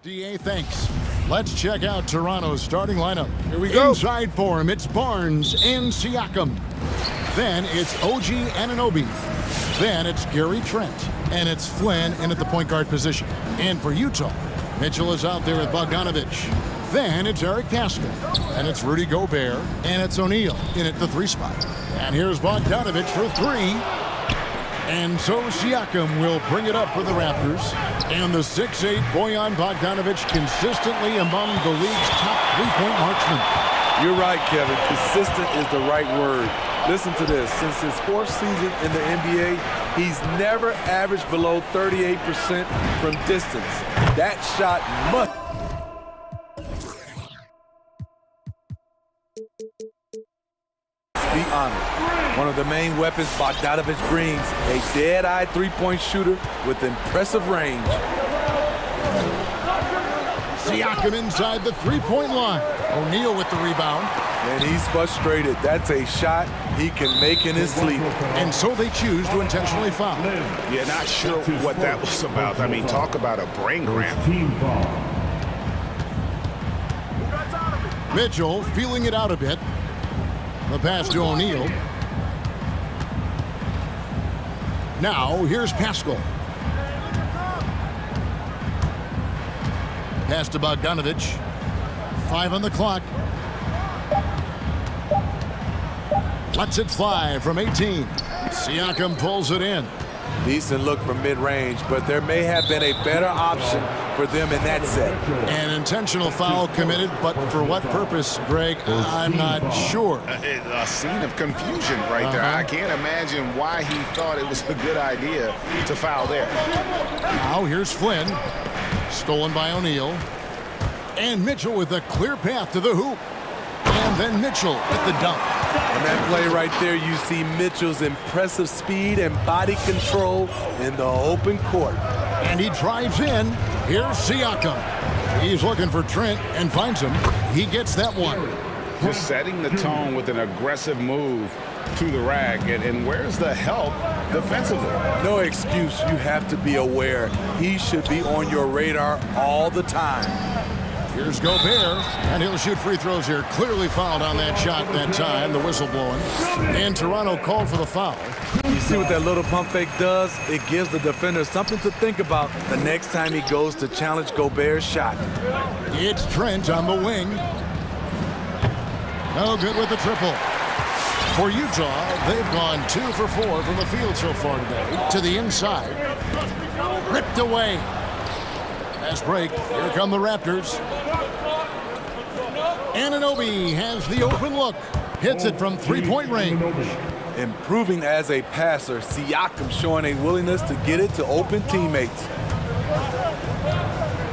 DA, thanks. Let's check out Toronto's starting lineup. Here we go. Inside for him, it's Barnes and Siakam. Then it's OG Anunoby. Then it's Gary Trent. And it's Flynn in at the point guard position. And for Utah, Mitchell is out there with Bogdanovich. Then it's Eric Pascal. And it's Rudy Gobert. And it's O'Neal in at the 3 spot. And here's Bogdanovich for 3. And so Siakam will bring it up for the Raptors. And the 6'8" Bojan Bogdanovich consistently among the league's top three-point marksmen. You're right, Kevin. Consistent is the right word. Listen to this. Since his 4th season in the NBA, he's never averaged below 38% from distance. That shot must be honored. One of the main weapons Bogdanovich brings, a dead-eye three-point shooter with impressive range. Siakam inside the three-point line. O'Neal with the rebound. And he's frustrated. That's a shot he can make in his sleep. And so they choose to intentionally foul. Yeah, not sure what that was about. I mean, talk about a brain cramp. Mitchell feeling it out a bit. The pass to O'Neal. Now, here's Pascal. Pass to Bogdanovich. 5 on the clock. Lets it fly from 18. Siakam pulls it in. Decent look from mid-range, but there may have been a better option for them in that set. An intentional foul committed, but for what purpose, Greg, I'm not sure. A scene of confusion right there. I can't imagine why he thought it was a good idea to foul there. Now here's Flynn. Stolen by O'Neal. And Mitchell with a clear path to the hoop. And then Mitchell with the dunk. On that play right there, you see Mitchell's impressive speed and body control in the open court. And he drives in. Here's Siakam. He's looking for Trent and finds him. He gets that one. Just setting the tone with an aggressive move to the rack. And where's the help defensively? No excuse. You have to be aware. He should be on your radar all the time. Here's Gobert, and he'll shoot free throws here. Clearly fouled on that shot that time, the whistle blowing. And Toronto called for the foul. You see what that little pump fake does? It gives the defender something to think about the next time he goes to challenge Gobert's shot. It's Trent on the wing. No good with the triple. For Utah, they've gone 2 for 4 from the field so far today. To the inside. Ripped away. Fast break. Here come the Raptors. Anunoby has the open look. Hits it from three-point range. Improving as a passer, Siakam showing a willingness to get it to open teammates.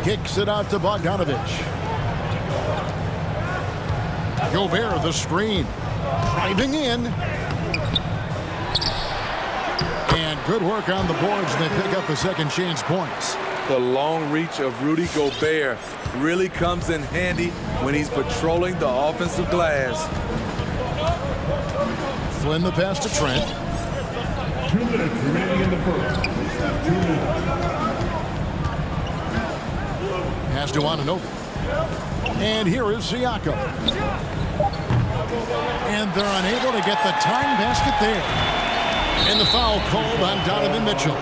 Kicks it out to Bogdanovich. Gobert the screen. Driving in. And good work on the boards. They pick up the second chance points. The long reach of Rudy Gobert really comes in handy when he's patrolling the offensive glass. Flynn the pass to Trent. 2 minutes remaining in the first. Pass to Anunoby. And here is Siakam. And they're unable to get the time basket there. And the foul called on Donovan Mitchell.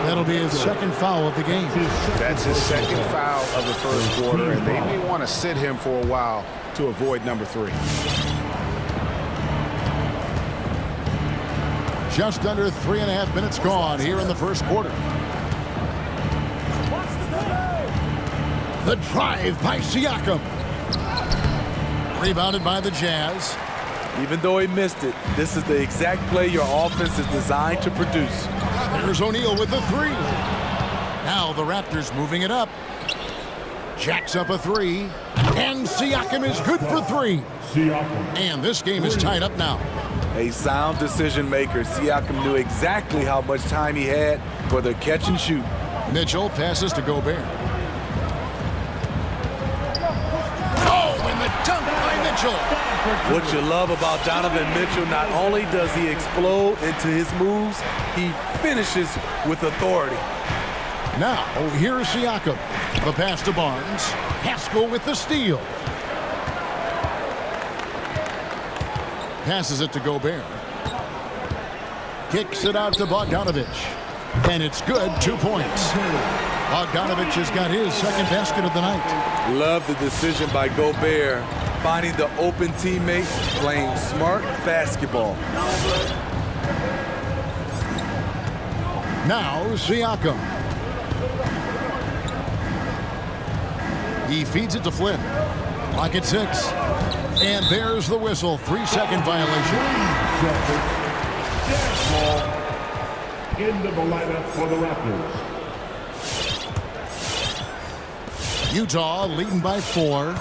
That'll be his second foul of the game. That's his second foul of the first quarter, and they may want to sit him for a while to avoid number 3. Just under 3.5 minutes gone here in the first quarter. The drive by Siakam. Rebounded by the Jazz. Even though he missed it, this is the exact play your offense is designed to produce. There's O'Neal with the 3. Now the Raptors moving it up. Jacks up a 3. And Siakam is good for 3. And this game is tied up now. A sound decision maker. Siakam knew exactly how much time he had for the catch and shoot. Mitchell passes to Gobert. Oh, and the dunk by Mitchell. What you love about Donovan Mitchell, not only does he explode into his moves, he finishes with authority. Now, here's Siakam. The pass to Barnes. Haskell with the steal. Passes it to Gobert. Kicks it out to Bogdanovich. And it's good, 2 points. Bogdanovich has got his second basket of the night. Love the decision by Gobert, finding the open teammate, playing smart basketball. Now, Siakam. He feeds it to Flynn. Clock at 6. And there's the whistle. 3-second violation. Into the lineup for the Raptors. Utah leading by 4.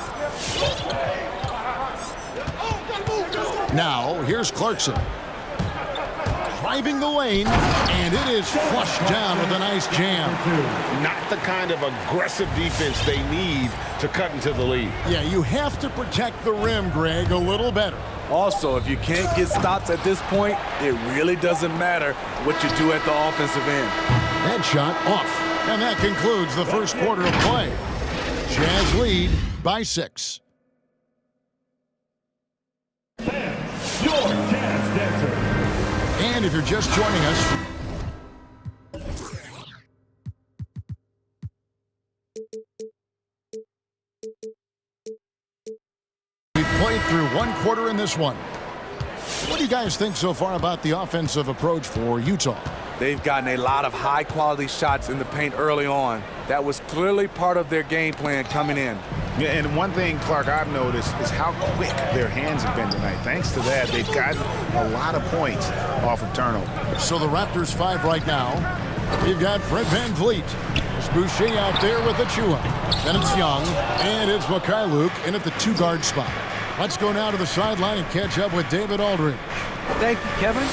Now, here's Clarkson. Driving the lane, and it is flushed down with a nice jam. Not the kind of aggressive defense they need to cut into the lead. Yeah, you have to protect the rim, Greg, a little better. Also, if you can't get stops at this point, it really doesn't matter what you do at the offensive end. That shot off. And that concludes the first quarter of play. Jazz lead by 6. Fans, your Jazz Dancer. And if you're just joining us, we've played through 1 quarter in this one. What do you guys think so far about the offensive approach for Utah? They've gotten a lot of high-quality shots in the paint early on. That was clearly part of their game plan coming in. Yeah, and one thing, Clark, I've noticed is how quick their hands have been tonight. Thanks to that, they've gotten a lot of points off of turnover. So the Raptors 5 right now. We've got Fred VanVleet. There's Boucher out there with Achua. Then it's Young, and it's Luke in at the 2-guard spot. Let's go now to the sideline and catch up with David Aldridge. Thank you, Kevin.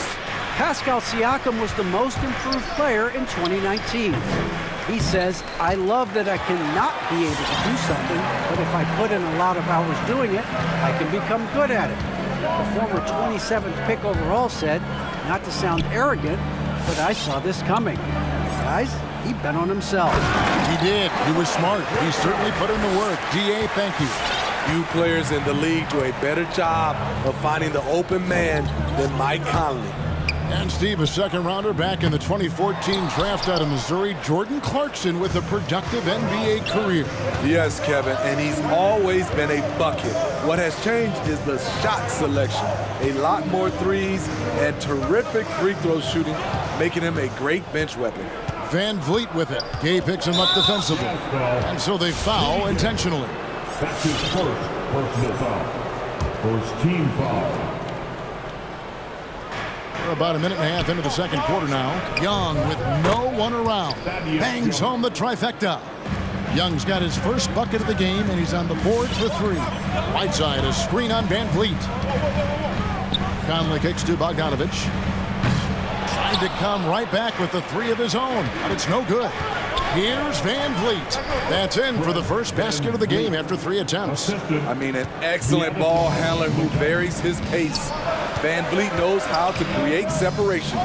Pascal Siakam was the most improved player in 2019. He says, I love that I cannot be able to do something, but if I put in a lot of hours doing it, I can become good at it. The former 27th pick overall said, not to sound arrogant, but I saw this coming. Guys, he bet on himself. He did. He was smart. He certainly put in the work. DA, thank you. Few players in the league do a better job of finding the open man than Mike Conley. And Steve, a second-rounder back in the 2014 draft out of Missouri, Jordan Clarkson with a productive NBA career. Yes, Kevin, and he's always been a bucket. What has changed is the shot selection. A lot more threes and terrific free throw shooting, making him a great bench weapon. VanVleet with it. Gay picks him up defensively. And so they foul intentionally. That's his first personal foul. First team foul. We're about a minute and a half into the second quarter now. Young with no one around. Bangs home the trifecta. Young's got his first bucket of the game, and he's on the board for 3. Whiteside, a screen on VanVleet. Conley kicks to Bogdanovich. Tried to come right back with the 3 of his own, but it's no good. Here's VanVleet. That's in for the first basket of the game after 3 attempts. I mean, an excellent ball handler who varies his pace. VanVleet knows how to create separation.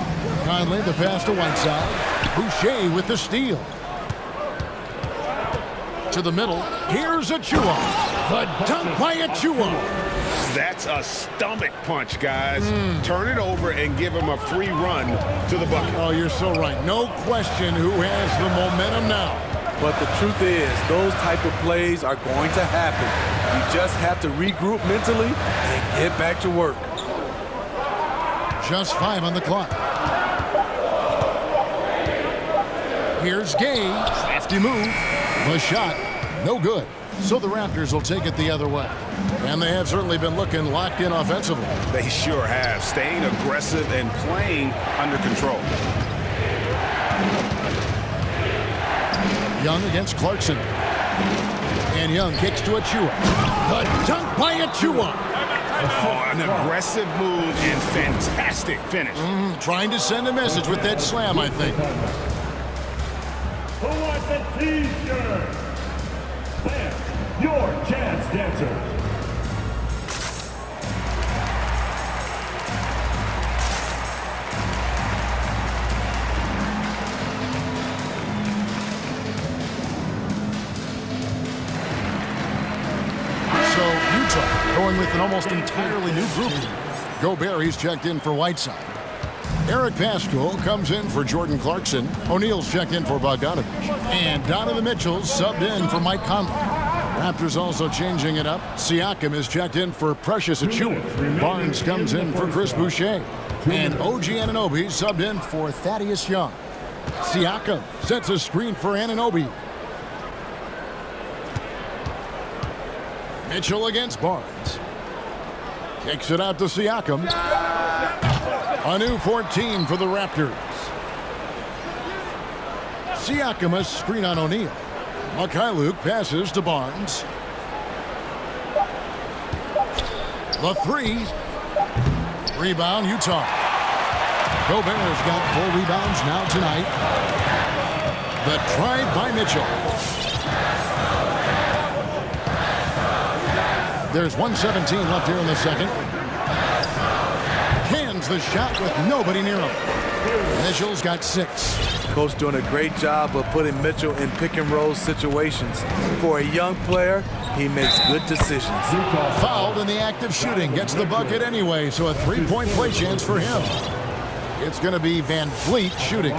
Conley, the pass to Whiteside. Boucher with the steal. To the middle. Here's Achua. The dunk by Achua. That's a stomach punch, guys. Turn it over and give him a free run to the bucket. Oh, you're so right. No question who has the momentum now. But the truth is, those type of plays are going to happen. You just have to regroup mentally and get back to work. Just 5 on the clock. Here's Gay. Crafty move. The shot, no good. So the Raptors will take it the other way. And they have certainly been looking locked in offensively. They sure have, staying aggressive and playing under control. Young against Clarkson. And Young kicks to Achua. The dunk by Achua. Oh, an aggressive move and fantastic finish. Trying to send a message with that slam, I think. Who wants a T-shirt? Fans, your Jazz Dancer. Going with an almost entirely new group. Gobert, he's checked in for Whiteside. Eric Pascal comes in for Jordan Clarkson. O'Neal's checked in for Bogdanovich. And Donovan Mitchell's subbed in for Mike Conley. Raptors also changing it up. Siakam is checked in for Precious Achiuwa. Barnes comes in for Chris Boucher. And OG Anunoby subbed in for Thaddeus Young. Siakam sets a screen for Anunoby. Mitchell against Barnes. Kicks it out to Siakam. A new 14 for the Raptors. Siakam a screen on O'Neal. Mikhailuk passes to Barnes. The three. Rebound, Utah. Gobert has got 4 rebounds now tonight. The try by Mitchell. There's 1:17 left here in the second. Cans the shot with nobody near him. Mitchell's got 6. Coach doing a great job of putting Mitchell in pick-and-roll situations. For a young player, he makes good decisions. Fouled in the act of shooting. Gets the bucket anyway, so a 3-point play chance for him. It's going to be Van Vliet shooting.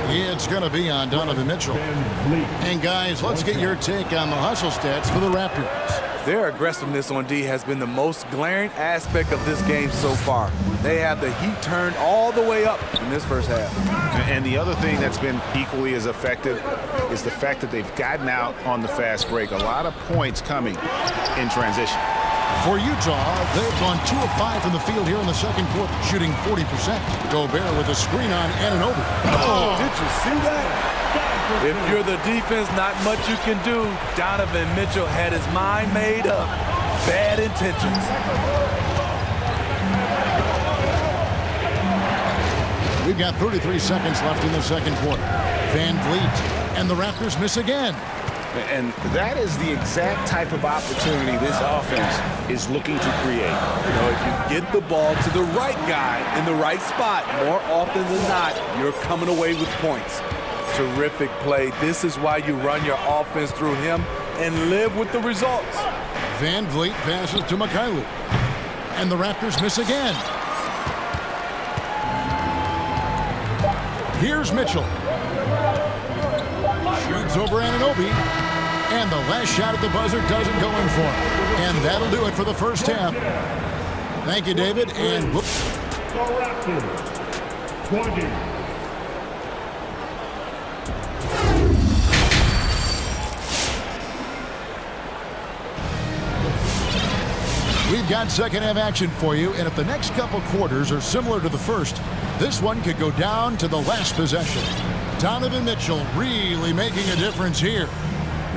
It's going to be on Donovan Mitchell. And guys, let's get your take on the hustle stats for the Raptors. Their aggressiveness on D has been the most glaring aspect of this game so far. They have the heat turned all the way up in this first half. And the other thing that's been equally as effective is the fact that they've gotten out on the fast break. A lot of points coming in transition. For Utah, they've gone 2 of 5 from the field here in the second quarter, shooting 40%. Gobert with a screen on Anunoby. Oh, did you see that? If you're the defense, not much you can do. Donovan Mitchell had his mind made up. Bad intentions. We've got 33 seconds left in the second quarter. Van Vliet and the Raptors miss again. And that is the exact type of opportunity this offense is looking to create. You know, if you get the ball to the right guy in the right spot, more often than not, you're coming away with points. Terrific play. This is why you run your offense through him and live with the results. Van Vliet passes to Mikhailuk. And the Raptors miss again. Here's Mitchell. Shoots over Anunoby. And the last shot at the buzzer doesn't go in for him. And that'll do it for the first half. Thank you, David. And whoops. The Raptors, 20. We've got second half action for you, and if the next couple quarters are similar to the first, this one could go down to the last possession. Donovan Mitchell really making a difference here.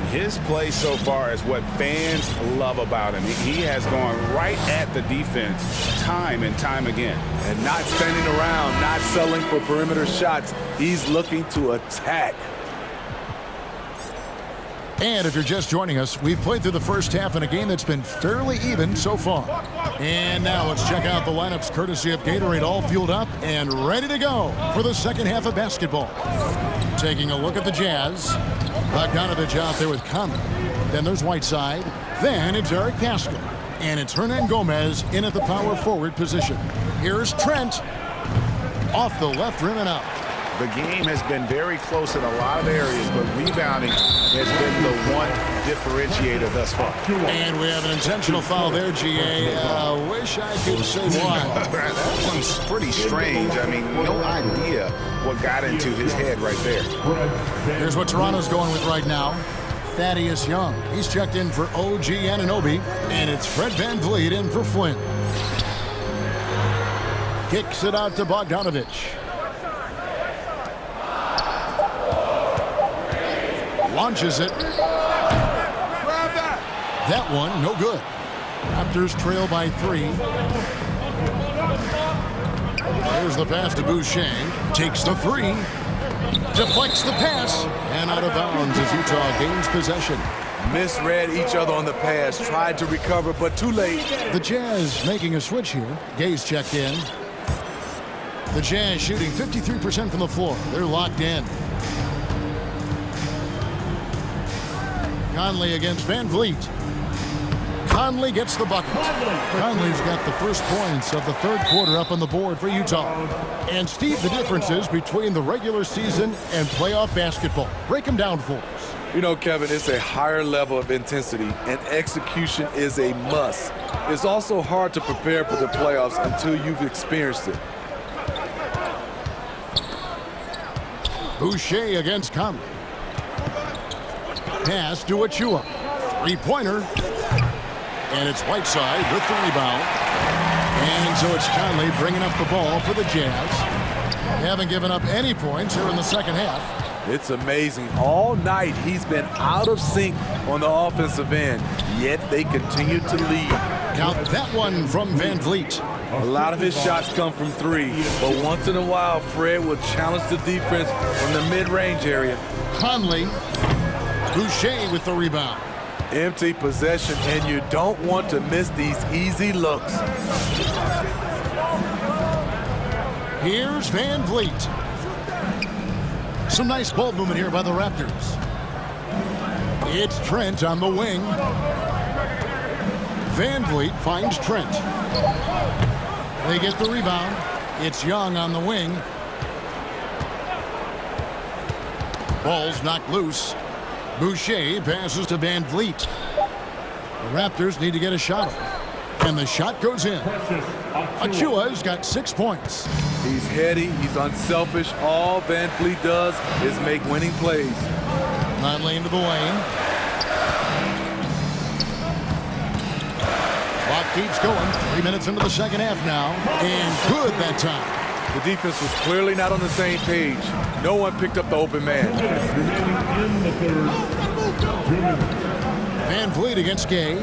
His play so far is what fans love about him. He has gone right at the defense time and time again. And not standing around, not settling for perimeter shots. He's looking to attack. And if you're just joining us, we've played through the first half in a game that's been fairly even so far. And now let's check out the lineups courtesy of Gatorade, all fueled up and ready to go for the second half of basketball. Taking a look at the Jazz. Bogdanovich out there with Conley. Then there's Whiteside. Then it's Eric Pascal. And it's Hernan Gomez in at the power forward position. Here's Trent. Off the left rim and out. The game has been very close in a lot of areas, but rebounding has been the one differentiator thus far. And we have an intentional foul there, GA. Wish I could say why. That one's pretty strange. I mean, no idea what got into his head right there. Here's what Toronto's going with right now. Thaddeus Young. He's checked in for OG Anunoby, and it's Fred Van Vliet in for Flynn. Kicks it out to Bogdanovich. Launches it. That one, no good. Raptors trail by 3. There's the pass to Boucher. Takes the 3. Deflects the pass. And out of bounds as Utah gains possession. Misread each other on the pass. Tried to recover, but too late. The Jazz making a switch here. Gay's checked in. The Jazz shooting 53% from the floor. They're locked in. Conley against Van Vliet. Conley gets the bucket. Conley's got the first points of the third quarter up on the board for Utah. And Steve, the differences between the regular season and playoff basketball. Break them down for us. You know, Kevin, it's a higher level of intensity, and execution is a must. It's also hard to prepare for the playoffs until you've experienced it. Boucher against Conley. Pass to Achua. Three-pointer. And it's Whiteside with the rebound. And so it's Conley bringing up the ball for the Jazz. They haven't given up any points here in the second half. It's amazing. All night he's been out of sync on the offensive end, yet they continue to lead. Count that one from Van Vliet. A lot of his shots come from three, but once in a while, Fred will challenge the defense from the mid-range area. Conley. Boucher with the rebound. Empty possession, and you don't want to miss these easy looks. Here's Van Vliet. Some nice ball movement here by the Raptors. It's Trent on the wing. Van Vliet finds Trent. They get the rebound. It's Young on the wing. Ball's knocked loose. Boucher passes to Van Vliet. The Raptors need to get a shot off. And the shot goes in. Achua's got 6 points. He's heady, he's unselfish. All Van Vliet does is make winning plays. Conley into the lane. Clock keeps going. 3 minutes into the second half now. And good that time. The defense was clearly not on the same page. No one picked up the open man. In the third, 2 minutes. Van Vliet against Gay.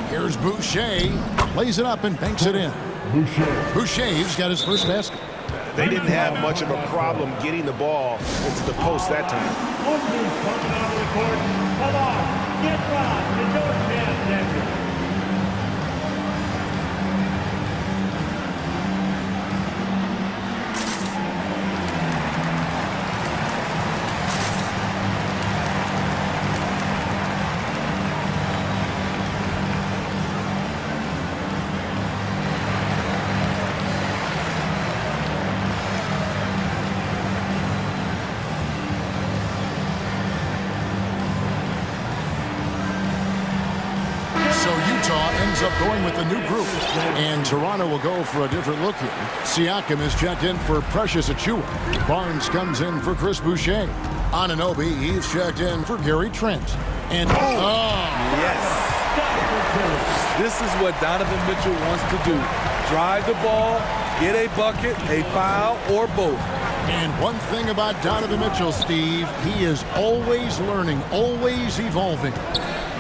Here's Boucher. Lays it up and banks it in. Boucher's got his first basket. They didn't have much of a problem getting the ball into the post that time. Openers coming out of the court. Come on, get right. It's your chance, Denver. So Utah ends up going with the new group. And Toronto will go for a different look here. Siakam is checked in for Precious Achua. Barnes comes in for Chris Boucher. Anunoby, he's checked in for Gary Trent. And Yes. This is what Donovan Mitchell wants to do. Drive the ball, get a bucket, a foul, or both. And one thing about Donovan Mitchell, Steve, he is always learning, always evolving.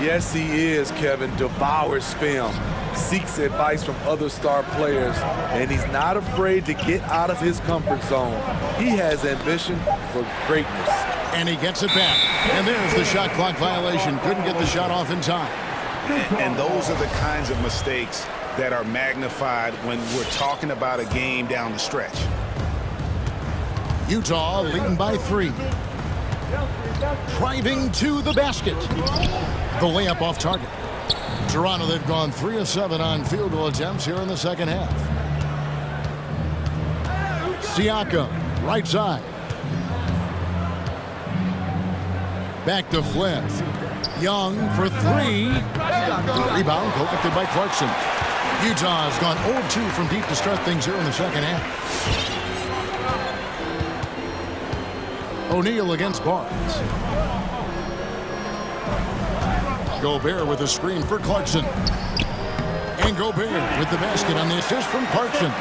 Yes, he is, Kevin. Devours film, seeks advice from other star players, and he's not afraid to get out of his comfort zone. He has ambition for greatness. And he gets it back. And there's the shot clock violation. Couldn't get the shot off in time. And those are the kinds of mistakes that are magnified when we're talking about a game down the stretch. Utah leading by 3. Driving to the basket. The layup off target. Toronto, they've gone 3 of 7 on field goal attempts here in the second half. Siakam, right side. Back to Flynn. Young for 3. Rebound collected by Clarkson. Utah's gone 0-2 from deep to start things here in the second half. O'Neal against Barnes. Gobert with a screen for Clarkson. And Gobert with the basket on the assist from Clarkson.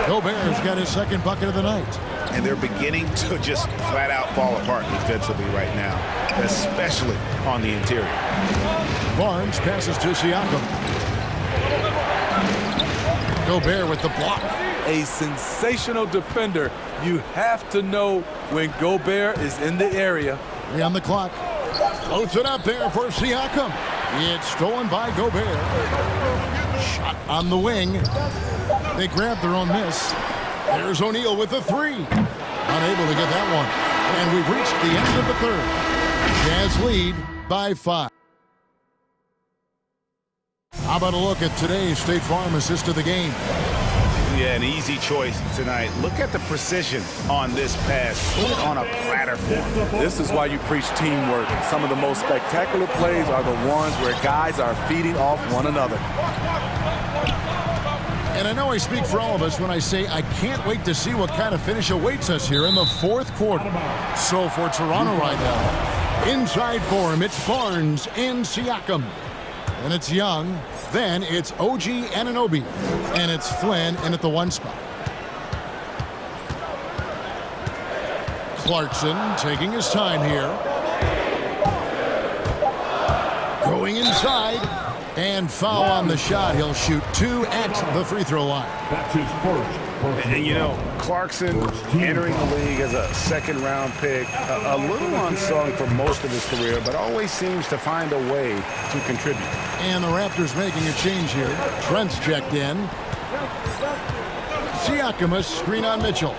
Gobert's got his second bucket of the night. And they're beginning to just flat out fall apart defensively right now, especially on the interior. Barnes passes to Siakam. Gobert with the block. A sensational defender. You have to know when Gobert is in the area. 3 on the clock. Floats it up there for Siakam. It's stolen by Gobert. Shot on the wing. They grab their own miss. There's O'Neal with the 3. Unable to get that one. And we've reached the end of the third. Jazz lead by 5. How about a look at today's State Farm assist of the game? Yeah, an easy choice tonight. Look at the precision on this pass. Put it on a platter form. This is why you preach teamwork. Some of the most spectacular plays are the ones where guys are feeding off one another. And I know I speak for all of us when I say I can't wait to see what kind of finish awaits us here in the fourth quarter. So for Toronto right now, inside for him, it's Barnes and Siakam. And it's Young. Then it's OG Anunoby. And it's Flynn in at the 1 spot. Clarkson taking his time here. Going inside. And foul on the shot. He'll shoot 2 at the free throw line. That's his first. And you know, Clarkson entering the league as a second-round pick, a little unsung for most of his career, but always seems to find a way to contribute. And the Raptors making a change here. Trent's checked in. Siakam a screen on Mitchell.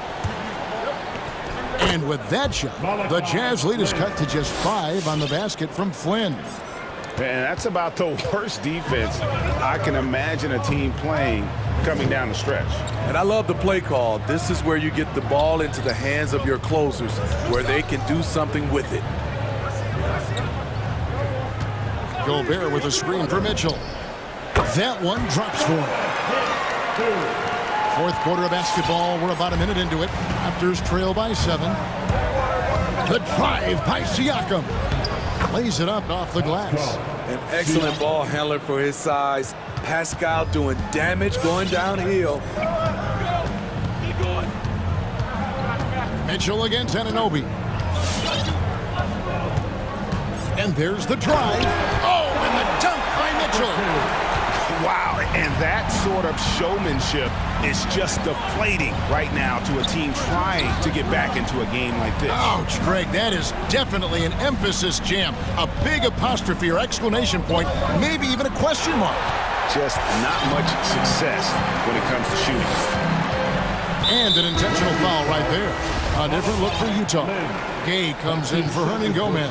And with that shot, the Jazz lead is cut to just 5 on the basket from Flynn. And that's about the worst defense I can imagine a team playing coming down the stretch. And I love the play call. This is where you get the ball into the hands of your closers, where they can do something with it. Gobert with a screen for Mitchell. That one drops for him. Fourth quarter of basketball. We're about a minute into it. Raptors trail by 7. The drive by Siakam. Lays it up off the glass. An excellent ball handler for his size. Pascal doing damage going downhill. Mitchell against Anunoby. And there's the drive. Oh, and the dunk by Mitchell. Wow, and that sort of showmanship is just deflating right now to a team trying to get back into a game like this. Ouch, Greg, that is definitely an emphasis jam. A big apostrophe or exclamation point, maybe even a question mark. Just not much success when it comes to shooting. And an intentional foul right there. A different look for Utah. Gay comes in for Hernan Gomez.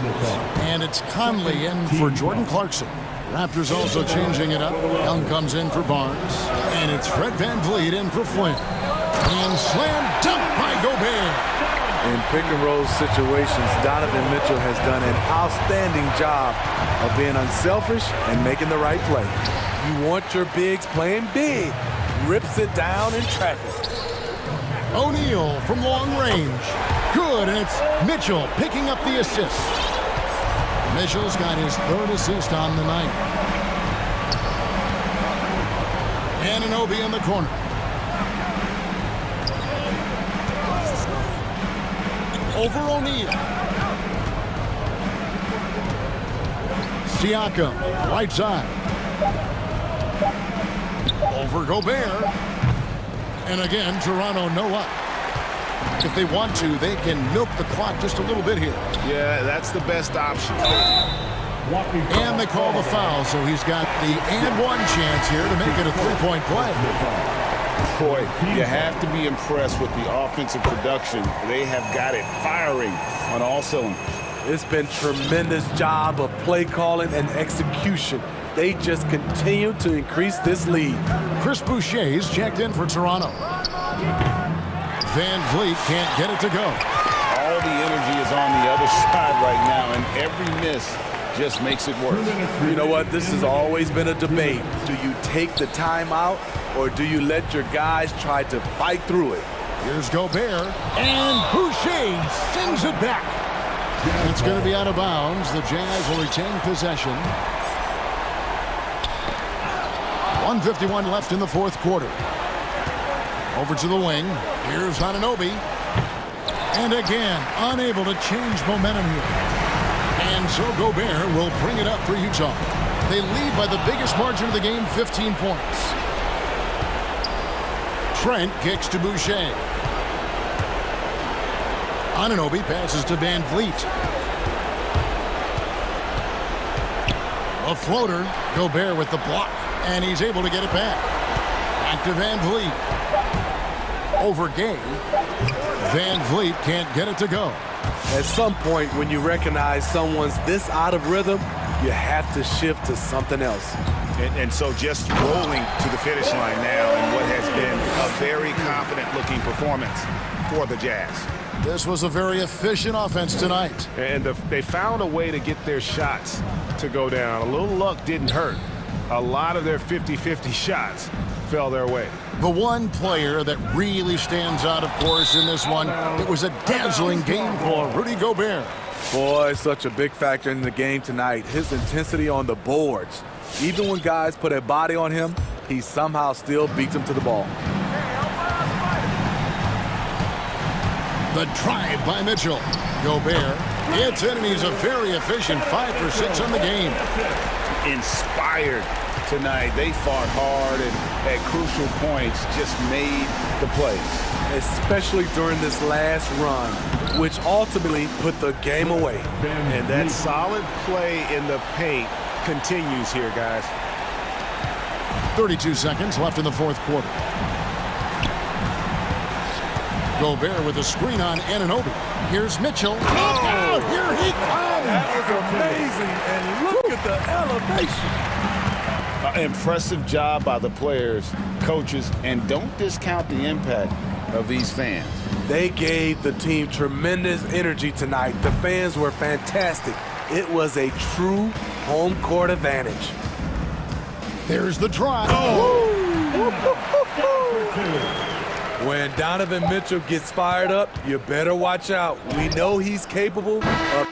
And it's Conley in for Jordan Clarkson. Raptors also changing it up. Young comes in for Barnes. And it's Fred VanVleet in for Flynn. And slam dunk by Gobert. In pick-and-roll situations, Donovan Mitchell has done an outstanding job of being unselfish and making the right play. You want your bigs playing big. Rips it down in traffic. O'Neal from long range. Good, and it's Mitchell picking up the assist. Mitchell's got his 3rd assist on the night. Anunoby in the corner. Over O'Neal. Siakam, right side. Over Gobert. And again, Toronto no up. If they want to, they can milk the clock just a little bit here. Yeah, that's the best option. And they call the foul, so he's got the and one chance here to make it a 3-point play. Boy, you have to be impressed with the offensive production. They have got it firing on all cylinders. It's been tremendous job of play calling and execution. They just continue to increase this lead. Chris Boucher's checked in for Toronto. VanVleet can't get it to go. All the energy is on the other side right now, and every miss just makes it worse. You know what? This has always been a debate. Do you take the timeout, or do you let your guys try to fight through it? Here's Gobert, and Boucher sends it back. It's going to be out of bounds. The Jazz will retain possession. 1:51 left in the fourth quarter. Over to the wing. Here's Anunoby. And again, unable to change momentum here. And so Gobert will bring it up for Utah. They lead by the biggest margin of the game, 15 points. Trent kicks to Boucher. Anunoby passes to VanVleet. A floater. Gobert with the block. And he's able to get it back. Back to VanVleet. Over Gay. VanVleet can't get it to go. At some point, when you recognize someone's this out of rhythm, you have to shift to something else. And so just rolling to the finish line now in what has been a very confident-looking performance for the Jazz. This was a very efficient offense tonight. And they found a way to get their shots to go down. A little luck didn't hurt. A lot of their 50-50 shots fell their way. The one player that really stands out, of course, in this one, it was a dazzling game for Rudy Gobert. Boy, such a big factor in the game tonight. His intensity on the boards. Even when guys put a body on him, he somehow still beats them to the ball. The drive by Mitchell. Gobert hits it, and he's a very efficient 5 for 6 on the game. Inspired tonight. They fought hard and at crucial points just made the plays. Especially during this last run, which ultimately put the game away. And that solid play in the paint continues here, guys. 32 seconds left in the fourth quarter. Gobert with a screen on Anunoby. Here's Mitchell. Look out! Here he comes! That was amazing, and look at the elevation. Impressive job by the players, coaches, and don't discount the impact of these fans. They gave the team tremendous energy tonight. The fans were fantastic. It was a true home court advantage. There's the drive. When Donovan Mitchell gets fired up, you better watch out. We know he's capable of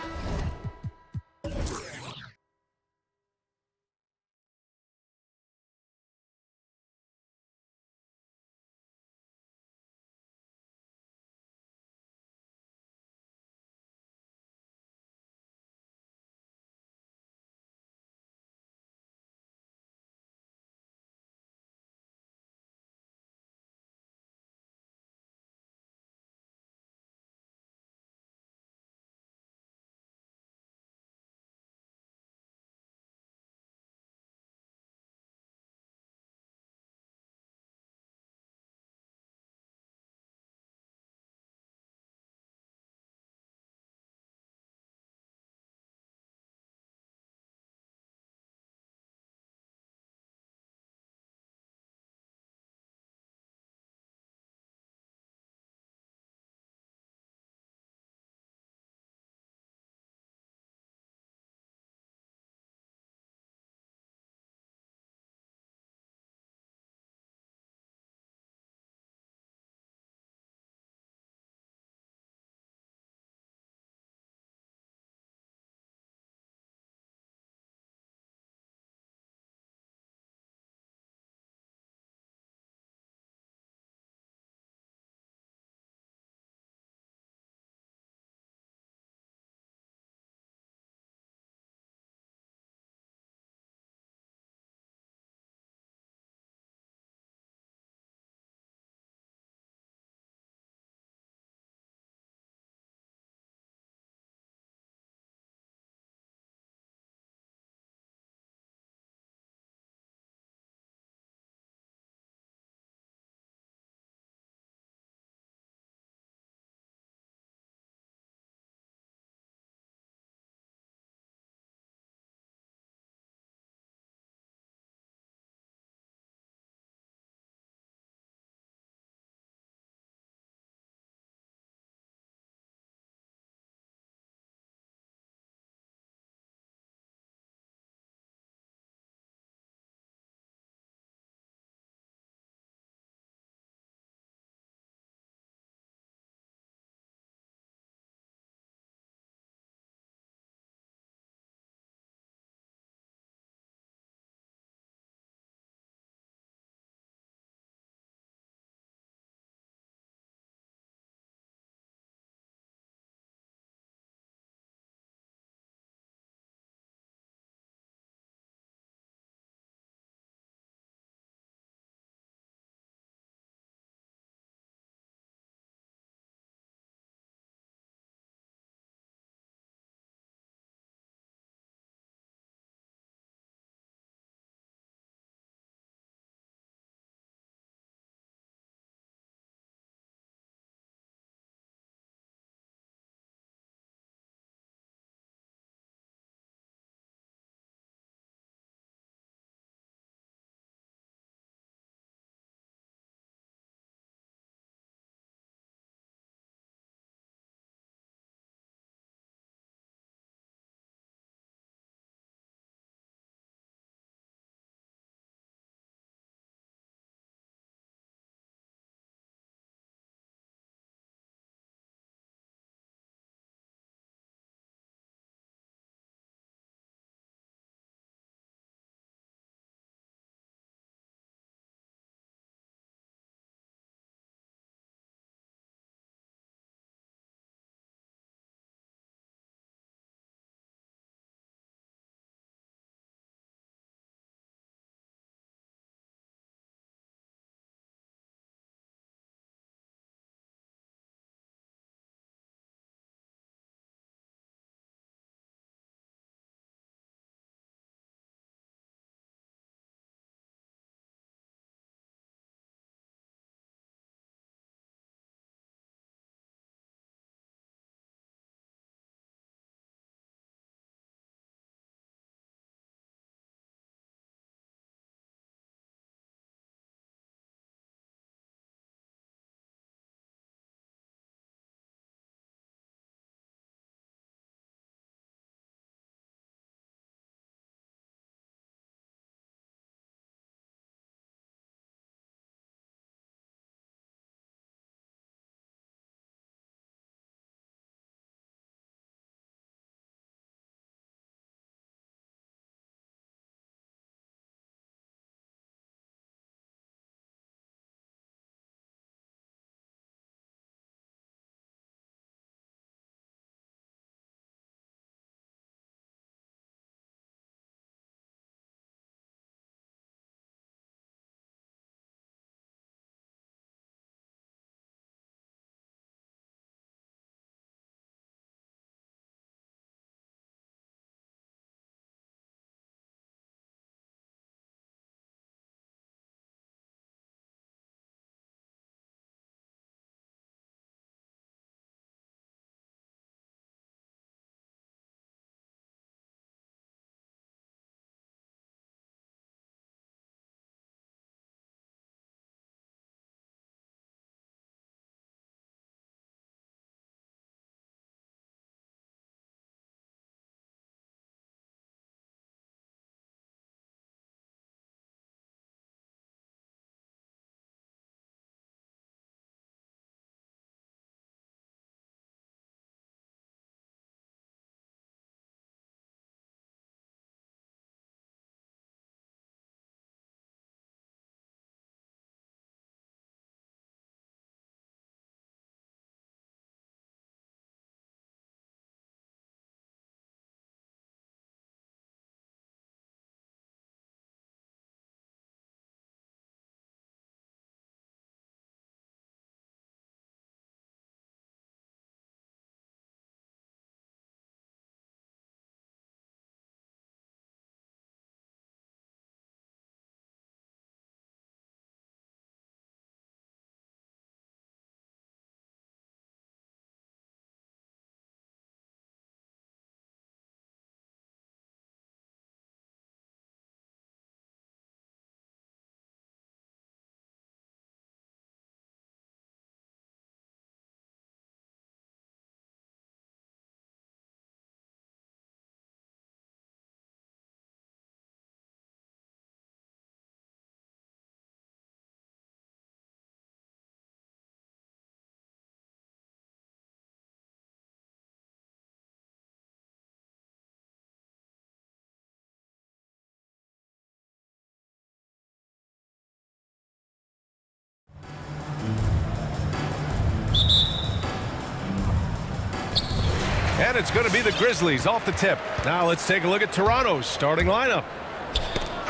And it's going to be the Grizzlies off the tip. Now let's take a look at Toronto's starting lineup.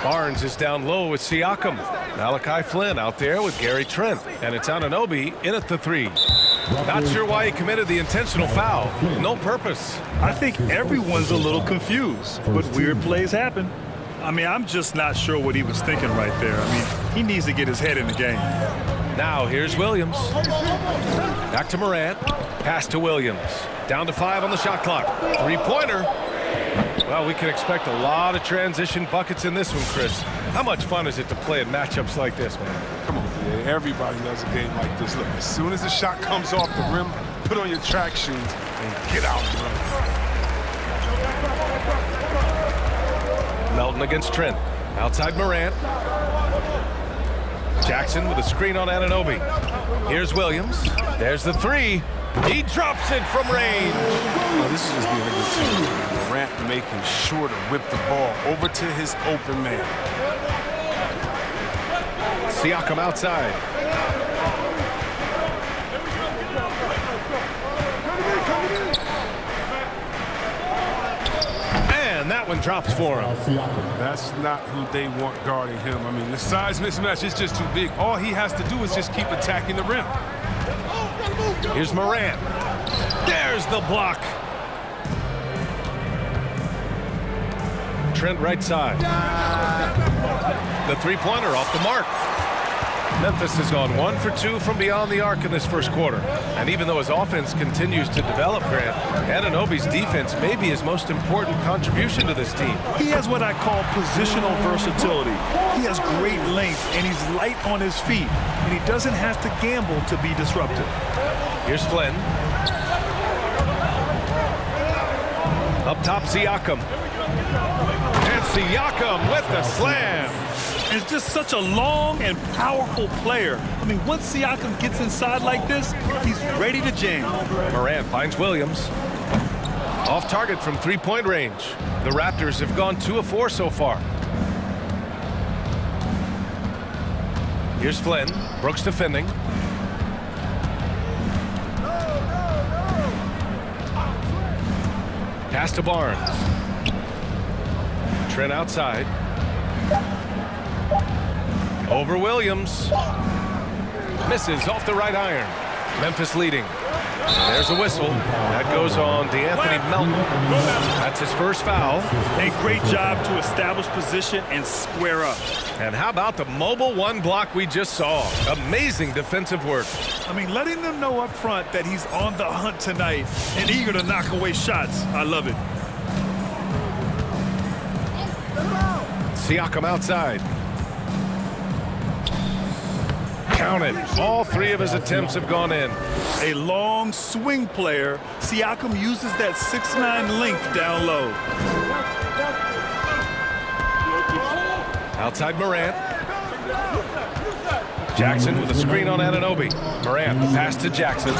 Barnes is down low with Siakam. Malachi Flynn out there with Gary Trent. And it's Anunoby in at the 3. Not sure why he committed the intentional foul. No purpose. I think everyone's a little confused, but weird plays happen. I mean, I'm just not sure what he was thinking right there. I mean, he needs to get his head in the game. Now here's Williams. Back to Morant. Pass to Williams. Down to 5 on the shot clock. Three-pointer. Well, we can expect a lot of transition buckets in this one, Chris. How much fun is it to play in matchups like this, man? Come on, man. Everybody loves a game like this. Look, as soon as the shot comes off the rim, put on your track shoes and get out and run. Melton against Trent. Outside Morant. Jackson with a screen on Anunoby. Here's Williams. There's the 3. He drops it from range. Oh, this is just being a good team. Morant making sure to whip the ball over to his open man. Siakam outside. And that one drops for him. That's not who they want guarding him. I mean, the size mismatch is just too big. All he has to do is just keep attacking the rim. Here's Morant. There's the block. Trent right side. The three-pointer off the mark. Memphis has gone 1 for 2 from beyond the arc in this first quarter. And even though his offense continues to develop, Grant, Anunoby's defense may be his most important contribution to this team. He has what I call positional versatility. He has great length, and he's light on his feet, and he doesn't have to gamble to be disruptive. Here's Flynn. Up top, Siakam. And Siakam with the slam. It's just such a long and powerful player. I mean, once Siakam gets inside like this, he's ready to jam. Morant finds Williams. Off target from three-point range. The Raptors have gone 2 of 4 so far. Here's Flynn. Brooks defending. Pass to Barnes. Trent outside. Over Williams. Misses off the right iron. Memphis leading. There's a whistle. That goes on DeAnthony Melton. That's his first foul. A great job to establish position and square up. And how about the mobile 1 block we just saw? Amazing defensive work. I mean, letting them know up front that he's on the hunt tonight and eager to knock away shots. I love it. Siakam outside. Counted. All 3 of his attempts have gone in. A long swing player. Siakam uses that 6'9" length down low. Outside Morant. Jackson with a screen on Anunoby. Morant, the pass to Jackson.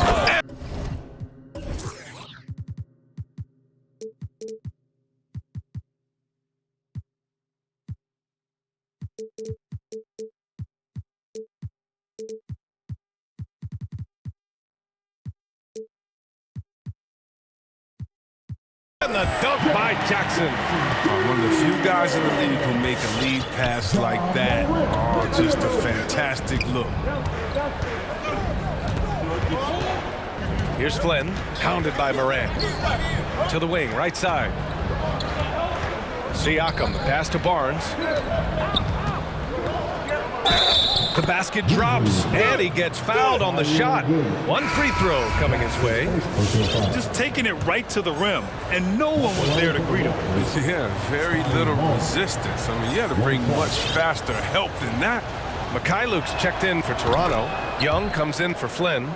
And the dunk by Jackson. One of the few guys in the league who make a lead pass like that. Oh, just a fantastic look. Here's Flynn, pounded by Morant. To the wing, right side. Siakam, the pass to Barnes. The basket drops, and he gets fouled on the shot. 1 free throw coming his way. Just taking it right to the rim, and no one was there to greet him. Yeah, very little resistance. I mean, you had to bring much faster help than that. Mikhailuk's checked in for Toronto. Young comes in for Flynn.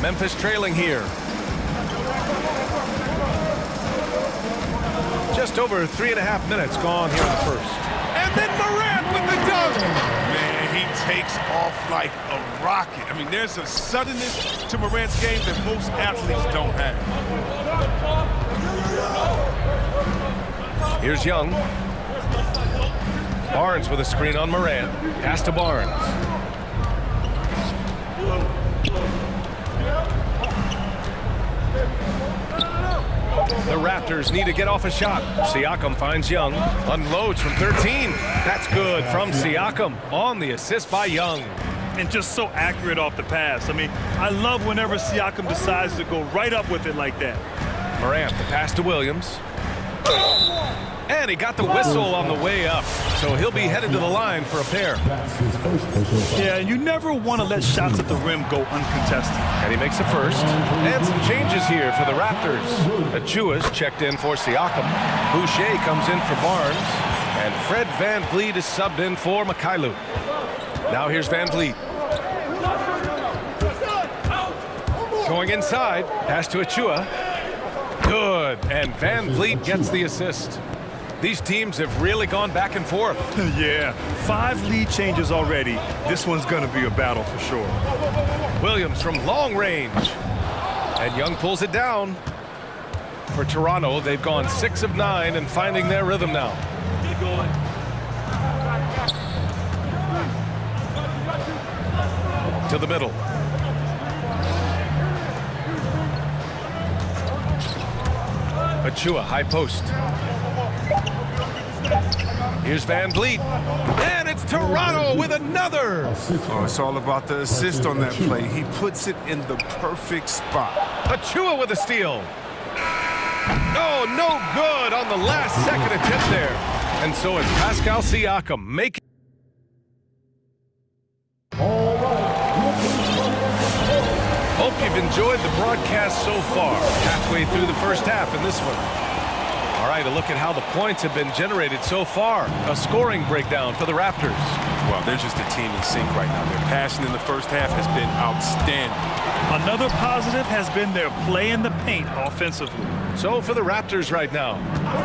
Memphis trailing here. Just over 3.5 minutes gone here in the first. And then Morant with the dunk. Man, he takes off like a rocket. I mean, there's a suddenness to Morant's game that most athletes don't have. Here's Young. Barnes with a screen on Morant. Pass to Barnes. The Raptors need to get off a shot. Siakam finds Young, unloads from 13. That's good from Siakam on the assist by Young. And just so accurate off the pass. I mean, I love whenever Siakam decides to go right up with it like that. Morant, the pass to Williams. And he got the whistle on the way up, so he'll be headed to the line for a pair. Yeah, you never want to let shots at the rim go uncontested. And he makes a first. And some changes here for the Raptors. Achua's checked in for Siakam. Boucher comes in for Barnes. And Fred VanVleet is subbed in for Mikhailuk. Now here's VanVleet. Going inside, pass to Achua. Good, and VanVleet gets the assist. These teams have really gone back and forth. Yeah, 5 lead changes already. This one's going to be a battle for sure. Williams from long range. And Young pulls it down. For Toronto, they've gone 6 of 9 and finding their rhythm now. To the middle. Achua, high post. Here's VanVleet. And it's Toronto with another. Oh, it's all about the assist on that play. He puts it in the perfect spot. Achua with a steal. Oh, no good on the last second attempt there. And so it's Pascal Siakam making. Hope you've enjoyed the broadcast so far. Halfway through the first half in this one. All right, a look at how the points have been generated so far. A scoring breakdown for the Raptors. Well, they're just a team in sync right now. Their passion in the first half has been outstanding. Another positive has been their play in the paint offensively. So for the Raptors right now,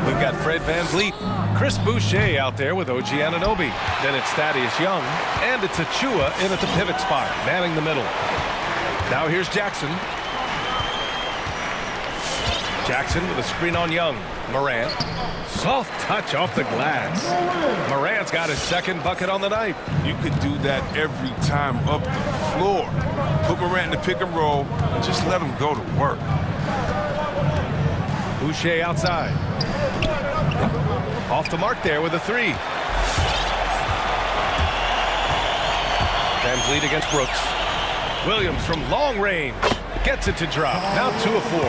we've got Fred VanVleet, Chris Boucher out there with OG Anunoby. Then it's Thaddeus Young, and it's Achua in at the pivot spot, manning the middle. Now here's Jackson. Jackson with a screen on Young. Morant. Soft touch off the glass. Morant's got his second bucket on the night. You could do that every time up the floor. Put Morant in the pick and roll and just let him go to work. Boucher outside. Off the mark there with a 3. VanVleet against Brooks. Williams from long range. Gets it to drop. Now 2 of 4.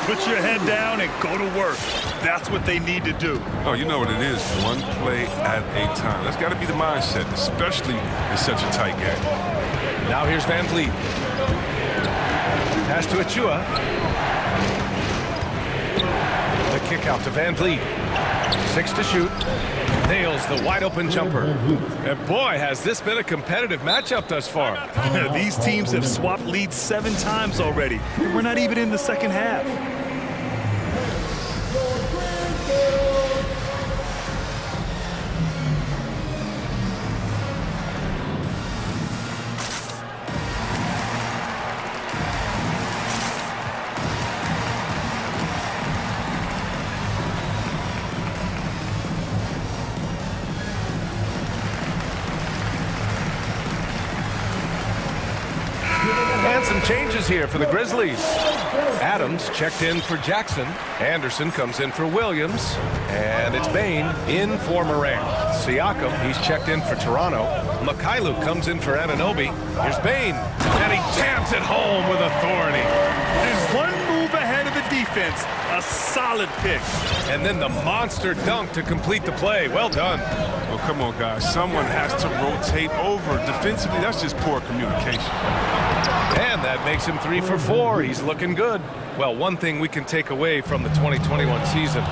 Put your head down and go to work. That's what they need to do. Oh, you know what it is. One play at a time. That's got to be the mindset, especially in such a tight game. Now here's VanVleet. Pass to Achua. The kick out to VanVleet. 6 to shoot. Nails the wide open jumper. And boy, has this been a competitive matchup thus far. These teams have swapped leads 7 times already. We're not even in the second half. And some changes here for the Grizzlies. Adams checked in for Jackson. Anderson comes in for Williams. And it's Bane in for Morant. Siakam, he's checked in for Toronto. Mikhailuk comes in for Anunoby. Here's Bane. And he jams it home with authority. And one move ahead of the defense. A solid pick. And then the monster dunk to complete the play. Well done. Well, come on, guys. Someone has to rotate over. Defensively, that's just poor communication. And that makes him 3 for 4. He's looking good. Well, one thing we can take away from the 2021 season,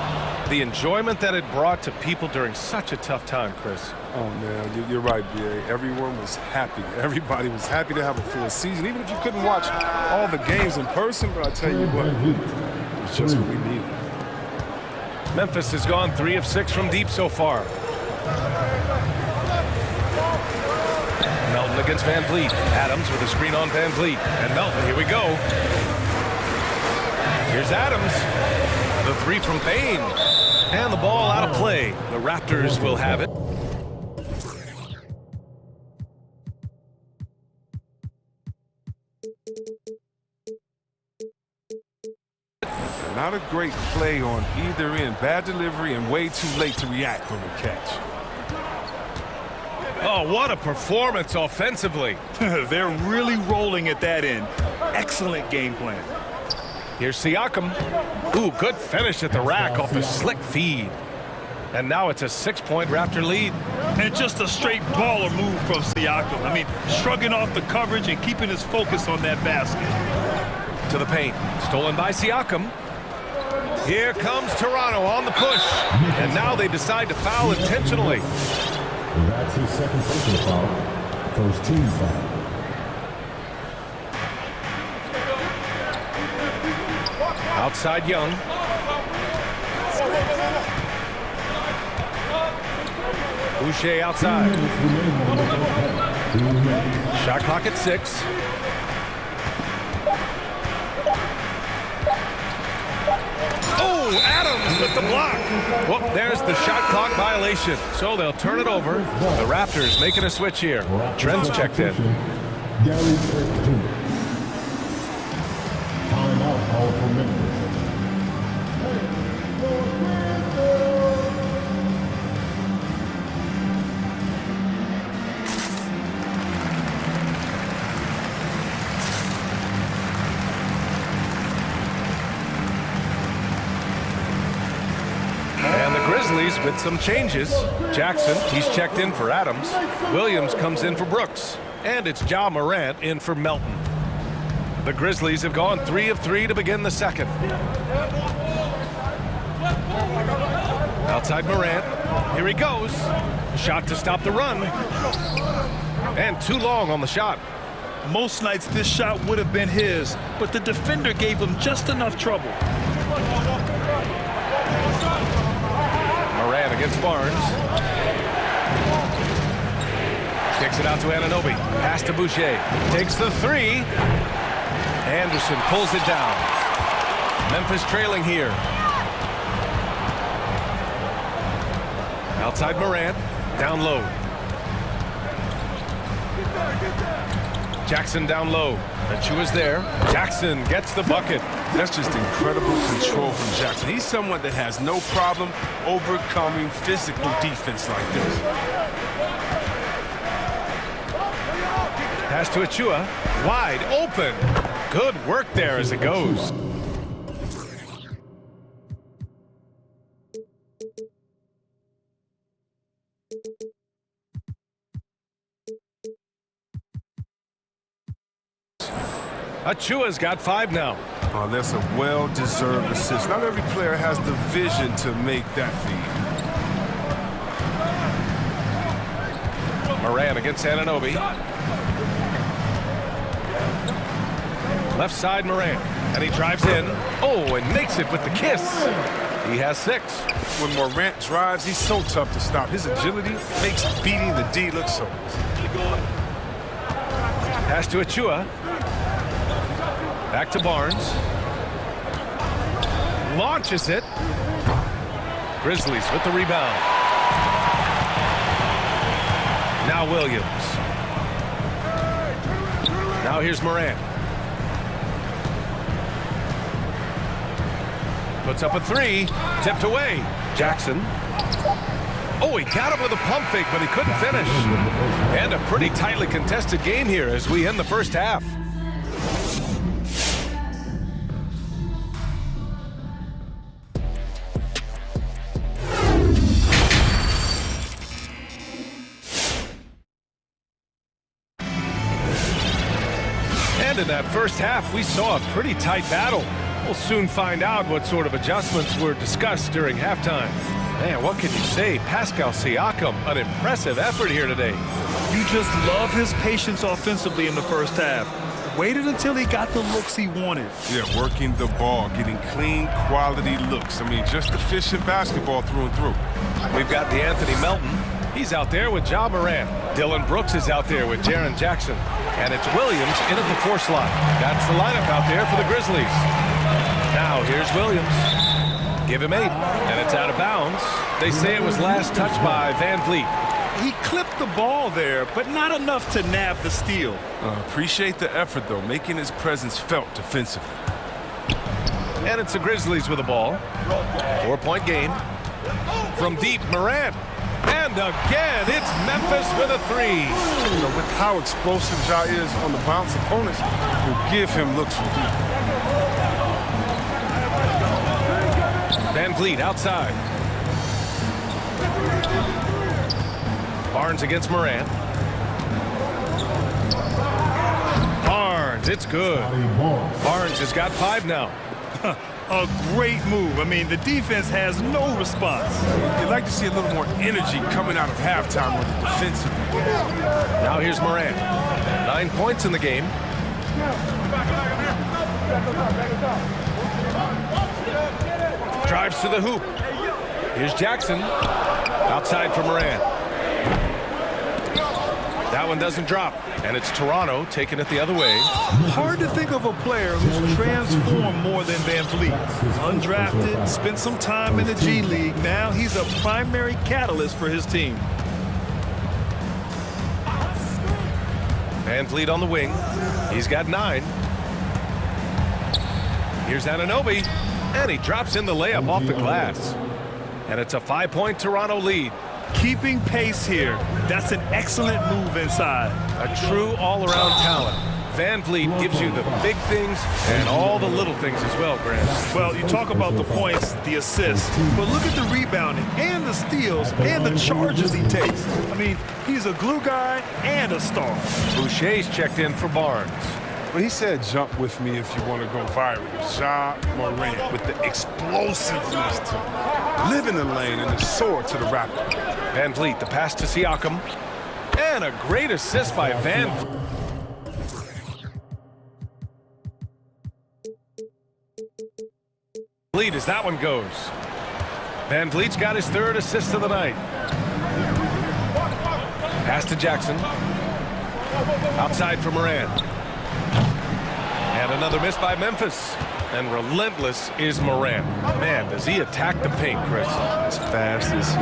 the enjoyment that it brought to people during such a tough time, Chris. Oh, man, you're right, B.A. Everyone was happy. Everybody was happy to have a full season, even if you couldn't watch all the games in person. But I tell you what, it's just what we needed. Memphis has gone 3 of 6 from deep so far. Melton against VanVleet. Adams with a screen on VanVleet. And Melton, here we go. Here's Adams. The 3 from Bane. And the ball out of play. The Raptors will have it. Not a great play on either end. Bad delivery and way too late to react on the catch. Oh, what a performance offensively. They're really rolling at that end. Excellent game plan. Here's Siakam. Ooh, good finish at the rack off the slick feed. And now it's a 6-point Raptor lead. And just a straight baller move from Siakam. I mean, shrugging off the coverage and keeping his focus on that basket. To the paint. Stolen by Siakam. Here comes Toronto on the push. And now they decide to foul intentionally. That's his second personal foul. First team foul. Outside Young. Boucher outside. Shot clock at 6. Oh, Adams with the block. Well, there's the shot clock violation. So they'll turn it over. The Raptors making a switch here. Trent's checked in. Gary Trent Jr. Timeout call for Memphis. Grizzlies with some changes. Jackson, he's checked in for Adams. Williams comes in for Brooks. And it's Ja Morant in for Melton. The Grizzlies have gone 3 of 3 to begin the second. Outside Morant. Here he goes. Shot to stop the run. And too long on the shot. Most nights this shot would have been his, but the defender gave him just enough trouble. Morant against Barnes. Kicks it out to Anunoby. Pass to Boucher. Takes the 3. Anderson pulls it down. Memphis trailing here. Outside Morant. Down low. Jackson down low. Achua's there. Jackson gets the bucket. That's just incredible control from Jackson. He's someone that has no problem overcoming physical defense like this. Pass to Achua. Wide open. Good work there as it goes. Achua's got 5 now. Oh, that's a well-deserved assist. Not every player has the vision to make that feed. Morant against Anunoby. Left side Morant. And he drives in. Oh, and makes it with the kiss. He has 6. When Morant drives, he's so tough to stop. His agility makes beating the D look so easy. Pass to Achua. Back to Barnes. Launches it. Grizzlies with the rebound. Now Williams. Now here's Morant. Puts up a 3. Tipped away. Jackson. Oh, he got him with a pump fake, but he couldn't finish. And a pretty tightly contested game here as we end the first half. And in that first half, we saw a pretty tight battle. We'll soon find out what sort of adjustments were discussed during halftime. Man, what can you say? Pascal Siakam, an impressive effort here today. You just love his patience offensively in the first half. Waited until he got the looks he wanted. Yeah, working the ball, getting clean, quality looks. I mean, just efficient basketball through and through. We've got the Anthony Melton. He's out there with Ja Morant. Dylan Brooks is out there with Jaren Jackson. And it's Williams in at the 4 slot. That's the lineup out there for the Grizzlies. Now here's Williams. Give him 8. And it's out of bounds. They say it was last touched by Van Vliet. He clipped the ball there, but not enough to nab the steal. Appreciate the effort, though, making his presence felt defensively. And it's the Grizzlies with the ball. 4-point game. From deep, Morant. And again, it's Memphis with a three. You know, with how explosive Ja is on the bounce, opponents will give him looks from deep. Van Vliet outside. Barnes against Morant. Barnes, it's good. Barnes has got 5 now. A great move. I mean, the defense has no response. You'd like to see a little more energy coming out of halftime with the defensive. Now here's Morant. 9 points in the game. Drives to the hoop. Here's Jackson. Outside for Morant. That one doesn't drop. And it's Toronto taking it the other way. Hard to think of a player who's transformed more than Van Vliet. Undrafted, spent some time in the G League. Now he's a primary catalyst for his team. Van Vliet on the wing. He's got 9. Here's Anunoby. And he drops in the layup off the glass. And it's a 5-point Toronto lead. Keeping pace here. That's an excellent move inside. A true all-around talent. Van Vliet gives you the big things and all the little things as well, Grant. Well, you talk about the points, the assists, but look at the rebounding and the steals and the charges he takes. I mean, he's a glue guy and a star. Boucher's checked in for Barnes. Well, he said jump with me if you want to go viral. Ja Morant with the explosiveness to live in the lane and the sword to the rapper. Van Vliet, the pass to Siakam. And a great assist by Van Vliet as that one goes. Van Vliet's got his 3rd assist of the night. Pass to Jackson. Outside for Morant. And another miss by Memphis. And relentless is Morant. Man, does he attack the paint, Chris. As fast as he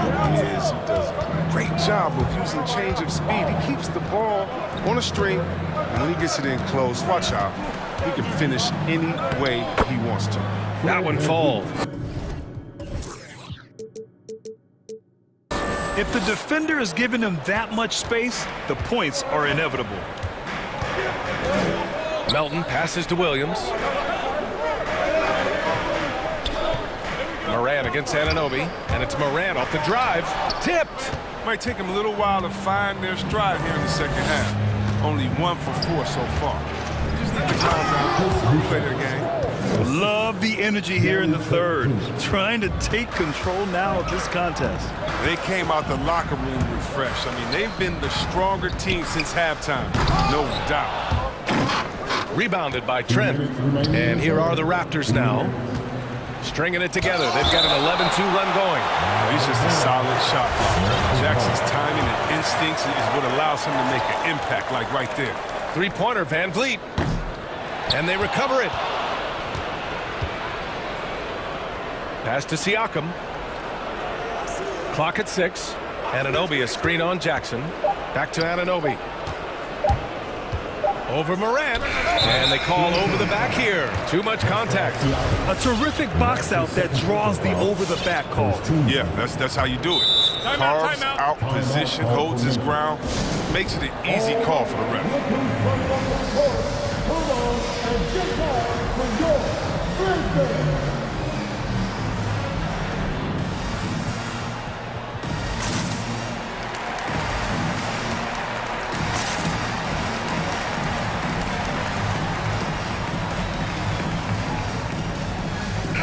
is, he does a great job of using change of speed. He keeps the ball on a string, and when he gets it in close, watch out. He can finish any way he wants to. That one falls. If the defender is giving him that much space, the points are inevitable. Melton passes to Williams. Morant against Anunoby, and it's Morant off the drive. Tipped. Might take him a little while to find their stride here in the second half. Only 1 for 4 so far. They just need to calm down, play their game. Love the energy here in the 3rd. Trying to take control now of this contest. They came out the locker room refreshed. I mean, they've been the stronger team since halftime, no doubt. Rebounded by Trent. And here are the Raptors now. Stringing it together. They've got an 11-2 run going. He's just a solid shot blocker. Jackson's timing and instincts is what allows him to make an impact like right there. 3-pointer, Van Vliet. And they recover it. Pass to Siakam. Clock at 6. Anunoby, a screen on Jackson. Back to Anunoby. Over Morant. And they call over the back here. Too much contact. A terrific box out that draws the over-the-back call. Yeah, that's how you do it. Carves out position, holds his ground, makes it an easy call for the ref.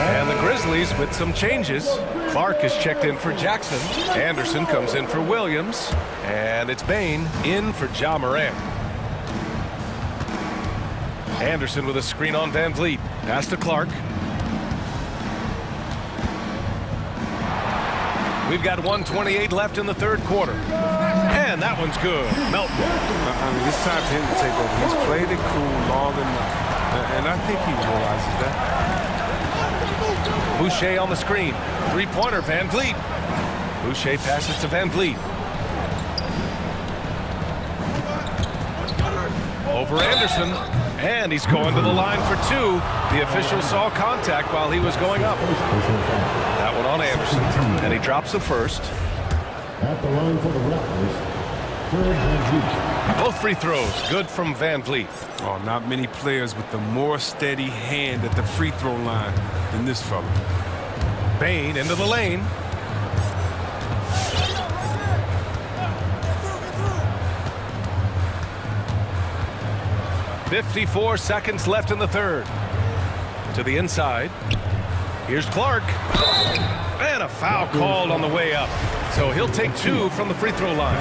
And the Grizzlies with some changes. Clark is checked in for Jackson. Anderson comes in for Williams. And it's Bain in for Ja Morant. Anderson with a screen on Van Vliet. Pass to Clark. We've got 1:28 left in the 3rd quarter. And that one's good. Melton. I mean, it's time for him to take over. He's played it cool long enough. And I think he realizes that. Boucher on the screen. 3-pointer, Van Vliet. Boucher passes to Van Vliet. Over Anderson. And he's going to the line for two. The official saw contact while he was going up. That one on Anderson. And he drops the first. At the line for the Raptors, Fred VanVleet. Both free throws good from VanVleet. Oh, not many players with the more steady hand at the free throw line than this fella. Bain into the lane. "54 seconds left in the third." To the inside. Here's Clark. And a foul called on the way up. So he'll take two from the free throw line.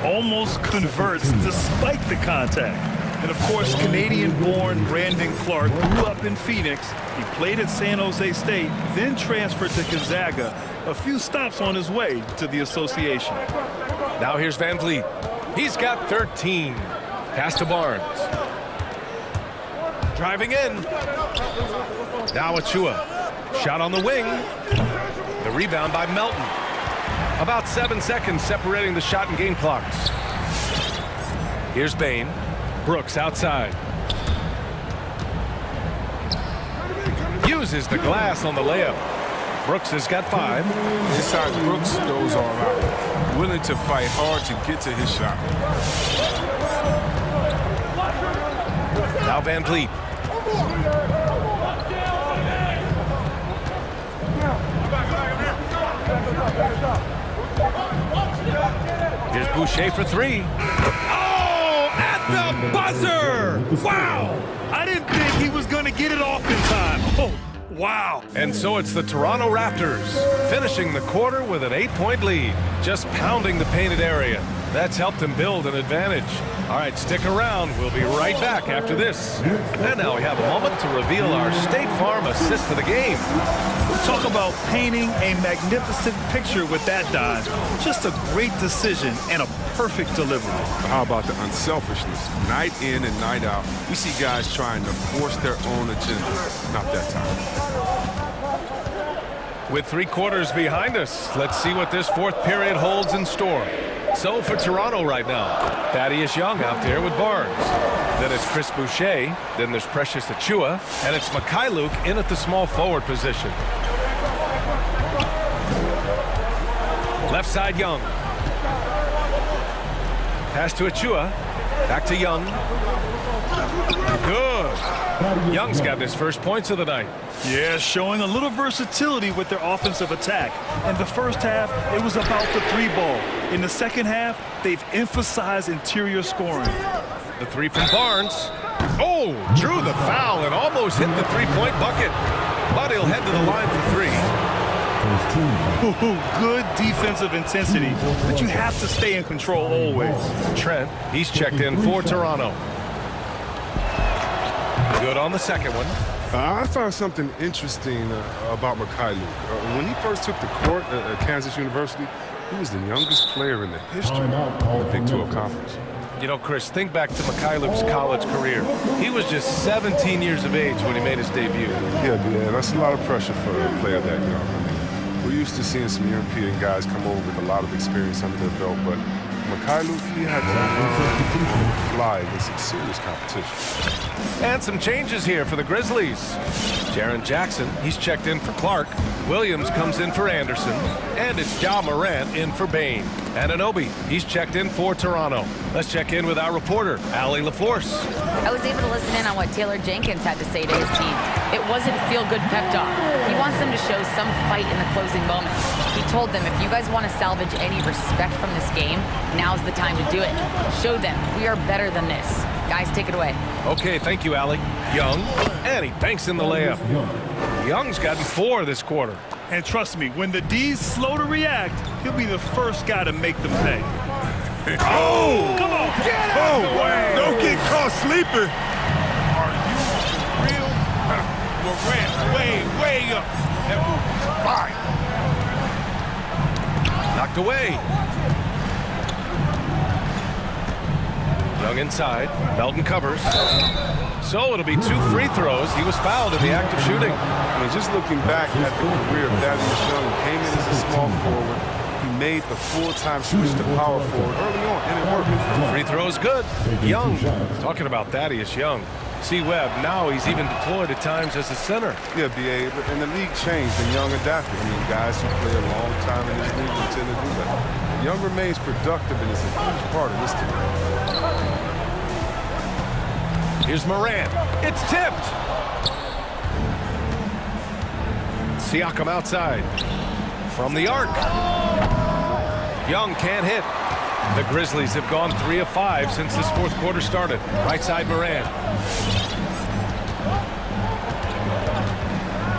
Almost converts despite the contact. And of course, Canadian-born Brandon Clark grew up in Phoenix. He played at San Jose State, then transferred to Gonzaga. A few stops on his way to the association. Now here's VanVleet. He's got 13. Pass to Barnes. Driving in. Now Achua. Shot on the wing. The rebound by Melton. About 7 seconds separating the shot and game clocks. Here's Bain. Brooks outside. Uses the glass on the layup. Brooks has got 5. Inside, Brooks goes all out, willing to fight hard to get to his shot. Now VanVleet. Here's Boucher for 3. Oh, at the buzzer! Wow! I didn't think he was going to get it off in time. Oh, wow. And so it's the Toronto Raptors finishing the quarter with an 8-point lead, just pounding the painted area. That's helped them build an advantage. All right, stick around. We'll be right back after this. And now we have a moment to reveal our State Farm assist of the game. Talk about painting a magnificent picture with that dive. Just a great decision and a perfect delivery. How about the unselfishness? Night in and night out, we see guys trying to force their own agenda. Not that time. With 3 quarters behind us, let's see what this fourth period holds in store. So for Toronto right now, Thaddeus Young out there with Barnes. Then it's Chris Boucher. Then there's Precious Achua. And it's Mikhailuk in at the small forward position. Left side Young. Pass to Achua. Back to Young. Good. Young's got his first points of the night. Yeah, showing a little versatility with their offensive attack. In the first half, it was about the 3-ball. In the second half, they've emphasized interior scoring. The 3 from Barnes. Oh, drew the foul and almost hit the 3-point bucket. But he'll head to the line for 3. Ooh, good defensive intensity, but you have to stay in control always. Trent, he's checked in for Toronto. Good on the second one. I found something interesting about Mikhailuk. When he first took the court at Kansas University, he was the youngest player in the history of the Big 12 Conference. You know, Chris, think back to Mikhailuk's college career. He was just 17 years of age when he made his debut. Yeah, that's a lot of pressure for a player that young. I mean, we're used to seeing some European guys come over with a lot of experience under their belt, but Mikhailuk, he had to fly with some serious competition. And some changes here for the Grizzlies. Jaren Jackson, he's checked in for Clark. Williams comes in for Anderson. And it's Ja Morant in for Bain. Anunoby, he's checked in for Toronto. Let's check in with our reporter, Allie LaForce. I was able to listen in on what Taylor Jenkins had to say to his team. It wasn't a feel-good pep talk. He wants them to show some fight in the closing moments. He told them, if you guys want to salvage any respect from this game, now's the time to do it. Show them we are better than this. Guys, take it away. Okay, thank you, Allie. Young, and he banks in the layup. Young's gotten 4 this quarter. And trust me, when the D's slow to react, he'll be the first guy to make them pay. Oh! Come on, get out of the way! Don't get caught sleeping! Are you real? Morant way up. That move is fine. Knocked away. Young inside. Melton covers. So it'll be 2 free throws. He was fouled in the act of shooting. I mean, just looking back at the career of Thaddeus Young, came in as a small forward. He made the full-time switch to power forward early on, and it worked. Free throw's good. Young. Talking about Thaddeus Young. See Webb, now he's even deployed at times as a center. Yeah, B.A., and the league changed and Young adapted. I mean, guys who play a long time in this league will tend to do that. Young remains productive and is a huge part of this team. Here's Moran. It's tipped. Siakam outside. From the arc. Young can't hit. The Grizzlies have gone 3 of 5 since this fourth quarter started. Right side Moran.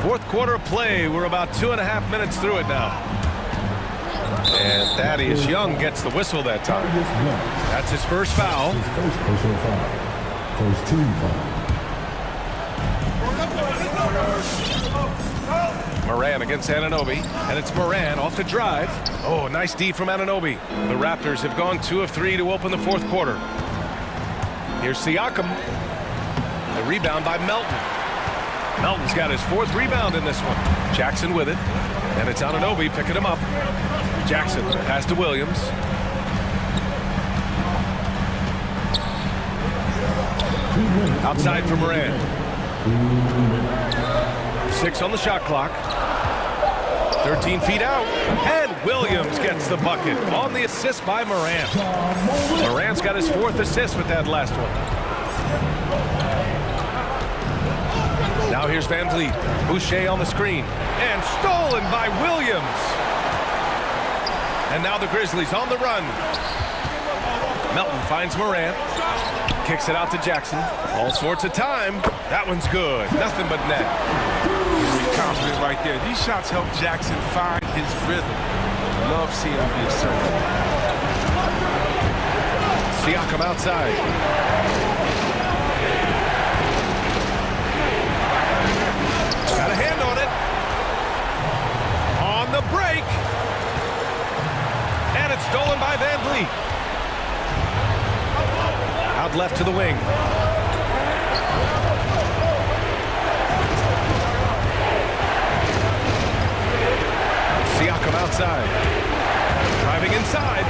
Fourth quarter of play. We're about 2.5 minutes through it now. And Thaddeus Young gets the whistle that time. That's his first foul. His first personal foul. First team foul. Moran against Anunoby, and it's Moran off the drive. Oh, nice D from Anunoby. The Raptors have gone 2 of 3 to open the fourth quarter. Here's Siakam. The rebound by Melton. Melton's got his 4th rebound in this one. Jackson with it, and it's Anunoby picking him up. Jackson pass to Williams. Outside for Moran. 6 on the shot clock. 13 feet out. And Williams gets the bucket on the assist by Moran. Moran's got his 4th assist with that last one. Now here's Van Vliet. Boucher on the screen. And stolen by Williams. And now the Grizzlies on the run. Melton finds Moran. Kicks it out to Jackson. All sorts of time. That one's good. Nothing but net. Really confident right there. These shots help Jackson find his rhythm. Love seeing him be assertive. Siakam outside. Got a hand on it. On the break. And it's stolen by Van Vliet. Out left to the wing. Siakam outside. Driving inside.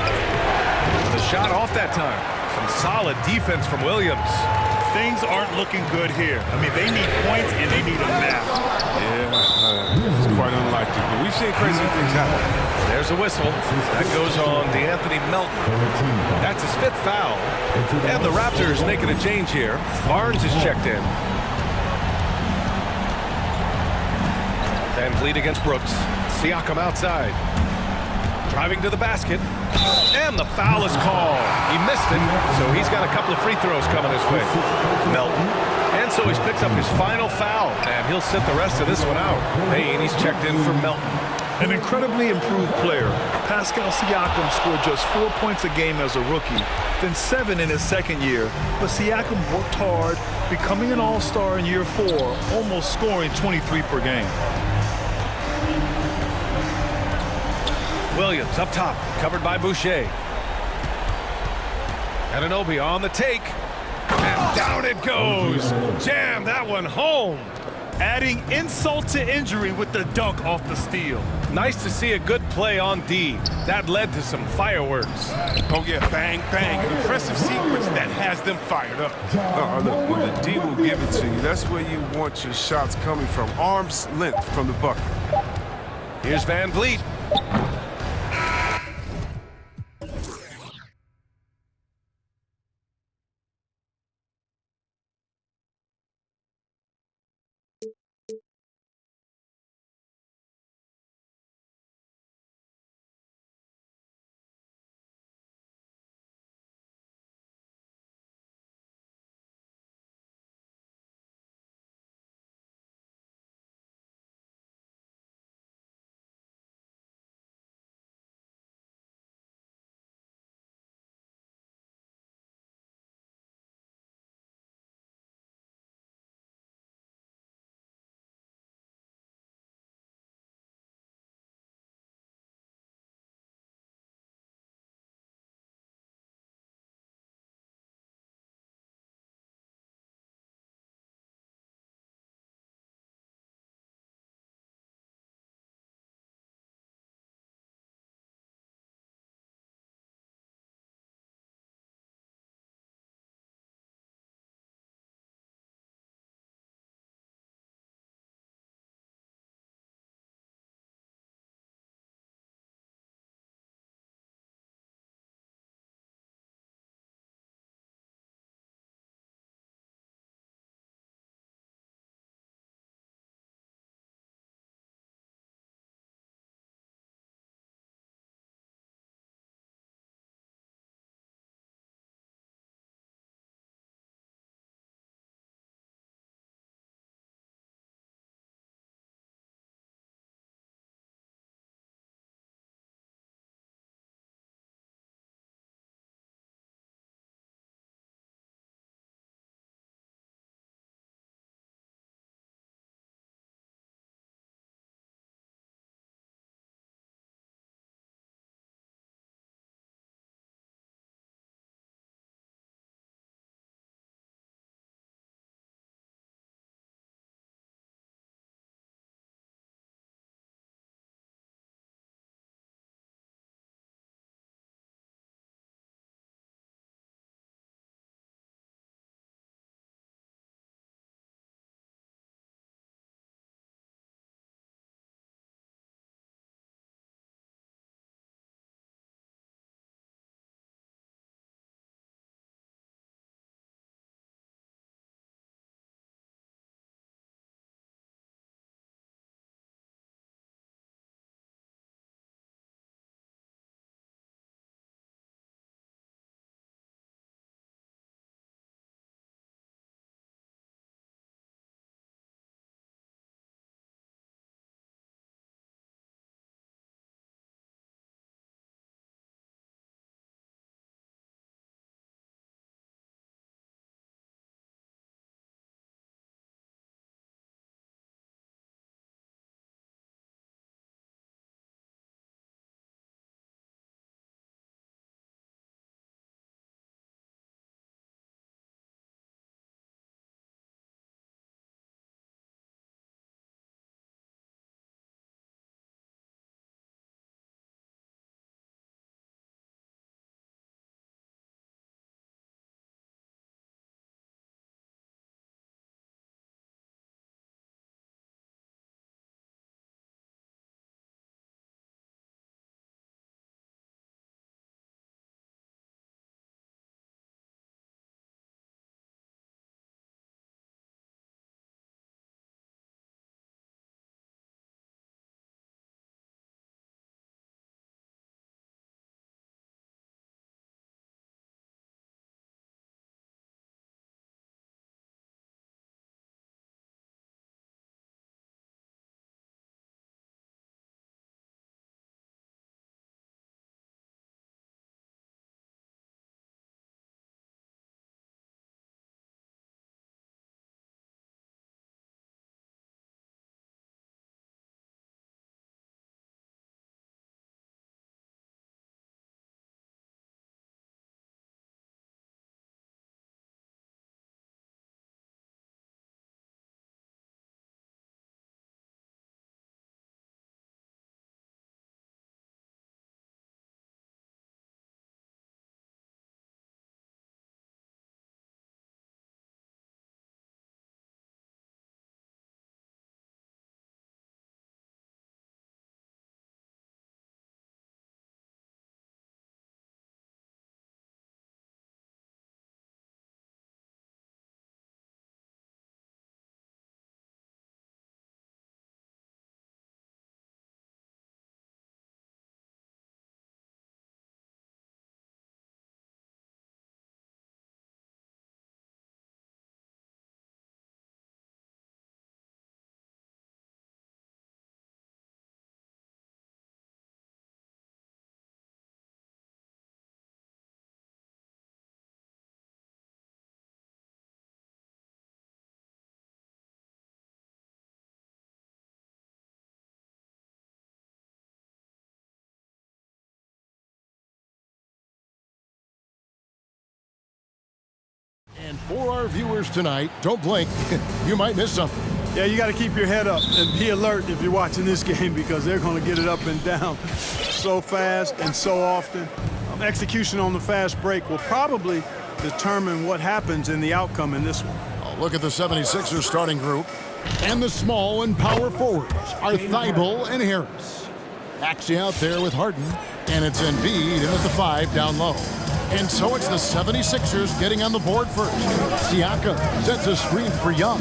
The shot off that time. Some solid defense from Williams. Things aren't looking good here. I mean, they need points and they need them now. Yeah, it's quite unlikely. But we've seen crazy things happen. There's a whistle. That goes on DeAnthony Melton. That's his 5th foul. And the Raptors making a change here. Barnes is checked in. Van Vliet against Brooks. Siakam outside. Driving to the basket. And the foul is called. He missed it, so he's got a couple of free throws coming his way. Melton. And so he's picked up his final foul, and he'll sit the rest of this one out. Payne, he's checked in for Melton. An incredibly improved player. Pascal Siakam scored just 4 points a game as a rookie, then 7 in his second year. But Siakam worked hard, becoming an all-star in year 4, almost scoring 23 per game. Williams up top, covered by Boucher. Anunoby on the take. And down it goes. Jam that one home. Adding insult to injury with the dunk off the steal. Nice to see a good play on D. That led to some fireworks. Oh, yeah, bang, bang. Impressive sequence that has them fired up. Look, when the D will give it to you, that's where you want your shots coming from. Arm's length from the bucket. Here's Van Vliet. For our viewers tonight, don't blink. You might miss something. Yeah, you got to keep your head up and be alert if you're watching this game because they're going to get it up and down so fast and so often. Execution on the fast break will probably determine what happens in the outcome in this one. Oh, look at the 76ers starting group. And the small and power forwards are Thibault and Harris. Axie out there with Harden. And it's Embiid in at the 5 down low. And so it's the 76ers getting on the board first. Siakam sets a screen for Young.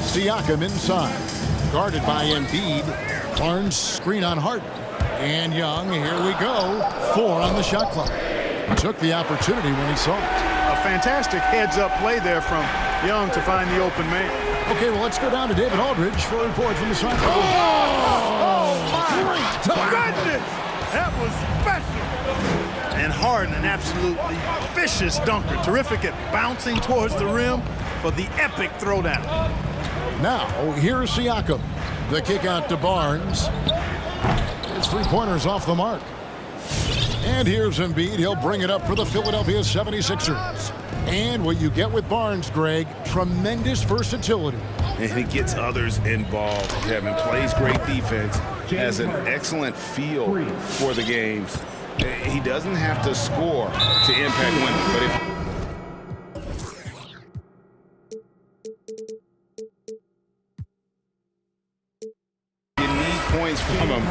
Siakam inside. Guarded by Embiid. Barnes screen on Harden. And Young, here we go. 4 on the shot clock. Took the opportunity when he saw it. A fantastic heads-up play there from Young to find the open man. Okay, well, let's go down to David Aldridge for a report from the sideline. My goodness! That was special. And Harden, an absolutely vicious dunker. Terrific at bouncing towards the rim for the epic throwdown. Now, here's Siakam. The kick out to Barnes. His three-pointers off the mark. And here's Embiid. He'll bring it up for the Philadelphia 76ers. And what you get with Barnes, Greg, tremendous versatility. And he gets others involved. Kevin plays great defense, has an excellent feel for the games. He doesn't have to score to impact winning, but if points from him,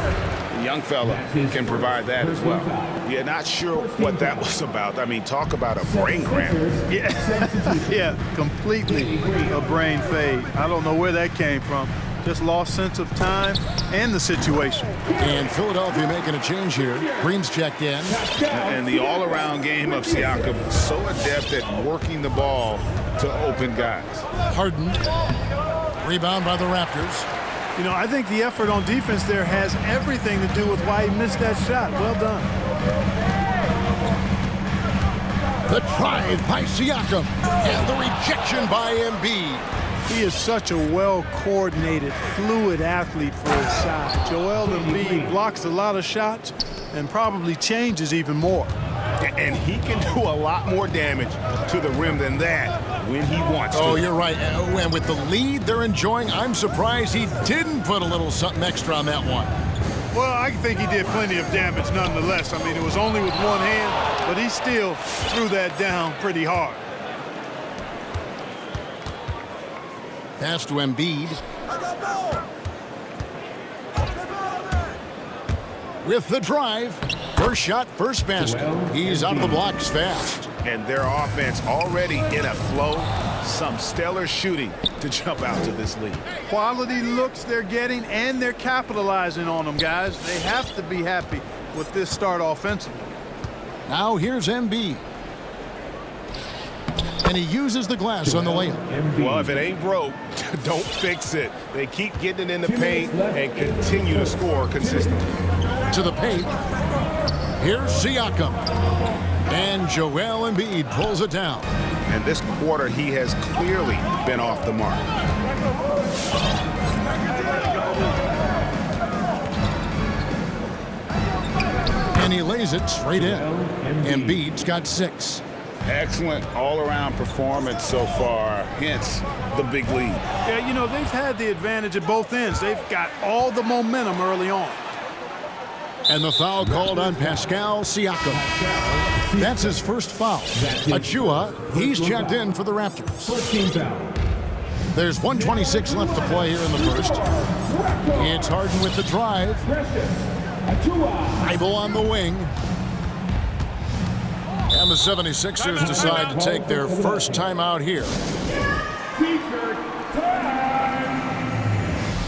the young fella can provide that as well. Yeah, not sure what that was about. I mean, talk about a brain cramp. Yeah, completely a brain fade. I don't know where that came from. Just lost sense of time and the situation. And Philadelphia making a change here. Green's checked in. And the all-around game of Siakam, so adept at working the ball to open guys. Harden, rebound by the Raptors. You know, I think the effort on defense there has everything to do with why he missed that shot. Well done. The drive by Siakam and the rejection by Embiid. He is such a well-coordinated, fluid athlete for his size. Joel Embiid blocks a lot of shots and probably changes even more. And he can do a lot more damage to the rim than that when he wants to. Oh, you're right. And with the lead they're enjoying, I'm surprised he didn't put a little something extra on that one. Well, I think he did plenty of damage nonetheless. I mean, it was only with one hand, but he still threw that down pretty hard. Pass to Embiid. With the drive. First shot, first basket. He's out of the blocks fast. And their offense already in a flow. Some stellar shooting to jump out to this lead. Quality looks they're getting, and they're capitalizing on them, guys. They have to be happy with this start offensively. Now here's Embiid. And he uses the glass on the layup. Well, if it ain't broke, don't fix it. They keep getting it in the paint and continue to score consistently. To the paint. Here's Siakam. And Joel Embiid pulls it down. And this quarter, he has clearly been off the mark. And he lays it straight in. Embiid's got 6. Excellent all-around performance so far, hence the big lead. Yeah, you know, they've had the advantage at both ends. They've got all the momentum early on. And the foul called on Pascal Siakam. That's his first foul. Achua, he's checked in for the Raptors. There's 1:26 left to play here in the first. It's Harden with the drive. Thibault on the wing. And the 76ers decide to take their first time out here. T-shirt time!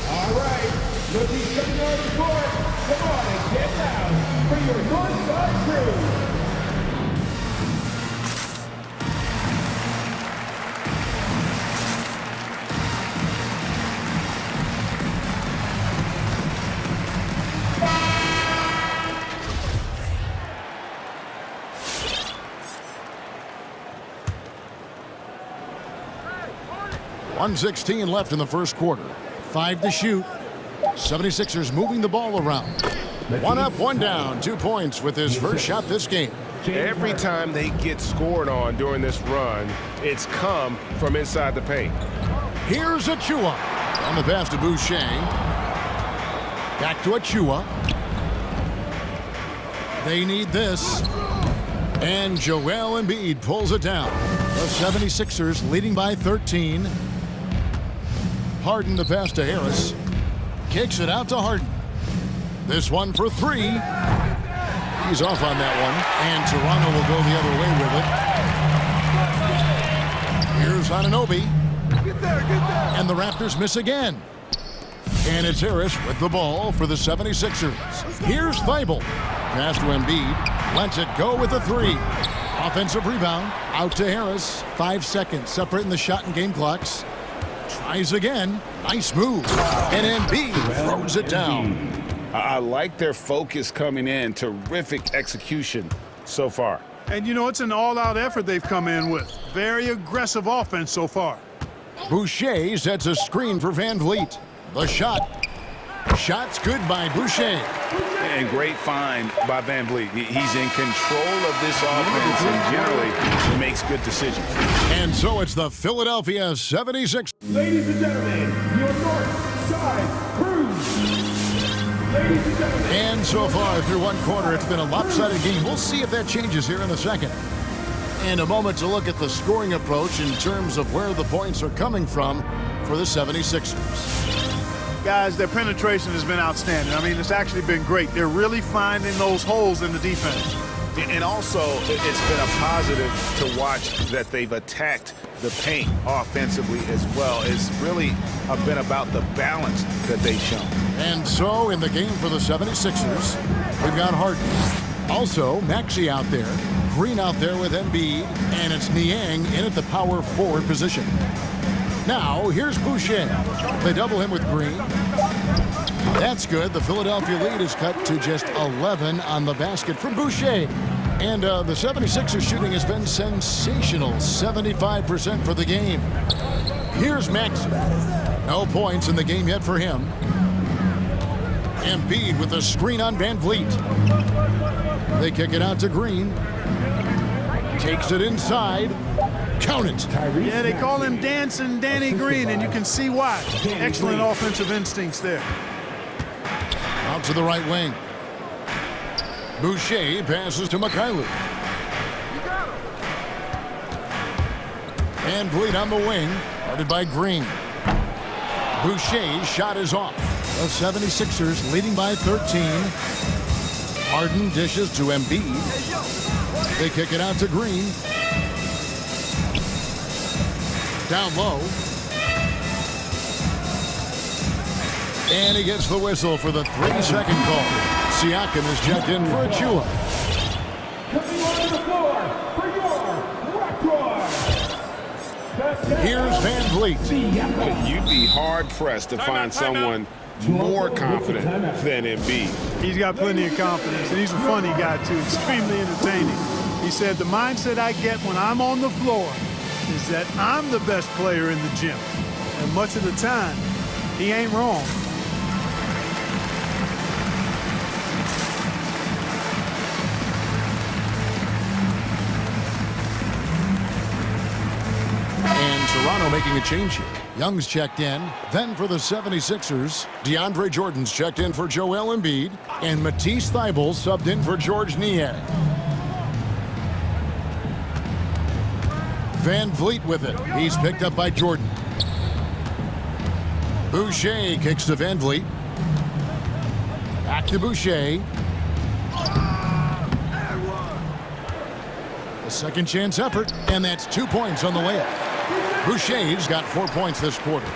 All right, rookies coming on the court. Come on and get down for your Northside crew. .116 left in the first quarter. 5 to shoot. 76ers moving the ball around. One up, one down. 2 points with his first shot this game. Every time they get scored on during this run, it's come from inside the paint. Here's Achua. On the pass to Boucher. Back to Achua. They need this. And Joel Embiid pulls it down. The 76ers leading by 13. Harden the pass to Harris. Kicks it out to Harden. This one for three. He's off on that one. And Toronto will go the other way with it. Here's Anunoby. Get there, get there. And the Raptors miss again. And it's Harris with the ball for the 76ers. Here's Thibault. Pass to Embiid. Lets it go with a three. Offensive rebound. Out to Harris. 5 seconds separating the shot and game clocks. Tries again. Nice move. And Embiid throws it down. I like their focus coming in. Terrific execution so far. And, you know, it's an all-out effort they've come in with. Very aggressive offense so far. Boucher sets a screen for Van Vliet. The shot. Shot's good by Boucher. And great find by Van Vliet. He's in control of this offense and generally makes good decisions. And so it's the Philadelphia 76ers. Ladies and gentlemen, your North Side Crew. Ladies and gentlemen. And so far through one quarter, it's been a lopsided game. We'll see if that changes here in a second. And a moment to look at the scoring approach in terms of where the points are coming from for the 76ers. Guys, their penetration has been outstanding. I mean, it's actually been great. They're really finding those holes in the defense. And also, it's been a positive to watch that they've attacked the paint offensively as well. It's really been about the balance that they've shown. And so in the game for the 76ers, we've got Harden. Also, Maxey out there. Green out there with Embiid. And it's Niang in at the power forward position. Now, here's Boucher. They double him with Green. That's good. The Philadelphia lead is cut to just 11 on the basket from Boucher. And the 76ers shooting has been sensational. 75% for the game. Here's Maxey. No points in the game yet for him. Embiid with a screen on Van Vliet. They kick it out to Green. Takes it inside. Count it. Yeah, they call him Dancing Danny Green, and you can see why. Excellent offensive instincts there. Out to the right wing. Boucher passes to McKinley. Van Vliet on the wing, guarded by Green. Boucher's shot is off. The 76ers leading by 13. Harden dishes to Embiid. They kick it out to Green. Down low. And he gets the whistle for the 3-second call. Siakam is checked in for Achua. Coming onto the floor for your Raptors. Here's Van Vliet. You'd be hard-pressed to find someone more confident than Embiid. He's got plenty of confidence, and he's a funny guy, too. Extremely entertaining. He said, the mindset I get when I'm on the floor is that I'm the best player in the gym. And much of the time, he ain't wrong. And Toronto making a change here. Young's checked in. Then for the 76ers, DeAndre Jordan's checked in for Joel Embiid. And Matisse Thybulle subbed in for George Niang. Van Vliet with it. He's picked up by Jordan. Boucher kicks to Van Vliet. Back to Boucher. A second chance effort, and that's 2 points on the layup. Boucher's got 4 points this quarter.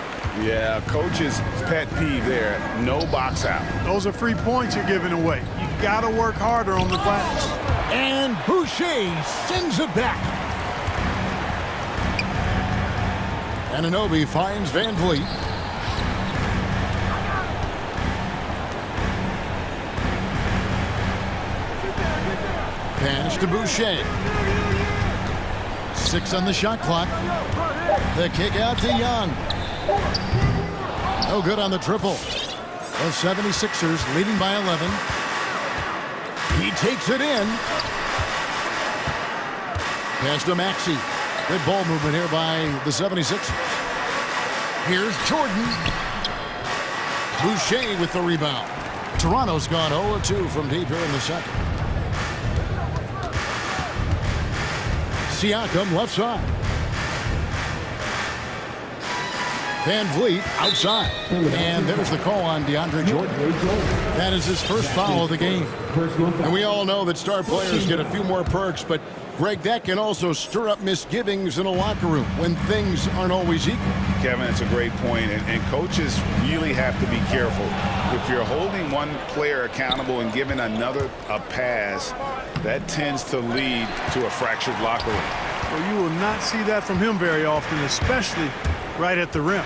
Yeah, coach's pet peeve there. No box out. Those are free points you're giving away. You got to work harder on the glass. And Boucher sends it back. Anunoby finds Van Vliet. Pass to Boucher. 6 on the shot clock. The kick out to Young. No good on the triple. The 76ers leading by 11. He takes it in. Pass to Maxey. Good ball movement here by the 76ers. Here's Jordan. Boucher with the rebound. Toronto's gone 0-2 from deep here in the second. Siakam left side. Van Vliet outside. And there's the call on DeAndre Jordan. That is his first foul of the game. And we all know that star players get a few more perks, but Greg, that can also stir up misgivings in a locker room when things aren't always equal. Kevin, it's a great point, and coaches really have to be careful. If you're holding one player accountable and giving another a pass, that tends to lead to a fractured locker room. Well, you will not see that from him very often, especially right at the rim.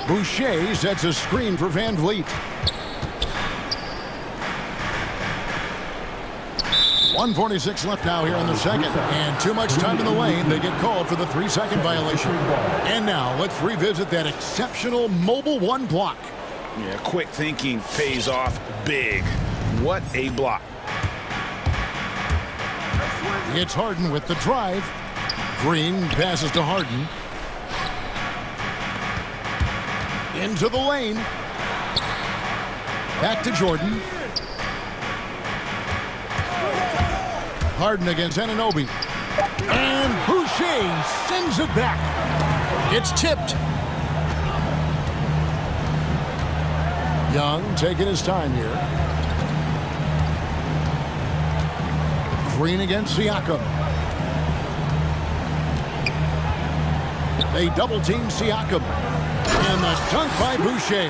Boucher sets a screen for Van Vliet. 1:46 left now here in the second. And too much time in the lane. They get called for the 3-second violation. And now let's revisit that exceptional mobile one block. Yeah, quick thinking pays off big. What a block. It's Harden with the drive. Green passes to Harden. Into the lane. Back to Jordan. Harden against Anunoby. And Boucher sends it back. It's tipped. Young taking his time here. Green against Siakam. They double-team Siakam. And the dunk by Boucher.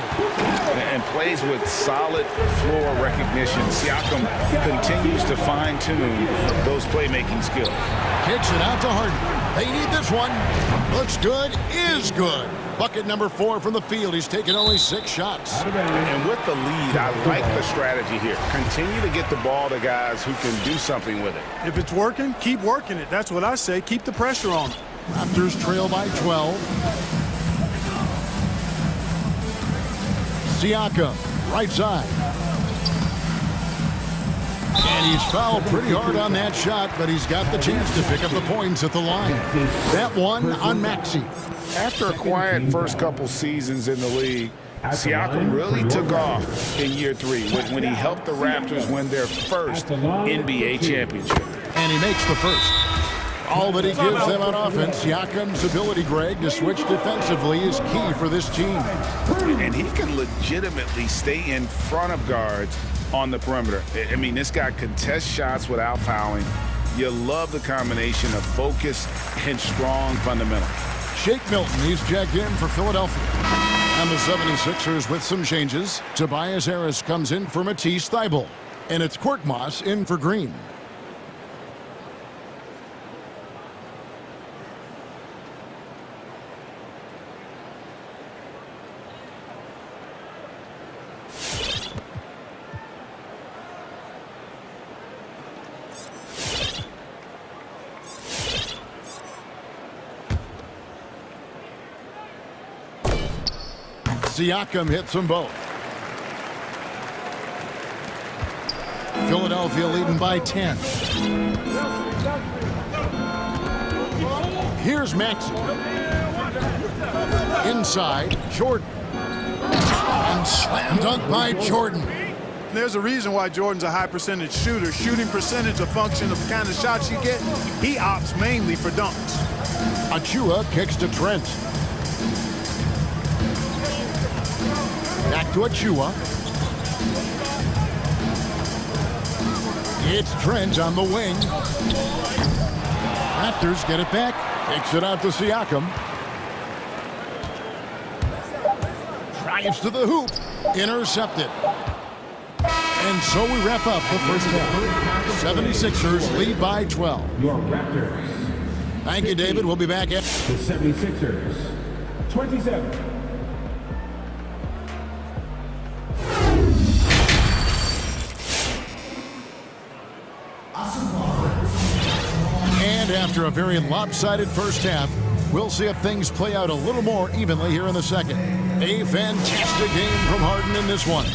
And plays with solid floor recognition. Siakam continues to fine-tune those playmaking skills. Kicks it out to Harden. They need this one. Looks good, is good. Bucket number 4 from the field. He's taken only 6 shots. And with the lead, I like the strategy here. Continue to get the ball to guys who can do something with it. If it's working, keep working it. That's what I say. Keep the pressure on. Raptors trail by 12. Siakam, right side. And he's fouled pretty hard on that shot, but he's got the chance to pick up the points at the line. That one on Maxey. After a quiet first couple seasons in the league, Siakam really took off in year 3 when he helped the Raptors win their first NBA championship. And he makes the first. All that he gives them on offense, Siakam's ability, Greg, to switch defensively is key for this team. And he can legitimately stay in front of guards on the perimeter. I mean, this guy contests shots without fouling. You love the combination of focus and strong fundamentals. Shake Milton, he's checked in for Philadelphia. And the 76ers with some changes. Tobias Harris comes in for Matisse Thybulle. And it's Korkmaz in for Green. Siakam hits them both. Philadelphia leading by 10. Here's Maxey. Inside, Jordan. And slam dunk by Jordan. There's a reason why Jordan's a high percentage shooter. Shooting percentage a function of the kind of shots you get. He opts mainly for dunks. Achua kicks to Trent. Back to Achua. It's Trent on the wing. Raptors get it back. Takes it out to Siakam. Drives to the hoop. Intercepted. And so we wrap up the first half. 76ers lead by 12. Your Raptors. Thank you, David. We'll be back at The 76ers. 27. And after a very lopsided first half, we'll see if things play out a little more evenly here in the second. A fantastic game from Harden in this one.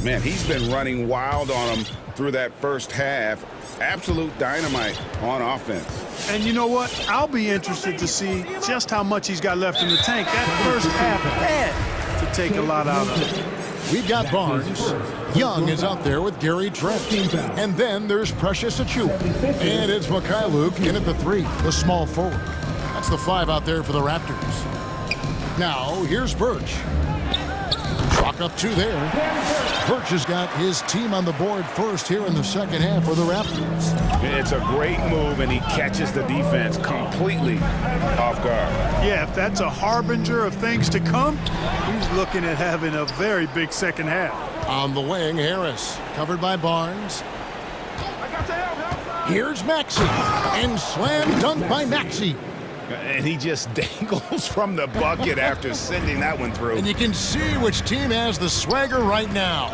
Man, he's been running wild on him through that first half. Absolute dynamite on offense. And you know what? I'll be interested to see just how much he's got left in the tank. That first half had to take a lot out of it. We've got Barnes. Young is out there with Gary Trent. And then there's Precious Achua. And it's Mikhailuk in at the 3, the small forward. That's the 5 out there for the Raptors. Now, here's Birch. Chalk up 2 there. Birch has got his team on the board first here in the second half for the Raptors. It's a great move, and he catches the defense completely off guard. Yeah, if that's a harbinger of things to come, he's looking at having a very big second half. On the wing, Harris, covered by Barnes. Here's Maxey, and slam dunk by Maxey. And he just dangles from the bucket after sending that one through. And you can see which team has the swagger right now.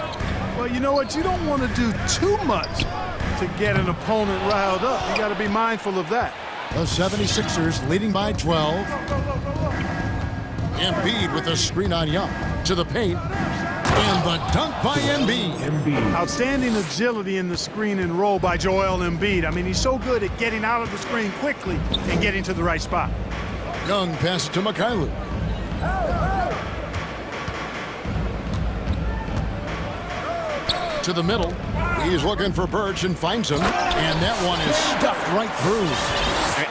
Well, you know what? You don't want to do too much to get an opponent riled up. You got to be mindful of that. The 76ers leading by 12. Embiid with a screen on Young. To the paint. And the dunk by Embiid. Outstanding agility in the screen and roll by Joel Embiid. I mean, he's so good at getting out of the screen quickly and getting to the right spot. Young passes to Mikhailuk. To the middle. He's looking for Birch and finds him. And that one is stuffed right through.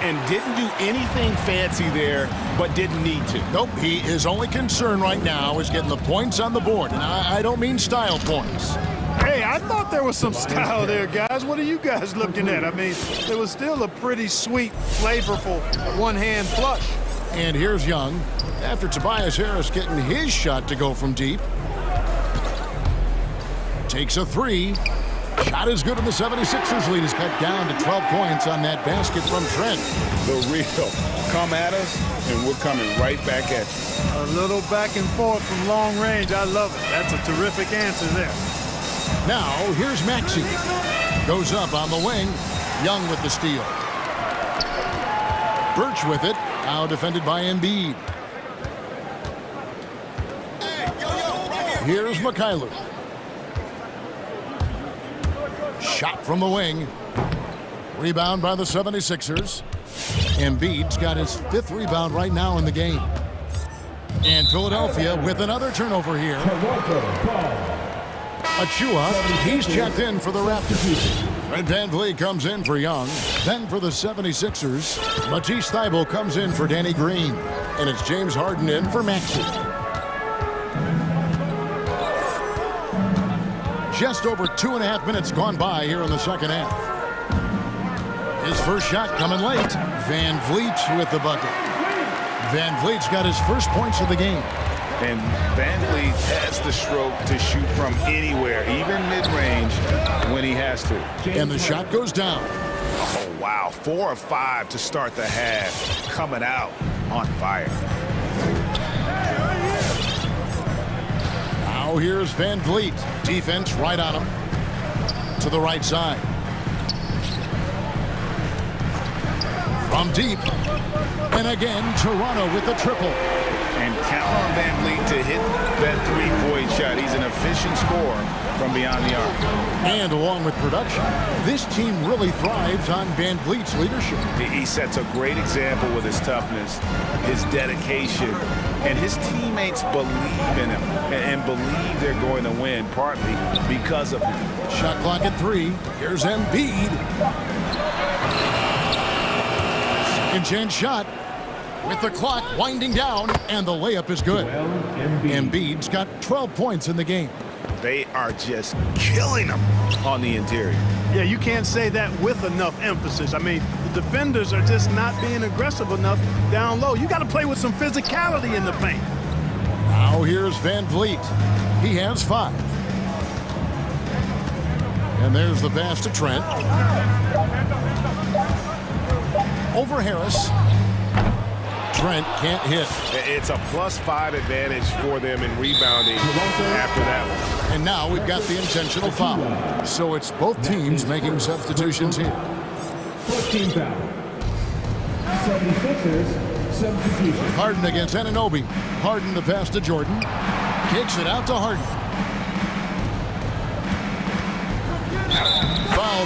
And didn't do anything fancy there, but didn't need to. Nope, his only concern right now is getting the points on the board. And I don't mean style points. Hey, I thought there was some style there, guys. What are you guys looking at? I mean, it was still a pretty sweet, flavorful one-hand flush. And here's Young, after Tobias Harris getting his shot to go from deep. Takes a 3. Shot is good, and the 76ers lead is cut down to 12 points on that basket from Trent. The real come at us, and we're coming right back at you. A little back and forth from long range. I love it. That's a terrific answer there. Now, here's Maxey. Goes up on the wing. Young with the steal. Birch with it. Now defended by Embiid. Here's Mikhailuk. Shot from the wing. Rebound by the 76ers. Embiid's got his 5th rebound right now in the game. And Philadelphia with another turnover here. Achua, he's checked in for the Raptors. Fred VanVleet comes in for Young. Then for the 76ers, Matisse Thybulle comes in for Danny Green. And it's James Harden in for Maxey. Just over 2.5 minutes gone by here in the second half. His first shot coming late. VanVleet with the bucket. VanVleet's got his first points of the game. And VanVleet has the stroke to shoot from anywhere, even mid-range, when he has to. And the shot goes down. Oh, wow. 4 of 5 to start the half. Coming out on fire. Now here's VanVleet. Defense right on him. To the right side. From deep. And again, Toronto with the triple. And count on VanVleet to hit that three-point shot. He's an efficient scorer from beyond the arc. And along with production, this team really thrives on VanVleet's leadership. He sets a great example with his toughness, his dedication, and his teammates believe in him and believe they're going to win, partly because of him. Shot clock at 3. Here's Embiid. Second chance shot. With the clock winding down, and the layup is good. Embiid's got 12 points in the game. They are just killing them on the interior. Yeah, you can't say that with enough emphasis. I mean, the defenders are just not being aggressive enough down low. You got to play with some physicality in the paint. Now here's VanVleet. He has 5. And there's the pass to Trent. Over Harris. Trent can't hit. It's a +5 advantage for them in rebounding after that one. And now we've got the intentional foul. So it's both teams making substitutions here. 14 foul. 76ers substitution. Harden against Anunoby. Harden the pass to Jordan. Kicks it out to Harden.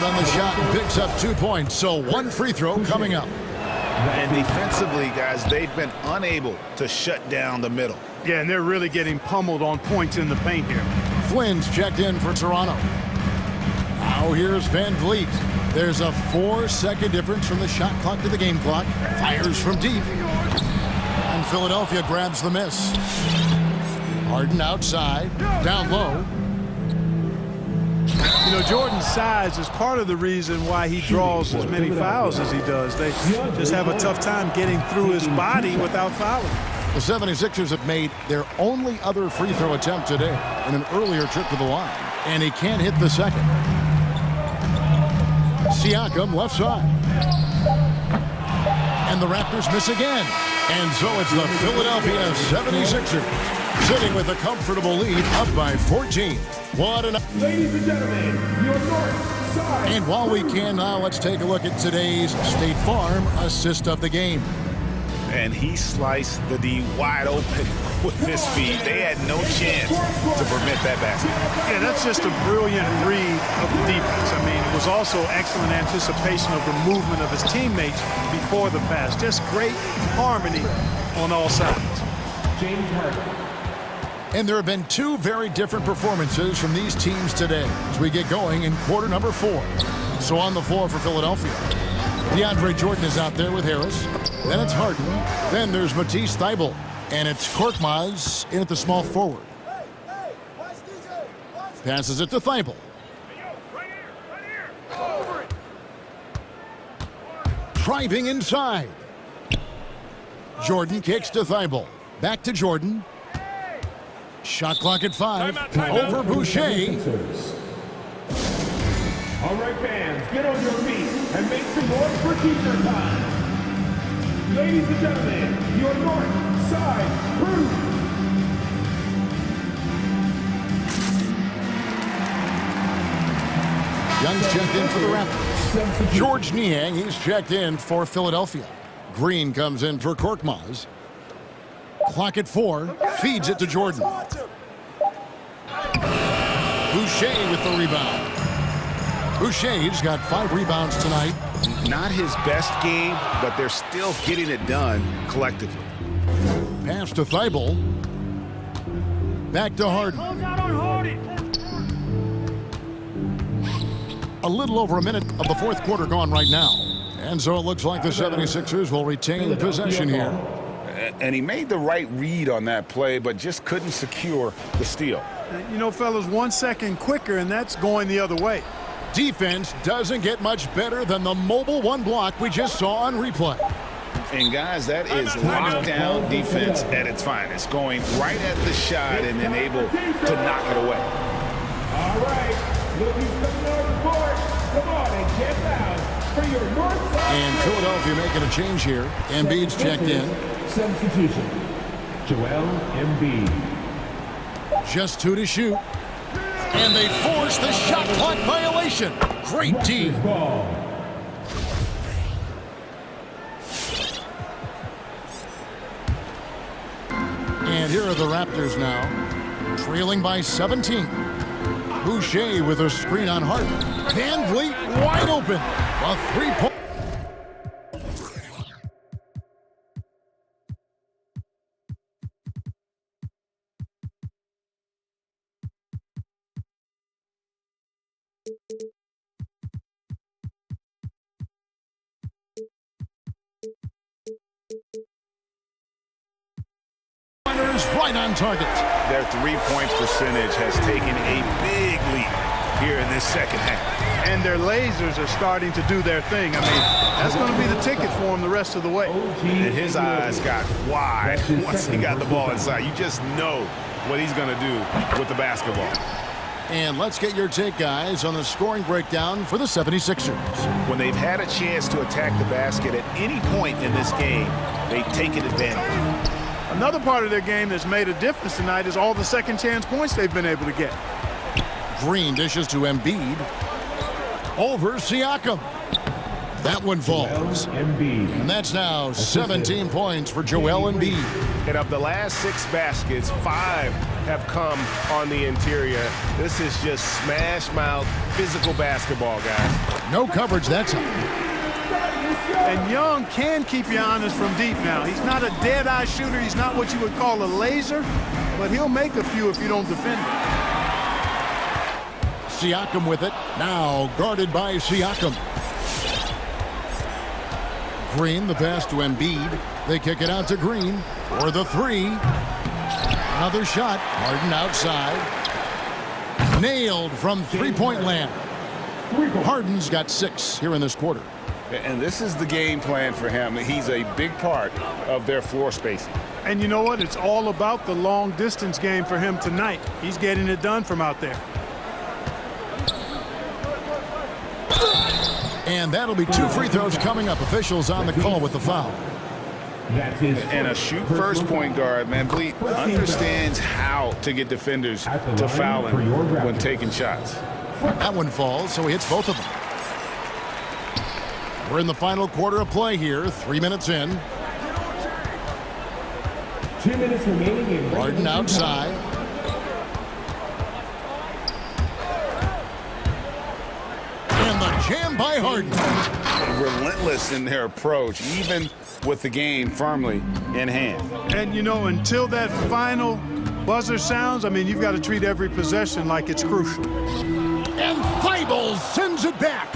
on the shot and picks up 2 points. So one free throw coming up. And defensively, guys, they've been unable to shut down the middle. Yeah, and they're really getting pummeled on points in the paint here. Flynn's checked in for Toronto. Now here's Van Vliet. There's a 4-second difference from the shot clock to the game clock. Fires from deep. And Philadelphia grabs the miss. Harden outside, down low. You know, Jordan's size is part of the reason why he draws as many fouls as he does. They just have a tough time getting through his body without fouling. The 76ers have made their only other free throw attempt today in an earlier trip to the line, and he can't hit the second. Siakam left side. And the Raptors miss again. And so it's the Philadelphia 76ers sitting with a comfortable lead up by 14. What an... Ladies and gentlemen, your north side. And while we can now, let's take a look at today's State Farm assist of the game. And he sliced the D wide open with his feet. They had no chance to prevent that basket. Yeah, that's just a brilliant read of the defense. I mean, it was also excellent anticipation of the movement of his teammates before the pass. Just great harmony on all sides. James Harden. And there have been two very different performances from these teams today as we get going in quarter number 4. So on the floor for Philadelphia, DeAndre Jordan is out there with Harris. Then it's Harden. Then there's Matisse Thybulle. And it's Korkmaz in at the small forward. Passes it to Thybulle. Driving inside. Jordan kicks to Thybulle. Back to Jordan. Shot clock at 5. Over Boucher. All right, fans, get on your feet and make some noise for teacher time. Ladies and gentlemen, your north side crew. Young's checked in for the Raptors. George Niang, he's checked in for Philadelphia. Green comes in for Korkmaz. Clock at 4. Feeds it to Jordan. Boucher with the rebound. Boucher's got 5 rebounds tonight. Not his best game, but they're still getting it done collectively. Pass to Thybulle. Back to Harden. A little over a minute of the fourth quarter gone right now. And so it looks like the 76ers will retain possession here. And he made the right read on that play, but just couldn't secure the steal. You know, fellas, 1 second quicker, and that's going the other way. Defense doesn't get much better than the mobile one block we just saw on replay. And guys, that is lockdown defense at its finest, going right at the shot and then able to knock it away. All right, look who's coming on the board. Come on and get loud for your north side. And Philadelphia making a change here. Embiid's checked in. Substitution, Joel Embiid. Just 2 to shoot. And they force the shot clock violation. Great D. And here are the Raptors now, trailing by 17. Boucher with a screen on Harden. Van Vliet wide open. A 3-point. Right on target. Their three-point percentage has taken a big leap here in this second half. And their lasers are starting to do their thing. I mean, that's going to be the ticket for him the rest of the way. And his eyes got wide once he got the ball inside. You just know what he's going to do with the basketball. And let's get your take, guys, on the scoring breakdown for the 76ers. When they've had a chance to attack the basket at any point in this game, they've taken advantage. Another part of their game that's made a difference tonight is all the second chance points they've been able to get. Green dishes to Embiid. Over Siakam. That one falls. And that's now 17 points for Joel Embiid. And of the last 6 baskets, 5 have come on the interior. This is just smash mouth physical basketball, guys. No coverage that time. And Young can keep you honest from deep now. He's not a dead-eye shooter. He's not what you would call a laser, but he'll make a few if you don't defend him. Siakam with it. Now guarded by Siakam. Green, the pass to Embiid. They kick it out to Green for the three. Another shot. Harden outside. Nailed from three-point land. Harden's got 6 here in this quarter. And this is the game plan for him. He's a big part of their floor spacing. And you know what? It's all about the long-distance game for him tonight. He's getting it done from out there. And that'll be 2 free throws coming up. Officials on the call with the foul. And a shoot-first point guard, man, Bleak understands how to get defenders to foul him when taking shots. That one falls, so he hits both of them. We're in the final quarter of play here, 3 minutes in. 2 minutes remaining in Harden outside. And the jam by Harden. Relentless in their approach, even with the game firmly in hand. And, you know, until that final buzzer sounds, I mean, you've got to treat every possession like it's crucial. And Thibault sends it back.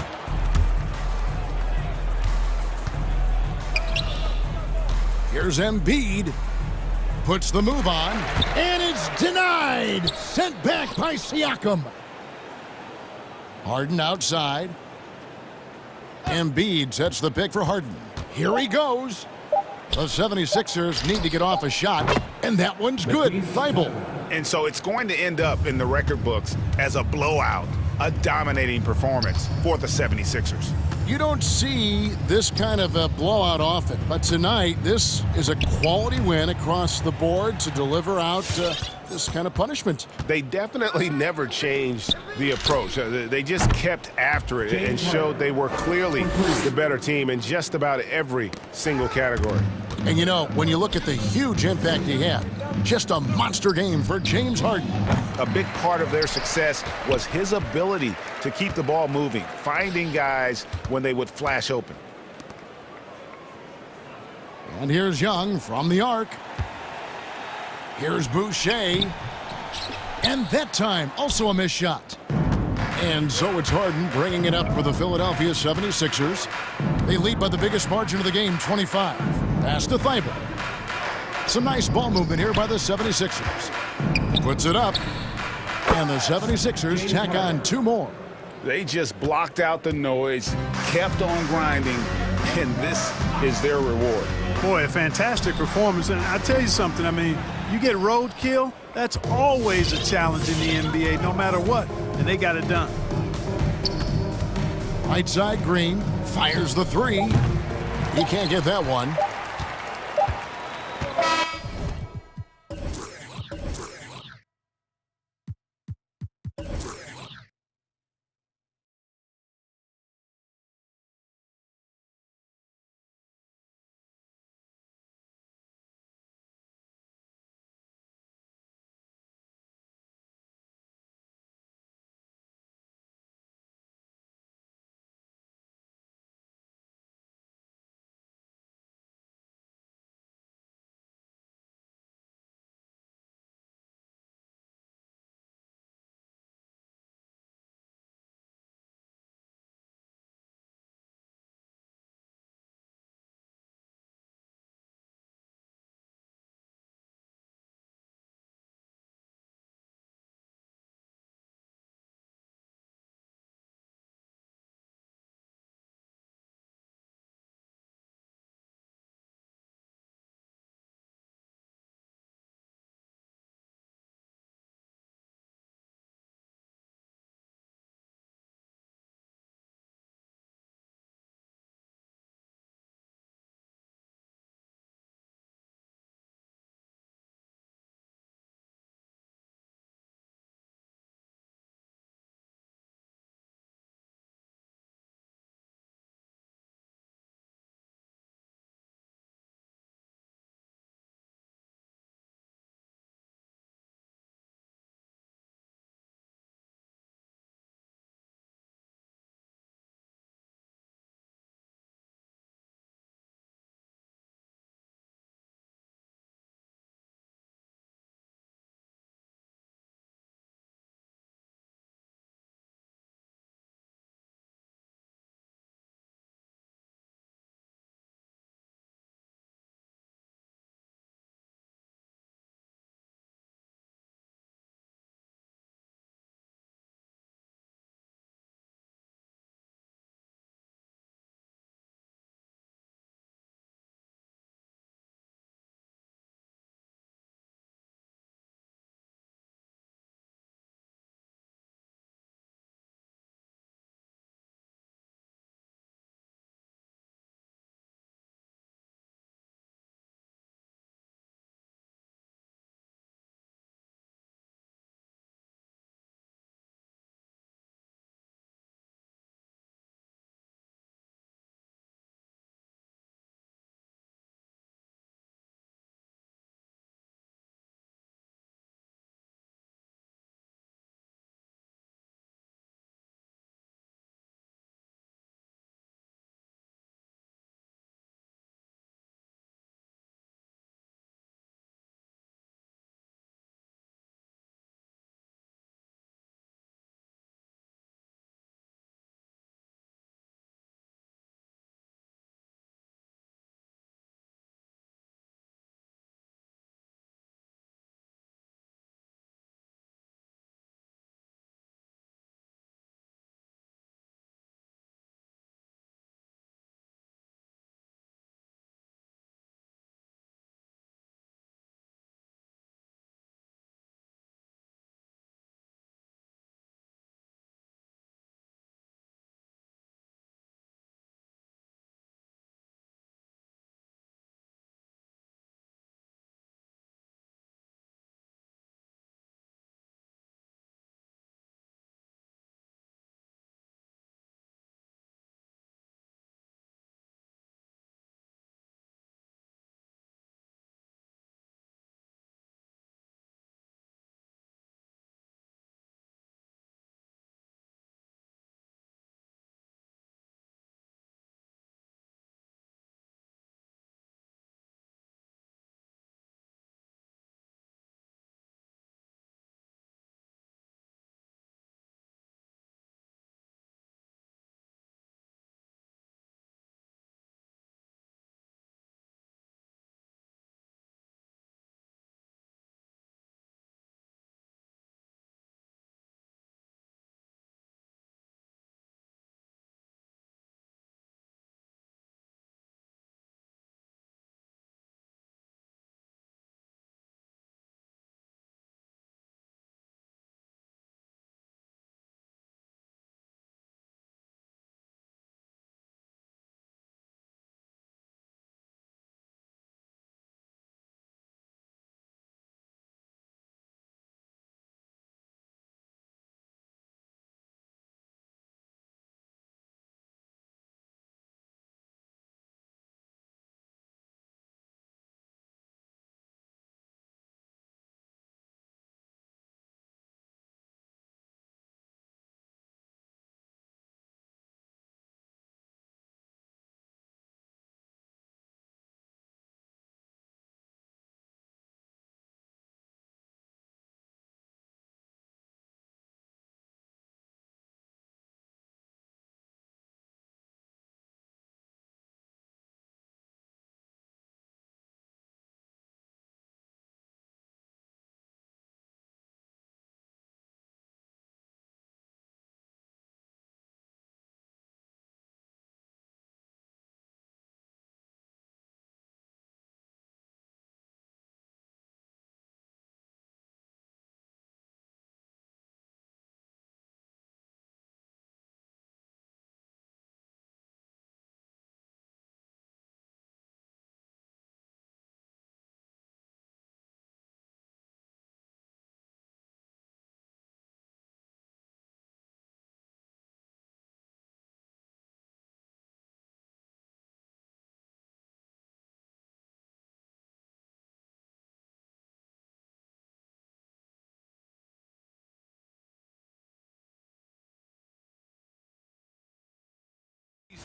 Here's Embiid. Puts the move on. And it's denied. Sent back by Siakam. Harden outside. Embiid sets the pick for Harden. Here he goes. The 76ers need to get off a shot. And that one's good. Thibault. And so it's going to end up in the record books as a blowout, a dominating performance for the 76ers. You don't see this kind of a blowout often, but tonight this is a quality win across the board to deliver out this kind of punishment. They definitely never changed the approach. They just kept after it and showed they were clearly the better team in just about every single category. And you know, when you look at the huge impact he had, just a monster game for James Harden. A big part of their success was his ability to keep the ball moving, finding guys when they would flash open. And here's Young from the arc. Here's Boucher. And that time, also a missed shot. And so it's Harden bringing it up for the Philadelphia 76ers. They lead by the biggest margin of the game, 25. Pass to Thibault. Some nice ball movement here by the 76ers. Puts it up. And the 76ers tack on 2 more. They just blocked out the noise, kept on grinding, and this is their reward. Boy, a fantastic performance. And I tell you something, I mean, you get roadkill, that's always a challenge in the NBA, no matter what. And they got it done. Right side, Green fires the 3. He can't get that one.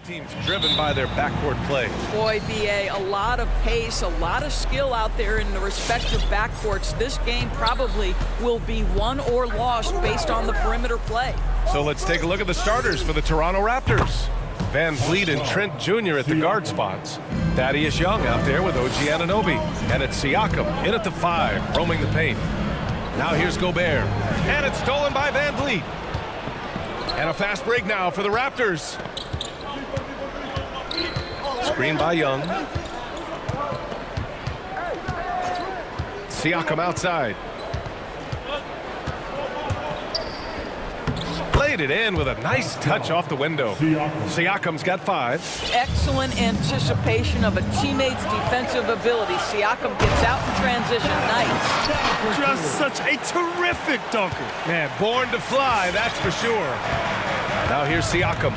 Teams driven by their backcourt play. Boy, BA, a lot of pace, a lot of skill out there in the respective backcourts. This game probably will be won or lost based on the perimeter play. So let's take a look at the starters for the Toronto Raptors. Van Vliet and Trent Jr. at the guard spots. Thaddeus Young out there with OG Anunoby. And it's Siakam in at the 5, roaming the paint. Now here's Gobert. And it's stolen by Van Vliet. And a fast break now for the Raptors. Screen by Young. Siakam outside. Played it in with a nice touch off the window. Siakam's got 5. Excellent anticipation of a teammate's defensive ability. Siakam gets out in transition. Nice. Just such a terrific dunker. Man, born to fly, that's for sure. Now here's Siakam.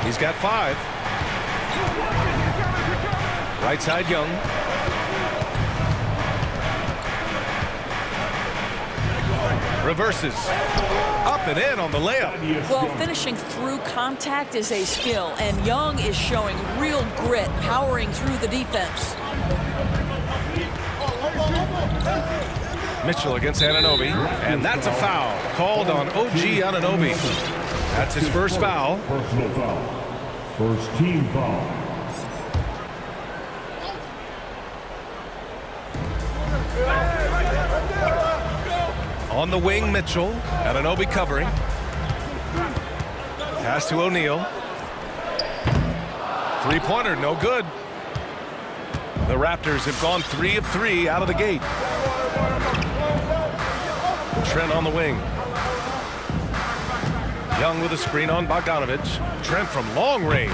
He's got 5. Right side, Young. Reverses. Up and in on the layup. Well, finishing through contact is a skill, and Young is showing real grit, powering through the defense. Mitchell against Anunoby, and that's a foul called on OG Anunoby. That's his first foul. Personal foul. First team foul. On the wing, Mitchell. Anunoby covering. Pass to O'Neal. Three-pointer, no good. The Raptors have gone 3 of 3 out of the gate. Trent on the wing. Young with a screen on Bogdanovich. Trent from long range.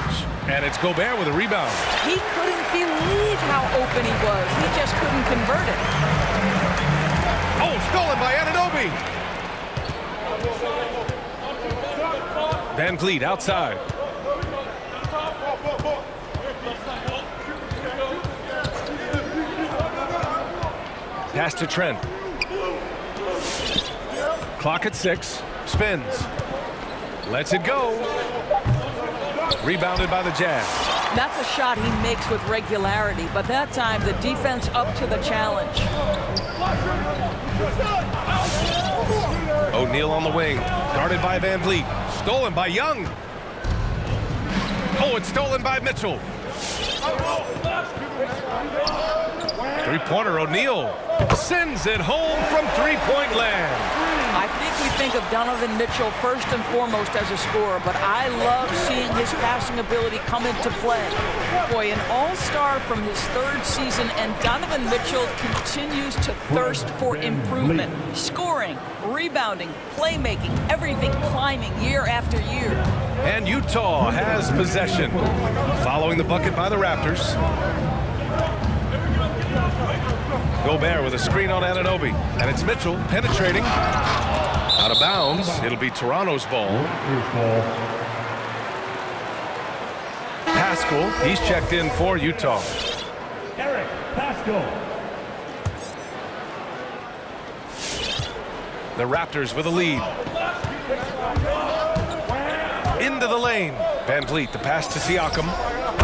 And it's Gobert with a rebound. He couldn't believe how open he was. He just couldn't convert it. Oh, stolen by Anunoby. Van Vliet outside. Pass to Trent. Clock at 6. Spins. Lets it go. Rebounded by the Jazz. That's a shot he makes with regularity, but that time the defense up to the challenge. O'Neal on the wing. Guarded by Van Vliet. Stolen by Young. Oh, it's stolen by Mitchell. Three-pointer, O'Neal sends it home from three-point land. I think we think of Donovan Mitchell first and foremost as a scorer, but I love seeing his passing ability come into play. Boy, an all-star from his 3rd season, and Donovan Mitchell continues to thirst for improvement. Scoring, rebounding, playmaking, everything climbing year after year. And Utah has possession. Following the bucket by the Raptors. Gobert with a screen on Anunoby. And it's Mitchell penetrating. Out of bounds. It'll be Toronto's ball. Pascal, he's checked in for Utah. Eric Pascal. The Raptors with a lead. Into the lane. Van Vliet, the pass to Siakam.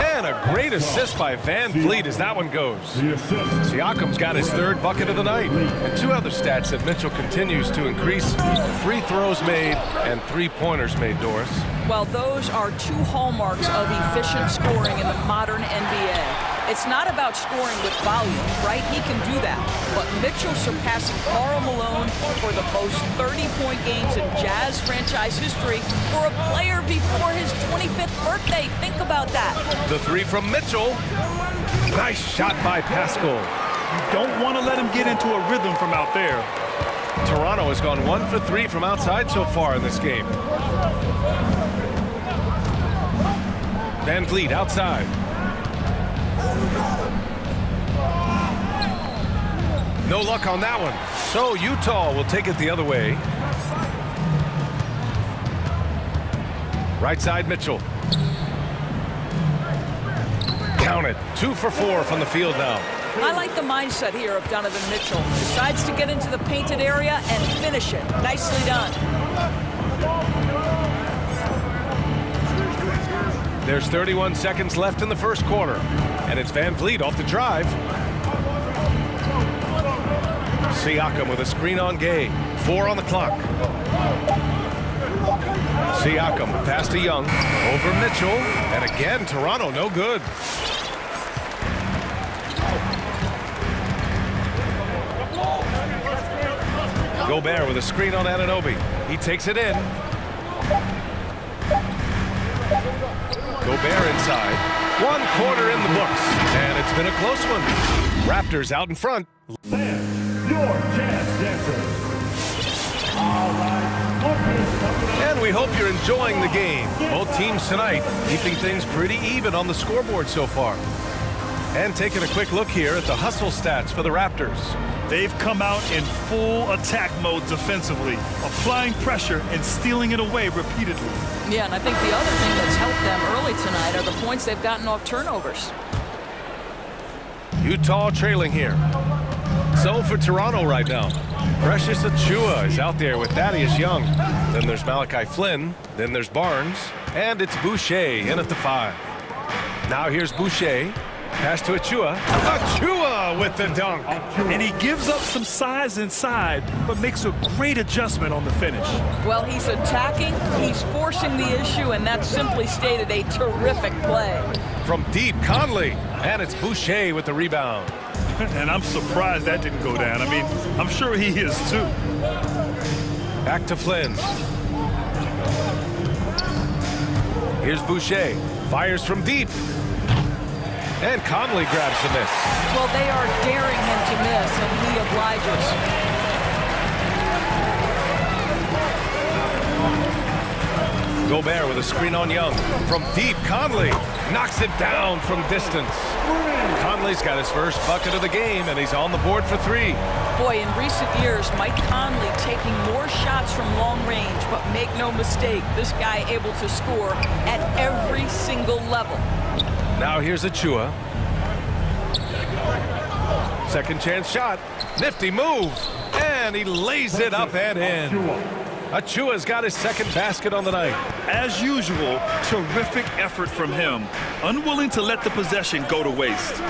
And a great assist by Van Vliet as that one goes. Siakam's got his 3rd bucket of the night. And 2 other stats that Mitchell continues to increase. Free throws made and 3-pointers made, Doris. Well, those are 2 hallmarks of efficient scoring in the modern NBA. It's not about scoring with volume, right? He can do that. But Mitchell surpassing Karl Malone for the most 30-point games in Jazz franchise history for a player before his 25th birthday. Think about that. The 3 from Mitchell. Nice shot by Pascal. You don't want to let him get into a rhythm from out there. Toronto has gone 1 for 3 from outside so far in this game. Van Vliet outside. No luck on that one. So Utah will take it the other way. Right side, Mitchell. Count it. 2 for 4 from the field now. I like the mindset here of Donovan Mitchell. Decides to get into the painted area and finish it. Nicely done. There's 31 seconds left in the first quarter. And it's Van Vliet off the drive. Siakam with a screen on Gay. 4 on the clock. Siakam, pass to Young. Over Mitchell. And again, Toronto, no good. Gobert with a screen on Anunoby. He takes it in. Gobert inside. 1 quarter in the books. And it's been a close one. Raptors out in front. Your chance dancer. And we hope you're enjoying the game. Both teams tonight keeping things pretty even on the scoreboard so far. And taking a quick look here at the hustle stats for the Raptors. They've come out in full attack mode defensively, applying pressure and stealing it away repeatedly. Yeah, and I think the other thing that's helped them early tonight are the points they've gotten off turnovers. Utah trailing here. So for Toronto right now, Precious Achiuwa is out there with Thaddeus Young. Then there's Malachi Flynn. Then there's Barnes. And it's Boucher in at the 5. Now here's Boucher. Pass to Achiuwa. Achiuwa with the dunk. And he gives up some size inside, but makes a great adjustment on the finish. Well, he's attacking, he's forcing the issue, and that's simply stated a terrific play. From deep, Conley. And it's Boucher with the rebound. And I'm surprised that didn't go down. I mean, I'm sure he is too. Back to Flynn. Here's Boucher. Fires from deep. And Conley grabs the miss. Well, they are daring him to miss, and he obliges. Gobert with a screen on Young. From deep, Conley knocks it down from distance. Conley's got his first bucket of the game, and he's on the board for 3. Boy, in recent years, Mike Conley taking more shots from long range, but make no mistake, this guy able to score at every single level. Now here's Achiuwa. Second chance shot. Nifty move. And he lays it up and in. Achiuwa's got his second basket on the night. As usual, terrific effort from him. Unwilling to let the possession go to waste.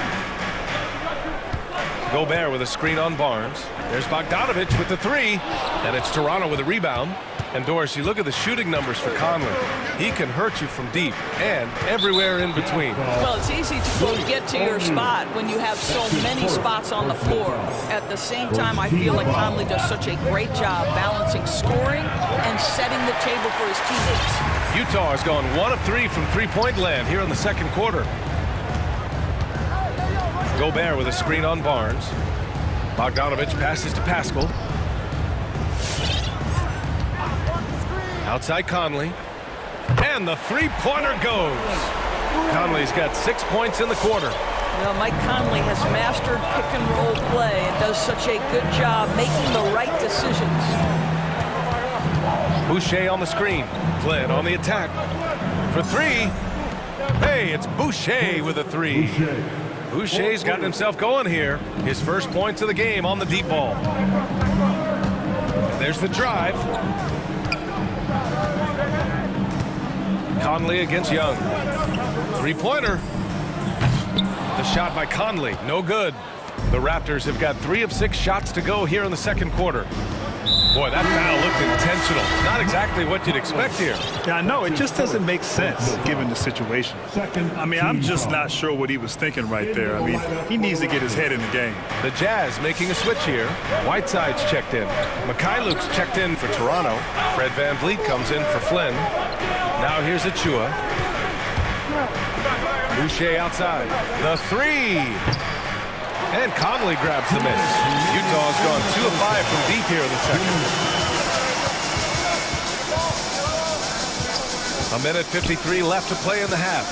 Gobert with a screen on Barnes. There's Bogdanovich with the 3. And it's Toronto with a rebound. And Doris, you look at the shooting numbers for Conley. He can hurt you from deep and everywhere in between. Well, it's easy to go get to your spot when you have so many spots on the floor. At the same time, I feel like Conley does such a great job balancing scoring and setting the table for his teammates. Utah has gone 1 of 3 from three-point land here in the second quarter. Gobert with a screen on Barnes. Bogdanovich passes to Pascal. Outside Conley. And the three-pointer goes. Conley's got 6 points in the quarter. Well, Mike Conley has mastered pick-and-roll play and does such a good job making the right decisions. Boucher on the screen. Flynn on the attack. For 3. Hey, it's Boucher with a 3. Boucher's gotten himself going here. His first points of the game on the deep ball. And there's the drive. Conley against Young. Three-pointer. The shot by Conley, no good. The Raptors have got 3 of 6 shots to go here in the second quarter. Boy, that foul looked intentional. Not exactly what you'd expect here. Yeah, I know. It just doesn't make sense given the situation. I mean, I'm just not sure what he was thinking right there. I mean, he needs to get his head in the game. The Jazz making a switch here. Whiteside's checked in. Mikhailuk's checked in for Toronto. Fred Van Vliet comes in for Flynn. Now here's Achiuwa. Boucher outside. The 3. And Conley grabs the miss. Utah's gone 2 of 5 from deep here in the second. 1:53 left to play in the half.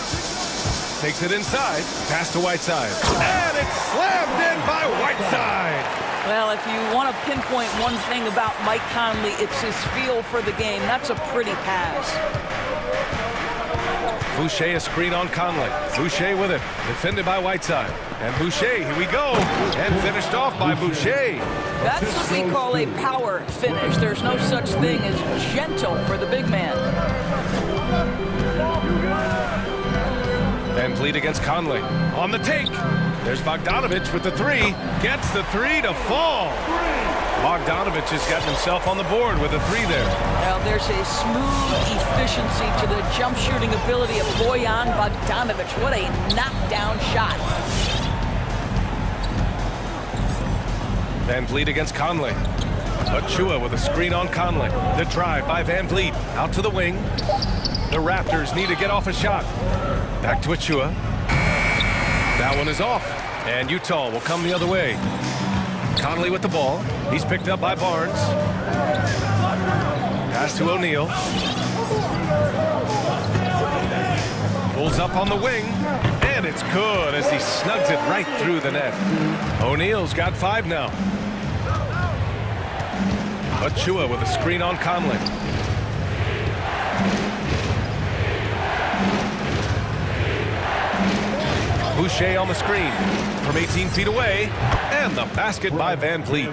Takes it inside. Pass to Whiteside. And it's slammed in by Whiteside. Well, if you want to pinpoint one thing about Mike Conley, it's his feel for the game. That's a pretty pass. Boucher a screen on Conley. Boucher with it. Defended by Whiteside. And Boucher, here we go. And finished off by Boucher. That's what we call a power finish. There's no such thing as gentle for the big man. Vliet against Conley. On the take. There's Bogdanovich with the three. Gets the three to fall. Bogdanovich has gotten himself on the board with a three there. Well, there's a smooth efficiency to the jump shooting ability of Bojan Bogdanovich. What a knockdown shot. Van Vliet against Conley. Achua with a screen on Conley. The drive by Van Vliet. Out to the wing. The Raptors need to get off a shot. Back to Achua. That one is off. And Utah will come the other way. Conley with the ball. He's picked up by Barnes. Pass to O'Neal. Pulls up on the wing. And it's good as he snugs it right through the net. O'Neal's got 5 now. Achua with a screen on Conley. Boucher on the screen from 18 feet away. And the basket by Van Vliet.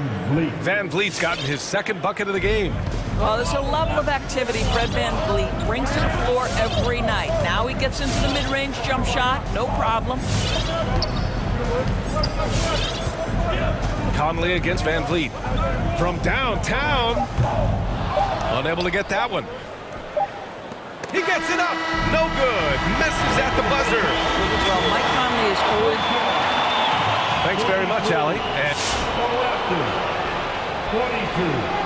Van Vliet's gotten his second bucket of the game. Well, there's a level of activity Fred Van Vliet brings to the floor every night. Now he gets into the mid-range jump shot, no problem. Conley against Van Vliet. From downtown. Unable to get that one. He gets it up. No good. Misses at the buzzer. Well, Mike Conley is always... Thanks very much, Allie. And 22.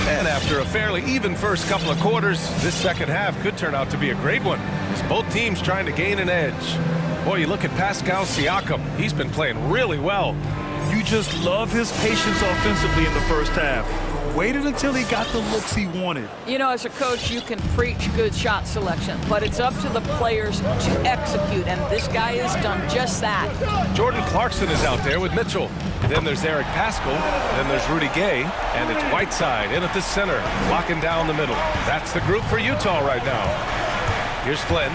And after a fairly even first couple of quarters, this second half could turn out to be a great one, as both teams trying to gain an edge. Boy, you look at Pascal Siakam. He's been playing really well. You just love his patience offensively in the first half. Waited until he got the looks he wanted. You know, as a coach, you can preach good shot selection, but it's up to the players to execute, and this guy has done just that. Jordan Clarkson is out there with Mitchell. Then there's Eric Paschal. Then there's Rudy Gay. And it's Whiteside in at the center, locking down the middle. That's the group for Utah right now. Here's Flynn.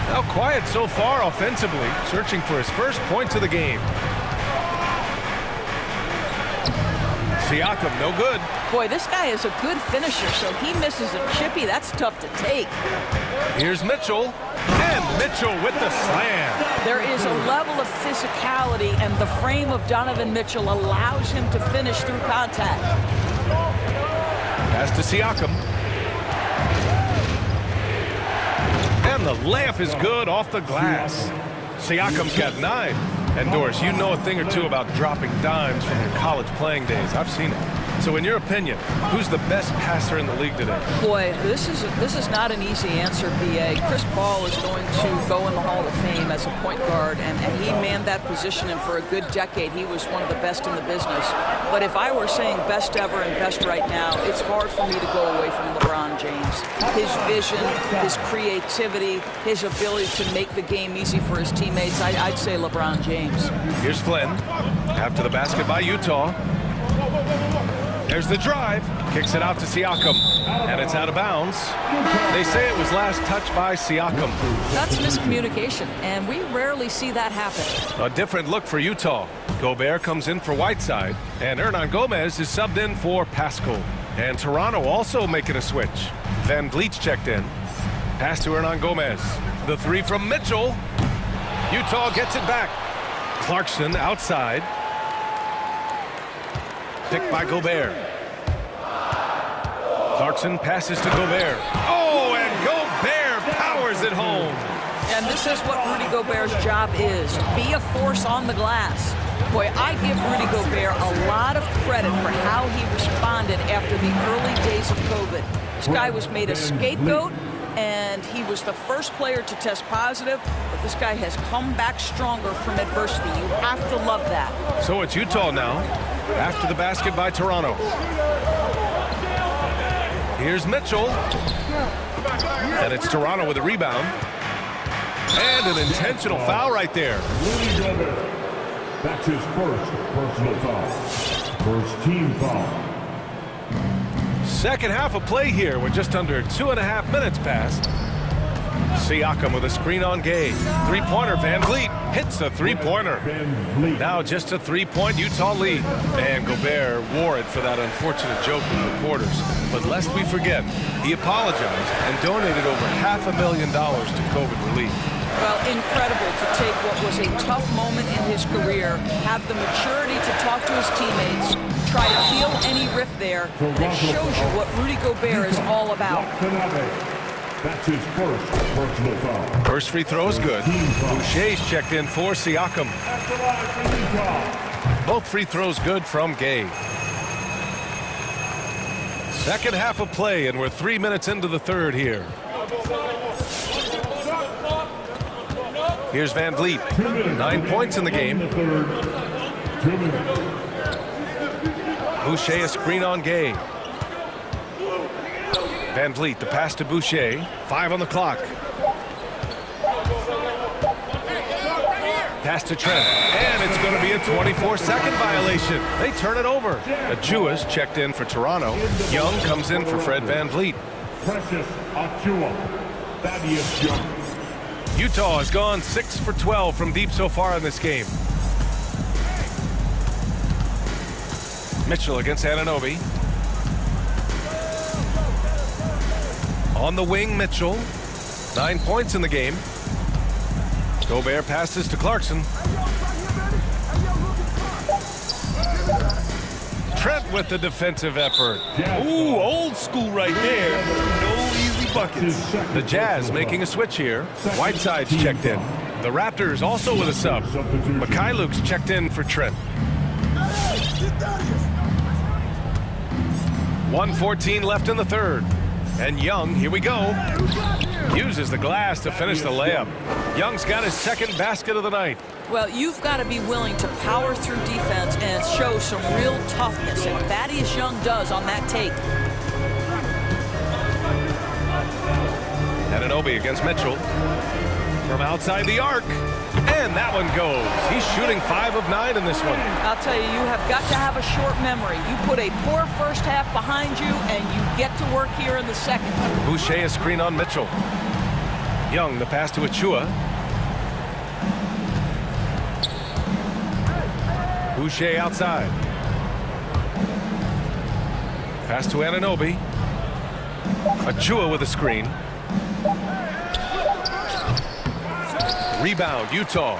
Now quiet so far offensively, searching for his first points of the game. Siakam, no good. Boy, this guy is a good finisher, so he misses a chippy. That's tough to take. Here's Mitchell. And Mitchell with the slam. There is a level of physicality, and the frame of Donovan Mitchell allows him to finish through contact. Pass to Siakam. And the layup is good off the glass. Siakam's got 9. And Doris, you know a thing or two about dropping dimes from your college playing days. I've seen it. So in your opinion, who's the best passer in the league today? Boy, this is not an easy answer, B.A. Chris Paul is going to go in the Hall of Fame as a point guard, and he manned that position, and for a good decade, he was one of the best in the business. But if I were saying best ever and best right now, it's hard for me to go away from LeBron James. His vision, his creativity, his ability to make the game easy for his teammates, I'd say LeBron James. Here's Flynn. After the basket by Utah. There's the drive. Kicks it out to Siakam. And it's out of bounds. They say it was last touched by Siakam. That's miscommunication, and we rarely see that happen. A different look for Utah. Gobert comes in for Whiteside. And Hernan Gomez is subbed in for Paschal. And Toronto also making a switch. Van Vliet's checked in. Pass to Hernan Gomez. The three from Mitchell. Utah gets it back. Clarkson outside. Picked by Gobert. Clarkson passes to Gobert. Oh, and Gobert powers it home. And this is what Rudy Gobert's job is. Be a force on the glass. Boy, I give Rudy Gobert a lot of credit for how he responded after the early days of COVID. This guy was made a scapegoat, and he was the first player to test positive, but this guy has come back stronger from adversity. You have to love that. So it's Utah now, after the basket by Toronto. Here's Mitchell. And it's Toronto with a rebound. And an intentional foul right there. Rudy Gobert. That's his first personal foul. First team foul. Second half of play here. We're just under 2.5 minutes past. Siakam with a screen on Gay. Three-pointer, Van Vliet hits a three-pointer. Now just a three-point Utah lead. And Gobert wore it for that unfortunate joke with reporters. But lest we forget, he apologized and donated over $500,000 to COVID relief. Well, incredible to take what was a tough moment in his career, have the maturity to talk to his teammates, try to heal any rift there. That shows you what Rudy Gobert is all about. That's his first personal foul. First free throw is good. Boucher's checked in for Siakam. Both free throws good from Gay. Second half of play, and we're 3 minutes into the third here. Here's Van Vliet. 9 points in the game. Boucher a screen on Gay. Van Vliet, the pass to Boucher. 5 on the clock. Pass to Trent. And it's going to be a 24-second violation. They turn it over. Achua's checked in for Toronto. Young comes in for Fred Van Vliet. Precious Achua. Thaddeus Young. Utah has gone 6 for 12 from deep so far in this game. Mitchell against Anunoby. On the wing, Mitchell. 9 points in the game. Gobert passes to Clarkson. Trent with the defensive effort. Ooh, old school right there. No easy buckets. The Jazz making a switch here. Whiteside's checked in. The Raptors also with a sub. Mikhailuk's checked in for Trent. 1:14 left in the third. And Young, here we go, uses the glass to finish the layup. Young's got his second basket of the night. Well, you've got to be willing to power through defense and show some real toughness, and Thaddeus Young does on that take. Anunoby against Mitchell. From outside the arc. And that one goes. He's shooting 5 of 9 in this one. I'll tell you, you have got to have a short memory. You put a poor first half behind you, and you get to work here in the second. Boucher a screen on Mitchell. Young, the pass to Achua. Boucher outside. Pass to Anunoby. Achua with a screen. Rebound, Utah.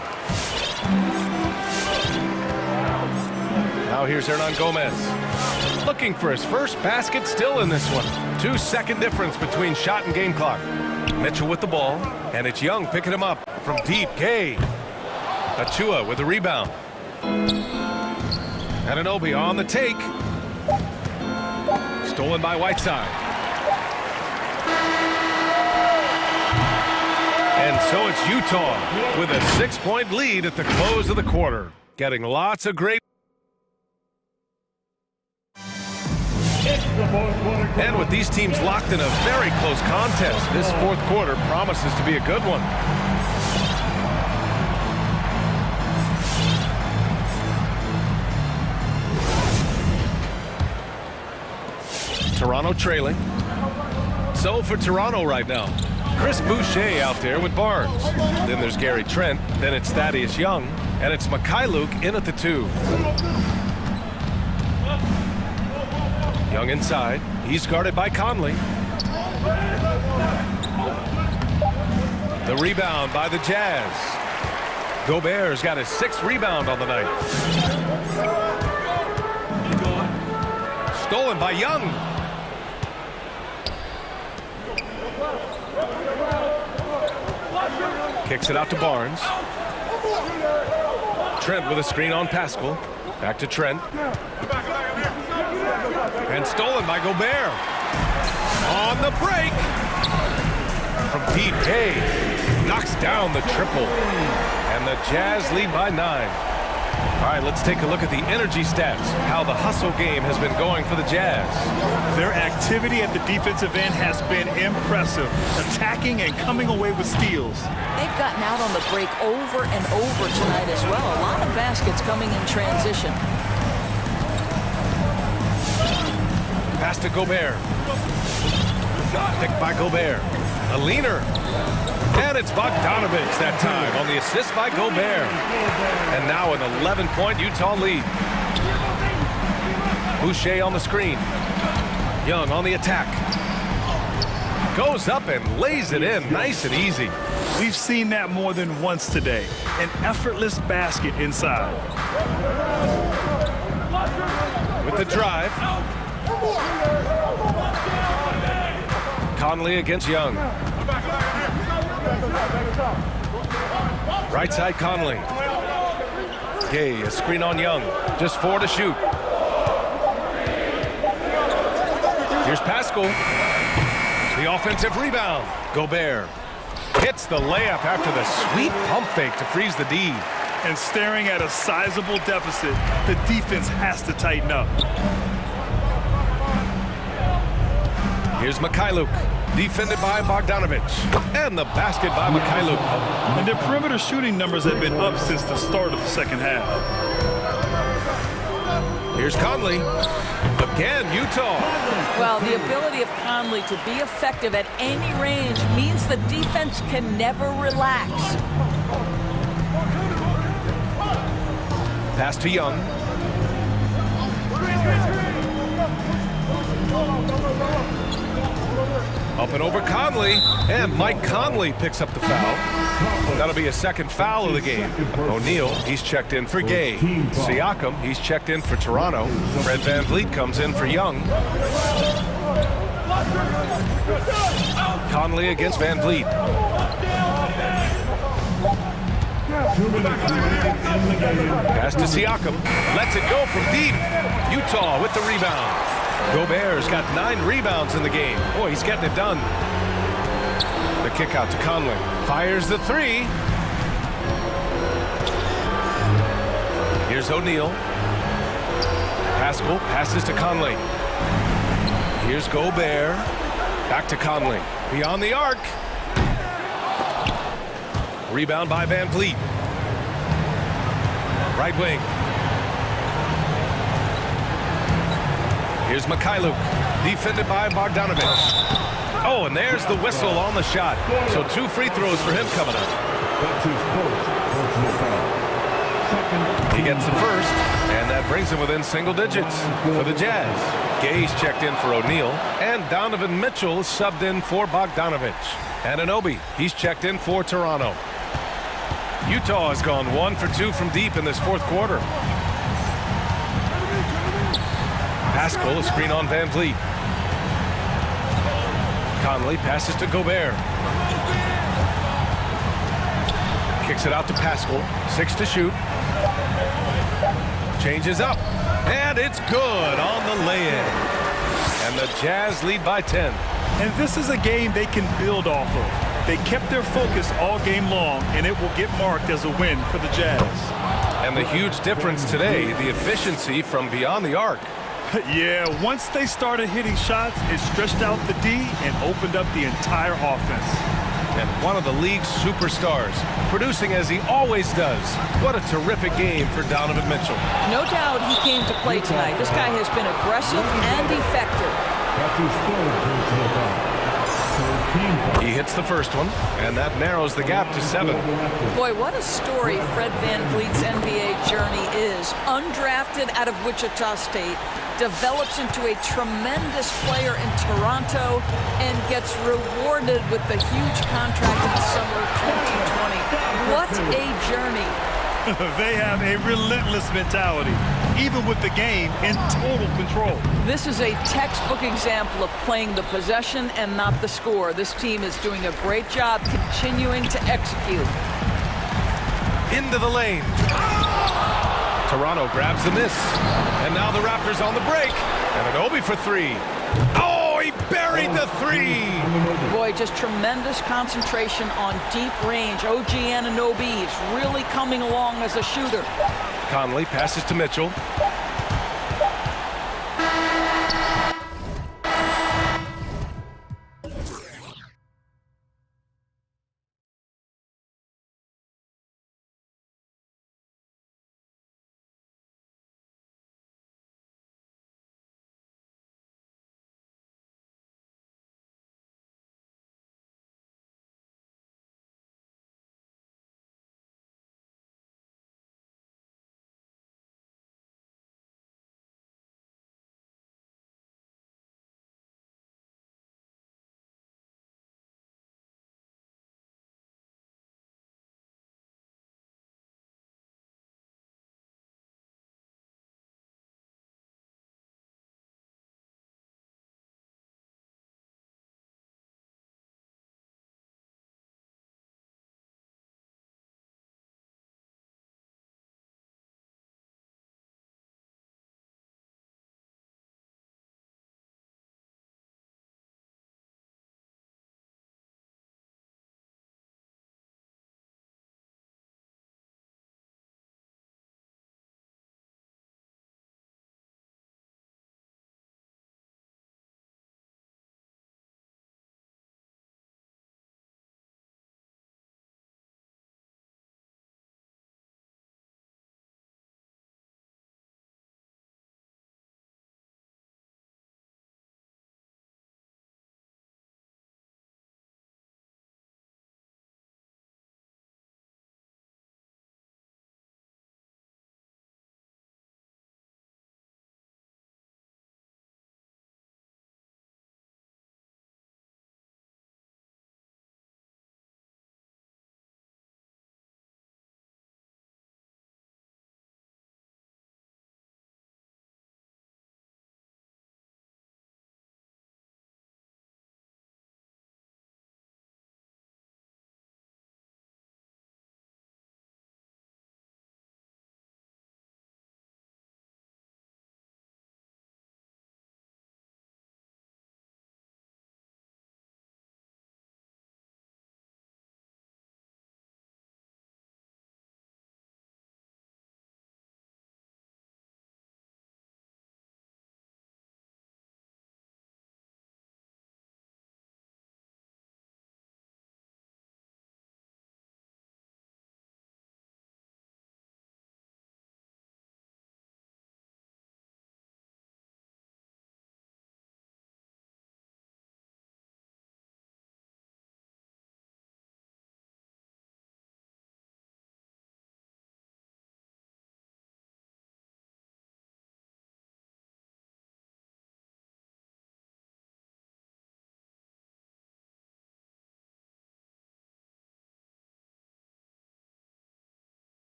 Now here's Hernan Gomez. Looking for his first basket, still in this one. 2-second difference between shot and game clock. Mitchell with the ball, and it's Young picking him up from deep. Gay. Achua with the rebound. Anunoby on the take. Stolen by Whiteside. And so it's Utah with a 6-point lead at the close of the quarter. Getting lots of great. And with these teams locked in a very close contest, this fourth quarter promises to be a good one. Toronto trailing. So for Toronto right now, Chris Boucher out there with Barnes. Then there's Gary Trent. Then it's Thaddeus Young. And it's Mikhailuk in at the 2. Young inside. He's guarded by Conley. The rebound by the Jazz. Gobert's got his 6th rebound on the night. Stolen by Young. Kicks it out to Barnes. Trent with a screen on Pascal. Back to Trent. And stolen by Gobert. On the break. From deep, Gay knocks down the triple. And the Jazz lead by 9. All right, let's take a look at the energy stats. How the hustle game has been going for the Jazz. Their activity at the defensive end has been impressive. Attacking and coming away with steals. They've gotten out on the break over and over tonight as well. A lot of baskets coming in transition. Pass to Gobert. Picked by Gobert. A leaner. And it's Bogdanovich that time on the assist by Gobert. And now an 11-point Utah lead. Boucher on the screen. Young on the attack. Goes up and lays it in nice and easy. We've seen that more than once today. An effortless basket inside. With the drive. Conley against Young. Right side Conley. Gay, a screen on Young. Just 4 to shoot. Here's Pascal. The offensive rebound. Gobert hits the layup after the sweet pump fake to freeze the D. And staring at a sizable deficit, the defense has to tighten up. Here's Mikhailuk, defended by Bogdanovich. And the basket by Mikhailuk. And their perimeter shooting numbers have been up since the start of the second half. Here's Conley. Again, Utah. Well, the ability of Conley to be effective at any range means the defense can never relax. Pass to Young. Up and over Conley, and Mike Conley picks up the foul. That'll be a second foul of the game. O'Neal, he's checked in for Gay. Siakam, he's checked in for Toronto. Fred VanVleet comes in for Young. Conley against VanVleet. Pass to Siakam. Lets it go from deep. Utah with the rebound. Gobert's got 9 rebounds in the game. Boy, he's getting it done. The kick out to Conley. Fires the 3. Here's O'Neal. Pascal passes to Conley. Here's Gobert. Back to Conley. Beyond the arc. Rebound by VanVleet. Right wing. Here's Mikhailuk, defended by Bogdanovich. Oh, and there's the whistle on the shot. So 2 free throws for him coming up. He gets the first, and that brings him within single digits for the Jazz. Gay's checked in for O'Neal, and Donovan Mitchell is subbed in for Bogdanovich. Anunoby, he's checked in for Toronto. Utah has gone 1 for 2 from deep in this fourth quarter. Pascal, a screen on VanVleet. Conley passes to Gobert. Kicks it out to Pascal. 6 to shoot. Changes up. And it's good on the lay-in. And the Jazz lead by 10. And this is a game they can build off of. They kept their focus all game long, and it will get marked as a win for the Jazz. And the huge difference today, the efficiency from beyond the arc. Yeah, once they started hitting shots, it stretched out the D and opened up the entire offense. And one of the league's superstars, producing as he always does. What a terrific game for Donovan Mitchell. No doubt he came to play tonight. This guy has been aggressive and effective. He hits the first one, and that narrows the gap to 7. Boy, what a story Fred VanVleet's NBA journey is. Undrafted out of Wichita State, develops into a tremendous player in Toronto, and gets rewarded with the huge contract in the summer of 2020. What a journey. They have a relentless mentality, even with the game in total control. This is a textbook example of playing the possession and not the score. This team is doing a great job continuing to execute. Into the lane. Toronto grabs the miss. And now the Raptors on the break. And Anunoby for 3. Oh, he buried the 3. Boy, just tremendous concentration on deep range. OG Anunoby is really coming along as a shooter. Conley passes to Mitchell.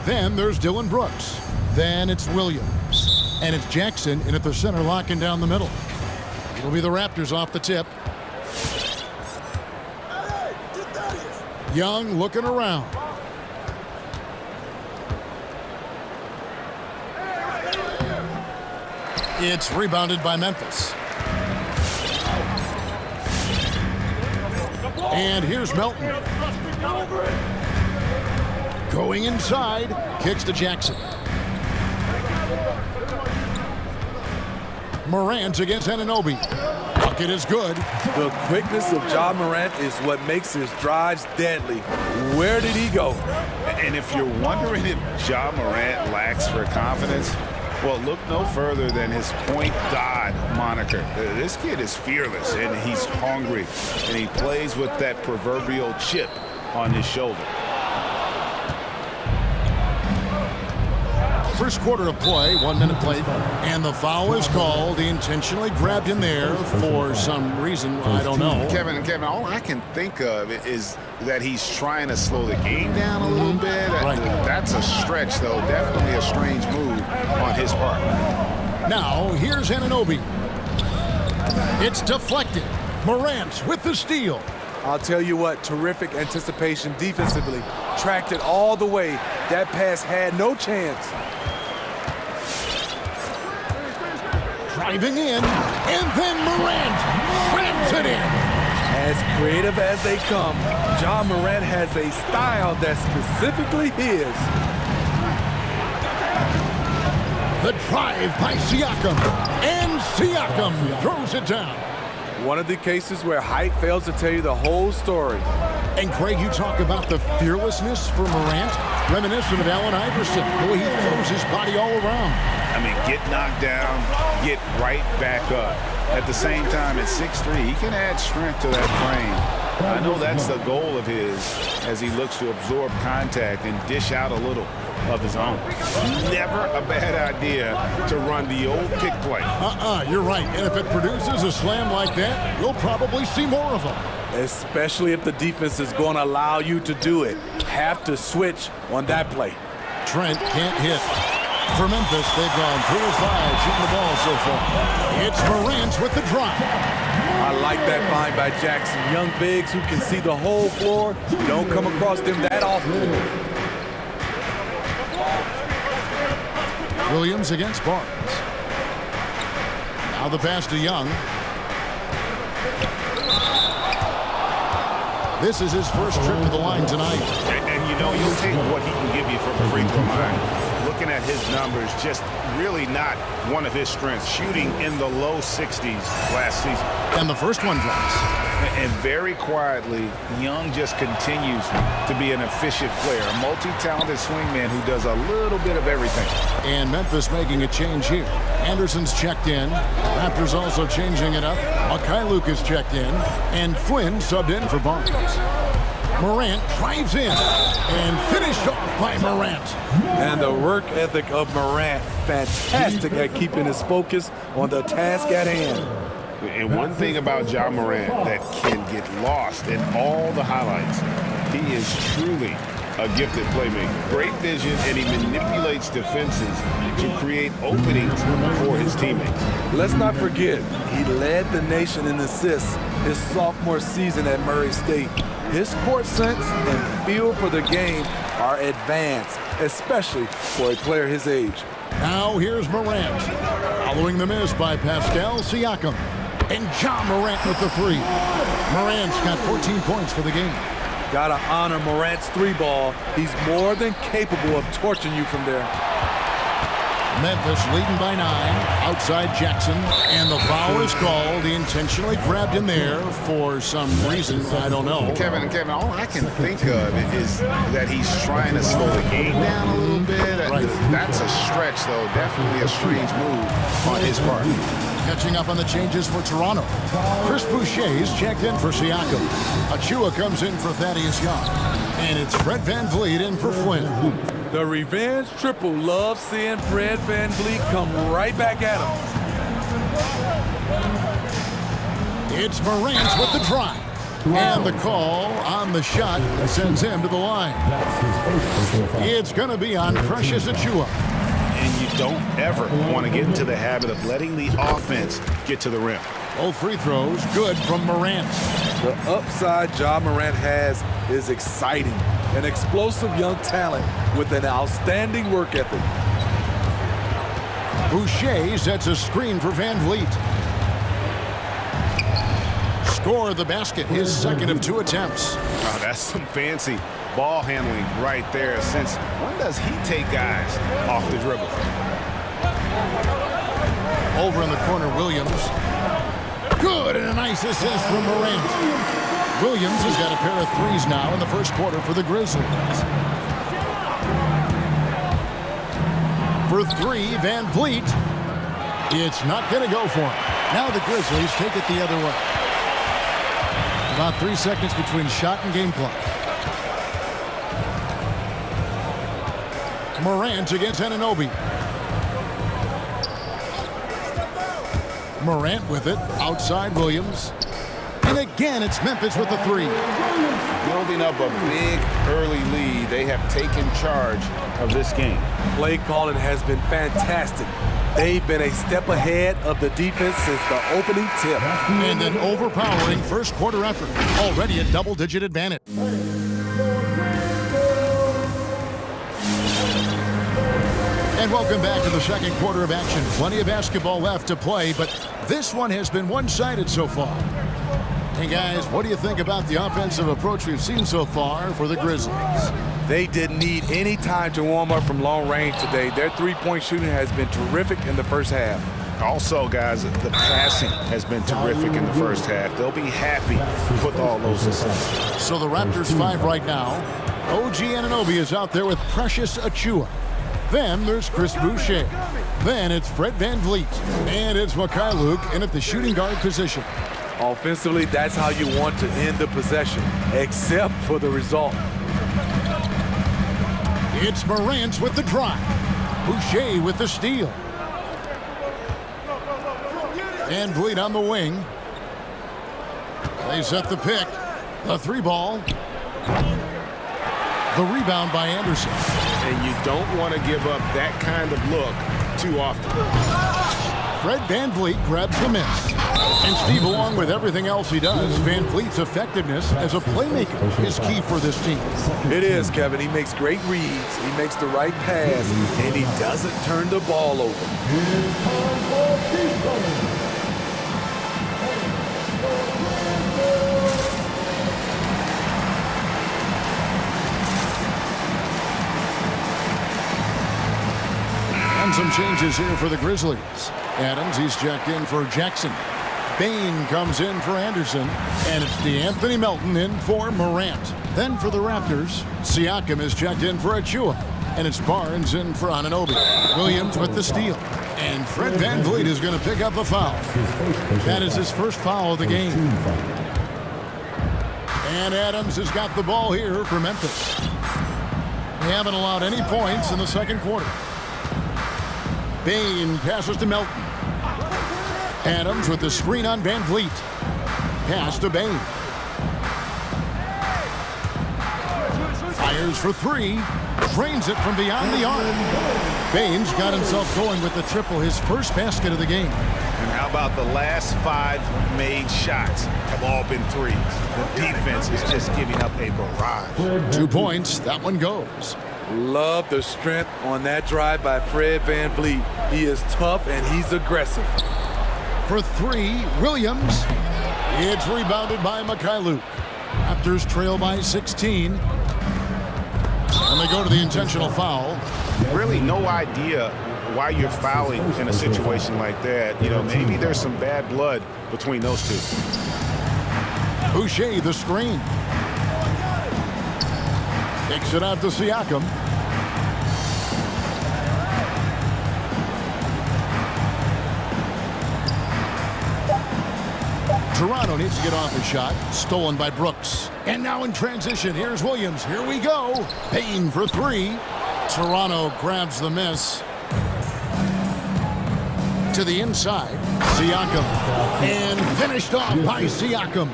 Then there's Dylan Brooks. Then it's Williams. And it's Jackson in at the center, locking down the middle. It'll be the Raptors off the tip. Young looking around. It's rebounded by Memphis. And here's Melton. Going inside, kicks to Jackson. Morant against Anunoby. Bucket is good. The quickness of Ja Morant is what makes his drives deadly. Where did he go? And if you're wondering if Ja Morant lacks for confidence, well, look no further than his Point God moniker. This kid is fearless, and he's hungry, and he plays with that proverbial chip on his shoulder. First quarter of play, 1 minute played, and the foul is called. He intentionally grabbed him there for some reason, I don't know. Kevin, all I can think of is that he's trying to slow the game down a little bit. Right. That's a stretch, though. Definitely a strange move on his part. Now, here's Anunoby. It's deflected. Morant with the steal. I'll tell you what, terrific anticipation defensively. Tracked it all the way. That pass had no chance. Driving in, and then Morant slams it in. As creative as they come, Ja Morant has a style that's specifically his. The drive by Siakam, and Siakam throws it down. One of the cases where height fails to tell you the whole story. And Craig, you talk about the fearlessness for Morant, reminiscent of Allen Iverson, the way he throws his body all around. I mean, get knocked down, get right back up. At the same time, at 6'3", he can add strength to that frame. I know that's the goal of his as he looks to absorb contact and dish out a little of his own. Never a bad idea to run the old pick play. You're right. And if it produces a slam like that, you'll probably see more of them. Especially if the defense is going to allow you to do it. Have to switch on that play. Trent can't hit. For Memphis, they've gone 3 of 5 shooting the ball so far. It's Morant with the drop. I like that find by Jackson. Young bigs who can see the whole floor. You don't come across them that often. Williams against Barnes. Now the pass to Young. This is his first trip to the line tonight. And you know, you'll take what he can give you from the free throw line. Looking at his numbers, just really not one of his strengths. Shooting in the low 60s last season. And the first one drops. And very quietly, Young just continues to be an efficient player. A multi-talented swingman who does a little bit of everything. And Memphis making a change here. Anderson's checked in. Raptors also changing it up. Mikhailuk is checked in. And Flynn subbed in for Barnes. Morant drives in and finished off by Morant. And the work ethic of Morant, fantastic at keeping his focus on the task at hand. And one thing about Ja Morant that can get lost in all the highlights, he is truly a gifted playmaker. Great vision, and he manipulates defenses to create openings for his teammates. Let's not forget, he led the nation in assists his sophomore season at Murray State. His court sense and feel for the game are advanced, especially for a player his age. Now here's Morant, following the miss by Pascal Siakam. And Ja Morant with the three. Morant's got 14 points for the game. Gotta honor Morant's three ball. He's more than capable of torching you from there. Memphis leading by 9, outside Jackson, and the foul is called. He intentionally grabbed him there for some reason, I don't know. Kevin, all I can think of is that he's trying to slow the game down a little bit. Right. That's a stretch, though. Definitely a strange move on his part. Catching up on the changes for Toronto. Chris Boucher's checked in for Siakam. Achua comes in for Thaddeus Young. And it's Fred VanVleet in for Flynn. The revenge triple loves seeing Fred VanVleet come right back at him. It's Morant with the drive. And the call on the shot sends him to the line. It's going to be on Precious Achiuwa. And you don't ever want to get into the habit of letting the offense get to the rim. Both free throws good from Morant. The upside Ja Morant has is exciting. An explosive young talent with an outstanding work ethic. Boucher sets a screen for Van Vliet. Score the basket, his second of 2 attempts. Oh, that's some fancy ball handling right there. Since when does he take guys off the dribble? Over in the corner, Williams. Good, and a nice assist from Morant. Williams has got a pair of threes now in the first quarter for the Grizzlies. For 3, Van Vliet. It's not going to go for him. Now the Grizzlies take it the other way. About 3 seconds between shot and game clock. Morant against Anunoby. Morant with it, outside Williams. And again, it's Memphis with the 3. Building up a big early lead, they have taken charge of this game. Play calling has been fantastic. They've been a step ahead of the defense since the opening tip. And an overpowering first quarter effort. Already a double-digit advantage. And welcome back to the second quarter of action. Plenty of basketball left to play, but this one has been one-sided so far. Hey guys, what do you think about the offensive approach we've seen so far for the Grizzlies? They didn't need any time to warm up from long range today. Their three-point shooting has been terrific in the first half. Also, guys, the passing has been terrific in the first half. They'll be happy with all those assists. So the Raptors 5 right now. OG Anunoby is out there with Precious Achiuwa. Then there's Chris Boucher. Then it's Fred Van Vliet. And it's Mikhailuk in at the shooting guard position. Offensively, that's how you want to end the possession, except for the result. It's Morant with the drive. Boucher with the steal. Van Vliet on the wing. They set the pick. The 3-ball. The rebound by Anderson. And you don't want to give up that kind of look too often. Fred Van Vliet grabs the miss. And Steve, along with everything else he does, Van Vliet's effectiveness as a playmaker is key for this team. It is, Kevin. He makes great reads, he makes the right pass, and he doesn't turn the ball over. And some changes here for the Grizzlies. Adams, he's checked in for Jackson. Bain comes in for Anderson. And it's DeAnthony Melton in for Morant. Then for the Raptors, Siakam is checked in for Achiuwa. And it's Barnes in for Anunoby. Williams with the steal. And Fred Van Vliet is going to pick up a foul. That is his first foul of the game. And Adams has got the ball here for Memphis. They haven't allowed any points in the second quarter. Bain passes to Melton. Adams with the screen on Van Vliet. Pass to Bain. Fires for 3. Drains it from beyond the arc. Bain's got himself going with the triple, his first basket of the game. And how about the last 5 made shots have all been threes? The defense is just giving up a barrage. 2 points. That one goes. Love the strength on that drive by Fred Van Vliet. He is tough and he's aggressive. For 3, Williams. It's rebounded by Mikhailuk. Raptors trail by 16. And they go to the intentional foul. Really no idea why you're fouling in a situation like that. You know, maybe there's some bad blood between those two. Boucher, the screen. Takes it out to Siakam. Toronto needs to get off a shot. Stolen by Brooks. And now in transition, here's Williams. Here we go. Payne for 3. Toronto grabs the miss. To the inside. Siakam. And finished off by Siakam.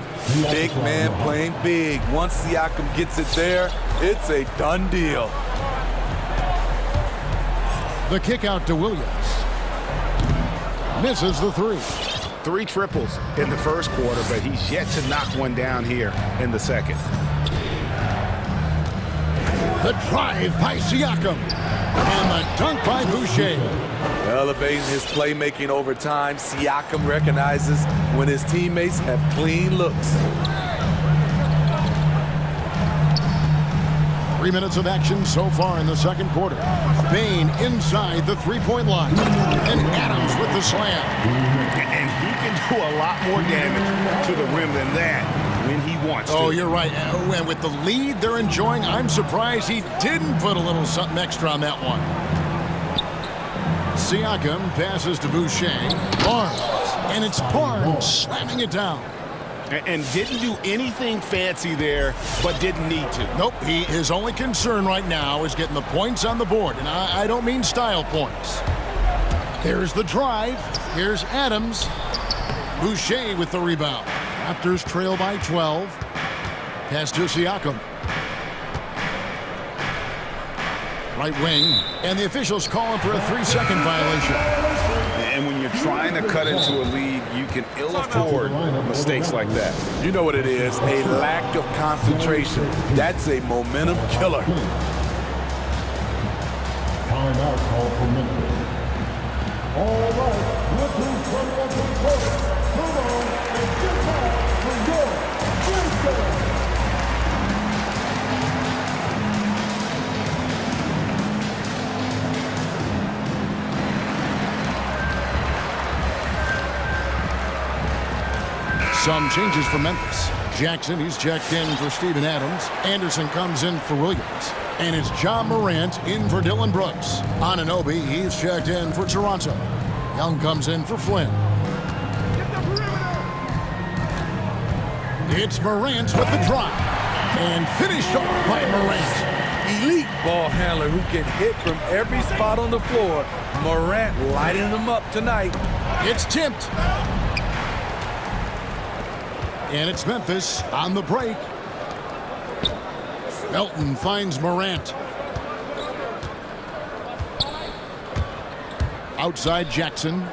Big man playing big. Once Siakam gets it there, it's a done deal. The kick out to Williams. Misses the three. 3 triples in the first quarter, but he's yet to knock one down here in the second. The drive by Siakam. And the dunk by Boucher. Elevating his playmaking over time, Siakam recognizes when his teammates have clean looks. 3 minutes of action so far in the second quarter. Bain inside the three-point line. And Adams with the slam. And he can do a lot more damage to the rim than that when he wants to. Oh, you're right. And with the lead they're enjoying, I'm surprised he didn't put a little something extra on that one. Siakam passes to Boucher. Barnes. And it's Barnes slamming it down. And didn't do anything fancy there, but didn't need to. Nope, his only concern right now is getting the points on the board. And I don't mean style points. There's the drive. Here's Adams. Boucher with the rebound. Raptors trail by 12. Pass to Siakam. Right wing. And the officials calling for a 3-second violation. And when you're trying to cut into a lead, you can ill afford mistakes like that. You know what it is, a lack of concentration. That's a momentum killer. Timeout call for Memphis. All right, look who's coming up to the court. Come on and get back for your Wednesday. Some changes for Memphis. Jackson, he's checked in for Steven Adams. Anderson comes in for Williams. And it's John Morant in for Dylan Brooks. Anunoby, he's checked in for Toronto. Young comes in for Flynn. It's Morant with the drive. And finished off by Morant. Elite ball handler who can hit from every spot on the floor. Morant lighting them up tonight. It's tipped. And it's Memphis on the break. Melton finds Morant. Outside Jackson.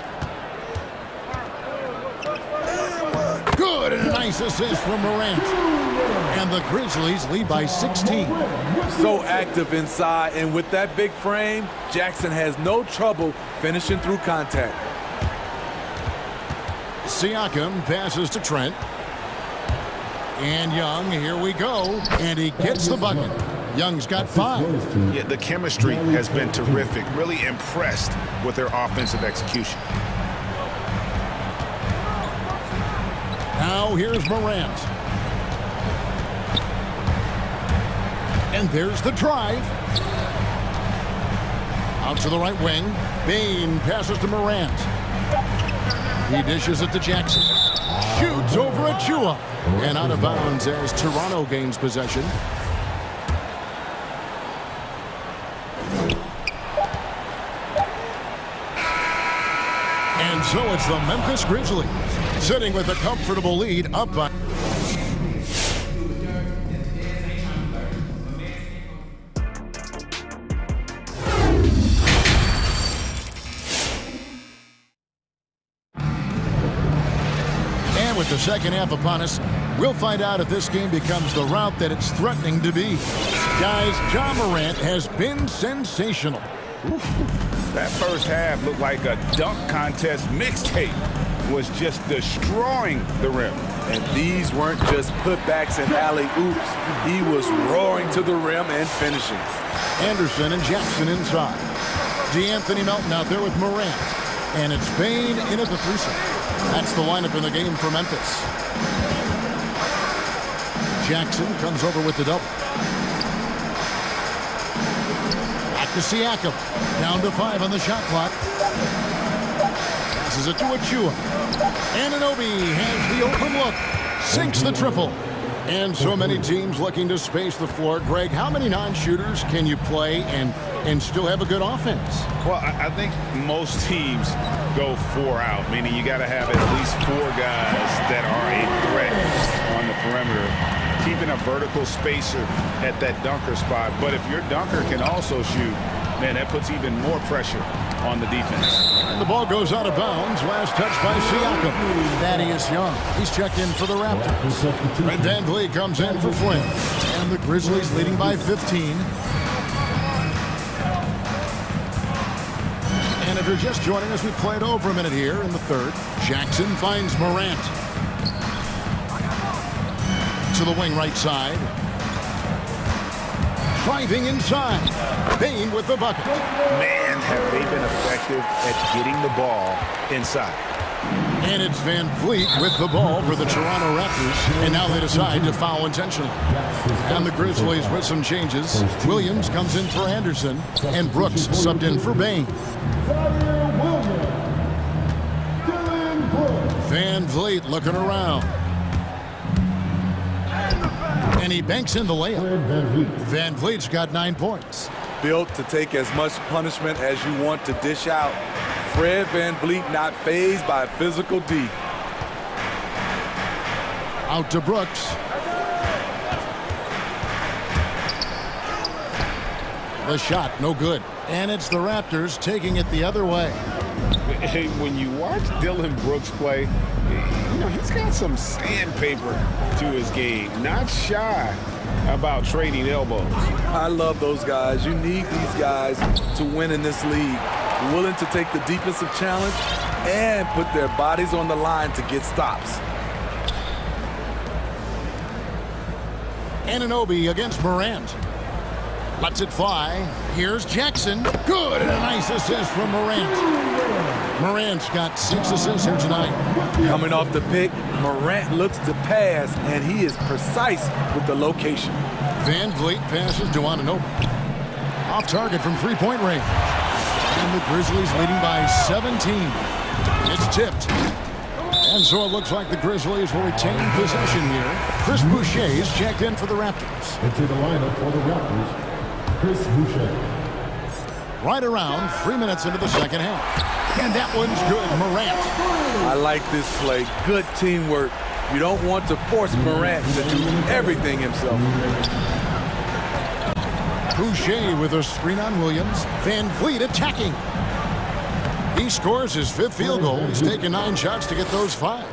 Good, and a nice assist from Morant. And the Grizzlies lead by 16. So active inside, and with that big frame, Jackson has no trouble finishing through contact. Siakam passes to Trent. And Young, here we go. And he gets the bucket. Young's got 5. Yeah, the chemistry has been terrific. Really impressed with their offensive execution. Now here's Morant. And there's the drive. Out to the right wing. Bain passes to Morant. He dishes it to Jackson. Shoots over Achua. And out of bounds as Toronto gains possession. And so it's the Memphis Grizzlies sitting with a comfortable lead up by. With the second half upon us, we'll find out if this game becomes the route that it's threatening to be. Guys, John Morant has been sensational. That first half looked like a dunk contest mixtape. Was just destroying the rim. And these weren't just putbacks and alley-oops. He was roaring to the rim and finishing. Anderson and Jackson inside. DeAnthony Melton out there with Morant. And it's Bain in at the threesome. That's the lineup in the game for Memphis. Jackson comes over with the double. Back to Siakam. Down to 5 on the shot clock. Passes it to Achua. Anunoby has the open look. Sinks the triple. And so many teams looking to space the floor. Greg, how many non-shooters can you play and still have a good offense? Well, I think most teams go 4 out, meaning you got to have at least 4 guys that are a threat on the perimeter, keeping a vertical spacer at that dunker spot. But if your dunker can also shoot, man, that puts even more pressure on the defense. And the ball goes out of bounds. Last touch by Siakam. Thaddeus Young. He's checked in for the Raptors. Red Van Vliet comes in for Flynn. And the Grizzlies leading by 15. And if you're just joining us, we played over a minute here in the third. Jackson finds Morant. To the wing right side. Driving inside. Bain with the bucket. Man, have they been effective at getting the ball inside. And it's Van Vliet with the ball for the Toronto Raptors. And now they decide to foul intentionally. And the Grizzlies with some changes. Williams comes in for Anderson. And Brooks subbed in for Bain. Van Vliet looking around. And he banks in the layup. Van Vliet's got 9 points. Built to take as much punishment as you want to dish out. Fred Van Vliet not fazed by physical D. Out to Brooks. The shot, no good. And it's the Raptors taking it the other way. Hey, when you watch Dylan Brooks play, you know, he's got some sandpaper to his game. Not shy about trading elbows. I love those guys. You need these guys to win in this league. Willing to take the defensive challenge and put their bodies on the line to get stops. Anunoby against Morant. Lets it fly. Here's Jackson. Good, and a nice assist from Morant. Morant's got 6 assists here tonight. Coming off the pick, Morant looks to pass, and he is precise with the location. Van Vliet passes to Anunoby. Off target from three-point range. And the Grizzlies leading by 17. It's tipped. And so it looks like the Grizzlies will retain possession here. Chris Boucher is checked in for the Raptors. Into the lineup for the Raptors, Chris Boucher. Right around 3 minutes into the second half. And that one's good, Morant. I like this play. Good teamwork. You don't want to force Morant to do everything himself. Boucher with a screen on Williams. Van Vliet attacking. He scores his 5th field goal. He's taken 9 shots to get those 5.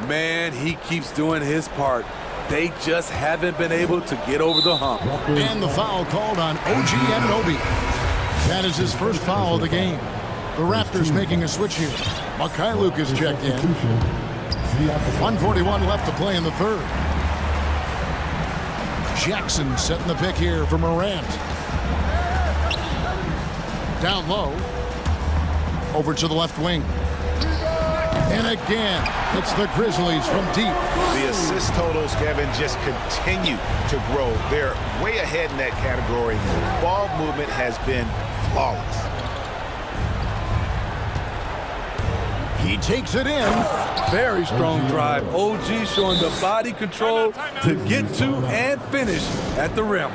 Man, he keeps doing his part. They just haven't been able to get over the hump. And the foul called on OG Anunoby. That is his first foul of the game. The Raptors making a switch here. Mikhailuk is checked in. 1:41 left to play in the third. Jackson setting the pick here for Morant. Down low. Over to the left wing. And again, it's the Grizzlies from deep. The assist totals, Kevin, just continue to grow. They're way ahead in that category. Ball movement has been flawless. He takes it in. Very strong drive. OG showing the body control to get to and finish at the rim.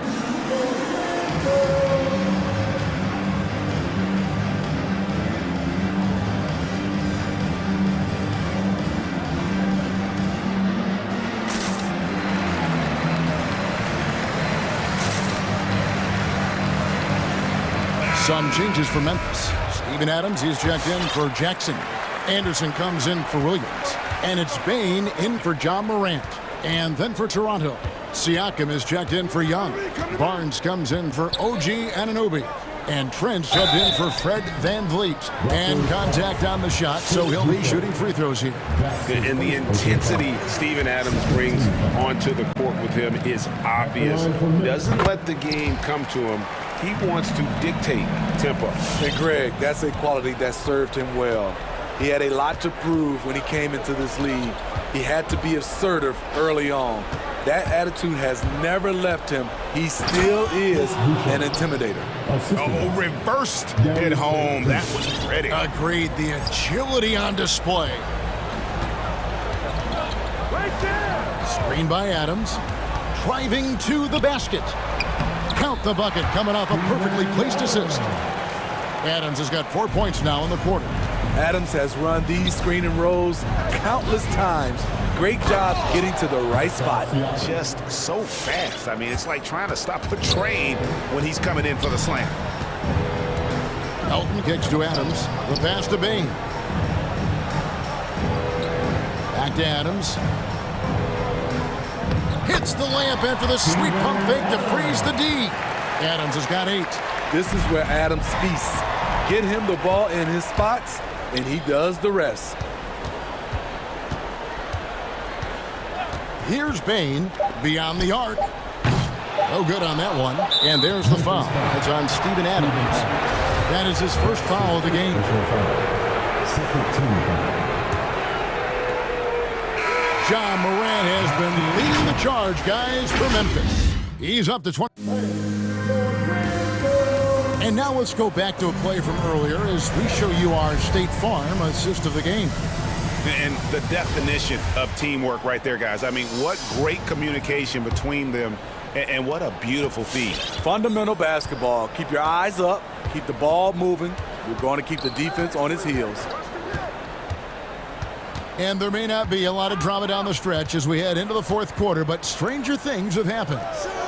Some changes for Memphis. Steven Adams, he's checked in for Jackson. Anderson comes in for Williams. And it's Bain in for John Morant. And then for Toronto, Siakam is checked in for Young. Barnes comes in for OG Anunoby. And Trent subbed in for Fred Van Vliet. And contact on the shot, so he'll be shooting free throws here. And the intensity Steven Adams brings onto the court with him is obvious. Doesn't let the game come to him. He wants to dictate tempo. Hey, Greg, that's a quality that served him well. He had a lot to prove when he came into this league. He had to be assertive early on. That attitude has never left him. He still is an intimidator. Oh, reversed at home. That was pretty. Agreed. The agility on display. Screen by Adams. driving to the basket. Count the bucket coming off a perfectly placed assist. Adams has got 4 points now in the quarter. Adams has run these screen and rolls countless times. Great job getting to the right spot. Just so fast. I mean, it's like trying to stop a train when he's coming in for the slam. Elton kicks to Adams. The pass to Bain. Back to Adams. Hits the layup in for the sweet pump fake to freeze the D. Adams has got 8. This is where Adams feasts. Get him the ball in his spots, and he does the rest. Here's Bain beyond the arc. No good on that one. And there's the foul. It's on Steven Adams. That is his first foul of the game. John Morant has been leading the charge, guys, for Memphis. He's up to 20. And now let's go back to a play from earlier as we show you our State Farm assist of the game. And the definition of teamwork right there, guys. I mean, what great communication between them, and what a beautiful feed. Fundamental basketball. Keep your eyes up. Keep the ball moving. You're going to keep the defense on its heels. And there may not be a lot of drama down the stretch as we head into the fourth quarter, but stranger things have happened.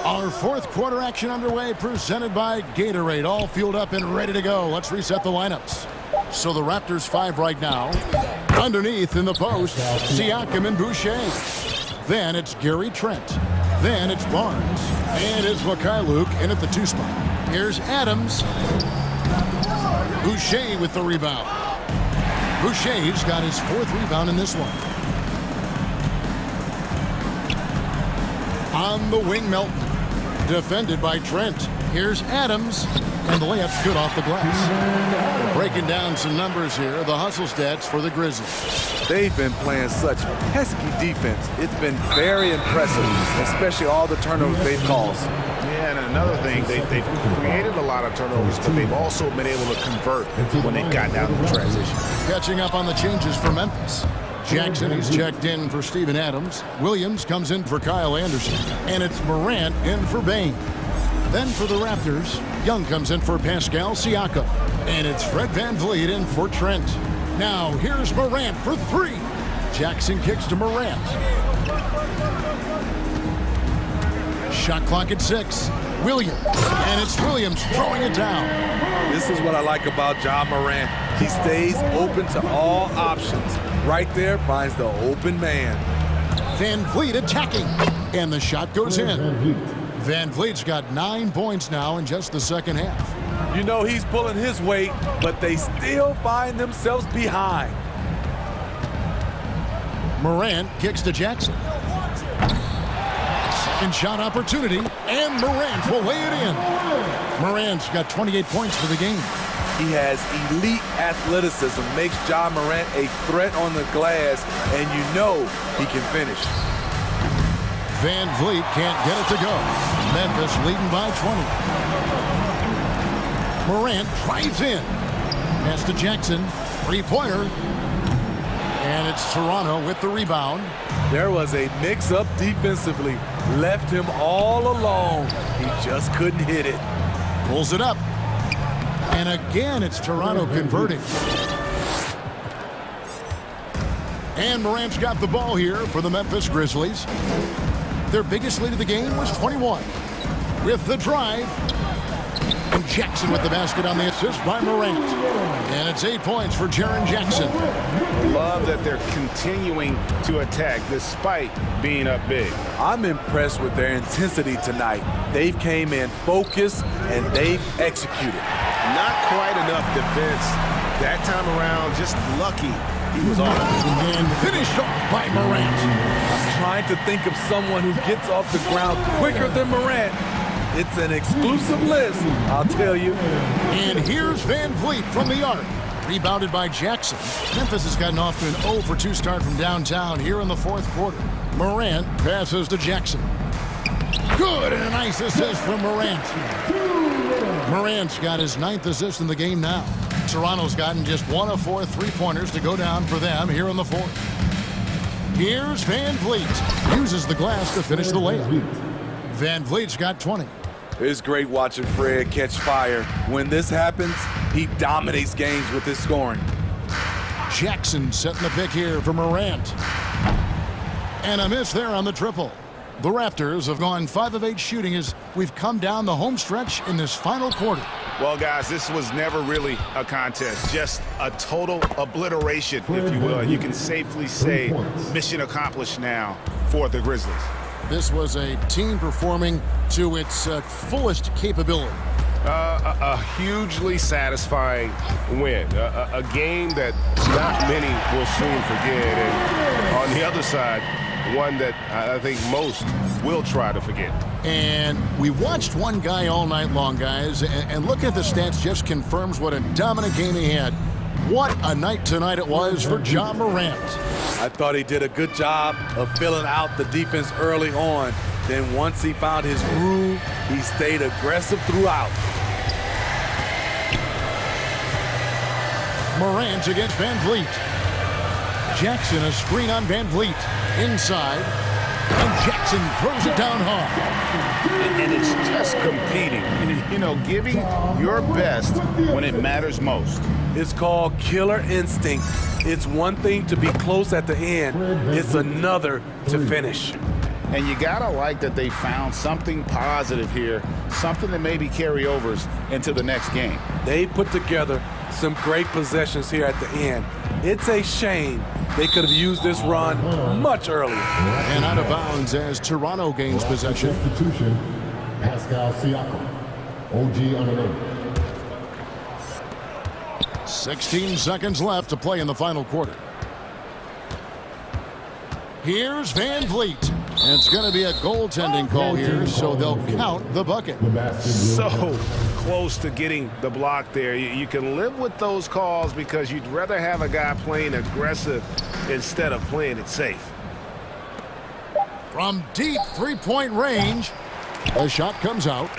Our fourth quarter action underway, presented by Gatorade, all fueled up and ready to go. Let's reset the lineups. So the Raptors 5 right now. Underneath in the post, Siakam and Boucher. Then it's Gary Trent. Then it's Barnes. And it's Luke in at the 2 spot. Here's Adams. Boucher with the rebound. Boucher's got his 4th rebound in this one. On the wing, Melton. Defended by Trent. Here's Adams. And the layup's good off the glass. Breaking down some numbers here. The hustle stats for the Grizzlies. They've been playing such pesky defense. It's been very impressive, especially all the turnovers they've caused. Yeah, and another thing, they've created a lot of turnovers, but they've also been able to convert when they've gotten out of the transition. Catching up on the changes for Memphis. Jackson, he's checked in for Steven Adams. Williams comes in for Kyle Anderson. And it's Morant in for Bain. Then for the Raptors, Young comes in for Pascal Siakam. And it's Fred VanVleet in for Trent. Now, here's Morant for 3. Jackson kicks to Morant. Shot clock at 6. Williams. And it's Williams throwing it down. This is what I like about John Morant. He stays open to all options. Right there finds the open man. VanVleet attacking. And the shot goes in. VanVleet's got 9 points now in just the second half. You know he's pulling his weight, but they still find themselves behind. Morant kicks to Jackson. Second shot opportunity, and Morant will lay it in. Morant's got 28 points for the game. He has elite athleticism, makes John Morant a threat on the glass, and you know he can finish. VanVleet can't get it to go. Memphis leading by 20. Morant drives in. Pass to Jackson. 3-pointer. And it's Toronto with the rebound. There was a mix-up defensively. Left him all alone. He just couldn't hit it. Pulls it up. And again, it's Toronto converting. And Morant's got the ball here for the Memphis Grizzlies. Their biggest lead of the game was 21. With the drive. And Jackson with the basket on the assist by Morant. And it's 8 points for Jaren Jackson. Love that they're continuing to attack despite being up big. I'm impressed with their intensity tonight. They've came in focused and they've executed. Not quite enough defense that time around. Just lucky he was off. And finished off by Morant. I'm trying to think of someone who gets off the ground quicker than Morant. It's an exclusive list, I'll tell you. And here's VanVleet from the arc. Rebounded by Jackson. Memphis has gotten off to an 0 for 2 start from downtown here in the fourth quarter. Morant passes to Jackson. Good, and a nice assist from Morant. Morant's got his 9th assist in the game now. Toronto's gotten just 1 of 4 3-pointers to go down for them here in the fourth. Here's VanVleet. Uses the glass to finish the layup. Van Vliet's got 20. It's great watching Fred catch fire. When this happens, he dominates games with his scoring. Jackson setting the pick here for Morant. And a miss there on the triple. The Raptors have gone 5 of 8 shooting as we've come down the home stretch in this final quarter. Well, guys, this was never really a contest, just a total obliteration, if you will. And you can safely say mission accomplished now for the Grizzlies. This was a team performing to its fullest capability. A hugely satisfying win. A game that not many will soon forget. And on the other side, one that I think most will try to forget. And we watched one guy all night long, guys, and look at the stats just confirms what a dominant game he had. What a night tonight it was for Ja Morant. I thought he did a good job of filling out the defense early on. Then once he found his groove, he stayed aggressive throughout. Morant against Van Vliet. Jackson, a screen on Van Vliet. Inside. And Jackson throws it down hard. And it's just competing. You know, giving your best when it matters most. It's called killer instinct. It's one thing to be close at the end. It's another to finish. And you gotta like that they found something positive here, something that maybe carry overs into the next game. They put together some great possessions here at the end. It's a shame they could have used this run much earlier. And out of bounds as Toronto gains possession. Substitution, Pascal Siakam, OG Anunoby. 16 seconds left to play in the final quarter. Here's Van Vliet. And it's going to be a goaltending call here, so they'll count the bucket. So close to getting the block there. You can live with those calls because you'd rather have a guy playing aggressive instead of playing it safe. From deep three-point range, the shot comes out.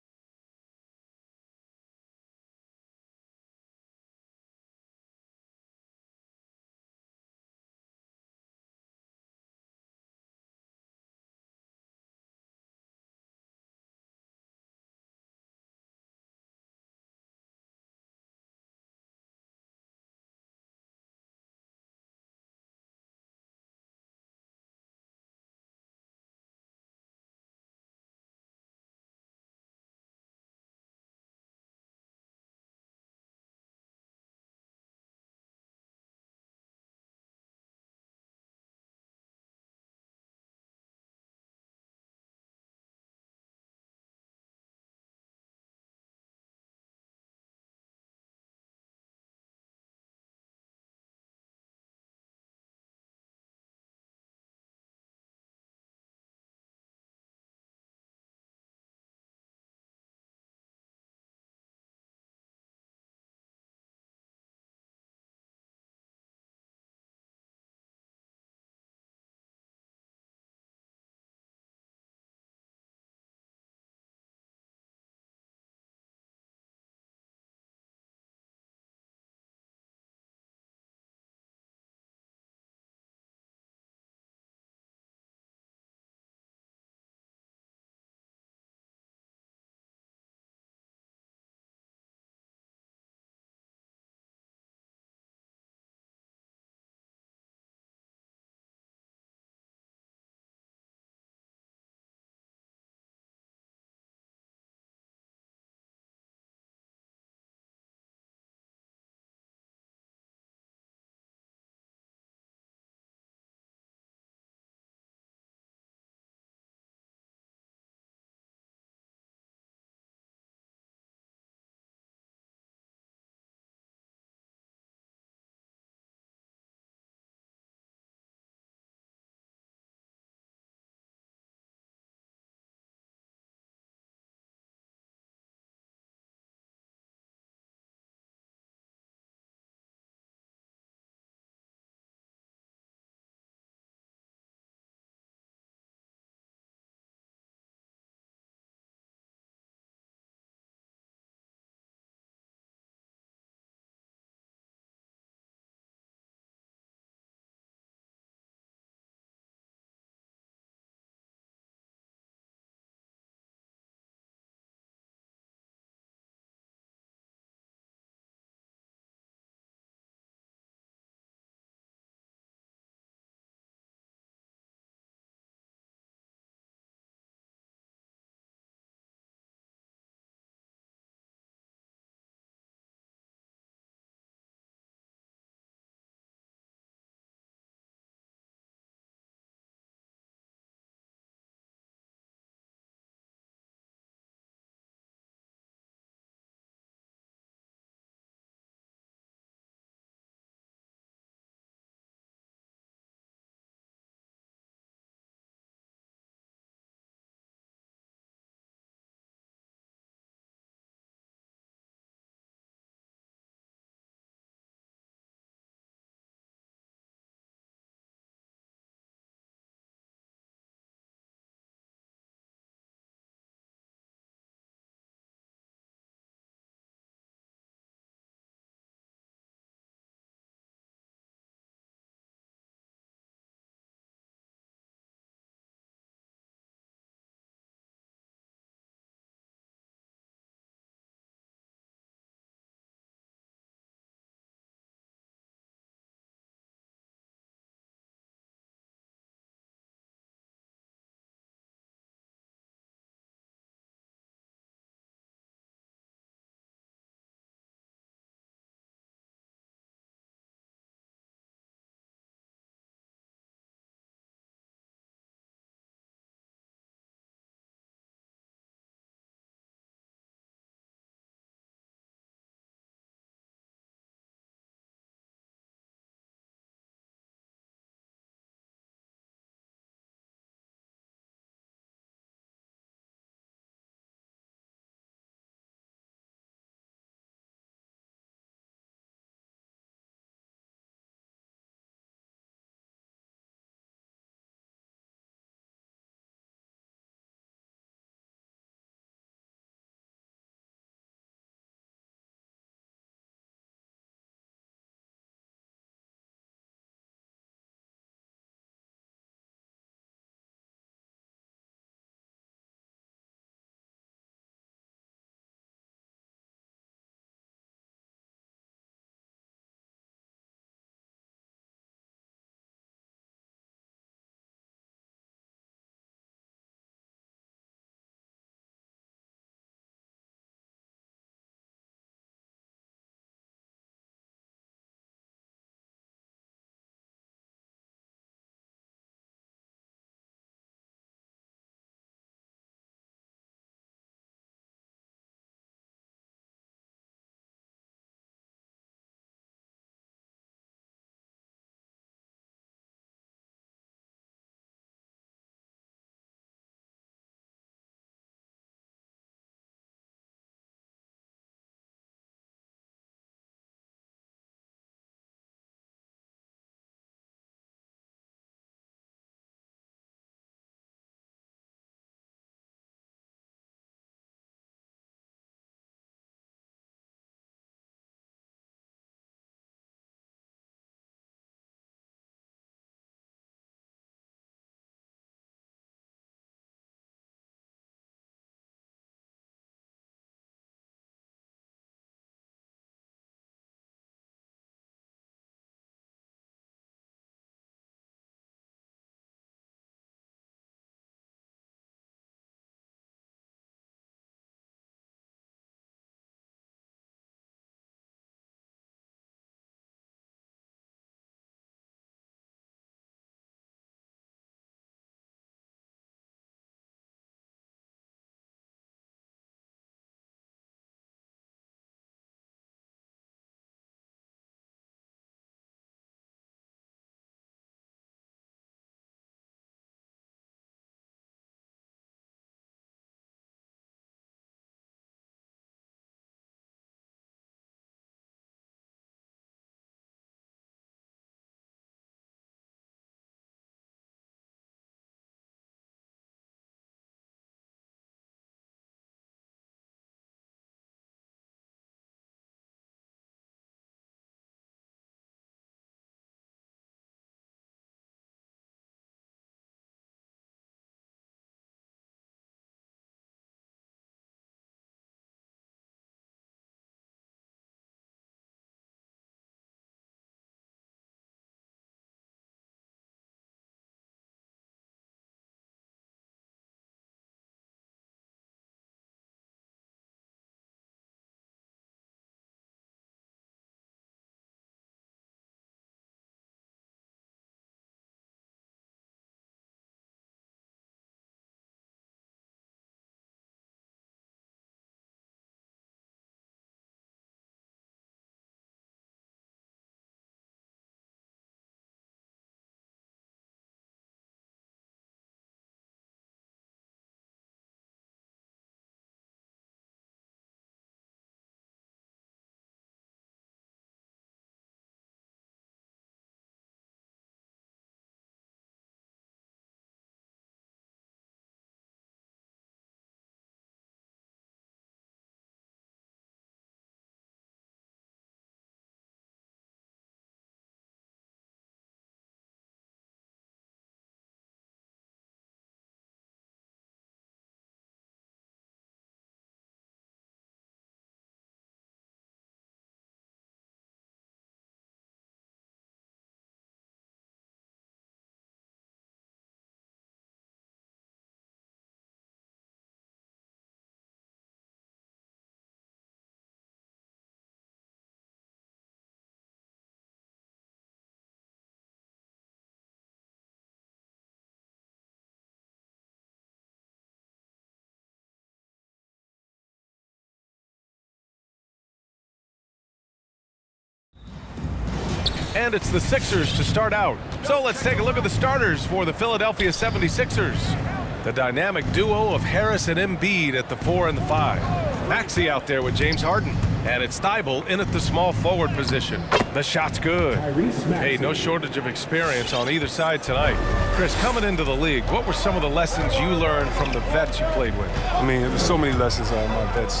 And it's the Sixers to start out. So let's take a look at the starters for the Philadelphia 76ers. The dynamic duo of Harris and Embiid at the 4 and the 5. Maxey out there with James Harden. And it's Thibault in at the small forward position. The shot's good. Hey, no shortage of experience on either side tonight. Chris, coming into the league, what were some of the lessons you learned from the vets you played with? I mean, there's so many lessons my vets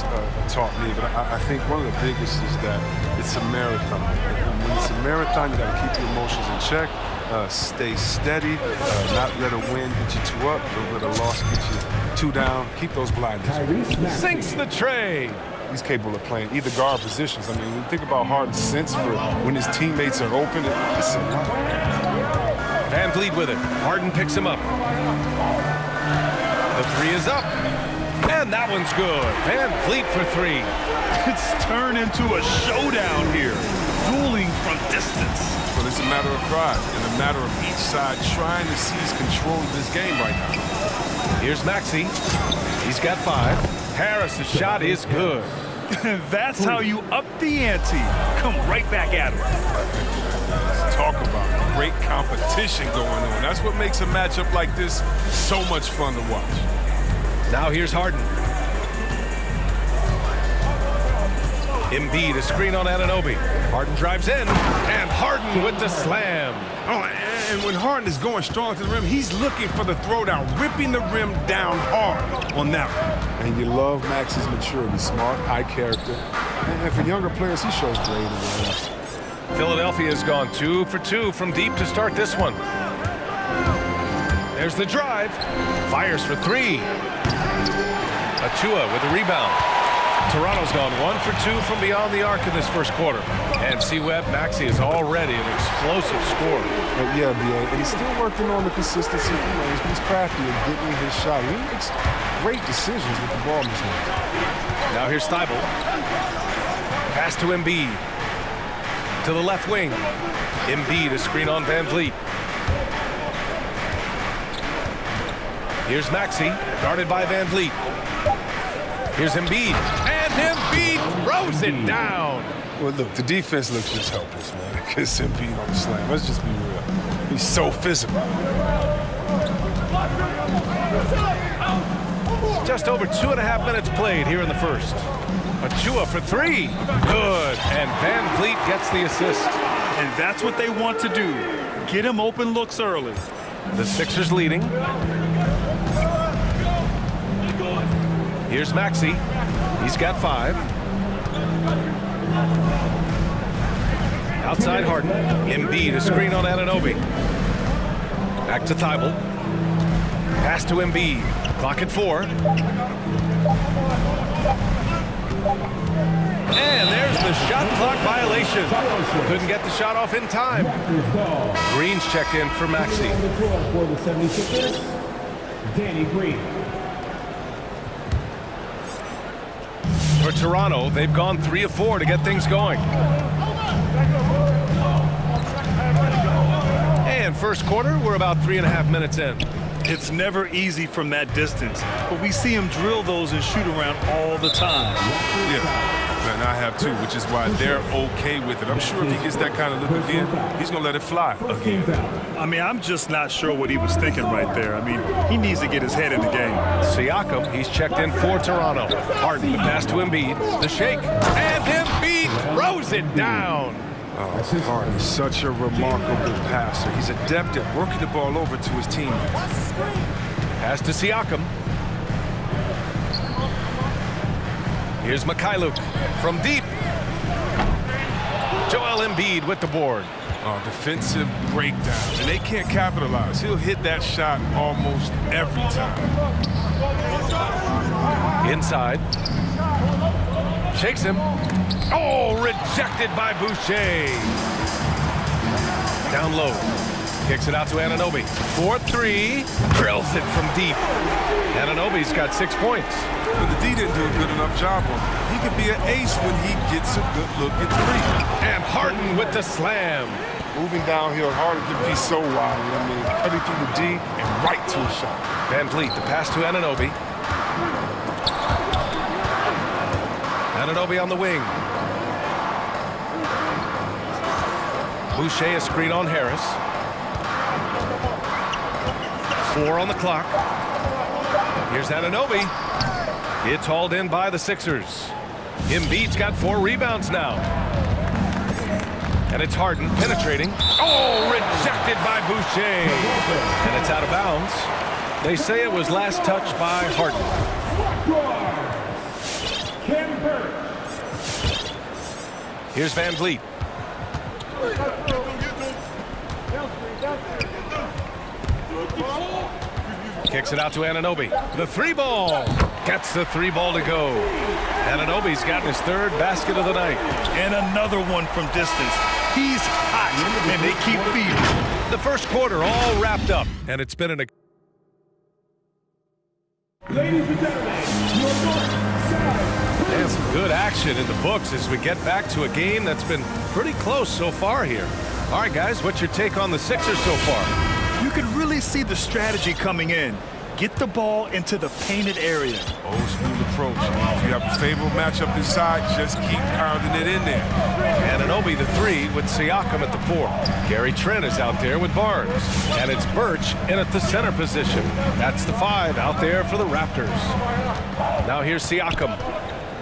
taught me, but I think one of the biggest is that it's a marathon. And when it's a marathon, you got to keep your emotions in check, stay steady, not let a win get you 2 up, don't let a loss get you 2 down. Keep those blinders. Sinks the tray. He's capable of playing either guard positions. I mean, when you think about Harden's sense for when his teammates are open, it's Van Vliet with it. Harden picks him up. The 3 is up. And that one's good. Van Vliet for 3. It's turned into a showdown here. Dueling from distance. Well, it's a matter of pride and a matter of each side trying to seize control of this game right now. Here's Maxey. He's got 5. Harris' shot is good. That's how you up the ante. Come right back at him. Talk about great competition going on. That's what makes a matchup like this so much fun to watch. Now here's Harden. Embiid, a screen on Anunoby. Harden drives in, and Harden with the slam. Oh, and when Harden is going strong to the rim, he's looking for the throwdown, ripping the rim down hard on that one. And you love Max's maturity, smart, high character. And for younger players, he shows great awareness. Philadelphia has gone 2 for 2 from deep to start this one. There's the drive. Fires for 3. Achua with a rebound. Toronto's gone 1 for 2 from beyond the arc in this first quarter. And C-Web, Maxey is already an explosive scorer. Yeah, B.A., and he's still working on the consistency from range, but he's crafty at getting his shot. He makes great decisions with the ball in his hands. Now here's Thibault. Pass to Embiid. To the left wing. Embiid, a screen on Van Vliet. Here's Maxey, guarded by Van Vliet. Here's Embiid, and Embiid throws it down. Well, look, the defense looks just helpless, man, because Embiid on the slam. Let's just be real. He's so physical. Just over 2.5 minutes played here in the first. Achua for 3. Good, and Van Vliet gets the assist. And that's what they want to do. Get him open looks early. The Sixers leading. Here's Maxey. He's got 5. Outside Harden. Embiid, a screen on Anunoby. Back to Thibault. Pass to Embiid. Clock at 4. And there's the shot clock violation. Couldn't get the shot off in time. Green's checked in for Maxey. For the 76ers, Danny Green. For Toronto, they've gone 3 of 4 to get things going. And first quarter, we're about 3.5 minutes in. It's never easy from that distance, but we see him drill those and shoot around all the time. Yeah, and I have too, which is why they're okay with it. I'm sure if he gets that kind of look again, he's going to let it fly again. I mean, I'm just not sure what he was thinking right there. I mean, he needs to get his head in the game. Siakam, he's checked in for Toronto. Harden, the pass to Embiid, the shake, and Embiid throws it down. Oh, Harden is such a remarkable passer. He's adept at working the ball over to his teammates. Pass to Siakam. Here's Mikhailuk from deep. Joel Embiid with the board. Defensive breakdown, and they can't capitalize. He'll hit that shot almost every time. Inside. Shakes him. Oh, rejected by Boucher. Down low. Kicks it out to Anunoby. 4-3. Drills it from deep. Anunoby's got 6 points. But the D didn't do a good enough job on him. He could be an ace when he gets a good look at 3. And Harden with the slam. Moving downhill, Harden can be so wild. I mean, cutting through the D and right to a shot. Van Vliet, the pass to Anunoby. Anunoby on the wing. Boucher a screen on Harris. 4 on the clock. Here's Anunoby. It's hauled in by the Sixers. Embiid's got 4 rebounds now. And it's Harden penetrating. Oh, rejected by Boucher. And it's out of bounds. They say it was last touched by Harden. Here's Van Vliet. Kicks it out to Anunoby. The 3-ball. Gets the 3-ball to go. Anunoby's gotten his 3rd basket of the night. And another one from distance. He's hot, and they keep feeding. The first quarter all wrapped up, and it's been an... Ladies and gentlemen, your north side. And some good action in the books as we get back to a game that's been pretty close so far here. All right, guys, what's your take on the Sixers so far? You can really see the strategy coming in. Get the ball into the painted area. Old school approach. If you have a favorable matchup inside, just keep pounding it in there. Anunoby the 3 with Siakam at the 4. Gary Trent is out there with Barnes. And it's Birch in at the center position. That's the 5 out there for the Raptors. Now here's Siakam.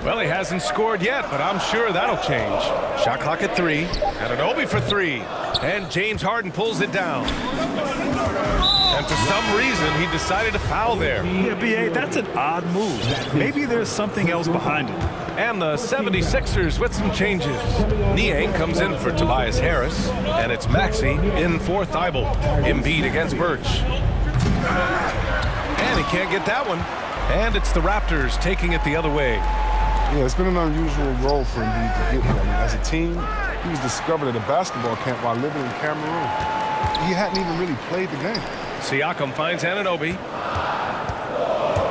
Well, he hasn't scored yet, but I'm sure that'll change. Shot clock at 3. Anunoby for 3. And James Harden pulls it down. And for some reason, he decided to foul there. Yeah, B.A., that's an odd move. Maybe there's something else behind it. And the 76ers with some changes. Niang comes in for Tobias Harris. And it's Maxey in for Thibault. Embiid against Birch. And he can't get that one. And it's the Raptors taking it the other way. Yeah, it's been an unusual role for Embiid to get here. I mean, as a team, he was discovered at a basketball camp while living in Cameroon. He hadn't even really played the game. Siakam finds Anunoby.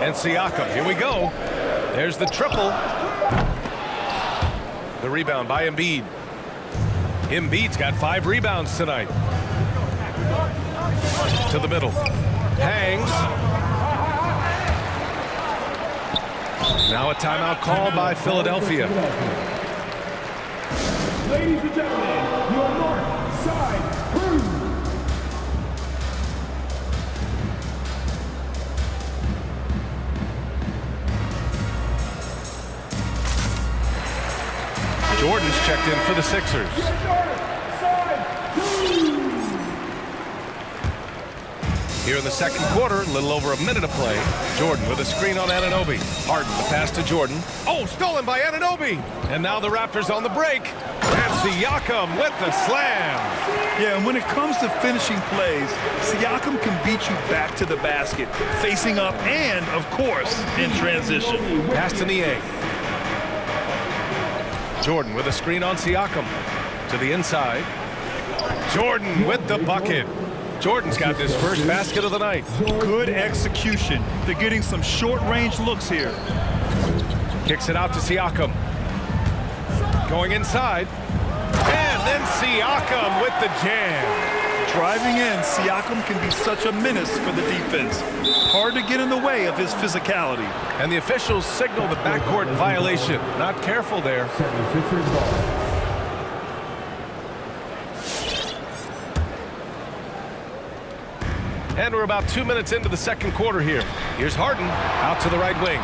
And Siakam, here we go. There's the triple. The rebound by Embiid. Embiid's got 5 rebounds tonight. To the middle. Hangs. Now a timeout called by Philadelphia. Ladies and gentlemen, your north side crew. Jordan's checked in for the Sixers. Here in the second quarter, a little over a minute of play. Jordan with a screen on Anunoby. Harden, the pass to Jordan. Oh, stolen by Anunoby. And now the Raptors on the break. And Siakam with the slam. Yeah, and when it comes to finishing plays, Siakam can beat you back to the basket, facing up and, of course, in transition. Pass to Niang. Jordan with a screen on Siakam. To the inside. Jordan with the bucket. Jordan's got his first basket of the night. Good execution. They're getting some short-range looks here. Kicks it out to Siakam. Going inside. And then Siakam with the jam. Driving in, Siakam can be such a menace for the defense. Hard to get in the way of his physicality. And the officials signal the backcourt violation. Not careful there. And we're about 2 minutes into the second quarter here. Here's Harden out to the right wing.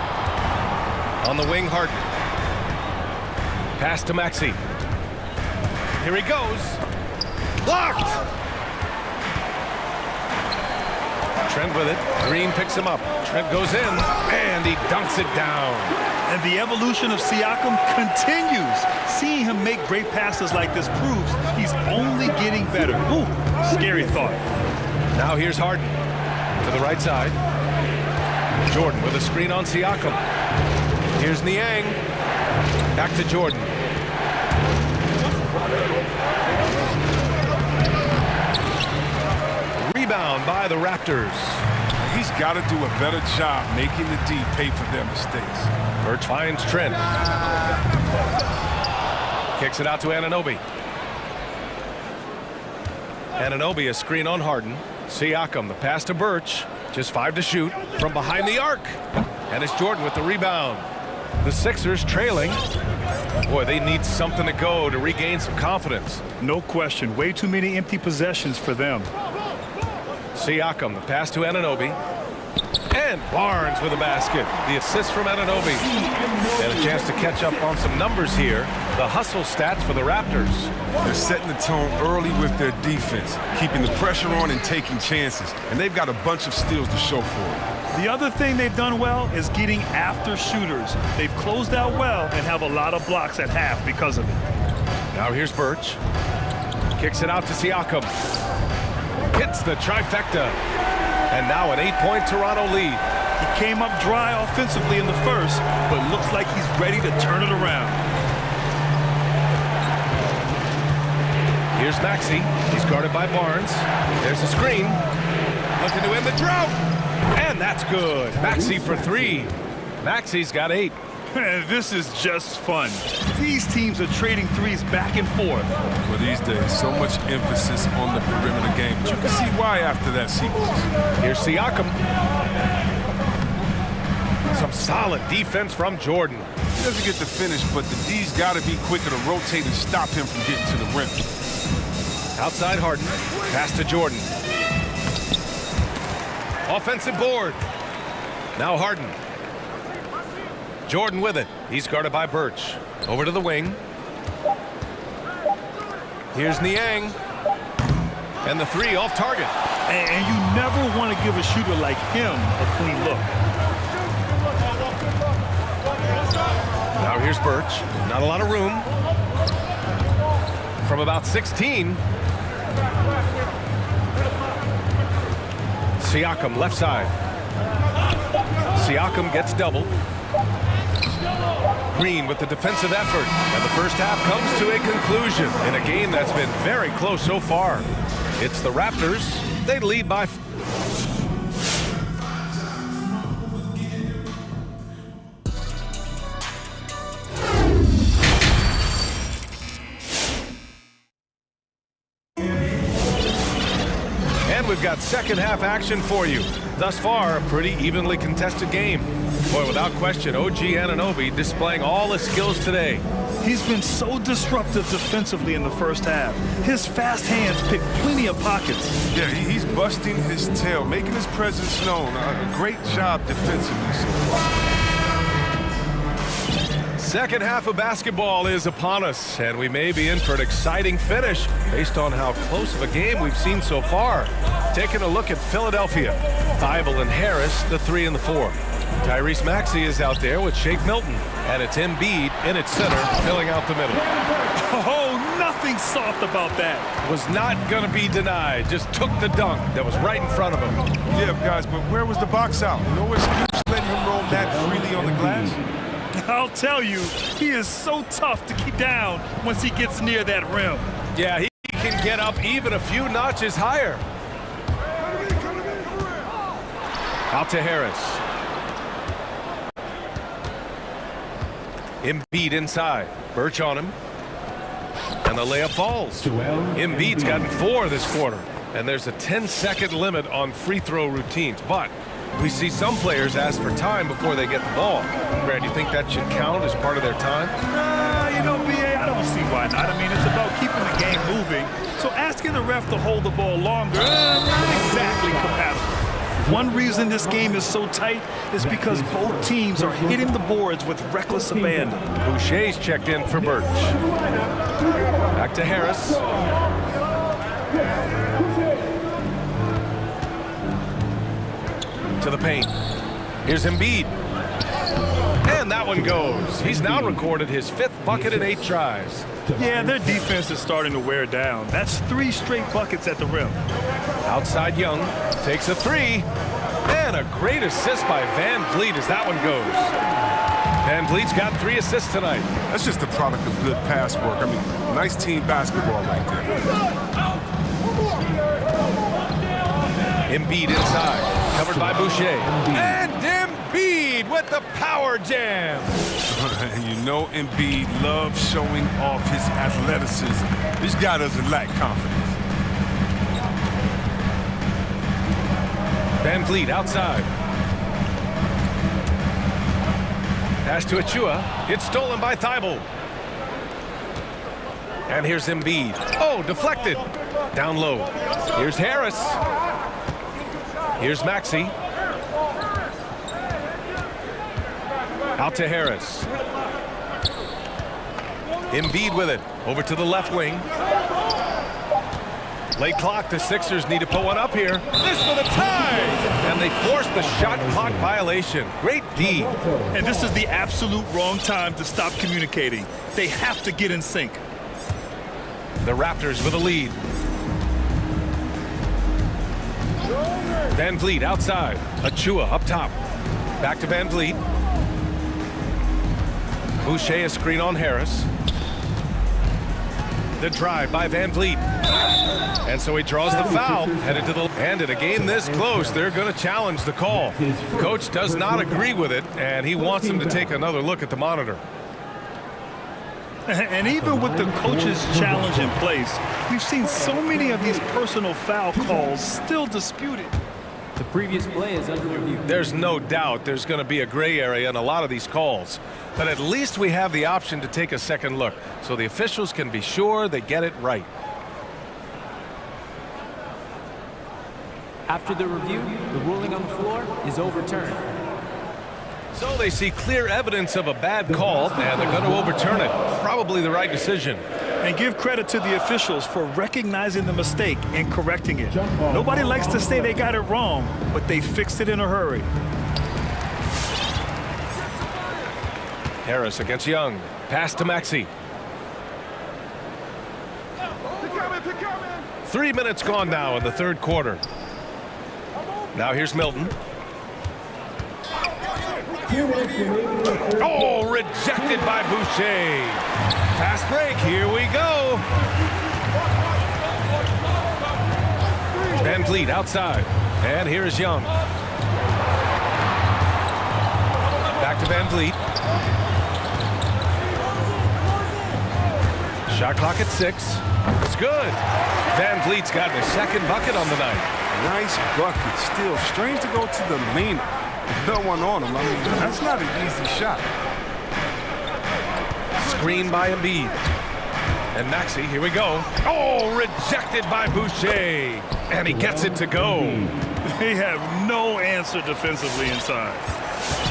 On the wing, Harden. Pass to Maxey. Here he goes. Blocked! Trent with it. Green picks him up. Trent goes in, and he dunks it down. And the evolution of Siakam continues. Seeing him make great passes like this proves he's only getting better. Ooh, scary thought. Now here's Harden to the right side. Jordan with a screen on Siakam. Here's Niang. Back to Jordan. Rebound by the Raptors. He's got to do a better job making the D pay for their mistakes. Birch finds Trent. Kicks it out to Anunoby. Anunoby a screen on Harden. Siakam, the pass to Birch. Just 5 to shoot from behind the arc. And it's Jordan with the rebound. The Sixers trailing. Boy, they need something to go to regain some confidence. No question. Way too many empty possessions for them. Siakam, the pass to Anunoby. And Barnes with a basket. The assist from Anunoby. And a chance to catch up on some numbers here. The hustle stats for the Raptors. They're setting the tone early with their defense, keeping the pressure on and taking chances. And they've got a bunch of steals to show for it. The other thing they've done well is getting after shooters. They've closed out well and have a lot of blocks at half because of it. Now here's Birch. Kicks it out to Siakam. Hits the trifecta. And now an 8-point Toronto lead. He came up dry offensively in the first, but looks like he's ready to turn it around. Here's Maxey. He's guarded by Barnes. There's a screen. Looking to end the drought. And that's good. Maxey for 3. Maxey's got 8. This is just fun. These teams are trading threes back and forth. Well, these days, so much emphasis on the perimeter game, but you can see why after that sequence. Here's Siakam. Some solid defense from Jordan. He doesn't get the finish, but the D's got to be quicker to rotate and stop him from getting to the rim. Outside Harden. Pass to Jordan. Offensive board. Now Harden. Jordan with it. He's guarded by Birch. Over to the wing. Here's Niang. And the 3 off target. And you never want to give a shooter like him a clean look. Now here's Birch. Not a lot of room. From about 16. Siakam left side. Siakam gets doubled. Green with the defensive effort, and the first half comes to a conclusion in a game that's been very close so far. It's the Raptors. They lead by... And we've got second half action for you. Thus far, a pretty evenly contested game. Boy, without question, OG Anunoby displaying all his skills today. He's been so disruptive defensively in the first half. His fast hands pick plenty of pockets. Yeah, he's busting his tail, making his presence known. A great job defensively so far. Second half of basketball is upon us, and we may be in for an exciting finish based on how close of a game we've seen so far. Taking a look at Philadelphia. Thibault and Harris, the 3 and the 4. Tyrese Maxey is out there with Shake Milton, and it's Embiid in its center, filling out the middle. Oh, nothing soft about that. Was not going to be denied, just took the dunk that was right in front of him. Yeah, guys, but where was the box out? No excuse letting him roll that freely on the glass. I'll tell you, he is so tough to keep down once he gets near that rim. Yeah, he can get up even a few notches higher. Out to Harris. Embiid inside. Birch on him. And the layup falls. Embiid's gotten 4 this quarter. And there's a 10-second limit on free throw routines. But we see some players ask for time before they get the ball. Brad, do you think that should count as part of their time? You know, B.A., I don't see why not. I mean, it's about keeping the game moving. So asking the ref to hold the ball longer, not exactly compatible. One reason this game is so tight is because both teams are hitting the boards with reckless abandon. Boucher's checked in for Birch. Back to Harris. To the paint. Here's Embiid. And that one goes. He's now recorded his 5th bucket in 8 tries. Yeah, their defense is starting to wear down. That's 3 straight buckets at the rim. Outside Young takes a 3. And a great assist by Van Vliet as that one goes. Van Vliet's got 3 assists tonight. That's just the product of good pass work. I mean, nice team basketball right there. Embiid inside, covered by Boucher. And Embiid with the power jam. You know Embiid loves showing off his athleticism. This guy doesn't lack confidence. Van Vliet outside. Pass to Achua. It's stolen by Thibault. And here's Embiid. Oh, deflected. Down low. Here's Harris. Here's Maxey. Out to Harris. Embiid with it. Over to the left wing. Late clock. The Sixers need to put one up here. This for the tie! And they forced the shot clock violation. Great D. And this is the absolute wrong time to stop communicating. They have to get in sync. The Raptors with a lead. Van Vliet outside. Achua up top. Back to Van Vliet. Boucher a screen on Harris. The drive by Van Vliet. And so he draws the foul, headed to the... And in a game this close, they're going to challenge the call. Coach does not agree with it, and he wants them to take another look at the monitor. And even with the coach's challenge in place, we've seen so many of these personal foul calls still disputed. The previous play is under review. There's no doubt there's going to be a gray area in a lot of these calls. But at least we have the option to take a second look, so the officials can be sure they get it right. After the review, the ruling on the floor is overturned. So they see clear evidence of a bad call, and they're going to overturn it. Probably the right decision. And give credit to the officials for recognizing the mistake and correcting it. Nobody likes to say they got it wrong, but they fixed it in a hurry. Harris against Young. Pass to Maxey. 3 minutes gone now in the third quarter. Now here's Milton. Oh, rejected by Boucher. Fast break, here we go. Van Vliet outside. And here's Young. Back to Van Vliet. Shot clock at 6. It's good. Van Vliet's gotten his second bucket on the night. Nice bucket. Still strange to go to the leaner. No one on him. I mean, that's not an easy shot. Screen by Embiid. And Maxey, here we go. Oh, rejected by Boucher. And he gets it to go. They have no answer defensively inside.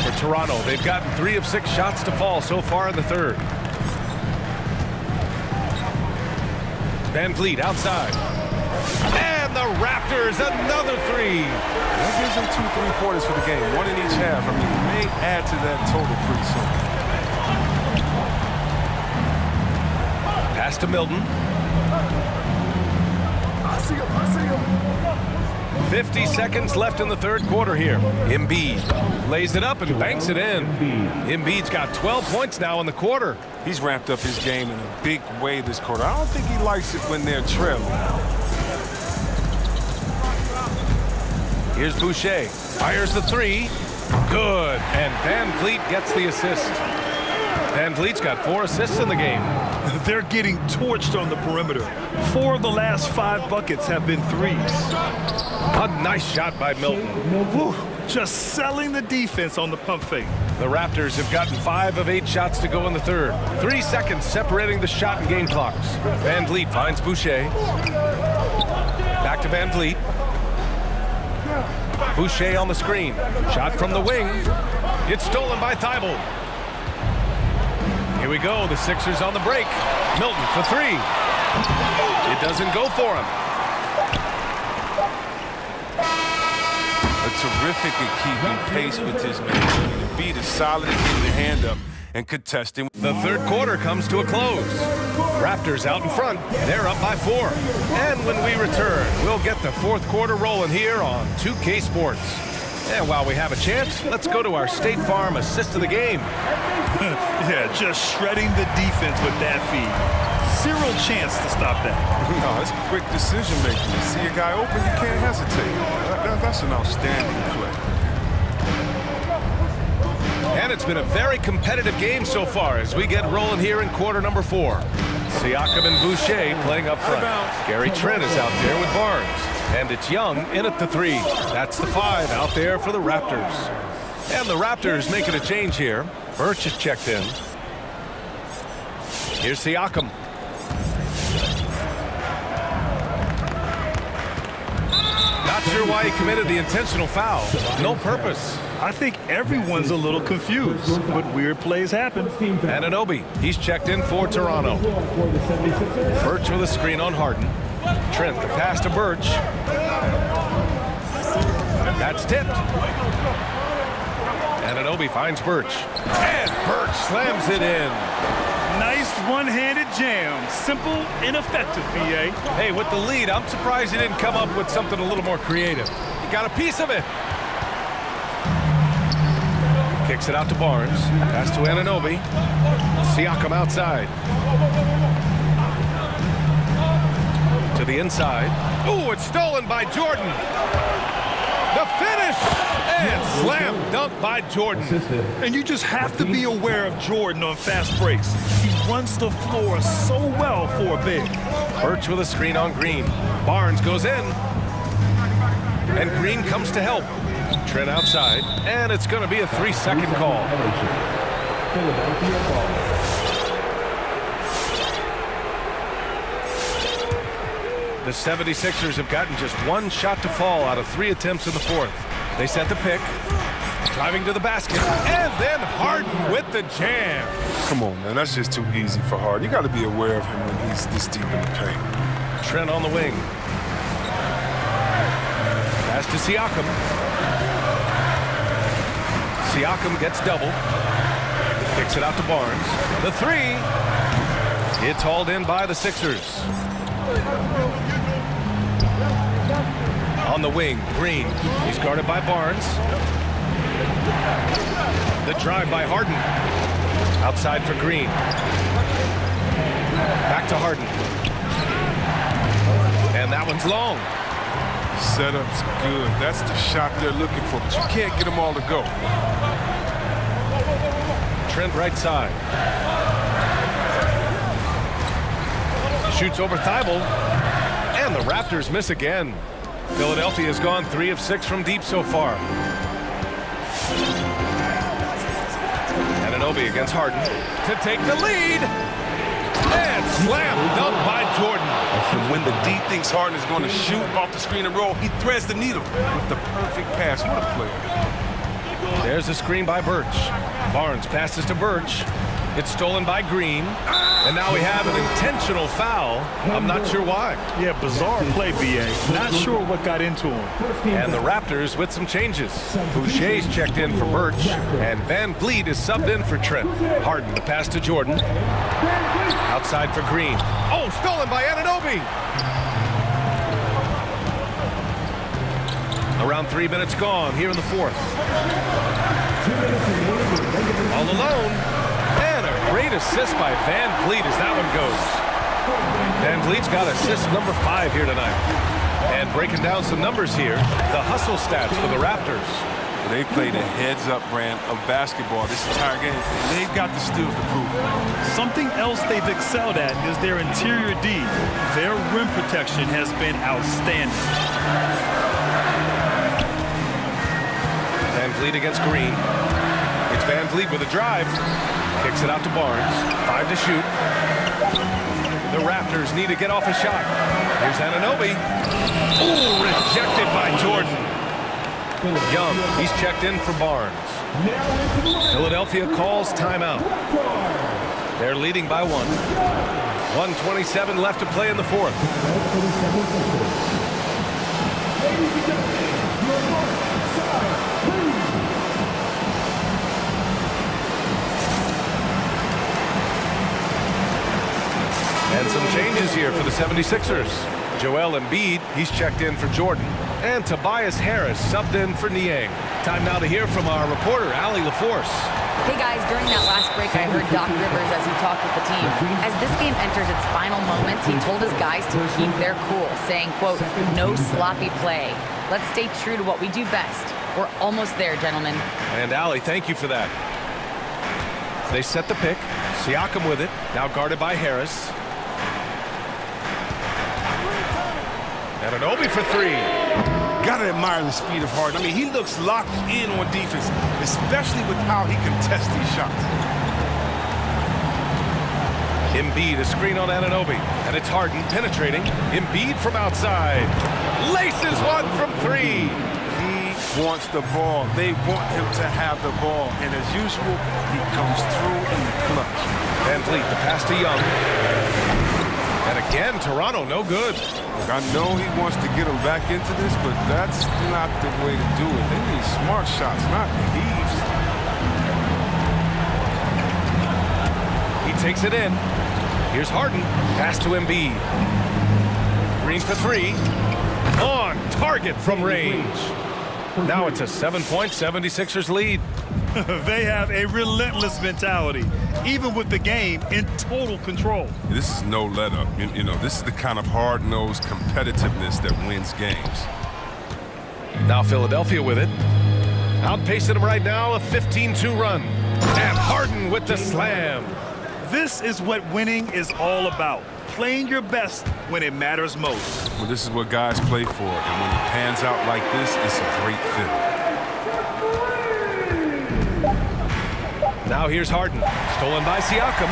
For Toronto, they've gotten 3 of 6 shots to fall so far in the third. Van Vliet outside. And the Raptors, another 3. That gives them 2 3-pointers for the game, 1 in each half. I mean, it may add to that total pretty soon. Pass to Milton. I see him. 50 seconds left in the third quarter here. Embiid lays it up and banks it in. Embiid's got 12 points now in the quarter. He's ramped up his game in a big way this quarter. I don't think he likes it when they're trailing. Here's Boucher. Fires the 3. Good. And Van Vliet gets the assist. Van Vliet's got 4 assists in the game. They're getting torched on the perimeter. 4 of the last 5 buckets have been 3s. A nice shot by Milton. Woo, just selling the defense on the pump fake. The Raptors have gotten 5 of 8 shots to go in the third. 3 seconds separating the shot and game clocks. Van Vliet finds Boucher. Back to Van Vliet. Boucher on the screen. Shot from the wing. It's stolen by Thibault. Here we go. The Sixers on the break. Milton for 3. It doesn't go for him. Terrific at keeping pace with his man. The beat is solid in getting the hand up and contesting. The third quarter comes to a close. Raptors out in front. They're up by 4. And when we return, we'll get the fourth quarter rolling here on 2K Sports. And while we have a chance, let's go to our State Farm assist of the game. Yeah, just shredding the defense with that feed. Zero chance to stop that. No, it's quick decision making. You see a guy open, you can't hesitate. That's an outstanding play. And it's been a very competitive game so far as we get rolling here in quarter number 4. Siakam and Boucher playing up front. Gary Trent is out there with Barnes. And it's Young in at the 3. That's the 5 out there for the Raptors. And the Raptors making a change here. Birch is checked in. Here's Siakam. Not sure why he committed the intentional foul. No purpose. I think everyone's a little confused, but weird plays happen. Anunoby, he's checked in for Toronto. Birch with a screen on Harden. Trent, the pass to Birch. That's tipped. Anunoby finds Birch. And Birch slams it in. Nice one-handed jam. Simple and effective, B.A. Hey, with the lead, I'm surprised he didn't come up with something a little more creative. He got a piece of it. Kicks it out to Barnes. Pass to Anunoby. Siakam outside. To the inside. Ooh, it's stolen by Jordan. The finish! And slam dunk by Jordan. And you just have to be aware of Jordan on fast breaks. He runs the floor so well for a big. Birch with a screen on Green. Barnes goes in. And Green comes to help. Trent outside. And it's going to be a 3-second call. The 76ers have gotten just one shot to fall out of 3 attempts in the fourth. They set the pick, driving to the basket, and then Harden with the jam. Come on, man, that's just too easy for Harden. You got to be aware of him when he's this deep in the paint. Trent on the wing. Pass to Siakam. Siakam gets double. Kicks it out to Barnes. The three. It's hauled in by the Sixers. On the wing, Green. He's guarded by Barnes. The drive by Harden. Outside for Green. Back to Harden. And that one's long. Setup's good. That's the shot they're looking for, but you can't get them all to go. Trent right side. Shoots over Thibault. And the Raptors miss again. Philadelphia has gone 3 of 6 from deep so far. Anunoby against Harden to take the lead. And slam dunk by Jordan. And when the D thinks Harden is going to shoot off the screen and roll, he threads the needle with the perfect pass. What a player. There's a screen by Birch. Barnes passes to Birch. It's stolen by Green. And now we have an intentional foul. I'm not sure why. Yeah, bizarre play, B.A. Not sure what got into him. And the Raptors with some changes. Boucher's checked in for Birch. And Van Vliet is subbed in for Trent. Harden, the pass to Jordan. Outside for Green. Oh, stolen by Anunoby. Around 3 minutes gone here in the fourth. All alone. And a great assist by Van Vliet as that one goes. Van Vliet's got assist number 5 here tonight. And breaking down some numbers here, the hustle stats for the Raptors. They played a heads-up brand of basketball this entire game. They've got the skills to prove it. Something else they've excelled at is their interior D. Their rim protection has been outstanding. Van Vliet against Green. It's Van Vliet with a drive. Kicks it out to Barnes. 5 to shoot. The Raptors need to get off a shot. Here's Anunoby. Ooh, rejected by Jordan. Young, he's checked in for Barnes. Philadelphia calls timeout. They're leading by 1. 1:27 left to play in the fourth. And some changes here for the 76ers. Joel Embiid, he's checked in for Jordan. And Tobias Harris subbed in for Niang. Time now to hear from our reporter, Allie LaForce. Hey guys, during that last break, I heard Doc Rivers as he talked with the team. As this game enters its final moments, he told his guys to keep their cool, saying, quote, no sloppy play. Let's stay true to what we do best. We're almost there, gentlemen. And Allie, thank you for that. They set the pick. Siakam with it, now guarded by Harris. Anunoby for 3. Gotta admire the speed of Harden. I mean, he looks locked in on defense, especially with how he contests these shots. Embiid, a screen on Anunoby, and it's Harden penetrating. Embiid from outside. Laces one from three. He wants the ball. They want him to have the ball. And as usual, he comes through in the clutch. Van Vliet, the pass to Young. And again, Toronto, no good. Look, I know he wants to get him back into this, but that's not the way to do it. They need smart shots, not heaves. He takes it in. Here's Harden. Pass to Embiid. Green for three. On target from range. Now it's a 7-point 76ers lead. They have a relentless mentality, even with the game in total control. This is no let-up. You know, this is the kind of hard-nosed competitiveness that wins games. Now Philadelphia with it. Outpacing them right now, a 15-2 run. And Harden with the slam. This is what winning is all about. Playing your best when it matters most. Well, this is what guys play for, and when it pans out like this, it's a great fit. Now here's Harden. Stolen by Siakam.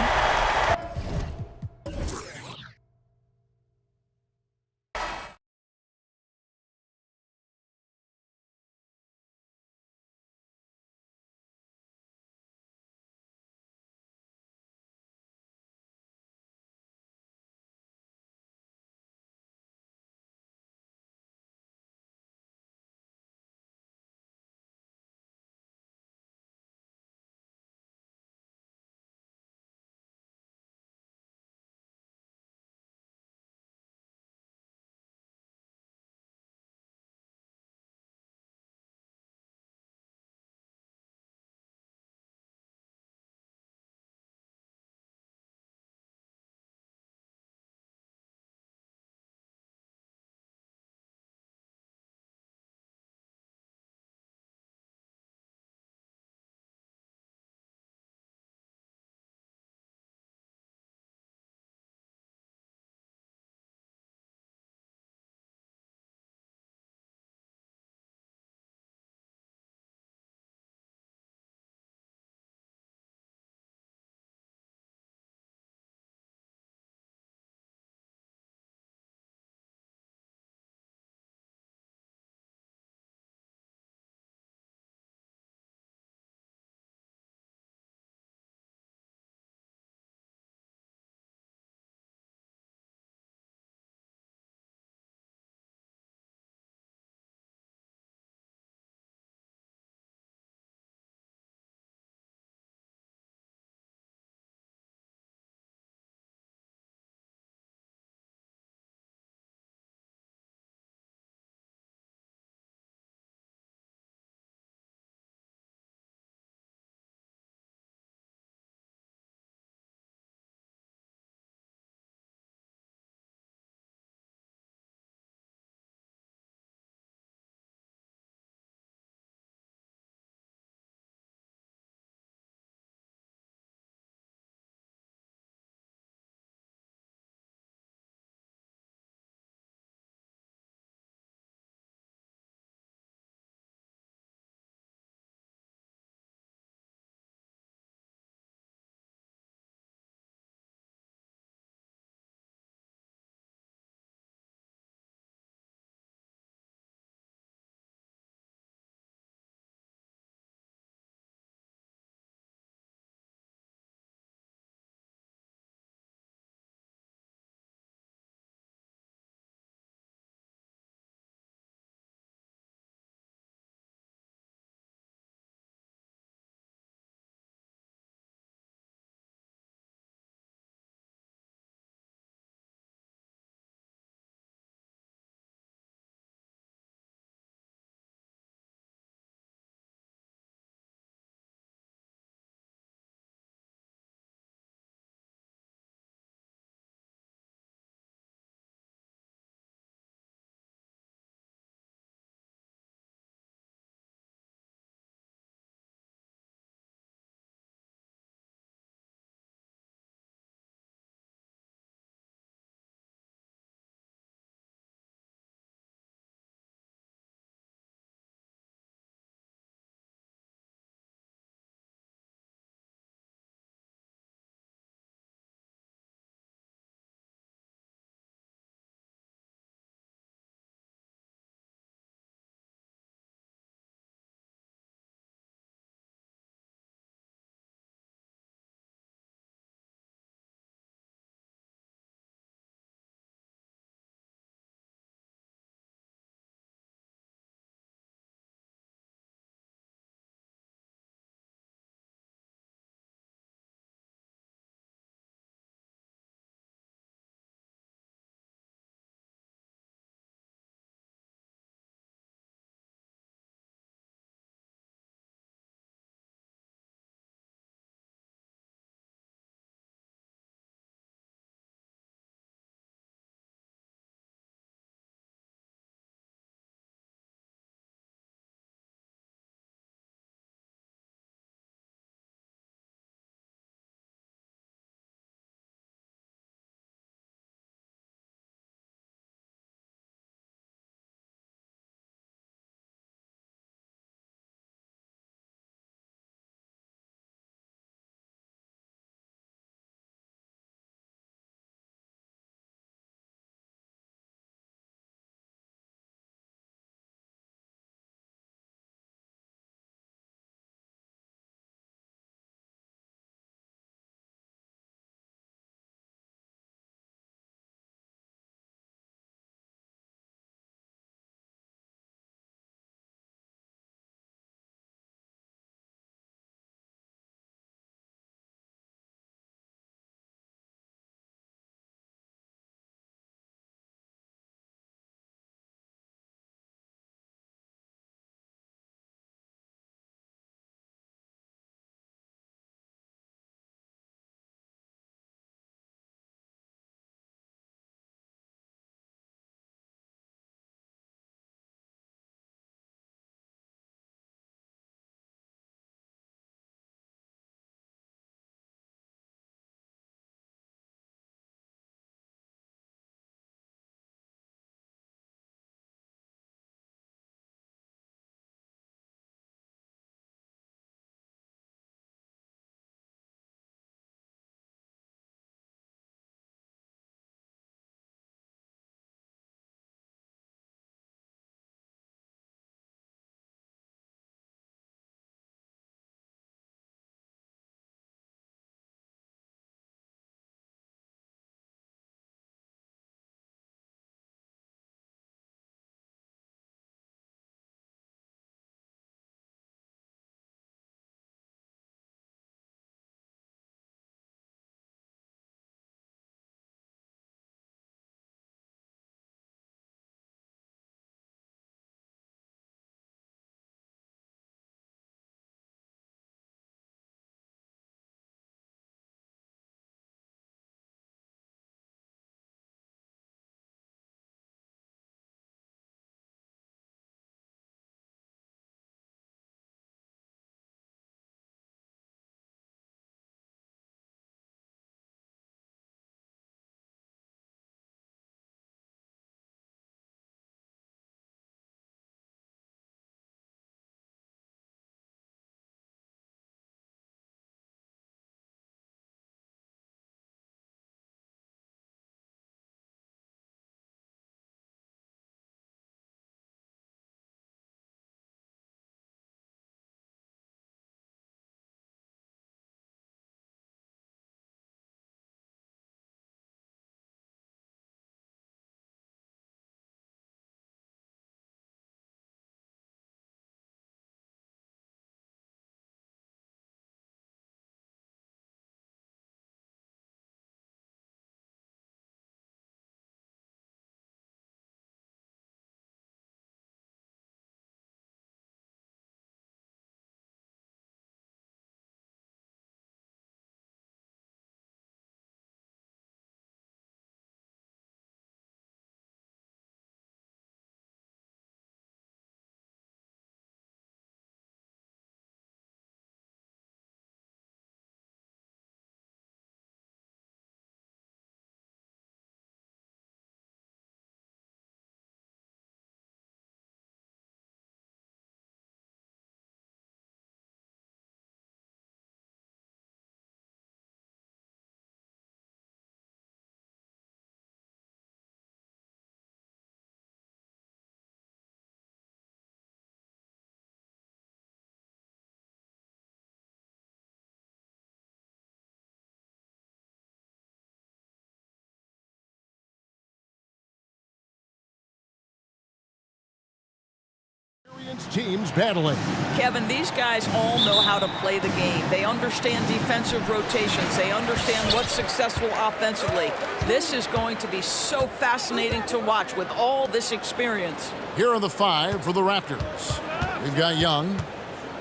teams battling. Kevin, these guys all know how to play the game. They understand defensive rotations. They understand what's successful offensively. This is going to be so fascinating to watch with all this experience. Here are the 5 for the Raptors. We've got Young.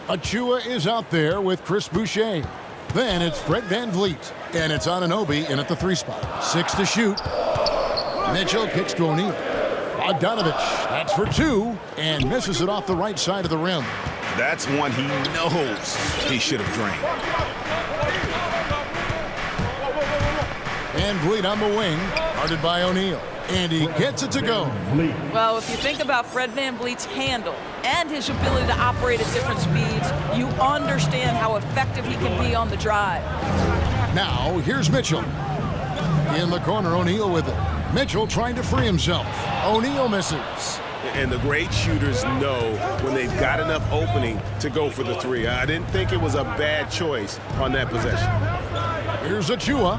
Achua is out there with Chris Boucher. Then it's Fred VanVleet. And it's Anunoby in at the 3 spot. 6 to shoot. Mitchell kicks to O'Neal. Bogdanovich, that's for 2, and misses it off the right side of the rim. That's one he knows he should have drained. VanVleet on the wing, guarded by O'Neal. And he gets it to go. Well, if you think about Fred VanVleet's handle and his ability to operate at different speeds, you understand how effective he can be on the drive. Now, here's Mitchell. In the corner, O'Neal with it. Mitchell trying to free himself. O'Neal misses. And the great shooters know when they've got enough opening to go for the 3. I didn't think it was a bad choice on that possession. Here's Achua.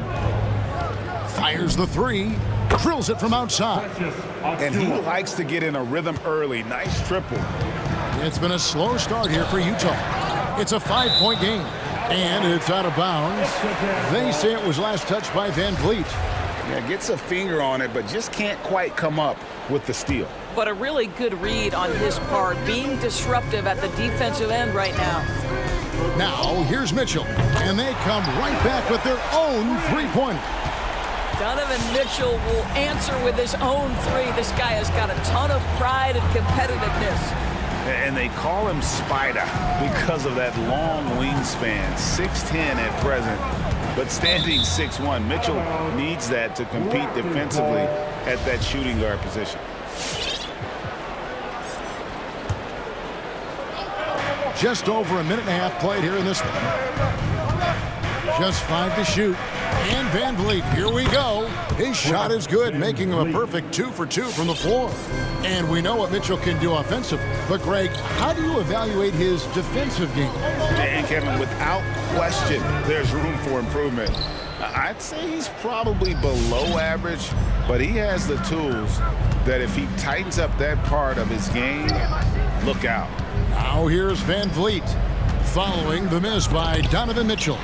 Fires the 3. Drills it from outside. And he likes to get in a rhythm early. Nice triple. It's been a slow start here for Utah. It's a 5-point game. And it's out of bounds. They say it was last touched by VanVleet. Yeah, gets a finger on it, but just can't quite come up with the steal. But a really good read on his part, being disruptive at the defensive end right now. Now, here's Mitchell, and they come right back with their own 3-pointer. Donovan Mitchell will answer with his own 3. This guy has got a ton of pride and competitiveness. And they call him Spider because of that long wingspan, 6'10" at present. But standing 6'1", Mitchell needs that to compete defensively at that shooting guard position. Just over a minute and a half played here in this one. Just 5 to shoot. And VanVleet, here we go. His shot is good, making him a perfect 2 for 2 from the floor. And we know what Mitchell can do offensively. But, Greg, how do you evaluate his defensive game? And, Kevin, without question, there's room for improvement. I'd say he's probably below average, but he has the tools that if he tightens up that part of his game, look out. Now here's VanVleet, following the miss by Donovan Mitchell.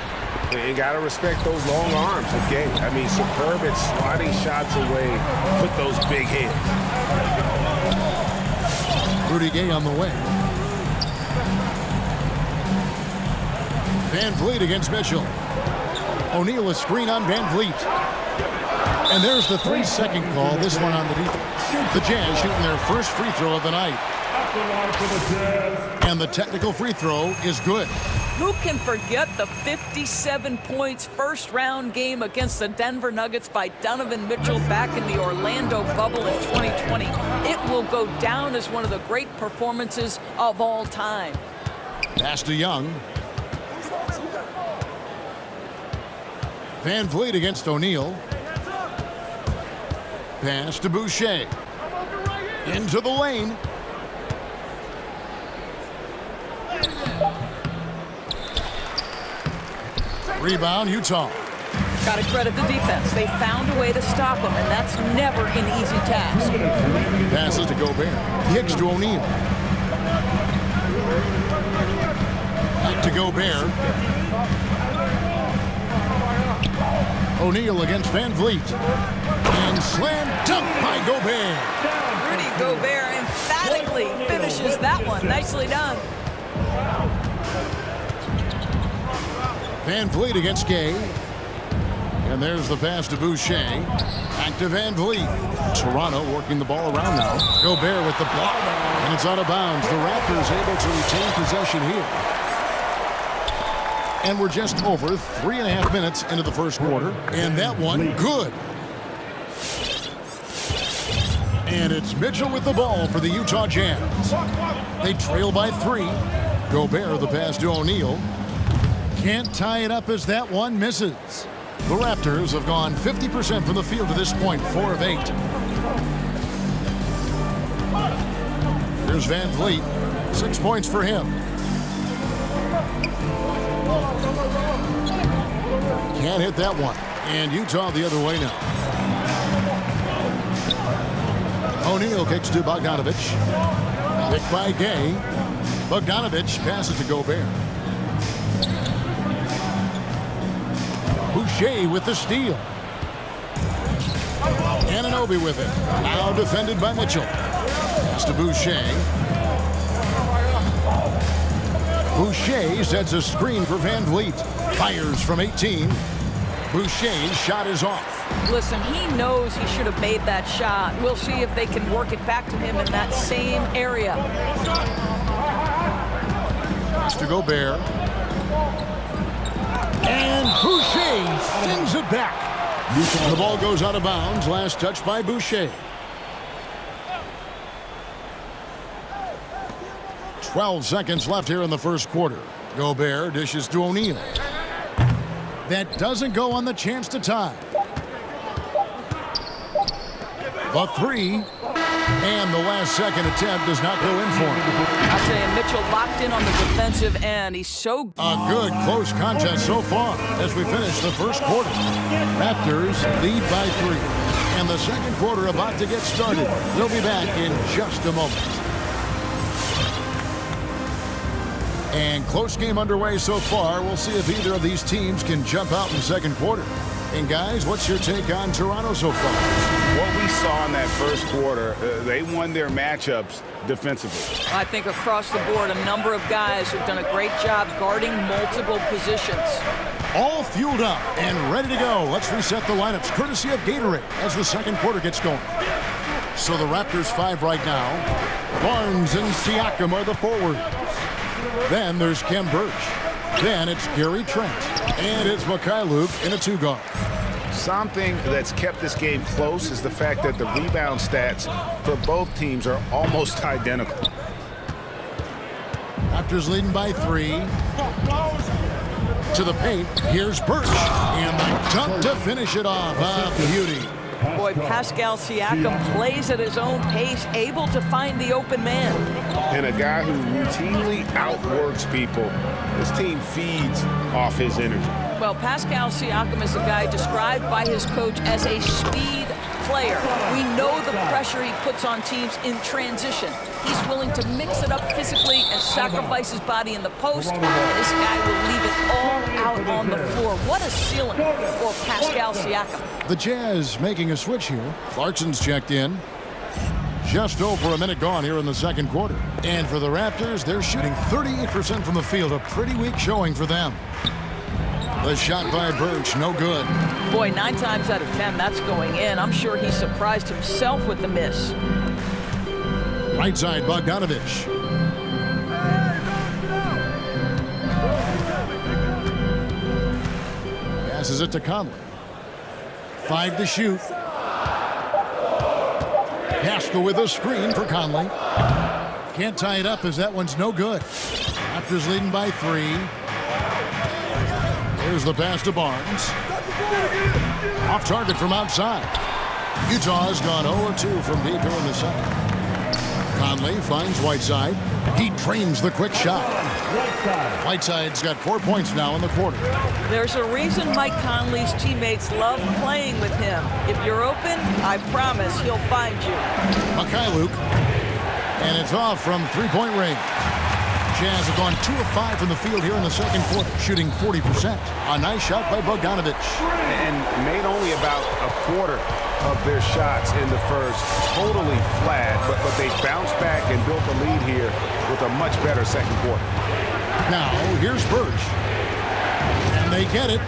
You got to respect those long arms, okay? I mean, superb at sliding shots away with those big hands. Rudy Gay on the way. VanVleet against Mitchell. O'Neal a screen on VanVleet. And there's the 3-second call, this one on the defense. The Jazz shooting their first free throw of the night. And the technical free throw is good. Who can forget the 57 points first round game against the Denver Nuggets by Donovan Mitchell back in the Orlando bubble in 2020? It will go down as one of the great performances of all time. Pass to Young. VanVleet against O'Neal. Pass to Boucher. Into the lane. Rebound, Utah. Got to credit the defense. They found a way to stop him, and that's never an easy task. Passes to Gobert. Kicks to O'Neal. Back to Gobert. O'Neal against VanVleet. And slam dunk by Gobert. Rudy Gobert emphatically finishes that one. Nicely done. VanVleet against Gay. And there's the pass to Boucher. Back to VanVleet. Toronto working the ball around now. Gobert with the block. And it's out of bounds. The Raptors able to retain possession here. And we're just over 3.5 minutes into the first quarter. And that one, good. And it's Mitchell with the ball for the Utah Jazz. They trail by 3. Gobert the pass to O'Neal. Can't tie it up as that one misses. The Raptors have gone 50% from the field to this point, 4 of 8. Here's VanVleet, 6 points for him. Can't hit that one. And Utah the other way now. O'Neal kicks to Bogdanovich. Picked by Gay. Bogdanovich passes to Gobert. Boucher with the steal. Anunoby with it. Now defended by Mitchell. Pass to Boucher. Boucher sets a screen for Van Vliet. Fires from 18. Boucher's shot is off. Listen, he knows he should have made that shot. We'll see if they can work it back to him in that same area. Pass to Gobert. And Boucher sends it back. The ball goes out of bounds. Last touch by Boucher. 12 seconds left here in the first quarter. Gobert dishes to O'Neal. That doesn't go on the chance to tie. The three. And the last second attempt does not go in for him. I'll tell you, Mitchell locked in on the defensive end. He's so... A good close contest so far as we finish the first quarter. Raptors lead by 3. And the second quarter about to get started. We'll be back in just a moment. And close game underway so far. We'll see if either of these teams can jump out in the second quarter. And guys, what's your take on Toronto so far? What we saw in that first quarter, they won their matchups defensively. I think across the board, a number of guys have done a great job guarding multiple positions. All fueled up and ready to go. Let's reset the lineups, courtesy of Gatorade, as the second quarter gets going. So the Raptors 5 right now. Barnes and Siakam are the forwards. Then there's Kem Birch. Then it's Gary Trent. And it's Mikhailuk in a 2-guard. Something that's kept this game close is the fact that the rebound stats for both teams are almost identical. Raptors leading by 3. To the paint. Here's Birch. And the dunk to finish it off. A beauty. Boy, Pascal Siakam plays at his own pace, able to find the open man. And a guy who routinely outworks people. This team feeds off his energy. Well, Pascal Siakam is a guy described by his coach as a speed player. We know the pressure he puts on teams in transition. He's willing to mix it up physically and sacrifice his body in the post. And this guy will leave it all out on the floor. What a ceiling for Pascal Siakam. The Jazz making a switch here. Clarkson's checked in. Just over a minute gone here in the second quarter. And for the Raptors, they're shooting 38% from the field. A pretty weak showing for them. The shot by Birch, no good. Boy, 9 times out of 10, that's going in. I'm sure he surprised himself with the miss. Right side, Bogdanovich. Passes it to Conley. 5 to shoot. Haskell with a screen for Conley. Can't tie it up as that one's no good. Raptors leading by 3. Here's the pass to Barnes. Off target from outside. Utah has gone 0-2 from deep here in the second. Conley finds Whiteside. He trains the quick shot. Whiteside's got 4 points now in the quarter. There's a reason Mike Conley's teammates love playing with him. If you're open, I promise he'll find you. Mikhailuk. And it's off from three-point range. Jazz have gone 2 of 5 from the field here in the second quarter, shooting 40%. A nice shot by Bogdanovich. And made only about a quarter of their shots in the first. Totally flat, but they bounced back and built a lead here with a much better second quarter. Now, here's Birch. And they get it.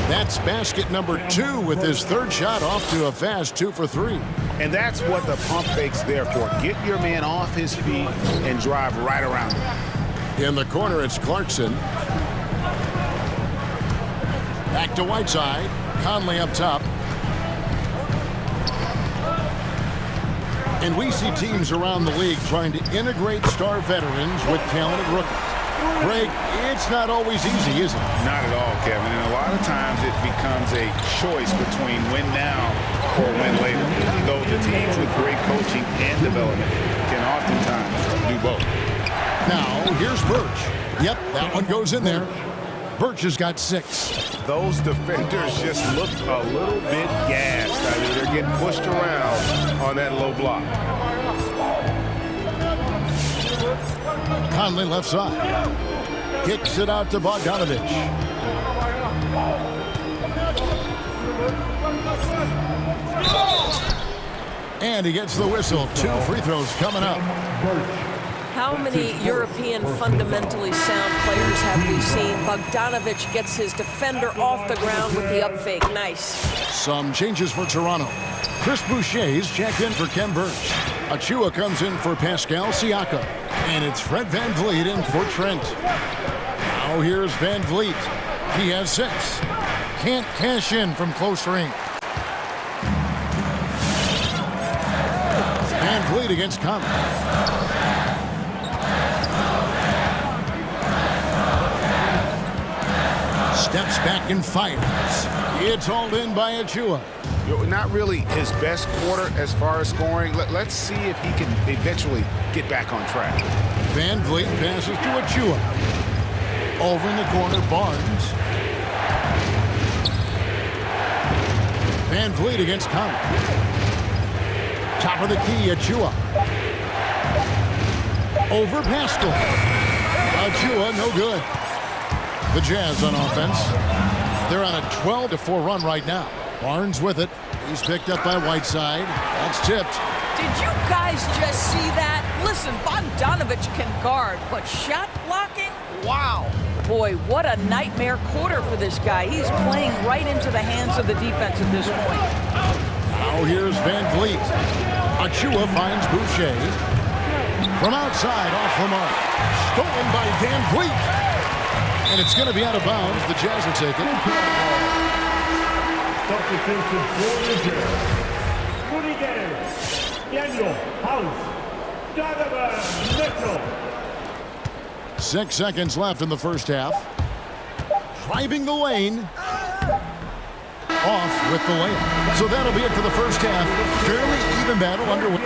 That's basket number 2 with his third shot off to a fast 2 for 3. And that's what the pump fake's there for. Get your man off his feet and drive right around him. In the corner, it's Clarkson. Back to Whiteside. Conley up top. And we see teams around the league trying to integrate star veterans with talented rookies. Greg, it's not always easy, is it? Not at all, Kevin. And a lot of times it becomes a choice between win now or win later. Though the teams with great coaching and development can oftentimes do both. Now, here's Birch. Yep, that one goes in there. Birch has got 6. Those defenders just looked a little bit gassed. I mean, they're getting pushed around on that low block. Conley left side. Kicks it out to Bogdanovich. And he gets the whistle. 2 free throws coming up. How many European fundamentally sound players have we seen? Bogdanovich gets his defender off the ground with the up fake. Nice. Some changes for Toronto. Chris Boucher's checked in for Ken Burch. Achua comes in for Pascal Siakam. And it's Fred VanVleet in for Trent. Now here's VanVleet. He has 6. Can't cash in from close range. VanVleet against Conley. Steps back and fires. It's hauled in by Achua. Not really his best quarter as far as scoring. Let's see if he can eventually get back on track. VanVleet passes to Achua. Over in the corner, Barnes. VanVleet against Conley. Top of the key, Achua. Over Pascal. Achua, no good. The Jazz on offense. They're on a 12-4 run right now. Barnes with it. He's picked up by Whiteside. That's tipped. Did you guys just see that? Listen, Bogdanovich can guard, but shot blocking? Wow. Boy, what a nightmare quarter for this guy. He's playing right into the hands of the defense at this point. Now here's VanVleet. Achua finds Boucher. From outside, off the mark. Stolen by VanVleet. And it's going to be out of bounds. The Jazz will take it. Substitution for the Jazz. Rudy Gay, Daniel House, Donovan Mitchell. 6 seconds left in the first half. Driving the lane. Off with the layup. So that'll be it for the first half. Fairly even battle underway.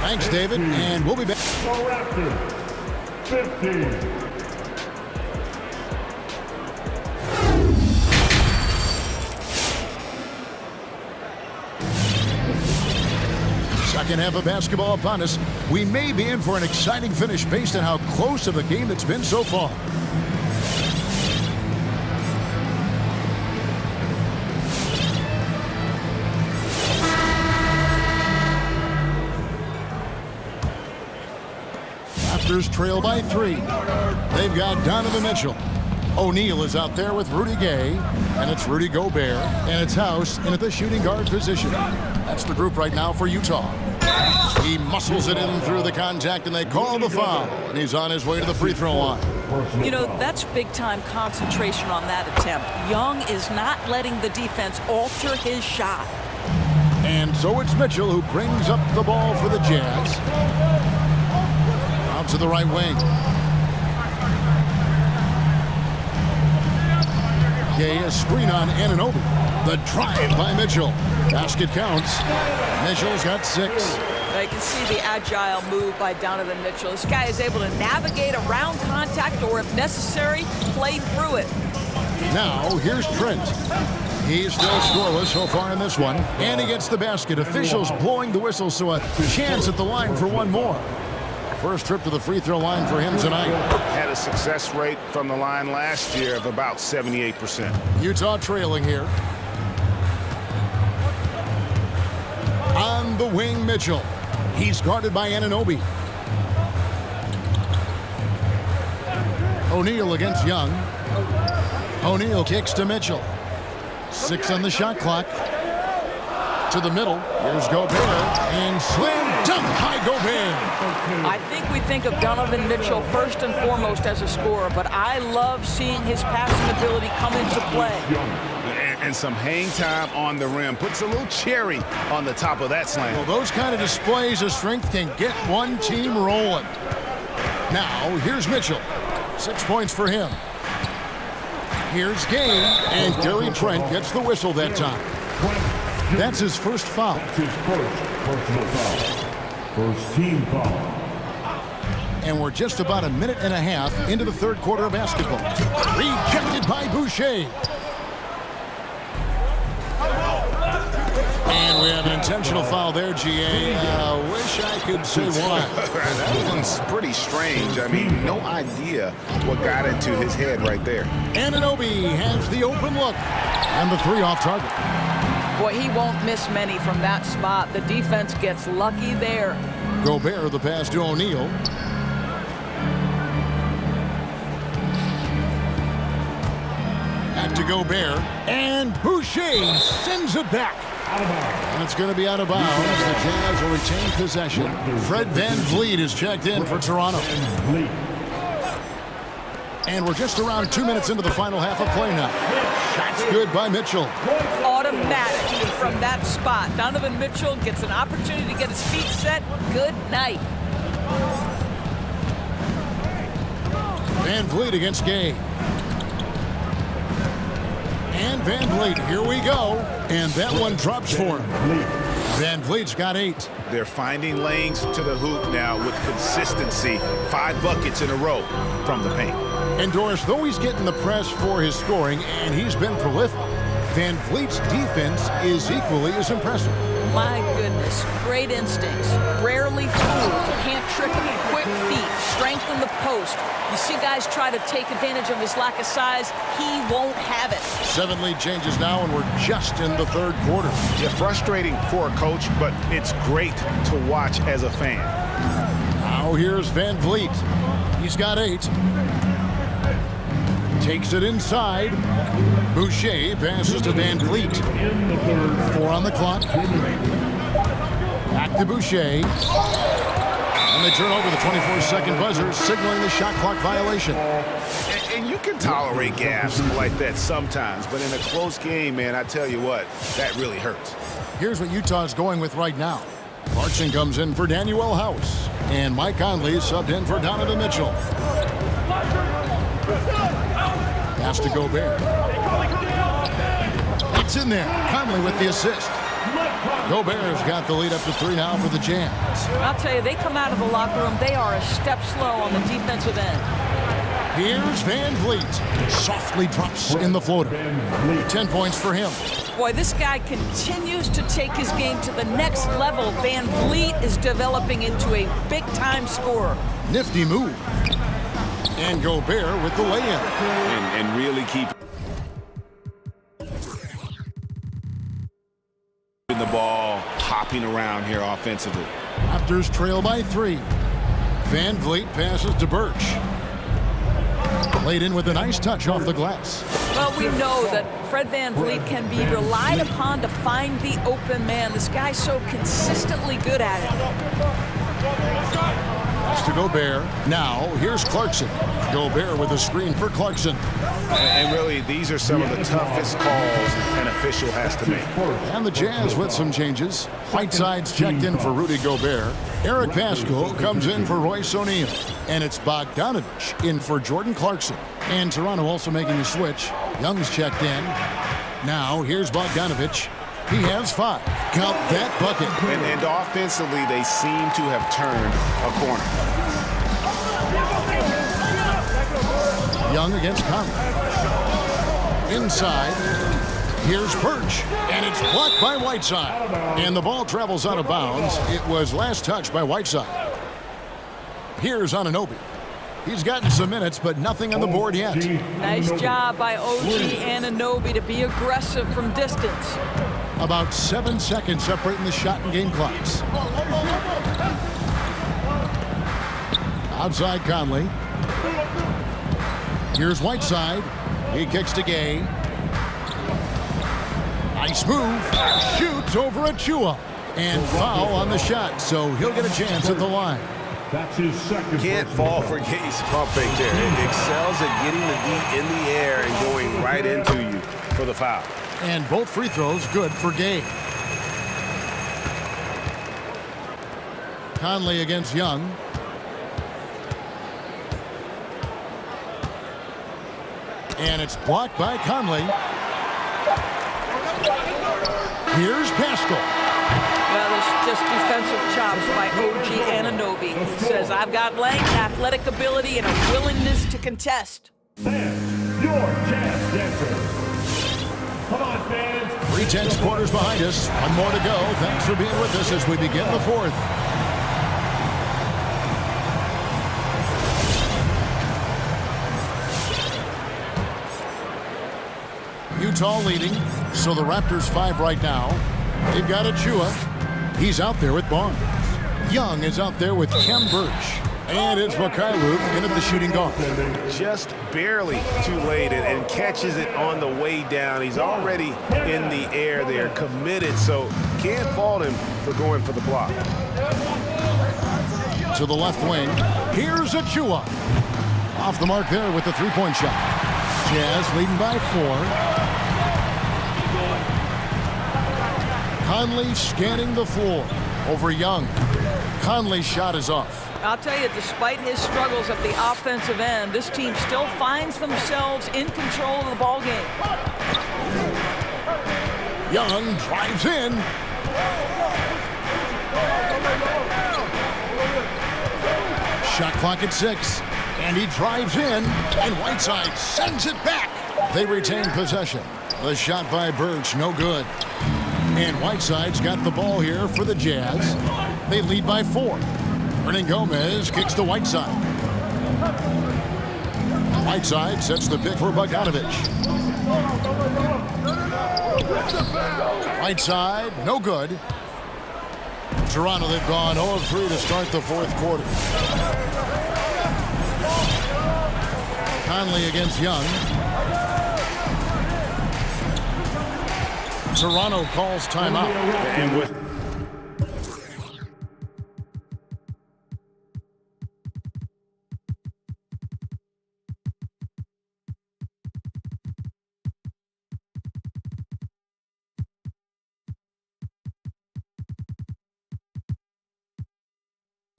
Thanks, David, and we'll be back. Raptors, 15. Second half of basketball upon us. We may be in for an exciting finish based on how close of a game it's been so far. Raptors trail by 3. They've got Donovan Mitchell. O'Neal is out there with Rudy Gay, and it's Rudy Gobert, and it's House in at the shooting guard position. That's the group right now for Utah. He muscles it in through the contact, and they call the foul, and he's on his way to the free throw line. You know, that's big-time concentration on that attempt. Young is not letting the defense alter his shot. And so it's Mitchell who brings up the ball for the Jazz. Out to the right wing. Gay, a screen on Anunoby. The drive by Mitchell. Basket counts. Mitchell's got 6. You can see the agile move by Donovan Mitchell. This guy is able to navigate around contact or, if necessary, play through it. Now, here's Trent. He's still scoreless so far in this one. And he gets the basket. Officials blowing the whistle, so a chance at the line for one more. First trip to the free throw line for him tonight. Had a success rate from the line last year of about 78%. Utah trailing here. On the wing, Mitchell. He's guarded by Anunoby. O'Neal against Young. O'Neal kicks to Mitchell. 6 on the shot clock. To the middle. Here's Gobert. And slam dunk by Gobert. I think we think of Donovan Mitchell first and foremost as a scorer, but I love seeing his passing ability come into play. And some hang time on the rim. Puts a little cherry on the top of that slam. Well, those kind of displays of strength can get one team rolling. Now, here's Mitchell. 6 points for him. Here's Gay, and Gary Trent gets the whistle that time. That's his first foul. That's his first personal foul. First team foul. And we're just about a minute and a half into the third quarter of basketball. Rejected by Boucher. And we have an Intentional foul there, GA. Wish I could say why. That one's pretty strange. I mean, no idea what got into his head right there. Anunoby has the open look. And the three off target. Boy, he won't miss many from that spot. The defense gets lucky there. Gobert, the pass to O'Neal. Back to Gobert. And Boucher sends it back. And it's going to be out of bounds. The Jazz will retain possession. Fred VanVleet is checked in for Toronto. And we're just around 2 minutes into the final half of play now. Shots good by Mitchell. Automatic from that spot. Donovan Mitchell gets an opportunity to get his feet set. Good night. VanVleet against Gay. And VanVleet, here we go. And that one drops for him. VanVleet's got 8. They're finding lanes to the hoop now with consistency. 5 buckets in a row from the paint. And Doris, though he's getting the press for his scoring, and he's been prolific, VanVleet's defense is equally as impressive. My goodness, great instincts. Rarely fooled. Can't trick him. Quick feet. Strength in the post. You see guys try to take advantage of his lack of size. He won't have it. 7 lead changes now, and we're just in the third quarter. Yeah, frustrating for a coach, but it's great to watch as a fan. Now here's VanVleet. He's got 8. Takes it inside. Boucher passes to VanVleet. 4 on the clock. Back to Boucher. And they turn over the 24-second buzzer, signaling the shot clock violation. And you can tolerate gaffes like that sometimes, but in a close game, man, I tell you what, that really hurts. Here's what Utah's going with right now. Clarkson comes in for Danuel House. And Mike Conley subbed in for Donovan Mitchell. Pass to Gobert. It's in there. Conley with the assist. Gobert's got the lead up to 3 now for the Jazz. I'll tell you, they come out of the locker room, they are a step slow on the defensive end. Here's VanVleet. Softly drops in the floater. 10 points for him. Boy, this guy continues to take his game to the next level. VanVleet is developing into a big-time scorer. Nifty move. And Gobert with the lay-in. And really keep the ball hopping around here offensively. Raptors trail by 3. VanVleet passes to Birch. Played in with a nice touch off the glass. Well, we know that Fred VanVleet can be relied upon to find the open man. This guy's so consistently good at it. To Gobert. Now, here's Clarkson. Gobert with a screen for Clarkson. And really, these are some of the toughest calls an official has to make. And the Jazz with some changes. Whiteside's checked in for Rudy Gobert. Eric Pascal comes in for Royce O'Neal. And it's Bogdanovich in for Jordan Clarkson. And Toronto also making a switch. Young's checked in. Now, here's Bogdanovich. He has 5. Count that bucket. And offensively, they seem to have turned a corner. Young against Conley. Inside. Here's Birch. And it's blocked by Whiteside. And the ball travels out of bounds. It was last touched by Whiteside. Here's Anunoby. He's gotten some minutes, but nothing on the board yet. Nice job by OG Anunoby to be aggressive from distance. About 7 seconds separating the shot and game clocks. Outside Conley. Here's Whiteside. He kicks to Gay. Nice move. Shoots over Achua. And foul on the shot, so he'll get a chance at the line. That's his second. Can't fall for Gay's pump fake there. It excels at getting the D in the air and going right into you for the foul. And both free throws good for Gay. Conley against Young. And it's blocked by Conley. Here's Pascal. Well, it's just defensive chops by OG Anunoby. He says, I've got length, athletic ability, and a willingness to contest. Fans, your Jazz dancers. Come on, fans. Three tense quarters behind us. One more to go. Thanks for being with us as we begin the fourth. Utah leading, so the Raptors 5 right now. They've got Achua. He's out there with Barnes. Young is out there with Kem Birch. And it's Mikhailuk in at the shooting guard. Just barely too late and catches it on the way down. He's already in the air there, committed, so can't fault him for going for the block. To the left wing, here's Achua. Off the mark there with the three-point shot. Jazz leading by 4. Conley scanning the floor over Young. Conley's shot is off. I'll tell you, despite his struggles at the offensive end, this team still finds themselves in control of the ball game. Young drives in. Shot clock at 6. And he drives in. And Whiteside sends it back. They retain possession. The shot by Birch, no good. And Whiteside's got the ball here for the Jazz. They lead by 4. Gomez kicks to Whiteside. Whiteside sets the pick for Bogdanovich. Whiteside, no good. Toronto, they've gone 0 of 3 to start the fourth quarter. Conley against Young. Toronto calls timeout. And with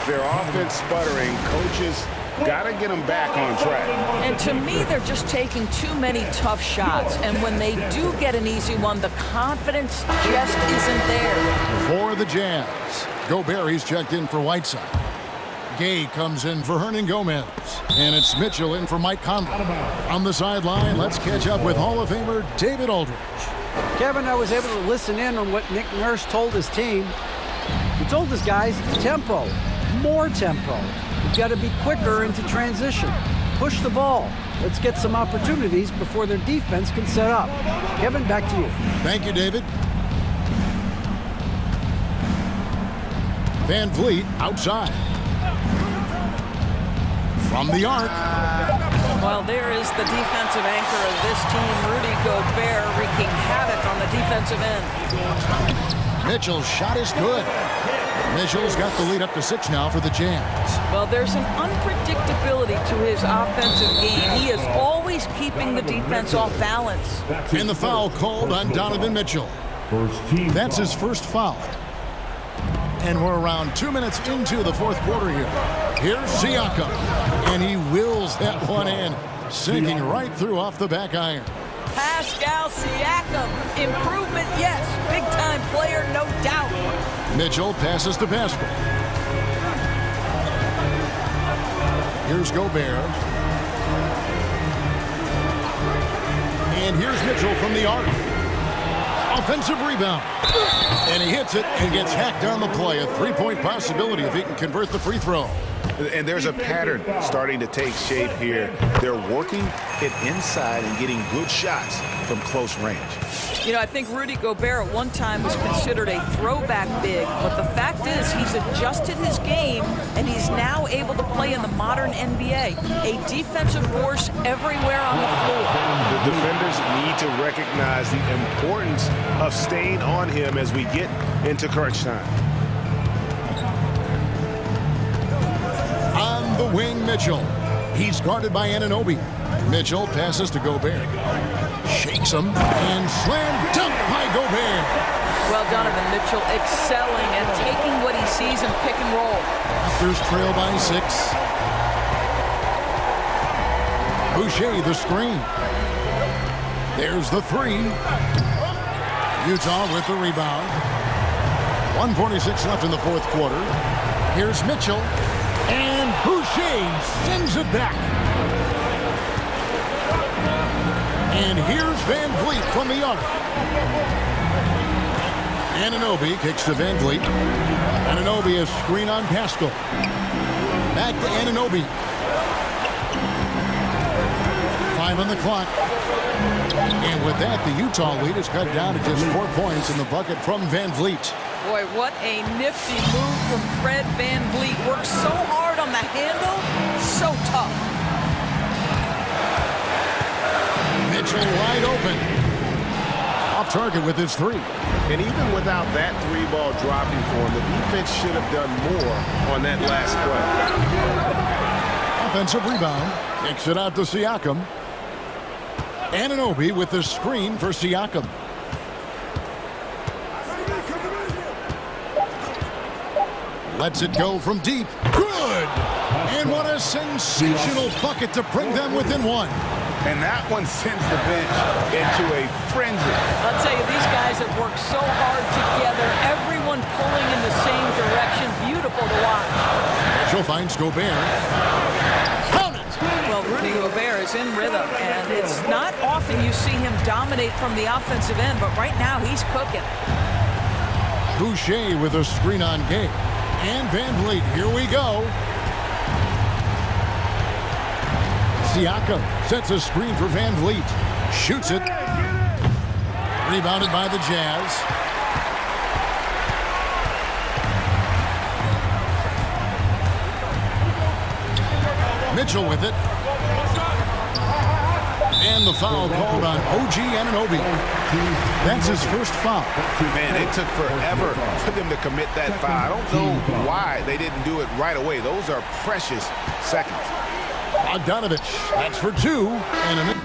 their offense sputtering, coaches got to get them back on track. And to me, they're just taking too many tough shots. And when they do get an easy one, the confidence just isn't there. For the Jazz, Gobert, he's checked in for Whiteside. Gay comes in for Gomez. And it's Mitchell in for Mike Conley. On the sideline, let's catch up with Hall of Famer David Aldridge. Kevin, I was able to listen in on what Nick Nurse told his team. He told his guys, tempo, more tempo. You've got to be quicker into transition. Push the ball. Let's get some opportunities before their defense can set up. Kevin, back to you. Thank you, David. Van Vliet outside. From the arc. Well, there is the defensive anchor of this team, Rudy Gobert, wreaking havoc on the defensive end. Mitchell's shot is good. Mitchell's got the lead up to 6 now for the Jazz. Well, there's an unpredictability to his offensive game. He is always keeping the defense off balance. And the foul called on Donovan Mitchell. That's his first foul. And we're around 2 minutes into the fourth quarter here. Here's Siakam. And he wills that one in, sinking right through off the back iron. Pascal Siakam. Improvement, yes. Big-time player, no doubt. Mitchell passes to Pascal. Here's Gobert. And here's Mitchell from the arc. Offensive rebound. And he hits it and gets hacked on the play. A three-point possibility if he can convert the free throw. And there's a pattern starting to take shape here. They're working it inside and getting good shots from close range. You know, I think Rudy Gobert at one time was considered a throwback big, but the fact is he's adjusted his game and he's now able to play in the modern NBA. A defensive force everywhere on the floor. The defenders need to recognize the importance of staying on him as we get into crunch time. On the wing, Mitchell. He's guarded by Anunoby. Mitchell passes to Gobert. Shakes him and slam dunk by Gobert. Well, Donovan Mitchell excelling at taking what he sees in pick and roll. Raptors trail by 6. Boucher the screen. There's the 3. Utah with the rebound. 1:46 left in the fourth quarter. Here's Mitchell. And Boucher sends it back. And here's Van Vliet from the arc. Anunoby kicks to Van Vliet. Anunoby a screen on Pascal. Back to Anunoby. 5 on the clock. And with that, the Utah lead is cut down to just 4 points in the bucket from Van Vliet. Boy, what a nifty move from Fred Van Vliet. Works so hard on the handle, so tough. Mitchell wide open. Off target with his 3. And even without that 3-ball dropping for him, the defense should have done more on that last play. Offensive rebound. Kicks it out to Siakam. Anunoby with the screen for Siakam. Lets it go from deep. Good! And what a sensational bucket to bring them within 1. And that one sends the bench into a frenzy. I'll tell you, these guys have worked so hard together. Everyone pulling in the same direction. Beautiful to watch. Mitchell finds Gobert. Count it! Well, Rudy Gobert is in rhythm, and it's not often you see him dominate from the offensive end, but right now he's cooking. Boucher with a screen on Gay. And Van Vliet, here we go. Siakam sets a screen for Van Vliet. Shoots it. Rebounded by the Jazz. Mitchell with it. And the foul called on OG Anunoby. That's his first foul. Man, it took forever for them to commit that foul. I don't know why they didn't do it right away. Those are precious seconds. Bogdanovich, that's for 2. And an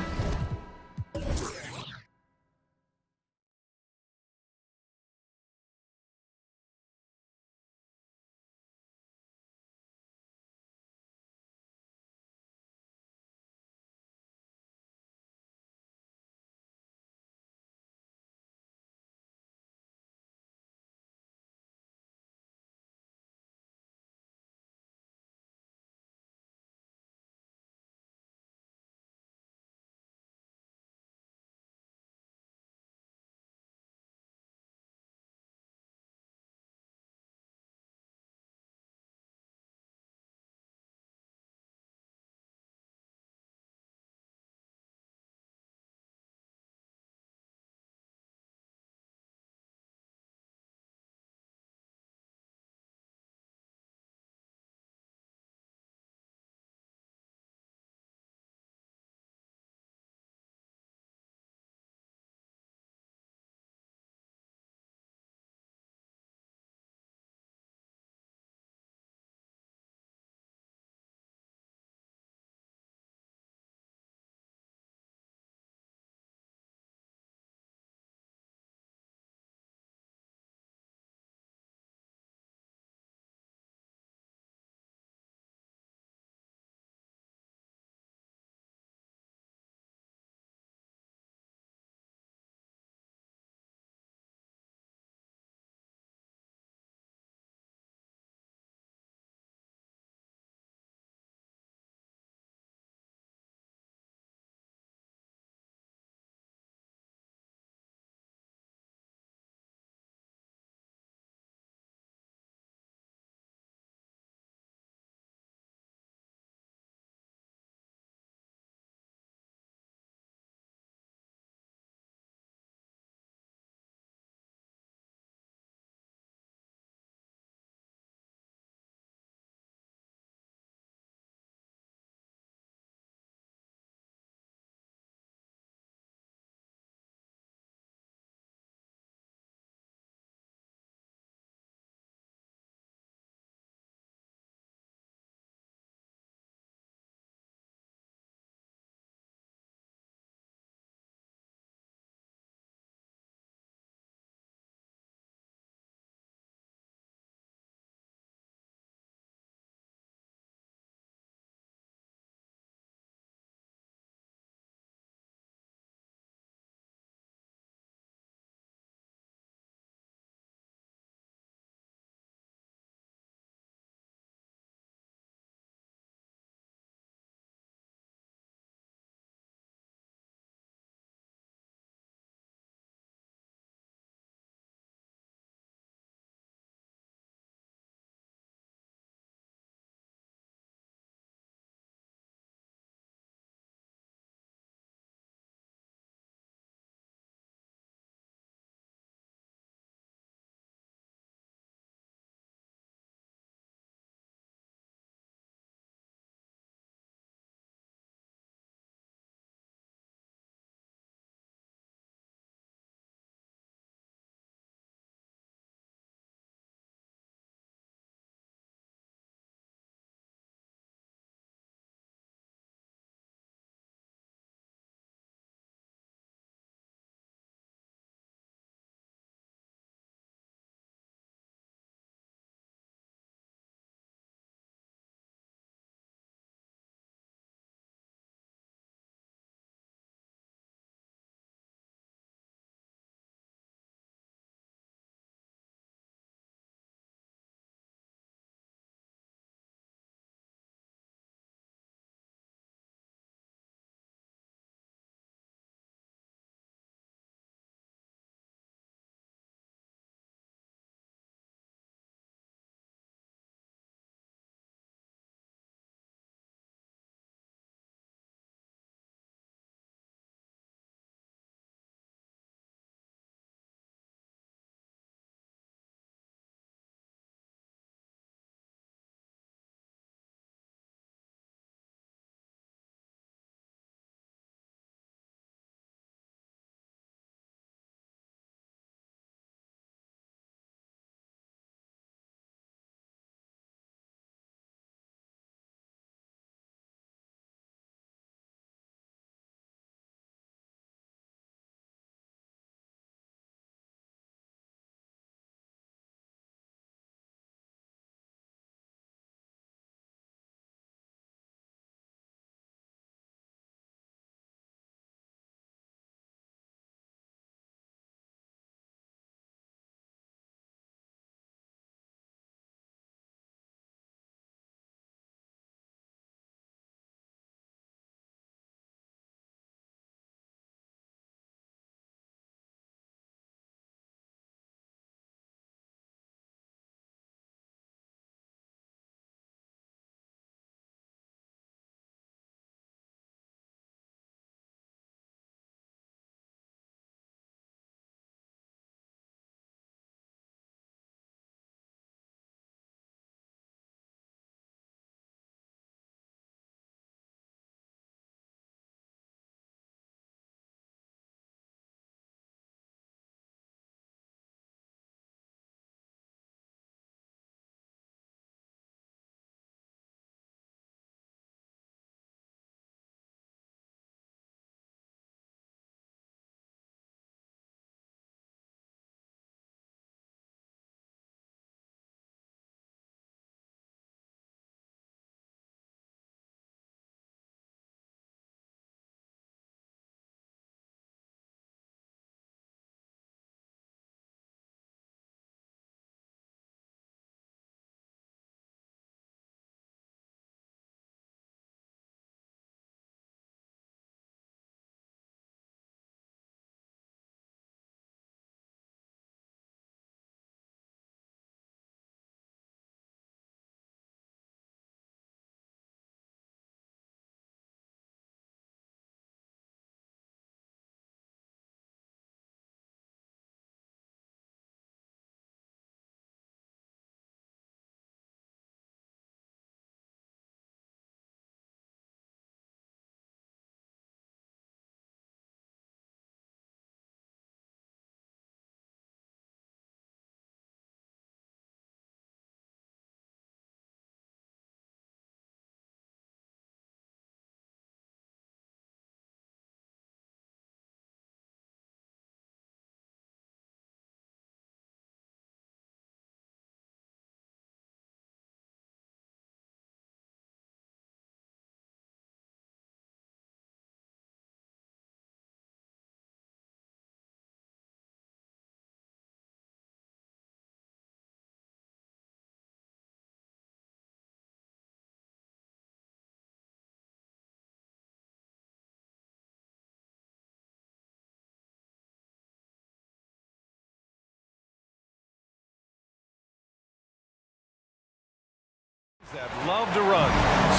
that love to run.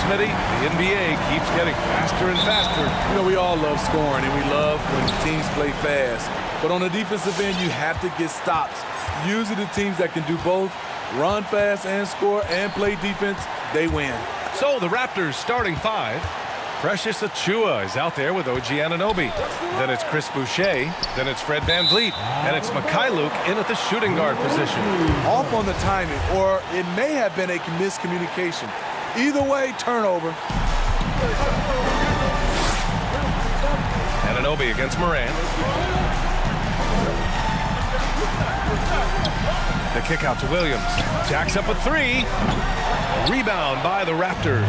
Smitty, the NBA keeps getting faster and faster. You know, we all love scoring, and we love when teams play fast. But on the defensive end, you have to get stops. Usually the teams that can do both, run fast and score and play defense, they win. So the Raptors starting five. Precious Achiuwa is out there with OG Anunoby. Then it's Chris Boucher. Then it's Fred VanVleet. And it's Mikhailuk in at the shooting guard position. Off on the timing, or it may have been a miscommunication. Either way, turnover. Anunoby against Morant. The kick out to Williams. Jacks up a three. Rebound by the Raptors.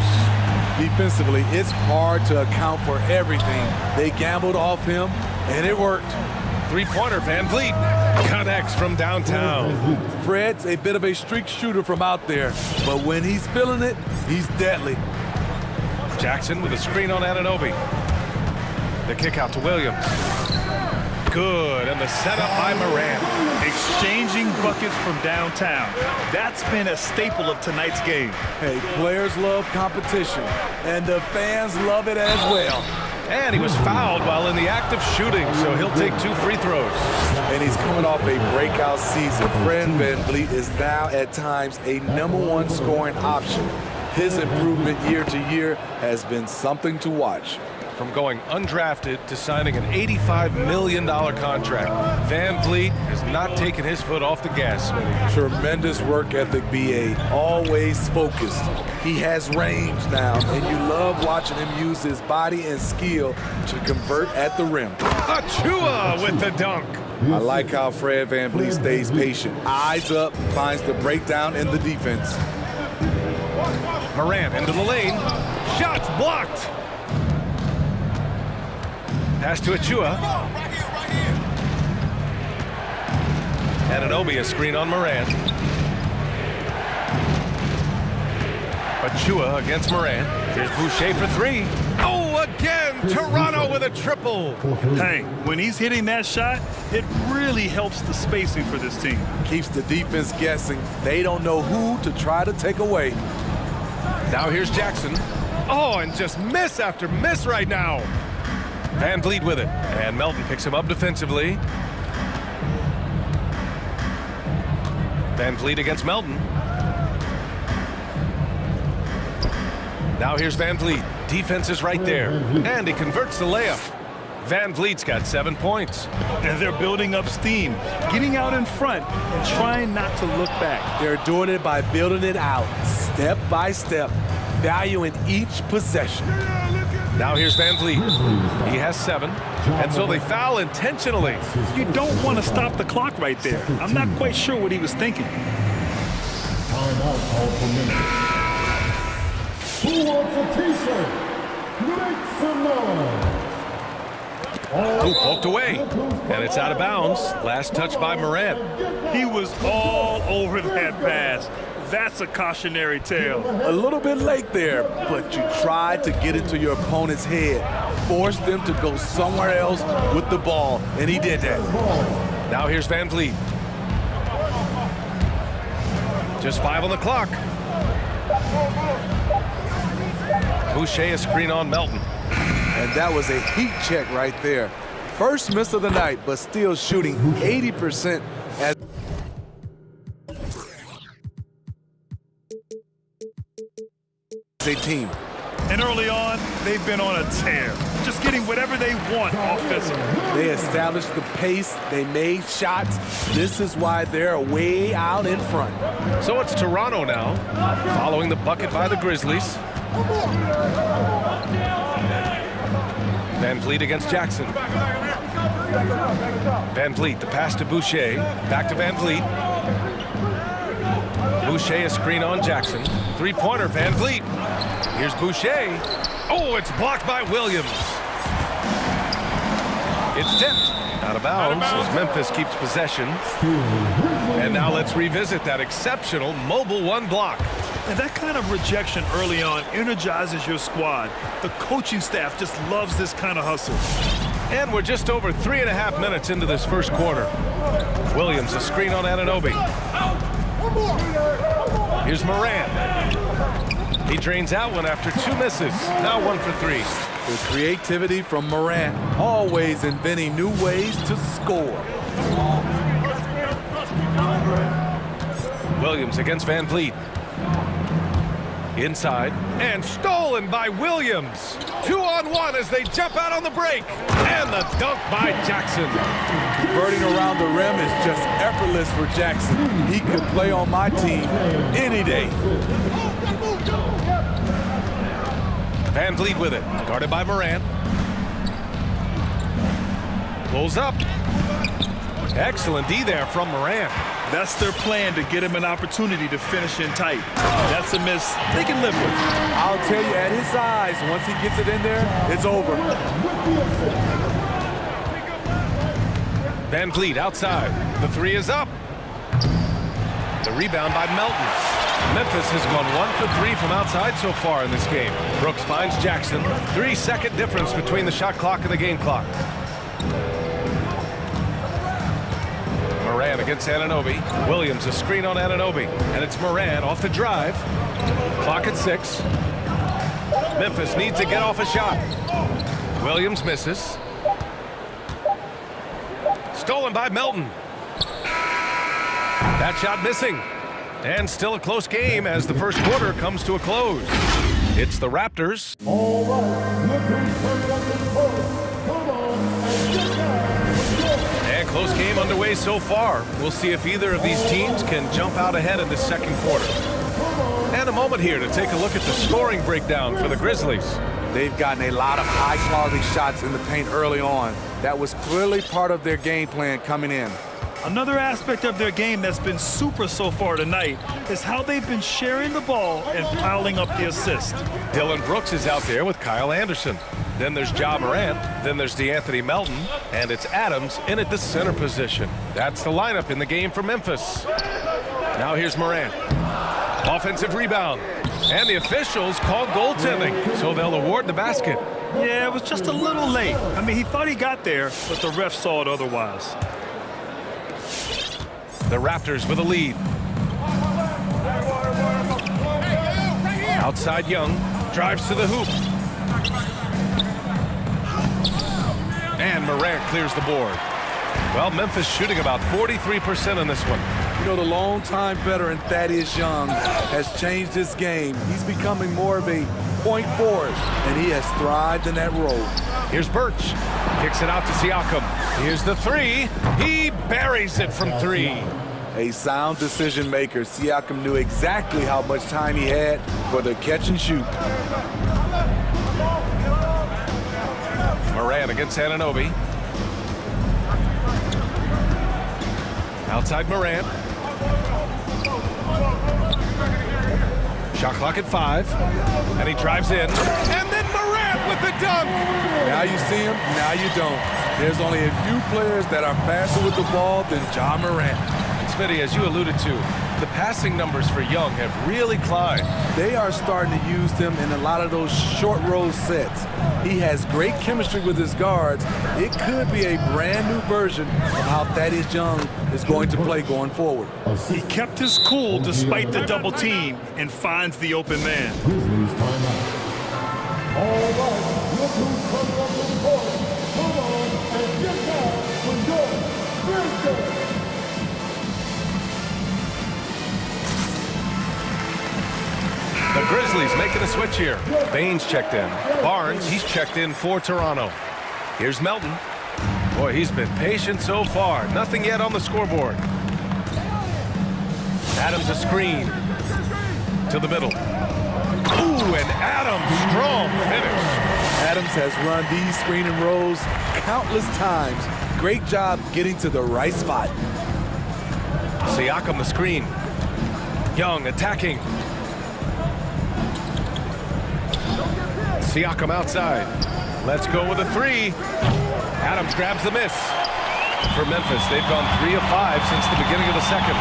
Defensively, it's hard to account for everything. They gambled off him, and it worked. Three-pointer, VanVleet connects from downtown. Fred's a bit of a streak shooter from out there, but when he's feeling it, he's deadly. Jackson with a screen on Anunoby. The kick out to Williams. Good, and the setup by Morant. Exchanging buckets from downtown. That's been a staple of tonight's game. Hey, players love competition, and the fans love it as well. And he was fouled while in the act of shooting, so he'll take 2 free throws. And he's coming off a breakout season. Fred VanVleet is now at times a #1 scoring option. His improvement year to year has been something to watch. From going undrafted to signing an $85 million contract, VanVleet has not taken his foot off the gas, Smitty. Tremendous work ethic, BA. Always focused. He has range now, and you love watching him use his body and skill to convert at the rim. Achiuwa with the dunk. I like how Fred VanVleet stays patient. Eyes up, finds the breakdown in the defense. Morant into the lane. Shots blocked. Pass to Achiuwa. Anunoby, a screen on Morant. Achiuwa against Morant. Here's Boucher for three. Oh, again, Toronto with a triple. Hey, when he's hitting that shot, it really helps the spacing for this team. Keeps the defense guessing. They don't know who to try to take away. Now here's Jackson. Oh, and just miss after miss right now. VanVleet with it, and Melton picks him up defensively. VanVleet against Melton. Now here's VanVleet. Defense is right there, and he converts the layup. VanVleet's got 7 points. And they're building up steam, getting out in front and trying not to look back. They're doing it by building it out, step by step, valuing each possession. Now here's VanVleet. He has 7, and so they foul intentionally. You don't want to stop the clock right there. I'm not quite sure what he was thinking. Timeout called for minutes. Who wants a t-shirt? Make some noise. Oh, poked away, and it's out of bounds. Last touch by Morant. He was all over that pass. That's a cautionary tale. A little bit late there, but you tried to get into your opponent's head. Force them to go somewhere else with the ball, and he did that. Now here's VanVleet. Just 5 on the clock. Boucher a screen on Melton. And that was a heat check right there. First miss of the night, but still shooting 80% as a team. And early on, they've been on a tear, just getting whatever they want offensively. They established the pace, they made shots. This is why they're way out in front. So it's Toronto now, following the bucket by the Grizzlies. VanVleet against Jackson. VanVleet, the pass to Boucher. Back to VanVleet. Boucher a screen on Jackson. Three-pointer, VanVleet. Here's Boucher. Oh, it's blocked by Williams. It's tipped. Out of bounds as Memphis keeps possession. And now let's revisit that exceptional mobile 1 block. And that kind of rejection early on energizes your squad. The coaching staff just loves this kind of hustle. And we're just over 3.5 minutes into this first quarter. Williams a screen on Anunoby. Here's Morant. He drains out one after 2 misses. Now 1 for 3. The creativity from Morant, always inventing new ways to score. Williams against Van Vliet. Inside, and stolen by Williams. 2-on-1 as they jump out on the break. And the dunk by Jackson. Converting around the rim is just effortless for Jackson. He could play on my team any day. Van Vliet with it, guarded by Morant. Pulls up. Excellent D there from Morant. That's their plan, to get him an opportunity to finish in tight. That's a miss they can live with. I'll tell you, at his size, once he gets it in there, it's over. Van Vliet outside. The 3 is up. The rebound by Melton. Memphis has gone 1 for 3 from outside so far in this game. Brooks finds Jackson. 3-second difference between the shot clock and the game clock. Moran against Anunoby. Williams a screen on Anunoby. And it's Moran off the drive. Clock at 6. Memphis needs to get off a shot. Williams misses. Stolen by Melton. That shot missing. And still a close game as the first quarter comes to a close. It's the Raptors. All right, look who's coming up in court. Come on and get down. And close game underway so far. We'll see if either of these teams can jump out ahead in the second quarter. And a moment here to take a look at the scoring breakdown for the Grizzlies. They've gotten a lot of high-quality shots in the paint early on. That was clearly part of their game plan coming in. Another aspect of their game that's been super so far tonight is how they've been sharing the ball and piling up the assists. Dylan Brooks is out there with Kyle Anderson. Then there's Ja Morant. Then there's DeAnthony Melton. And it's Adams in at the center position. That's the lineup in the game for Memphis. Now here's Morant. Offensive rebound. And the officials called goaltending, so they'll award the basket. Yeah, it was just a little late. I mean, he thought he got there, but the ref saw it otherwise. The Raptors with a lead. Outside Young, drives to the hoop. And Morant clears the board. Well, Memphis shooting about 43% on this one. You know, the longtime veteran Thaddeus Young has changed his game. He's becoming more of a point forward, and he has thrived in that role. Here's Birch. Kicks it out to Siakam. Here's the 3. He buries it from 3. A sound decision maker. Siakam knew exactly how much time he had for the catch and shoot. Moran against Anunoby. Outside Morant. Shot clock at 5. And he drives in. And then Morant with the dunk. Now you see him, now you don't. There's only a few players that are faster with the ball than Ja Morant. Smitty, as you alluded to, the passing numbers for Young have really climbed. They are starting to use him in a lot of those short roll sets. He has great chemistry with his guards. It could be a brand new version of how Thaddeus Young is going to play going forward. He kept his cool despite the double team and finds the open man. Grizzlies timeout. All right, look who's coming up in court. Come on and get down for your Grizzlies. The Grizzlies making a switch here. Baines checked in. Barnes, he's checked in for Toronto. Here's Melton. Boy, he's been patient so far. Nothing yet on the scoreboard. Adams a screen. To the middle. Ooh, and Adams, strong finish. Adams has run these screen and rolls countless times. Great job getting to the right spot. Siakam the screen. Young attacking. Siakam outside. Let's go with a 3. Adams grabs the miss. For Memphis, they've gone 3 of 5 since the beginning of the second.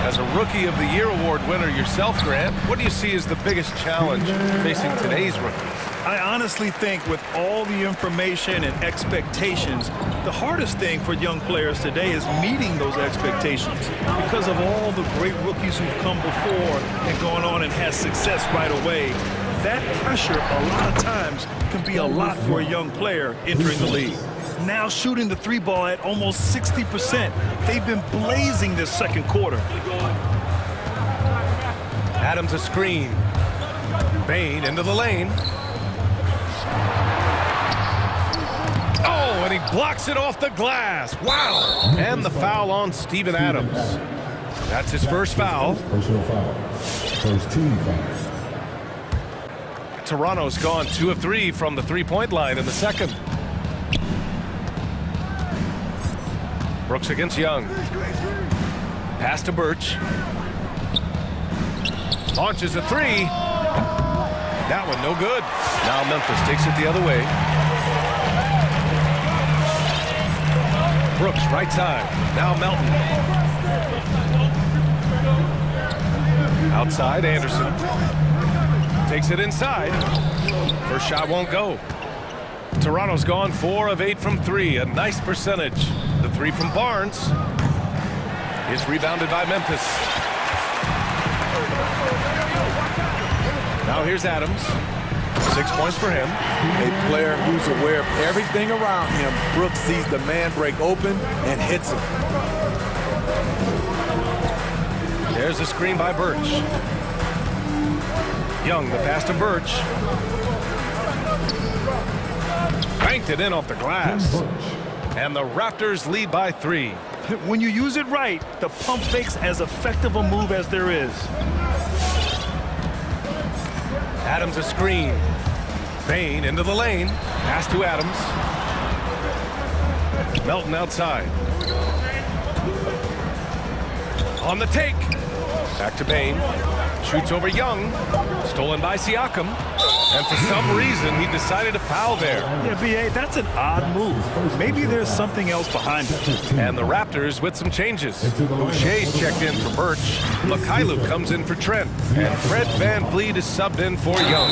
As a Rookie of the Year award winner yourself, Grant, what do you see as the biggest challenge facing today's rookies? I honestly think with all the information and expectations, the hardest thing for young players today is meeting those expectations because of all the great rookies who've come before and gone on and had success right away. That pressure a lot of times can be a lot for a young player entering the league. Now shooting the three ball at almost 60%. They've been blazing this second quarter. Adams a screen. Bain into the lane. Oh, and he blocks it off the glass. Wow. And the foul on Steven Adams. That's his first foul. Personal foul. First team foul. Toronto's gone 2 of 3 from the three-point line in the second. Brooks against Young. Pass to Birch. Launches a three. That one no good. Now Memphis takes it the other way. Brooks right side. Now Melton. Outside Anderson. Takes it inside. First shot won't go. Toronto's gone 4 of 8 from 3. A nice percentage. The three from Barnes is rebounded by Memphis. Now here's Adams. 6 points for him. A player who's aware of everything around him. Brooks sees the man break open and hits him. There's a screen by Birch. Young, the pass to Birch. Banked it in off the glass. And the Raptors lead by 3. When you use it right, the pump fake's as effective a move as there is. Adams a screen. Bain into the lane. Pass to Adams. Melton outside. On the take. Back to Bain. Shoots over Young. Stolen by Siakam. And for some reason, he decided to foul there. Yeah, B.A., that's an odd move. Maybe there's something else behind it. And the Raptors with some changes. Boucher's checked in for Birch. Mikhailuk comes in for Trent. And Fred VanVleet is subbed in for Young.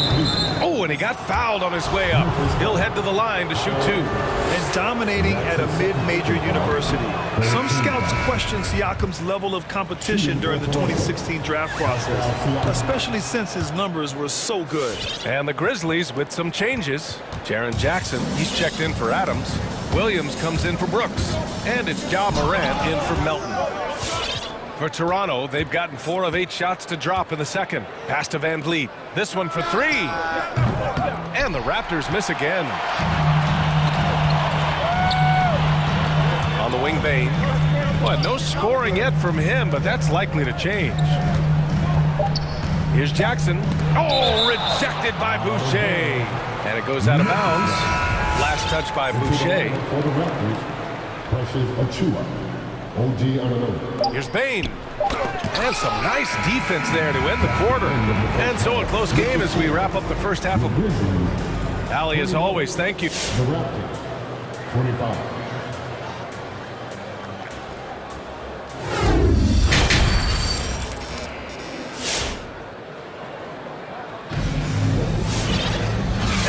Oh, and he got fouled on his way up. He'll head to the line to shoot 2. And dominating at a mid-major university. Some scouts question Siakam's level of competition during the 2016 draft process, especially since his numbers were so good. And the Grizzlies with some changes. Jaren Jackson, he's checked in for Adams. Williams comes in for Brooks. And it's Ja Morant in for Melton. For Toronto, they've gotten 4 of 8 shots to drop in the second. Pass to VanVleet. This one for 3. And the Raptors miss again. On the wing, Bain. Well, no scoring yet from him, but that's likely to change. Here's Jackson. Oh, rejected by Boucher. And it goes out of bounds. Last touch by Boucher. For the Raptors, Precious Achiuwa. OG Anunoby. Here's Bain. And some nice defense there to end the quarter. And so a close game as we wrap up the first half of Ali, as always, thank you. The Raptors, 25.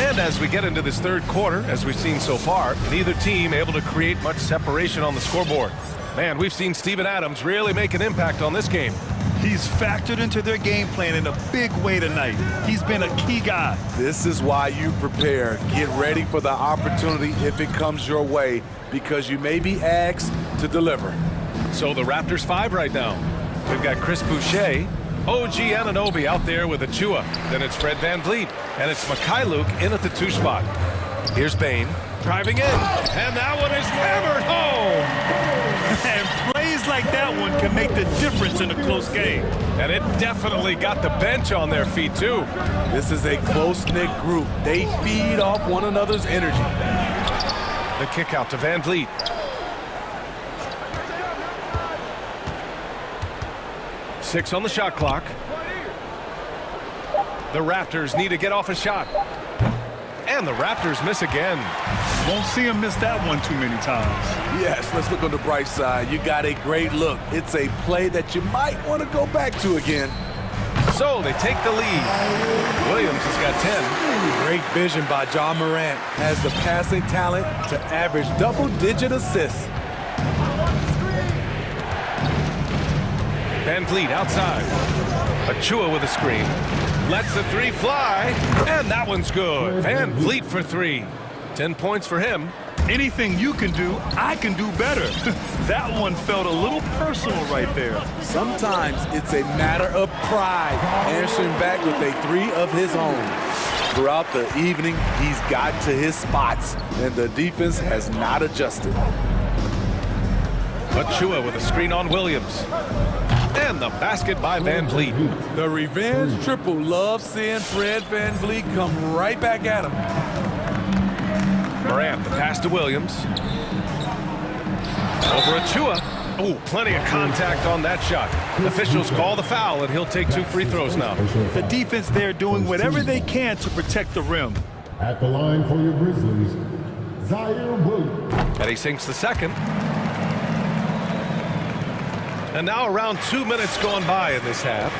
And as we get into this third quarter, as we've seen so far, neither team able to create much separation on the scoreboard. Man, we've seen Steven Adams really make an impact on this game. He's factored into their game plan in a big way tonight. He's been a key guy. This is why you prepare. Get ready for the opportunity if it comes your way, because you may be asked to deliver. So the Raptors 5 right now. We've got Chris Boucher, OG Anunoby out there with Achiuwa. Then it's Fred VanVleet, and it's Mikhailuk in at the 2 spot. Here's Bain, driving in, and that one is hammered home. And plays like that one can make the difference in a close game. And it definitely got the bench on their feet, too. This is a close-knit group. They feed off one another's energy. The kick out to VanVleet. Six on the shot clock. The Raptors need to get off a shot. And the Raptors miss again. Won't see him miss that one too many times. Yes, let's look on the bright side. You got a great look. It's a play that you might want to go back to again. So they take the lead. Williams has got 10. Great vision by John Morant. Has the passing talent to average double-digit assists. Van Vliet outside. Achua with a screen. Lets the three fly, and that one's good. Van Vliet for 3. 10 points for him. Anything you can do, I can do better. That one felt a little personal right there. Sometimes it's a matter of pride, answering back with a 3 of his own. Throughout the evening, he's gotten to his spots, and the defense has not adjusted. Achua with a screen on Williams. And the basket by Van Vliet. The revenge triple loves seeing Fred Van Vliet come right back at him. Morant, the pass to Williams. Over Achua. Oh, plenty of contact on that shot. Officials call the foul, and he'll take 2 free throws now. The defense there doing whatever they can to protect the rim. At the line for your Grizzlies, Zaire Williams. And he sinks the second. And now around 2 minutes gone by in this half.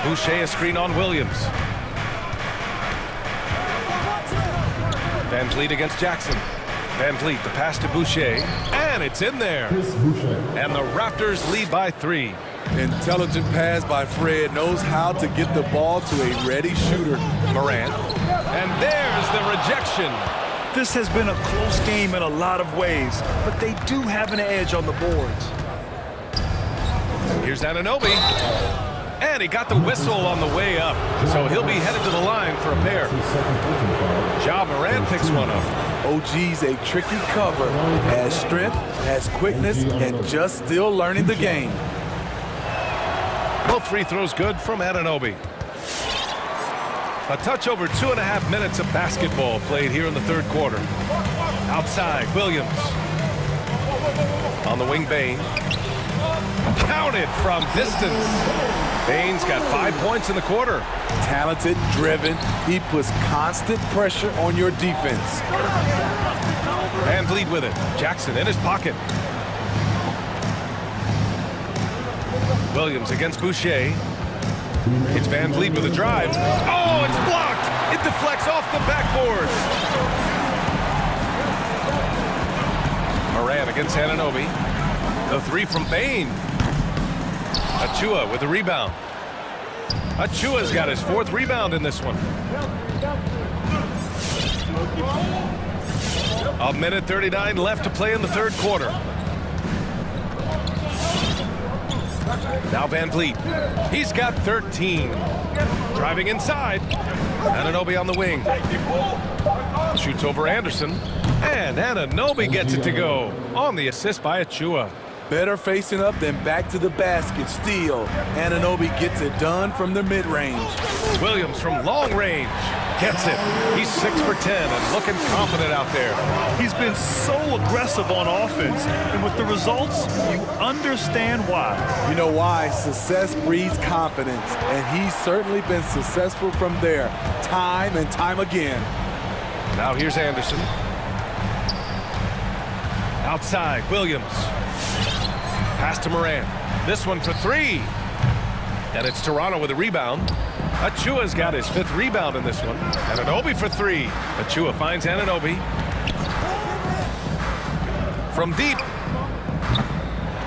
Boucher a screen on Williams. Van Vliet against Jackson. Van Vliet, the pass to Boucher, and it's in there. And the Raptors lead by 3. Intelligent pass by Fred, knows how to get the ball to a ready shooter. Morant, and there's the rejection. This has been a close game in a lot of ways, but they do have an edge on the boards. Here's Anunoby. And he got the whistle on the way up, so he'll be headed to the line for a pair. Ja Morant picks one up. OG's a tricky cover, has strength, has quickness, and just still learning the game. Both free throws good from Anunoby. A touch over 2.5 minutes of basketball played here in the third quarter. Outside, Williams. On the wing, Bane. Counted from distance. Bane's got 5 points in the quarter. Talented, driven, he puts constant pressure on your defense. Van Vliet with it. Jackson in his pocket. Williams against Boucher. It's Van Vliet with a drive. Oh, it's blocked! It deflects off the backboard. Morant against Anunoby. The 3 from Bane. Achua with the rebound. Achua's got his 4th rebound in this one. 1:39 left to play in the third quarter. Now Van Vliet. He's got 13. Driving inside. Anunoby on the wing. Shoots over Anderson. And Anunoby gets it to go on the assist by Achua. Better facing up than back to the basket. Steal. Anunoby gets it done from the mid-range. Williams from long range gets it. He's 6 for 10 and looking confident out there. He's been so aggressive on offense, and with the results, you understand why. You know why? Success breeds confidence, and he's certainly been successful from there, time and time again. Now here's Anderson. Outside, Williams. Pass to Morant. This one for 3. And it's Toronto with a rebound. Achua's got his 5th rebound in this one. Anunoby for 3. Achua finds Anunoby. From deep.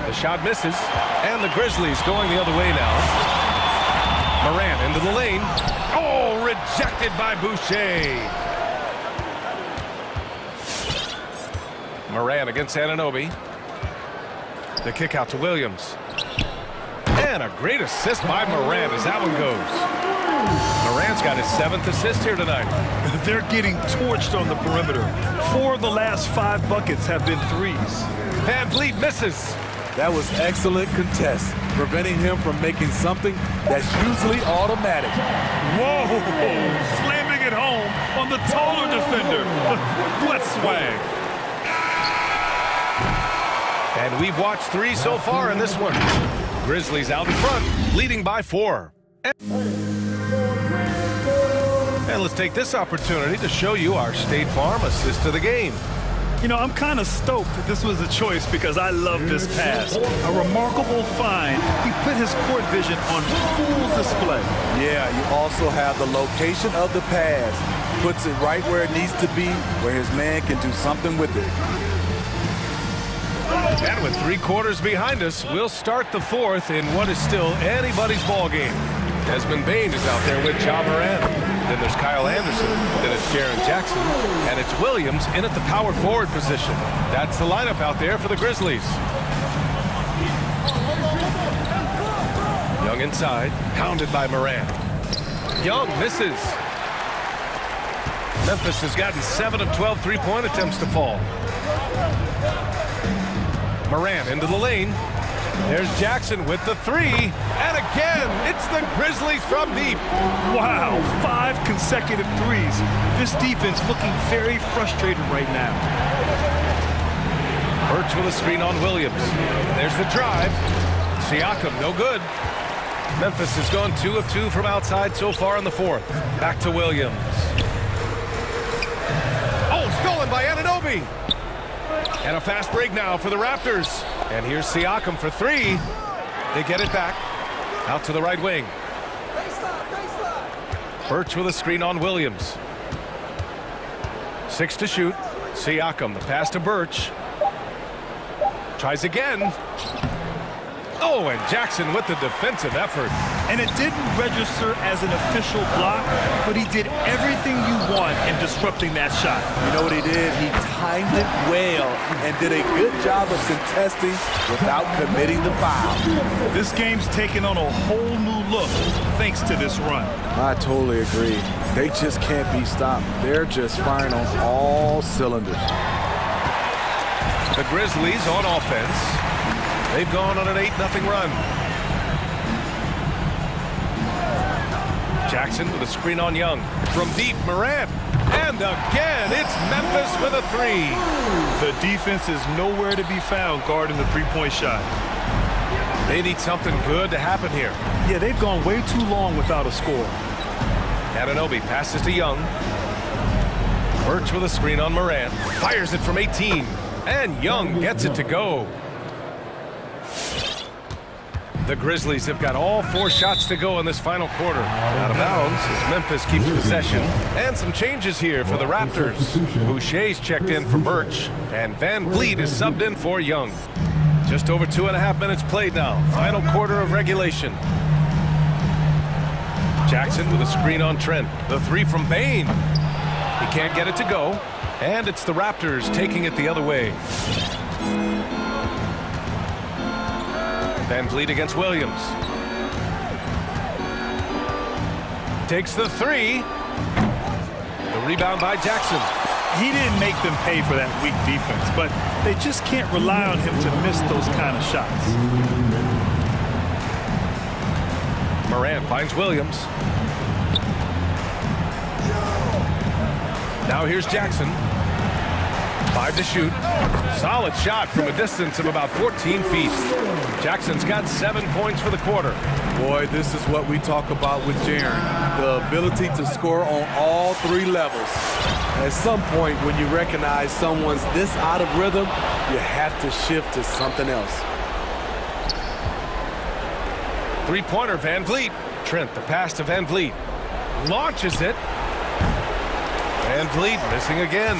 The shot misses. And the Grizzlies going the other way now. Morant into the lane. Oh, rejected by Boucher. Morant against Anunoby. The kick out to Williams. And a great assist by Morant as that one goes. Morant's got his 7th assist here tonight. They're getting torched on the perimeter. 4 of the last 5 buckets have been 3s. Van Vliet misses. That was excellent contest, preventing him from making something that's usually automatic. Whoa! Slamming it home on the taller defender. What swag. And we've watched 3 so far in this one. Grizzlies out in front, leading by 4. And let's take this opportunity to show you our State Farm assist of the game. You know, I'm kind of stoked that this was a choice because I love this pass. A remarkable find. He put his court vision on full display. Yeah, you also have the location of the pass. Puts it right where it needs to be, where his man can do something with it. And with 3 quarters behind us, we'll start the fourth in what is still anybody's ball game. Desmond Bain is out there with Ja Morant. Then there's Kyle Anderson. Then it's Jaren Jackson. And it's Williams in at the power forward position. That's the lineup out there for the Grizzlies. Young inside, pounded by Morant. Young misses. Memphis has gotten 7 of 12 three-point attempts to fall. Morant into the lane. There's Jackson with the 3. And again, it's the Grizzlies from deep. Wow, 5 consecutive threes. This defense looking very frustrated right now. Birch with a screen on Williams. There's the drive. Siakam, no good. Memphis has gone 2 of 2 from outside so far in the fourth. Back to Williams. Oh, stolen by Anunoby. And a fast break now for the Raptors. And here's Siakam for 3. They get it back. Out to the right wing. Birch with a screen on Williams. 6 to shoot. Siakam, the pass to Birch. Tries again. Oh, and Jackson with the defensive effort. And it didn't register as an official block, but he did everything you want in disrupting that shot. You know what he did? He timed it well and did a good job of contesting without committing the foul. This game's taken on a whole new look thanks to this run. I totally agree. They just can't be stopped. They're just firing on all cylinders. The Grizzlies on offense. They've gone on an 8-0 run. Jackson with a screen on Young. From deep, Morant. And again, it's Memphis with a 3. The defense is nowhere to be found guarding the three-point shot. They need something good to happen here. Yeah, they've gone way too long without a score. Anunoby passes to Young. Birch with a screen on Morant. Fires it from 18. And Young gets it to go. The Grizzlies have got all 4 shots to go in this final quarter. Out of bounds as Memphis keeps possession. And some changes here for the Raptors. Boucher's checked in for Birch. And Van Vliet is subbed in for Young. Just over 2.5 minutes played now. Final quarter of regulation. Jackson with a screen on Trent. The 3 from Bain. He can't get it to go. And it's the Raptors taking it the other way. Van Vliet against Williams. Takes the 3. The rebound by Jackson. He didn't make them pay for that weak defense, but they just can't rely on him to miss those kind of shots. Morant finds Williams. Now here's Jackson. 5 to shoot. Solid shot from a distance of about 14 feet. Jackson's got 7 points for the quarter. Boy, this is what we talk about with Jaren. The ability to score on all 3 levels. At some point, when you recognize someone's this out of rhythm, you have to shift to something else. 3-pointer, Van Vliet. Trent, the pass to Van Vliet. Launches it. Van Vliet missing again.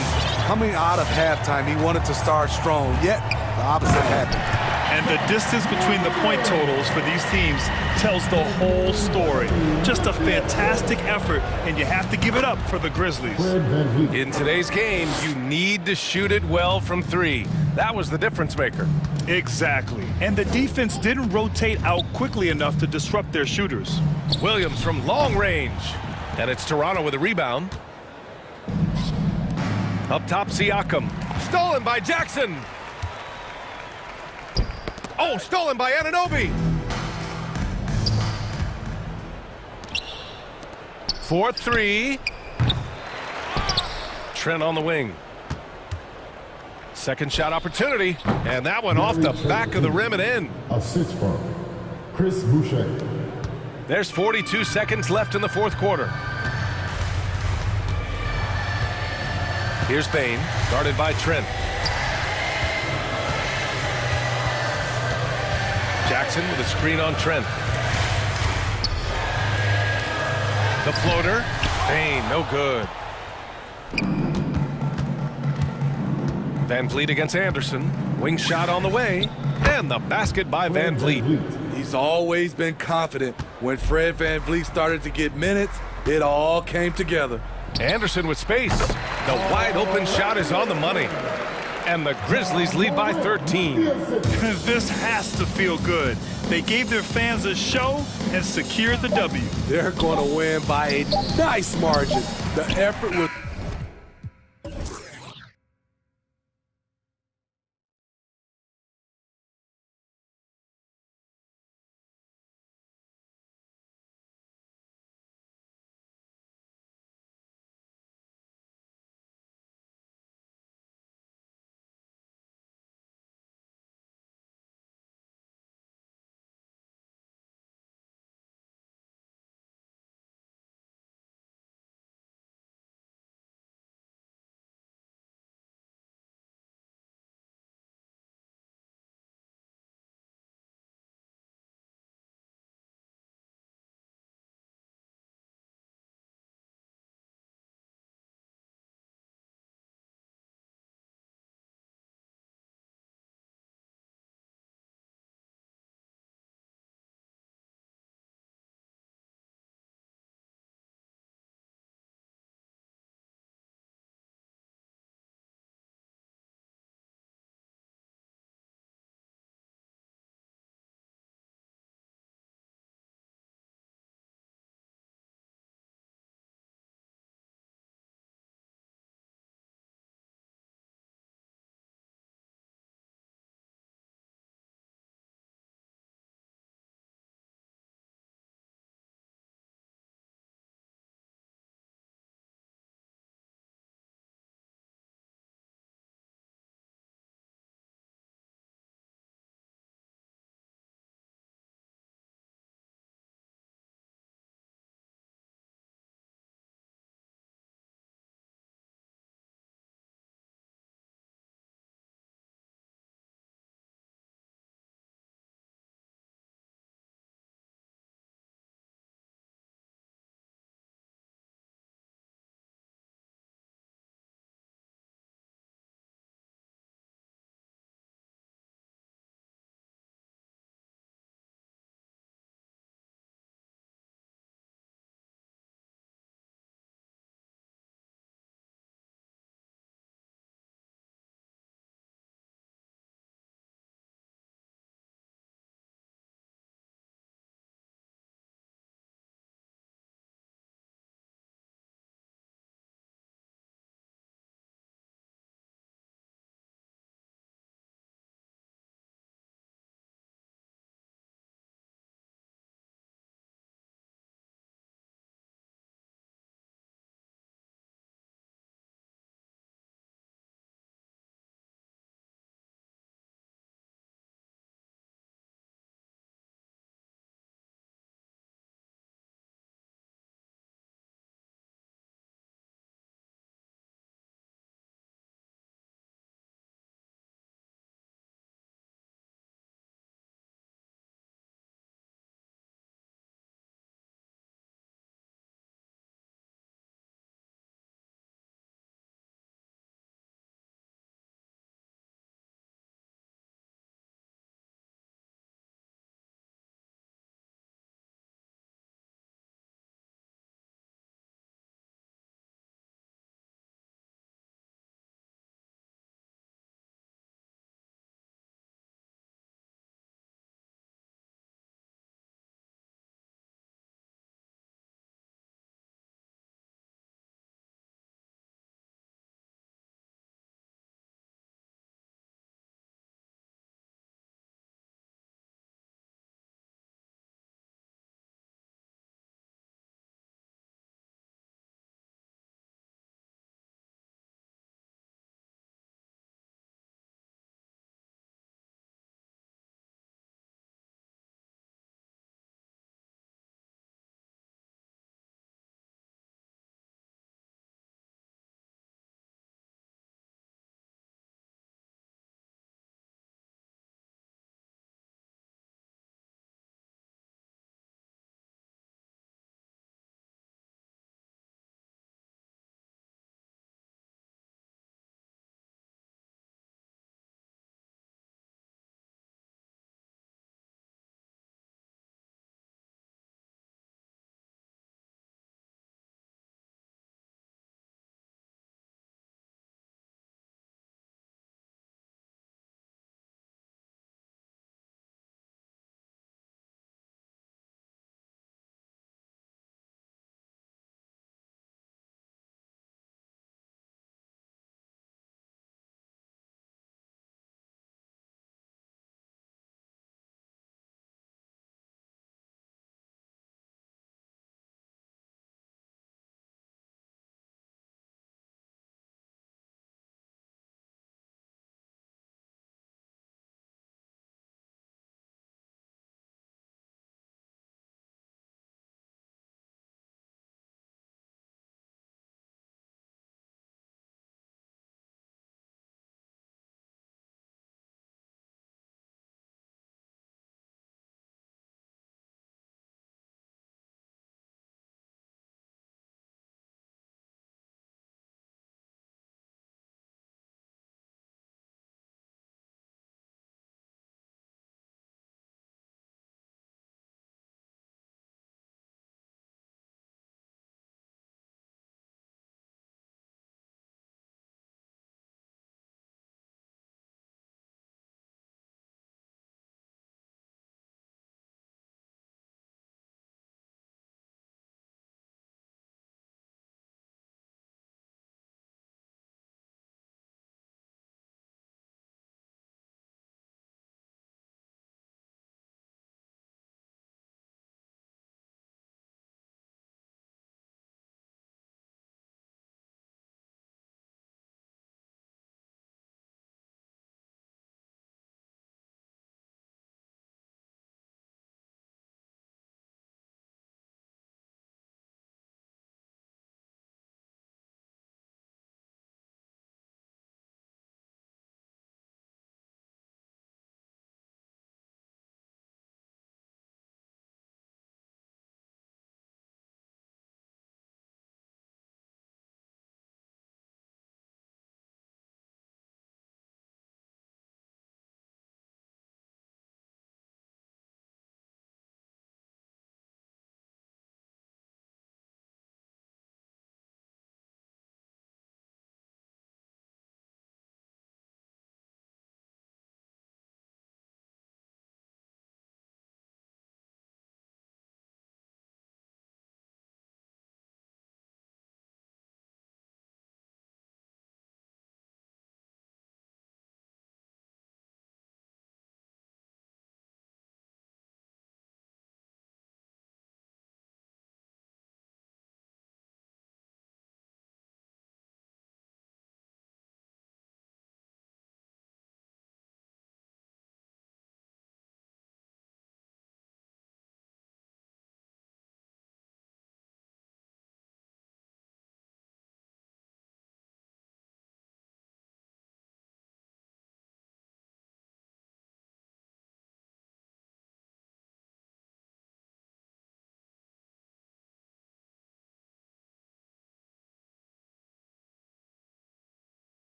Coming out of halftime, he wanted to start strong, yet the opposite happened. And the distance between the point totals for these teams tells the whole story. Just a fantastic effort, and you have to give it up for the Grizzlies. In today's game, you need to shoot it well from 3. That was the difference maker. Exactly. And the defense didn't rotate out quickly enough to disrupt their shooters. Williams from long range. And it's Toronto with a rebound. Up top, Siakam. Stolen by Jackson. Oh, stolen by Anunoby. 4-3. Trent on the wing. Second shot opportunity. And that one off the back of the rim and in. Assist from Chris Boucher. There's 42 seconds left in the fourth quarter. Here's Bain, guarded by Trent. Jackson with a screen on Trent. The floater. Bain, no good. Van Vliet against Anderson. Wing shot on the way. And the basket by Van Vliet. He's always been confident. When Fred Van Vliet started to get minutes, it all came together. Anderson with space. The wide open shot is on the money. And the Grizzlies lead by 13. This has to feel good. They gave their fans a show and secured the W. They're going to win by a nice margin. The effort was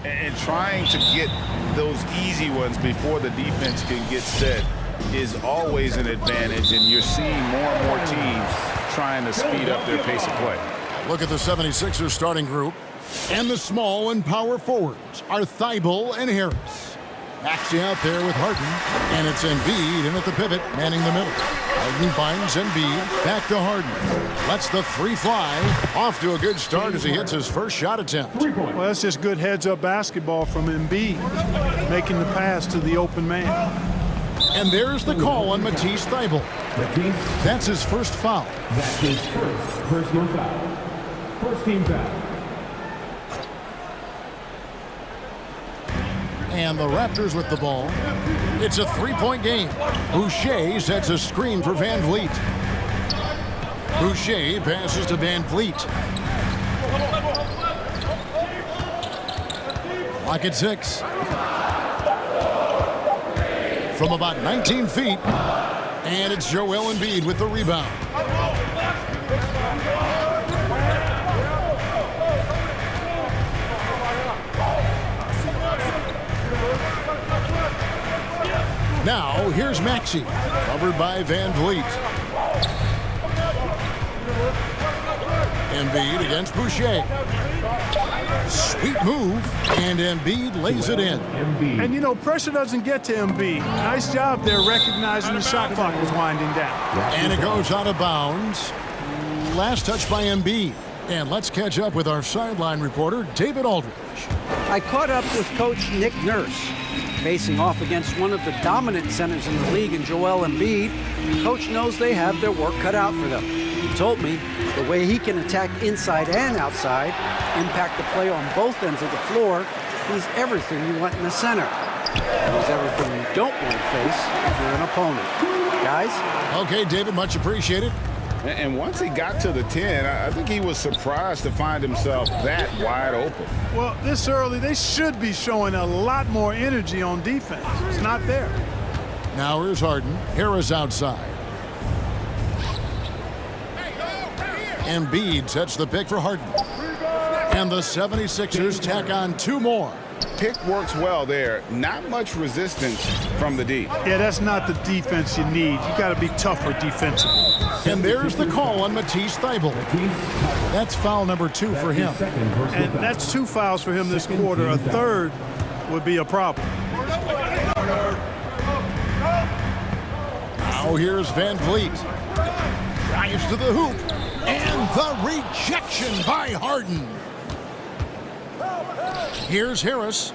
And trying to get those easy ones before the defense can get set is always an advantage, and you're seeing more and more teams trying to speed up their pace of play. Look at the 76ers starting group. And the small and power forwards are Thibault and Harris. Maxey out there with Harden, and it's Embiid in at the pivot, manning the middle. Harden finds Embiid, back to Harden. Lets the three fly. Off to a good start as he hits his first shot attempt. Well, that's just good heads-up basketball from Embiid, making the pass to the open man. And there's the call on Matisse Thibault. That's his first foul. That's his first personal foul. First team foul. And the Raptors with the ball. It's a three-point game. Boucher sets a screen for Van Vliet. Boucher passes to Van Vliet. Clock at 6. From about 19 feet. And it's Joel Embiid with the rebound. Now, here's Maxey, covered by Van Vliet. Embiid against Boucher. Sweet move, and Embiid lays it in. And, you know, pressure doesn't get to Embiid. Nice job there recognizing the shot clock was winding down. And it goes out of bounds. Last touch by Embiid. And let's catch up with our sideline reporter, David Aldridge. I caught up with Coach Nick Nurse. Facing off against one of the dominant centers in the league in Joel Embiid, Coach knows they have their work cut out for them. He told me the way he can attack inside and outside, impact the play on both ends of the floor, he's everything you want in a center. He's everything you don't want to face if you're an opponent. Guys? Okay, David, much appreciated. And once he got to the 10, I think he was surprised to find himself that wide open. Well, this early, they should be showing a lot more energy on defense. It's not there. Now here's Harden. Harris outside. Embiid sets the pick for Harden. And the 76ers tack on two more. Pick works well there. Not much resistance from the D. Yeah, that's not the defense you need. You got to be tougher defensively. And there's the call on Matisse Thibault. That's foul number 2 for him. And that's 2 fouls for him this quarter. A third would be a problem. Now here's Van Vliet. Drives to the hoop. And the rejection by Harden. Here's Harris.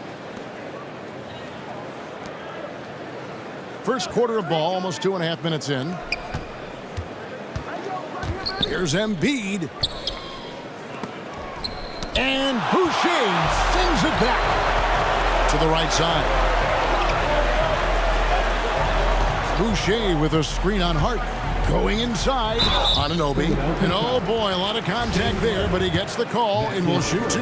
First quarter of ball, almost 2.5 minutes in. Here's Embiid. And Boucher sends it back to the right side. Boucher with a screen on Hart. Going inside on Anunoby. And oh boy, a lot of contact there, but he gets the call and will shoot 2.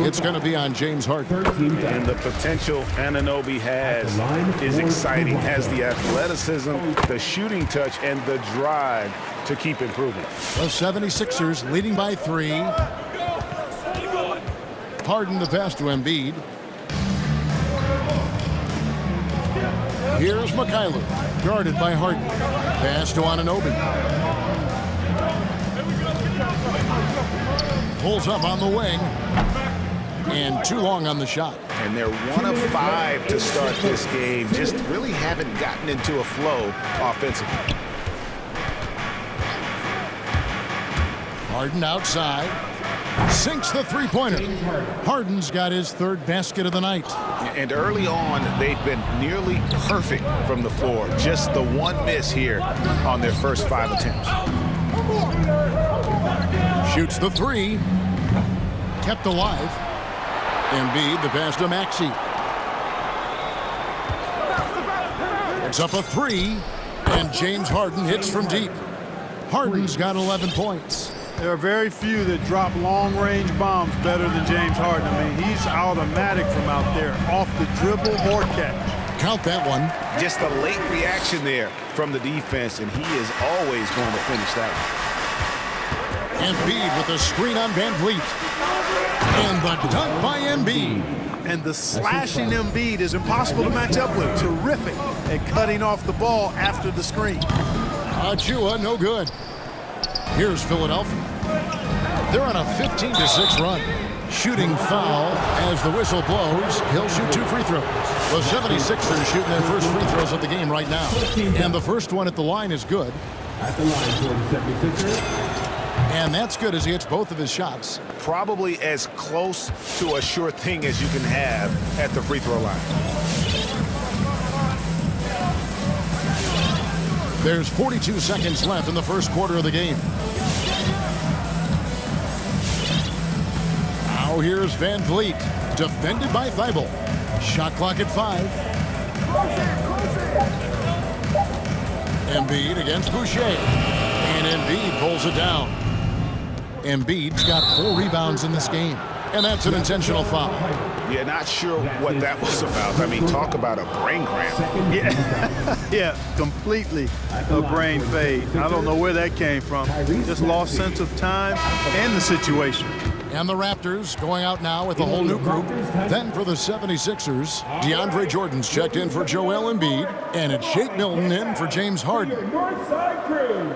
It's going to be on James Harden. And the potential Anunoby has is exciting. Has the athleticism, the shooting touch, and the drive to keep improving. The 76ers leading by 3. Harden the pass to Embiid. Here's Mikhailuk, guarded by Harden. Pass to Anunoby. Pulls up on the wing. And too long on the shot. And they're 1 of 5 to start this game. Just really haven't gotten into a flow offensively. Harden outside. Sinks the three-pointer. Harden's got his 3rd basket of the night. And early on, they've been nearly perfect from the floor. Just the one miss here on their first 5 attempts. Shoots the 3. Kept alive. Embiid, the pass to Maxey. It's up a 3. And James Harden hits from deep. Harden's got 11 points. There are very few that drop long-range bombs better than James Harden. I mean, he's automatic from out there, off the dribble or catch. Count that one. Just a late reaction there from the defense, and he is always going to finish that one. Embiid with a screen on Van Vliet. And the dunk by Embiid. And the slashing Embiid is impossible to match up with. Terrific at cutting off the ball after the screen. Achua, no good. Here's Philadelphia. They're on a 15-6 run. Shooting foul as the whistle blows. He'll shoot 2 free throws. The 76ers shooting their first free throws of the game right now. And the first one at the line is good. At the line for the 76ers. And that's good as he hits both of his shots. Probably as close to a sure thing as you can have at the free throw line. There's 42 seconds left in the first quarter of the game. Now here's Van Vliet, defended by Thibault. Shot clock at 5. Embiid against Boucher. And Embiid pulls it down. Embiid's got 4 rebounds in this game. And that's an intentional foul. Yeah, not sure what that was about. I mean, talk about a brain cramp. Yeah, completely a brain fade. I don't know where that came from. Just lost sense of time and the situation. And the Raptors going out now with a whole new group. Then for the 76ers, DeAndre Jordan's checked in for Joel Embiid. And it's Shake Milton in for James Harden. Northside crew.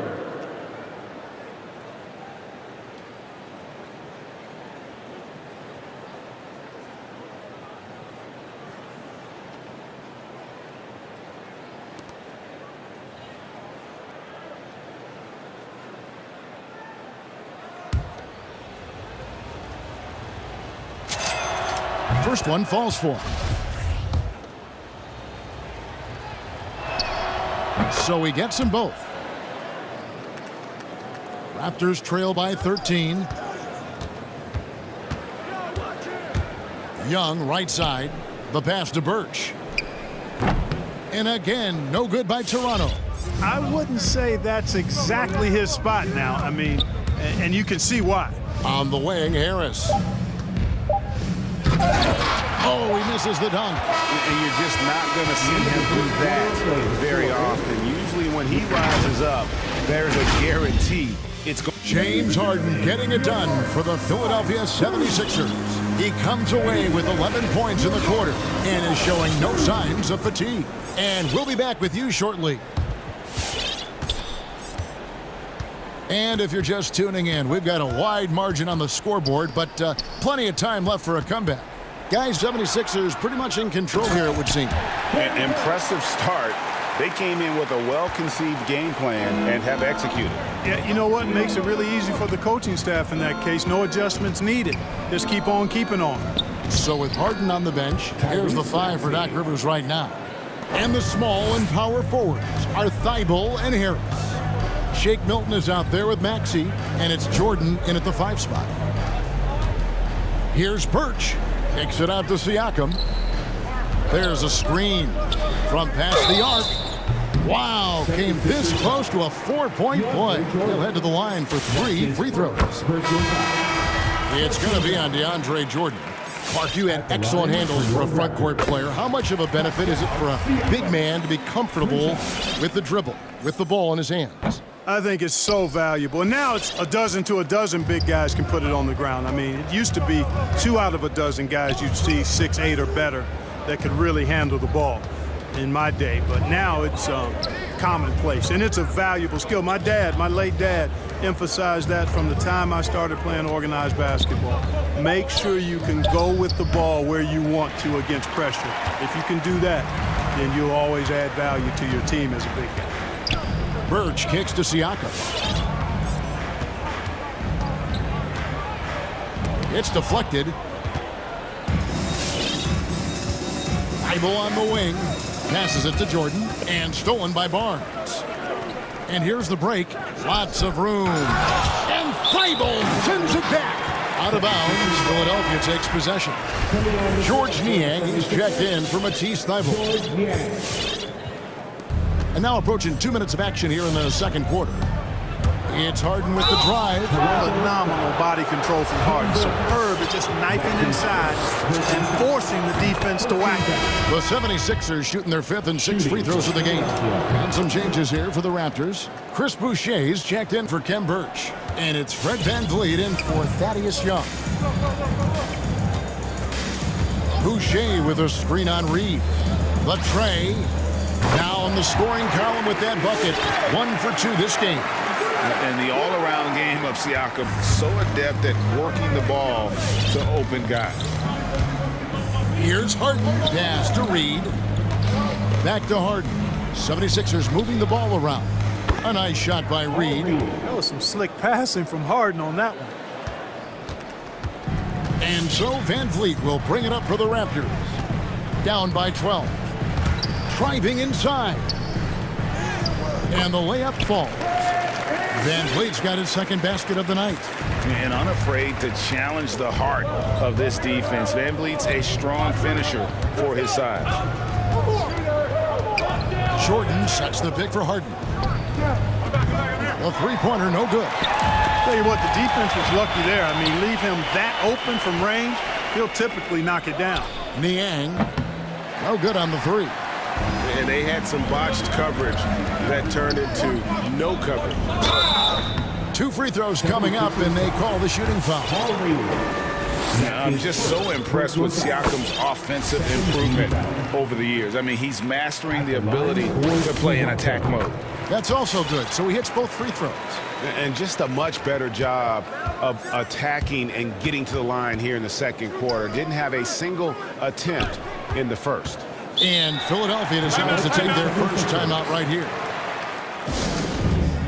First one falls for him. So he gets them both. Raptors trail by 13. Young, right side. The pass to Birch. And again, no good by Toronto. I wouldn't say that's exactly his spot now. I mean, and you can see why. On the wing, Harris. Oh, he misses the dunk. And you're just not going to see him do that very often. Usually when he rises up, there's a guarantee it's going. James Harden getting it done for the Philadelphia 76ers. He comes away with 11 points in the quarter and is showing no signs of fatigue. And we'll be back with you shortly. And if you're just tuning in, we've got a wide margin on the scoreboard, but plenty of time left for a comeback. Guys, 76ers pretty much in control here, it would seem. An impressive start. They came in with a well-conceived game plan and have executed. Yeah, you know what makes it really easy for the coaching staff in that case? No adjustments needed. Just keep on keeping on. So with Harden on the bench, here's the 5 for Doc Rivers right now. And the small and power forwards are Thibault and Harris. Shake Milton is out there with Maxey, and it's Jordan in at the 5 spot. Here's Birch. Kicks it out to Siakam. There's a screen from past the arc. Wow, came this close to a 4-point play. He'll head to the line for 3 free throws. It's going to be on DeAndre Jordan. Mark, you had excellent handles for a front court player. How much of a benefit is it for a big man to be comfortable with the dribble, with the ball in his hands? I think it's so valuable. And now it's a dozen to a dozen big guys can put it on the ground. I mean, it used to be 2 out of a dozen guys you'd see 6'8" or better that could really handle the ball in my day. But now it's commonplace, and it's a valuable skill. My late dad, emphasized that from the time I started playing organized basketball. Make sure you can go with the ball where you want to against pressure. If you can do that, then you'll always add value to your team as a big guy. Birch kicks to Siakam. It's deflected. Thibault on the wing. Passes it to Jordan. And stolen by Barnes. And here's the break. Lots of room. And Thibault sends it back. Out of bounds. Philadelphia takes possession. George Niang is checked in for Matisse Thibault. And now approaching 2 minutes of action here in the second quarter. It's Harden with the drive. Phenomenal body control from Harden. Superb at just knifing inside and forcing the defense to whack it. The 76ers shooting their 5th and 6th free throws of the game. And some changes here for the Raptors. Chris Boucher's checked in for Kem Birch. And it's Fred VanVleet in for Thaddeus Young. Boucher with a screen on Reed. Latre now in the scoring column with that bucket. 1 for 2 this game. And the all-around game of Siakam, so adept at working the ball to open guys. Here's Harden. Pass to Reed. Back to Harden. 76ers moving the ball around. A nice shot by Reed. That was some slick passing from Harden on that one. And so Van Vliet will bring it up for the Raptors. Down by 12. Driving inside. And the layup falls. Van Vliet's got his second basket of the night. And unafraid to challenge the heart of this defense. Van Vliet's a strong finisher for his size. Jordan sets the pick for Harden. A three-pointer, no good. Tell you what, the defense was lucky there. I mean, leave him that open from range, he'll typically knock it down. Niang, no good on the three. And they had some botched coverage that turned into no coverage. 2 free throws coming up, and they call the shooting foul. I'm just so impressed with Siakam's offensive improvement over the years. I mean, he's mastering the ability to play in attack mode. That's also good, so he hits both free throws. And just a much better job of attacking and getting to the line here in the second quarter. Didn't have a single attempt in the first. And Philadelphia decides to take their first timeout right here.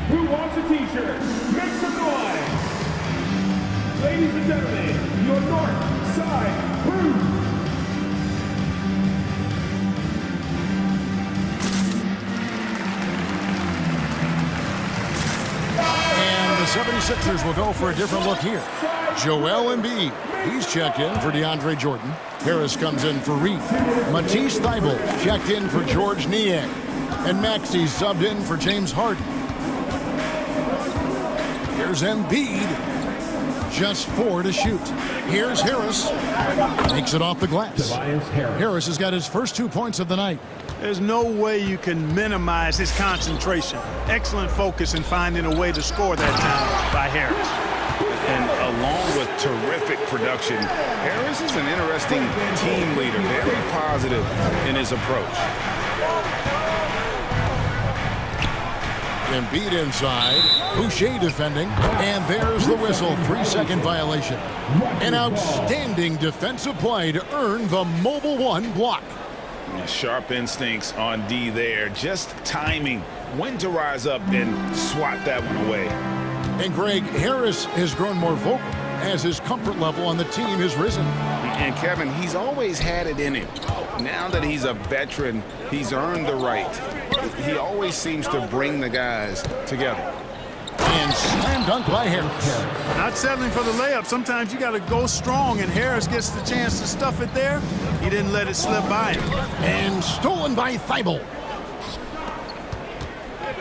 Who wants a t-shirt? Make some noise! Ladies and gentlemen, your North Side Crew! And the 76ers will go for a different look here. Joel Embiid, he's checked in for DeAndre Jordan. Harris comes in for Reed. Matisse Thybulle checked in for George Niang. And Maxey subbed in for James Harden. Here's Embiid. Just 4 to shoot. Here's Harris. Makes it off the glass. Harris has got his first 2 points of the night. There's no way you can minimize his concentration. Excellent focus in finding a way to score that time by Harris. And along with terrific production, Harris is an interesting team leader, very positive in his approach. Embiid inside, Boucher defending, and there's the whistle, 3-second violation. An outstanding defensive play to earn the Mobile One block. Sharp instincts on D there, just timing when to rise up and swat that one away. And Greg, Harris has grown more vocal as his comfort level on the team has risen. And Kevin, he's always had it in him. Now that he's a veteran, he's earned the right. He always seems to bring the guys together. And slam dunk by Harris. Not settling for the layup. Sometimes you got to go strong, and Harris gets the chance to stuff it there. He didn't let it slip by him. And stolen by Thybulle.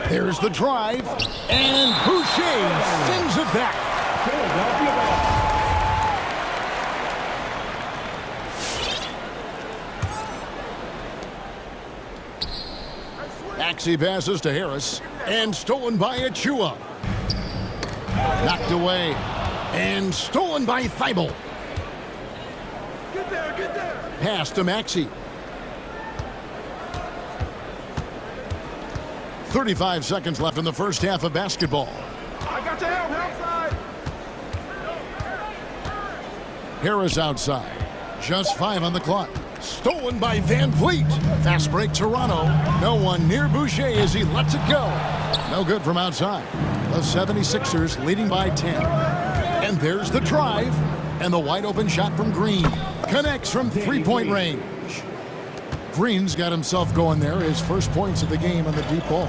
There's the drive, and Boucher sends it back. Maxey passes to Harris, and stolen by Achua. Knocked away, and stolen by Thybulle. Pass to Maxey. 35 seconds left in the first half of basketball. I got your help side. Harris outside. Just 5 on the clock. Stolen by Van Vliet. Fast break Toronto. No one near Boucher as he lets it go. No good from outside. The 76ers leading by 10. And there's the drive. And the wide open shot from Green. Connects from three-point range. Green's got himself going there. His first points of the game on the deep ball.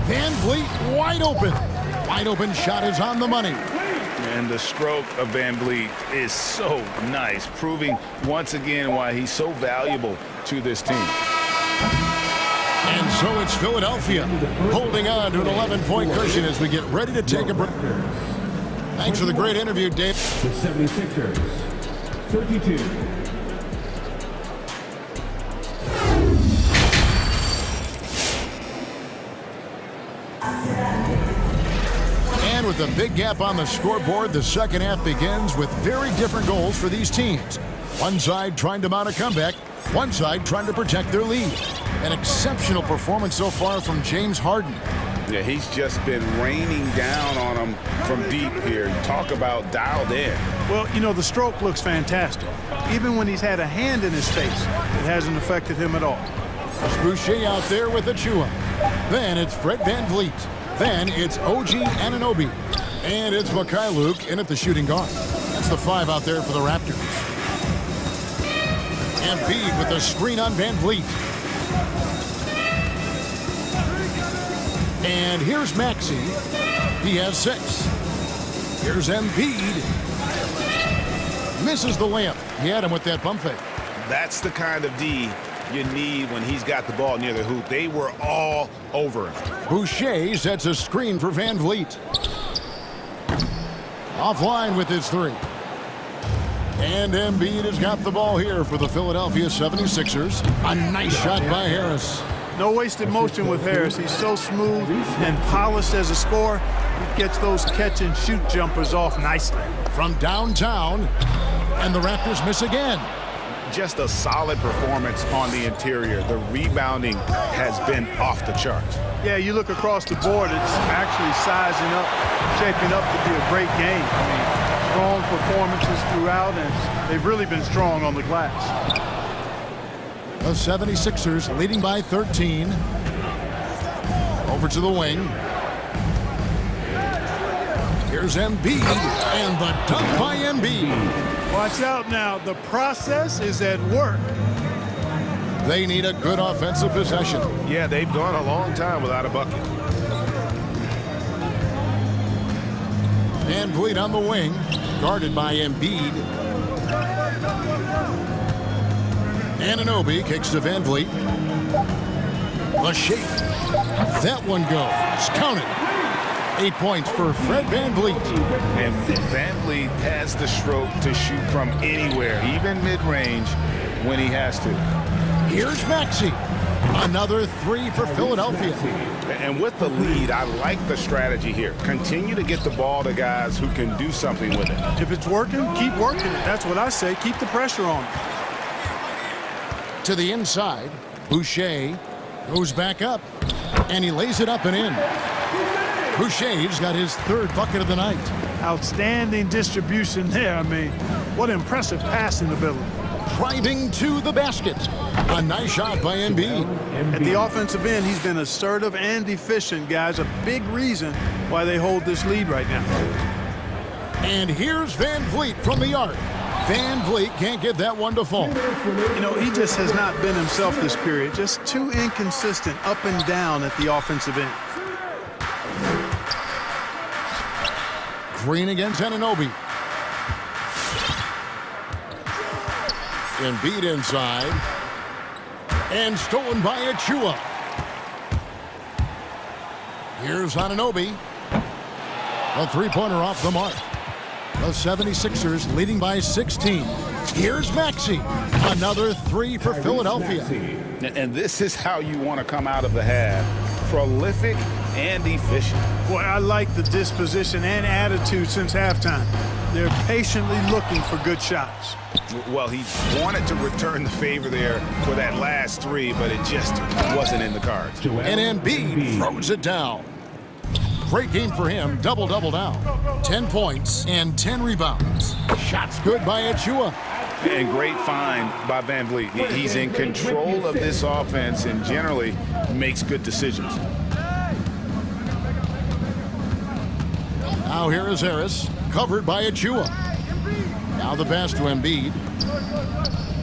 Van Vliet wide open. Wide open shot is on the money. And the stroke of Van Vliet is so nice, proving once again why he's so valuable to this team. And so it's Philadelphia holding on to an 11-point cushion as we get ready to take a break. Thanks for the great interview, Dave. The 76ers, 32. And with a big gap on the scoreboard, the second half begins with very different goals for these teams. One side trying to mount a comeback, one side trying to protect their lead. An exceptional performance so far from James Harden. Yeah, he's just been raining down on him from deep here. Talk about dialed in. Well, you know, the stroke looks fantastic. Even when he's had a hand in his face, it hasn't affected him at all. Boucher out there with Achua. Then it's Fred VanVleet. Then it's OG Anunoby. And it's Mikhailuk in at the shooting guard. That's the 5 out there for the Raptors. Embiid with the screen on VanVleet. And here's Maxey. He has 6. Here's Embiid. Misses the layup. He had him with that pump fake. That's the kind of D you need when he's got the ball near the hoop. They were all over him. Boucher sets a screen for VanVleet. Offline with his 3. And Embiid has got the ball here for the Philadelphia 76ers. A nice shot by Harris. No wasted motion with Harris. He's so smooth and polished as a scorer. He gets those catch-and-shoot jumpers off nicely. From downtown, and the Raptors miss again. Just a solid performance on the interior. The rebounding has been off the charts. Yeah, you look across the board, it's actually sizing up, shaping up to be a great game. I mean, strong performances throughout, and they've really been strong on the glass. The 76ers leading by 13. Over to the wing. Here's Embiid, and the dunk by Embiid. Watch out now. The process is at work. They need a good offensive possession. Yeah, they've gone a long time without a bucket. VanVleet on the wing, guarded by Embiid. Anunoby kicks to VanVleet. The shake. That one goes. Count it. 8 points for Fred VanVleet. And VanVleet has the stroke to shoot from anywhere, even mid-range, when he has to. Here's Maxey. Another 3 for Philadelphia. And with the lead, I like the strategy here. Continue to get the ball to guys who can do something with it. If it's working, keep working it. That's what I say. Keep the pressure on. To the inside, Boucher goes back up, and he lays it up and in. Boucher's got his 3rd bucket of the night. Outstanding distribution there. I mean, what impressive passing ability. Driving to the basket. A nice shot by Embiid. At the offensive end, he's been assertive and efficient, guys. A big reason why they hold this lead right now. And here's VanVleet from the arc. VanVleet can't get that one to fall. You know, he just has not been himself this period. Just too inconsistent up and down at the offensive end. Green against Anunoby. Embiid inside. And stolen by Achua. Here's Anunoby. A 3-pointer off the mark. The 76ers leading by 16. Here's Maxey. Another 3 for Philadelphia. And this is how you want to come out of the half. Prolific and efficient. Boy, I like the disposition and attitude since halftime. They're patiently looking for good shots. Well, he wanted to return the favor there for that last 3, but it just wasn't in the cards. And Embiid throws it down. Great game for him. Double-double down. 10 points and 10 rebounds. Shots good by Achua. And great find by VanVleet. He's in control of this offense and generally makes good decisions. Now here is Harris, covered by Achua. Now the pass to Embiid.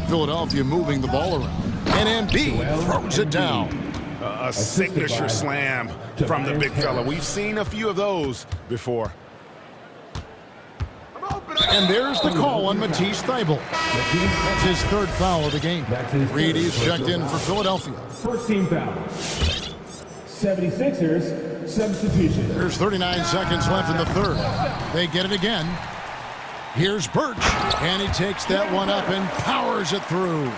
Philadelphia moving the ball around. And Embiid throws it down. A signature slam from the big fella. We've seen a few of those before. And there's the call on Matisse Thybulle. That's his 3rd foul of the game. Reedy's checked in for Philadelphia. First team foul. 76ers substitution. There's 39 seconds left in the 3rd. They get it again. Here's Birch, and he takes that one up and powers it through.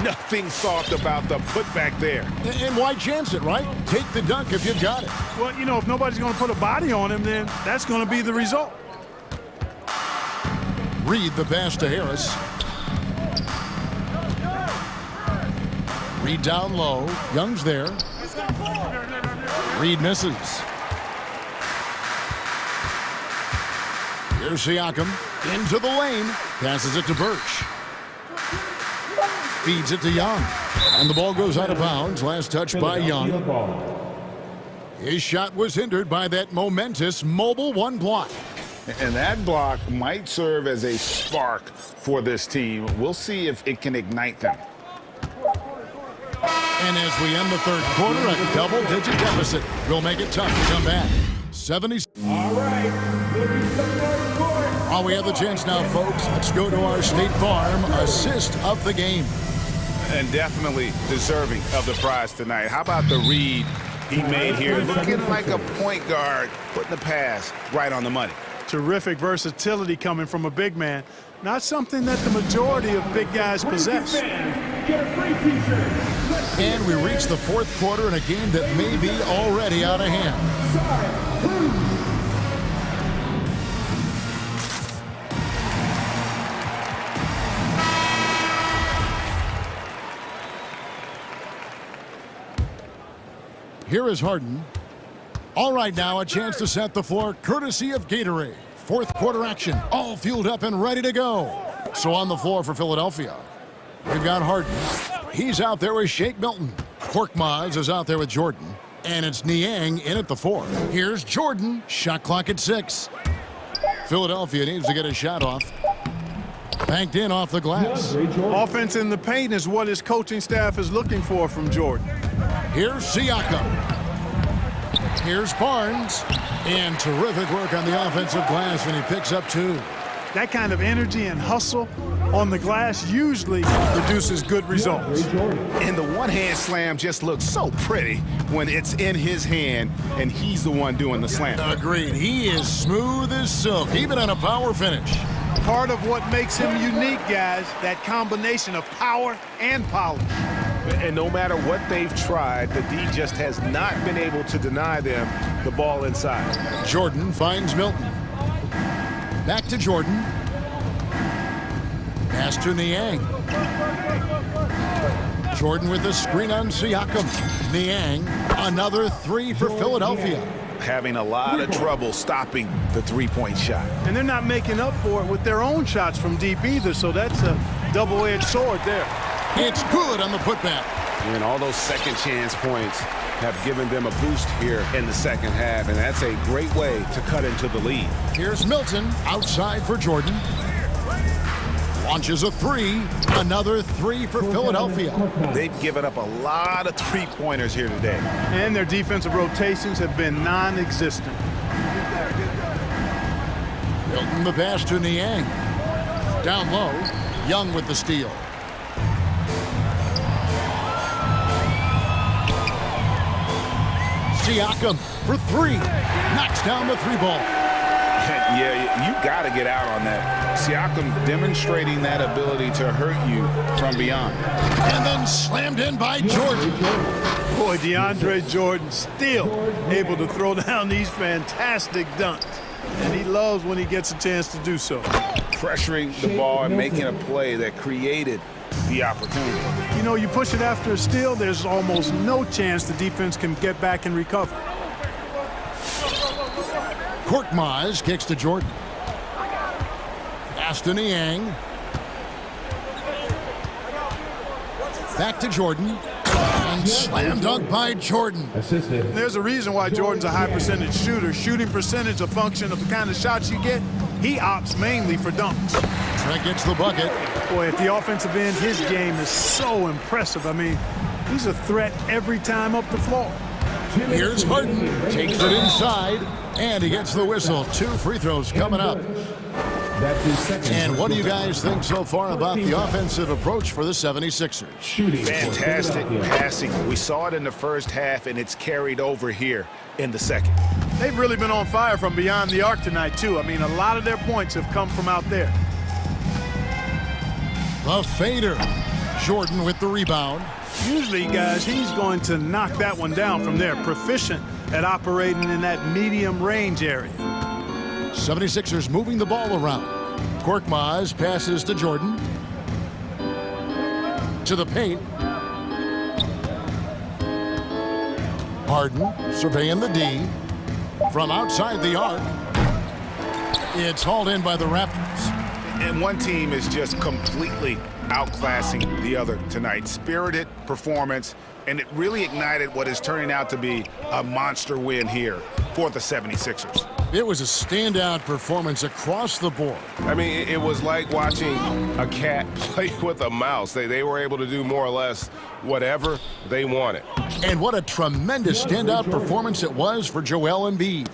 Nothing soft about the putback there. And why chance it, right? Take the dunk if you've got it. Well, you know, if nobody's going to put a body on him, then that's going to be the result. Reed the pass to Harris. Reed down low. Young's there. Reed misses. Here's Siakam into the lane. Passes it to Birch. Feeds it to Young. And the ball goes out of bounds. Last touch by Young. His shot was hindered by that momentous mobile one block. And that block might serve as a spark for this team. We'll see if it can ignite them. And as we end the third quarter, a double-digit deficit will make it tough to come back. 70. All right, Oh, we have the chance now, folks. Let's go to our State Farm assist of the game. And definitely deserving of the prize tonight. How about the read he made here? Looking like a point guard, putting the pass right on the money. Terrific versatility coming from a big man. Not something that the majority of big guys possess. get a free t-shirt. And we reach the fourth quarter in a game that may be already out of hand. Here is Harden. All right, now a chance to set the floor courtesy of Gatorade. Fourth quarter action, all fueled up and ready to go. So on the floor for Philadelphia, we've got Harden. He's out there with Shake Milton. Korkmaz is out there with Jordan. And it's Niang in at the 4. Here's Jordan. Shot clock at 6. Philadelphia needs to get a shot off. Banked in off the glass. Offense in the paint is what his coaching staff is looking for from Jordan. Here's Siakam. Here's Barnes. And terrific work on the offensive glass, and he picks up 2. That kind of energy and hustle on the glass usually produces good results. And the one-hand slam just looks so pretty when it's in his hand and he's the one doing the slam. Agreed. He is smooth as silk, even on a power finish. Part of what makes him unique, guys, that combination of power and polish. And no matter what they've tried, the D just has not been able to deny them the ball inside. Jordan finds Milton. Back to Jordan. Pass to Niang. Jordan with the screen on Siakam. Niang, another 3 for Philadelphia. Having a lot of trouble stopping the three-point shot. And they're not making up for it with their own shots from deep either, so that's a double-edged sword there. It's good on the putback. And all those second chance points have given them a boost here in the second half, and that's a great way to cut into the lead. Here's Milton outside for Jordan. Launches a 3. Another 3 for Philadelphia. They've given up a lot of three-pointers here today. And their defensive rotations have been non-existent. Milton the pass to Niang. Down low, Young with the steal. Siakam for 3. Knocks down the 3-ball. Yeah, you got to get out on that. Siakam demonstrating that ability to hurt you from beyond. And then slammed in by Jordan. Boy, DeAndre Jordan still able to throw down these fantastic dunks. And he loves when he gets a chance to do so. Pressuring the ball and making a play that created the opportunity. You know, you push it after a steal, there's almost no chance the defense can get back and recover. Korkmaz kicks to Jordan. Pass to Niang. Back to Jordan. And slam dunk by Jordan. There's a reason why Jordan's a high percentage shooter. Shooting percentage a function of the kind of shots you get. He opts mainly for dunks. Trent gets the bucket. Boy, at the offensive end, his game is so impressive. I mean, he's a threat every time up the floor. Here's Harden. Takes it inside. And he gets the whistle. 2 free throws coming up. And what do you guys think so far about the offensive approach for the 76ers? Fantastic passing. We saw it in the first half, and it's carried over here in the second. They've really been on fire from beyond the arc tonight, too. I mean, a lot of their points have come from out there. The fader. Jordan with the rebound. Usually, guys, he's going to knock that one down from there. Proficient at operating in that medium range area. 76ers moving the ball around. Korkmaz passes to Jordan. To the paint. Harden surveying the D. From outside the arc. It's hauled in by the Raptors. And one team is just completely outclassing the other tonight. Spirited performance, and it really ignited what is turning out to be a monster win here for the 76ers. It was a standout performance across the board. I mean, it was like watching a cat play with a mouse. They were able to do more or less whatever they wanted. And what a tremendous standout performance it was for Joel Embiid.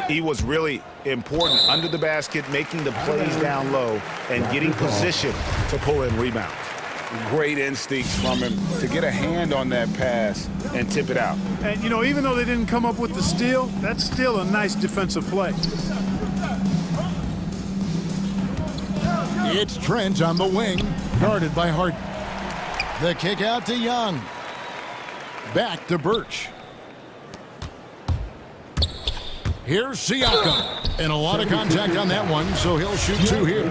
He was really important under the basket, making the plays down low and getting position to pull in rebounds. Great instincts from him to get a hand on that pass and tip it out. And, you know, even though they didn't come up with the steal, that's still a nice defensive play. It's Trent on the wing, guarded by Harden. The kick out to Young. Back to Birch. Here's Siakam. And a lot of contact on that one, so he'll shoot two here.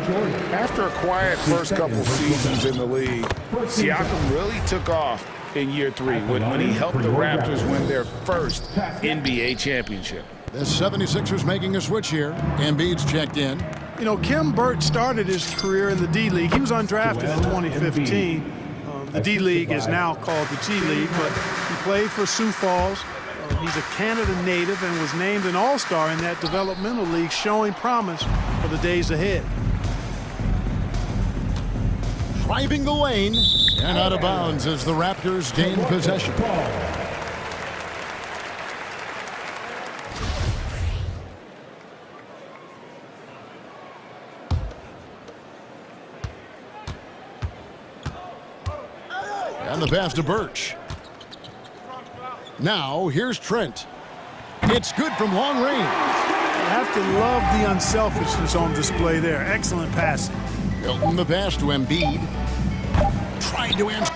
After a quiet first couple seasons in the league, Siakam really took off in year 3 when he helped the Raptors win their first NBA championship. The 76ers making a switch here. Embiid's checked in. You know, Kim Burt started his career in the D-League. He was undrafted in 2015. The D-League is now called the G-League, but he played for Sioux Falls. He's a Canada native and was named an all-star in that developmental league, showing promise for the days ahead. Driving the lane and out of bounds as the Raptors gain possession. And the pass to Birch. Now, here's Trent. It's good from long range. You have to love the unselfishness on display there. Excellent passing. Hilton the pass to Embiid. Tried to answer.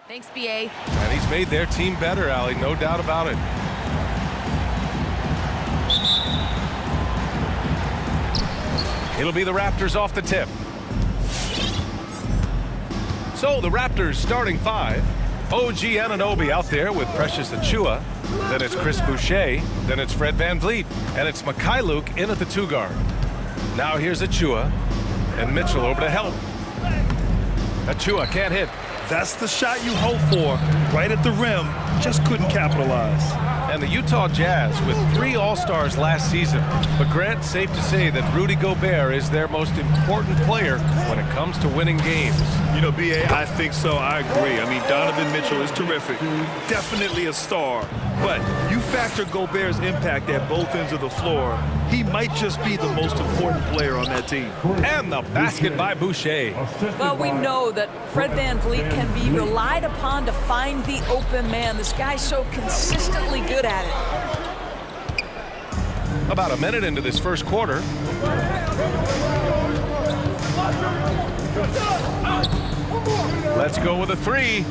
Thanks, BA. And he's made their team better, Allie, no doubt about it. It'll be the Raptors off the tip. So the Raptors starting five. OG Anunoby out there with Precious Achiuwa. Then it's Chris Boucher. Then it's Fred VanVleet. And it's Mikhailuk in at the 2 guard. Now here's Achiuwa. And Mitchell over to help. Achiuwa can't hit. That's the shot you hope for. Right at the rim. Just couldn't capitalize. And the Utah Jazz with 3 All-Stars last season. But Grant, safe to say that Rudy Gobert is their most important player when it comes to winning games. You know, BA, I think so. I agree. I mean, Donovan Mitchell is terrific. Definitely a star. But you factor Gobert's impact at both ends of the floor, he might just be the most important player on that team. And the basket by Boucher. Well, we know that Fred VanVleet can be relied upon to find the open man. This guy's so consistently good at it. About a minute into this first quarter. Let's go with a 3.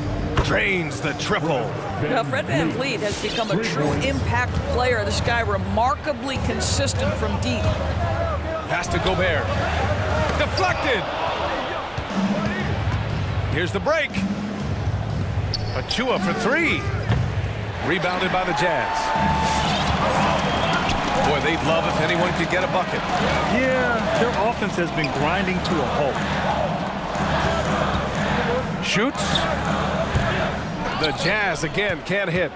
Drains the triple. Now, Fred VanVleet has become a true impact player. This guy remarkably consistent from deep. Pass to Gobert. Deflected. Here's the break. Achiuwa for 3. Rebounded by the Jazz. Boy, they'd love if anyone could get a bucket. Yeah, their offense has been grinding to a halt. Shoots. The Jazz again can't hit.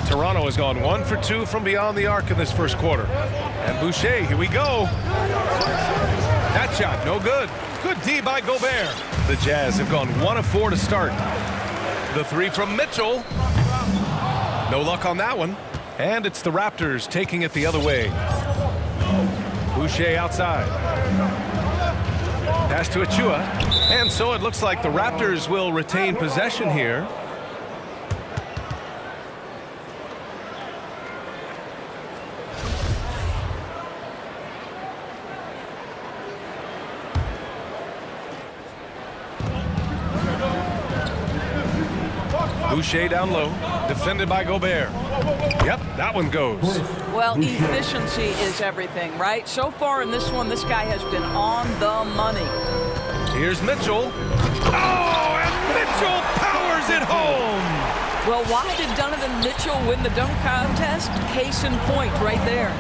Toronto has gone 1 for 2 from beyond the arc in this first quarter. And Boucher, here we go. That shot, no good. Good D by Gobert. The Jazz have gone 1 of 4 to start. The 3 from Mitchell. No luck on that one. And it's the Raptors taking it the other way. Boucher outside. Pass to Achiuwa. And so it looks like the Raptors will retain possession here. Boucher down low, defended by Gobert. Yep, that one goes. Well, efficiency is everything, right? So far in this one, this guy has been on the money. Here's Mitchell. Oh, and Mitchell powers it home. Well, why did Donovan Mitchell win the dunk contest? Case in point right there.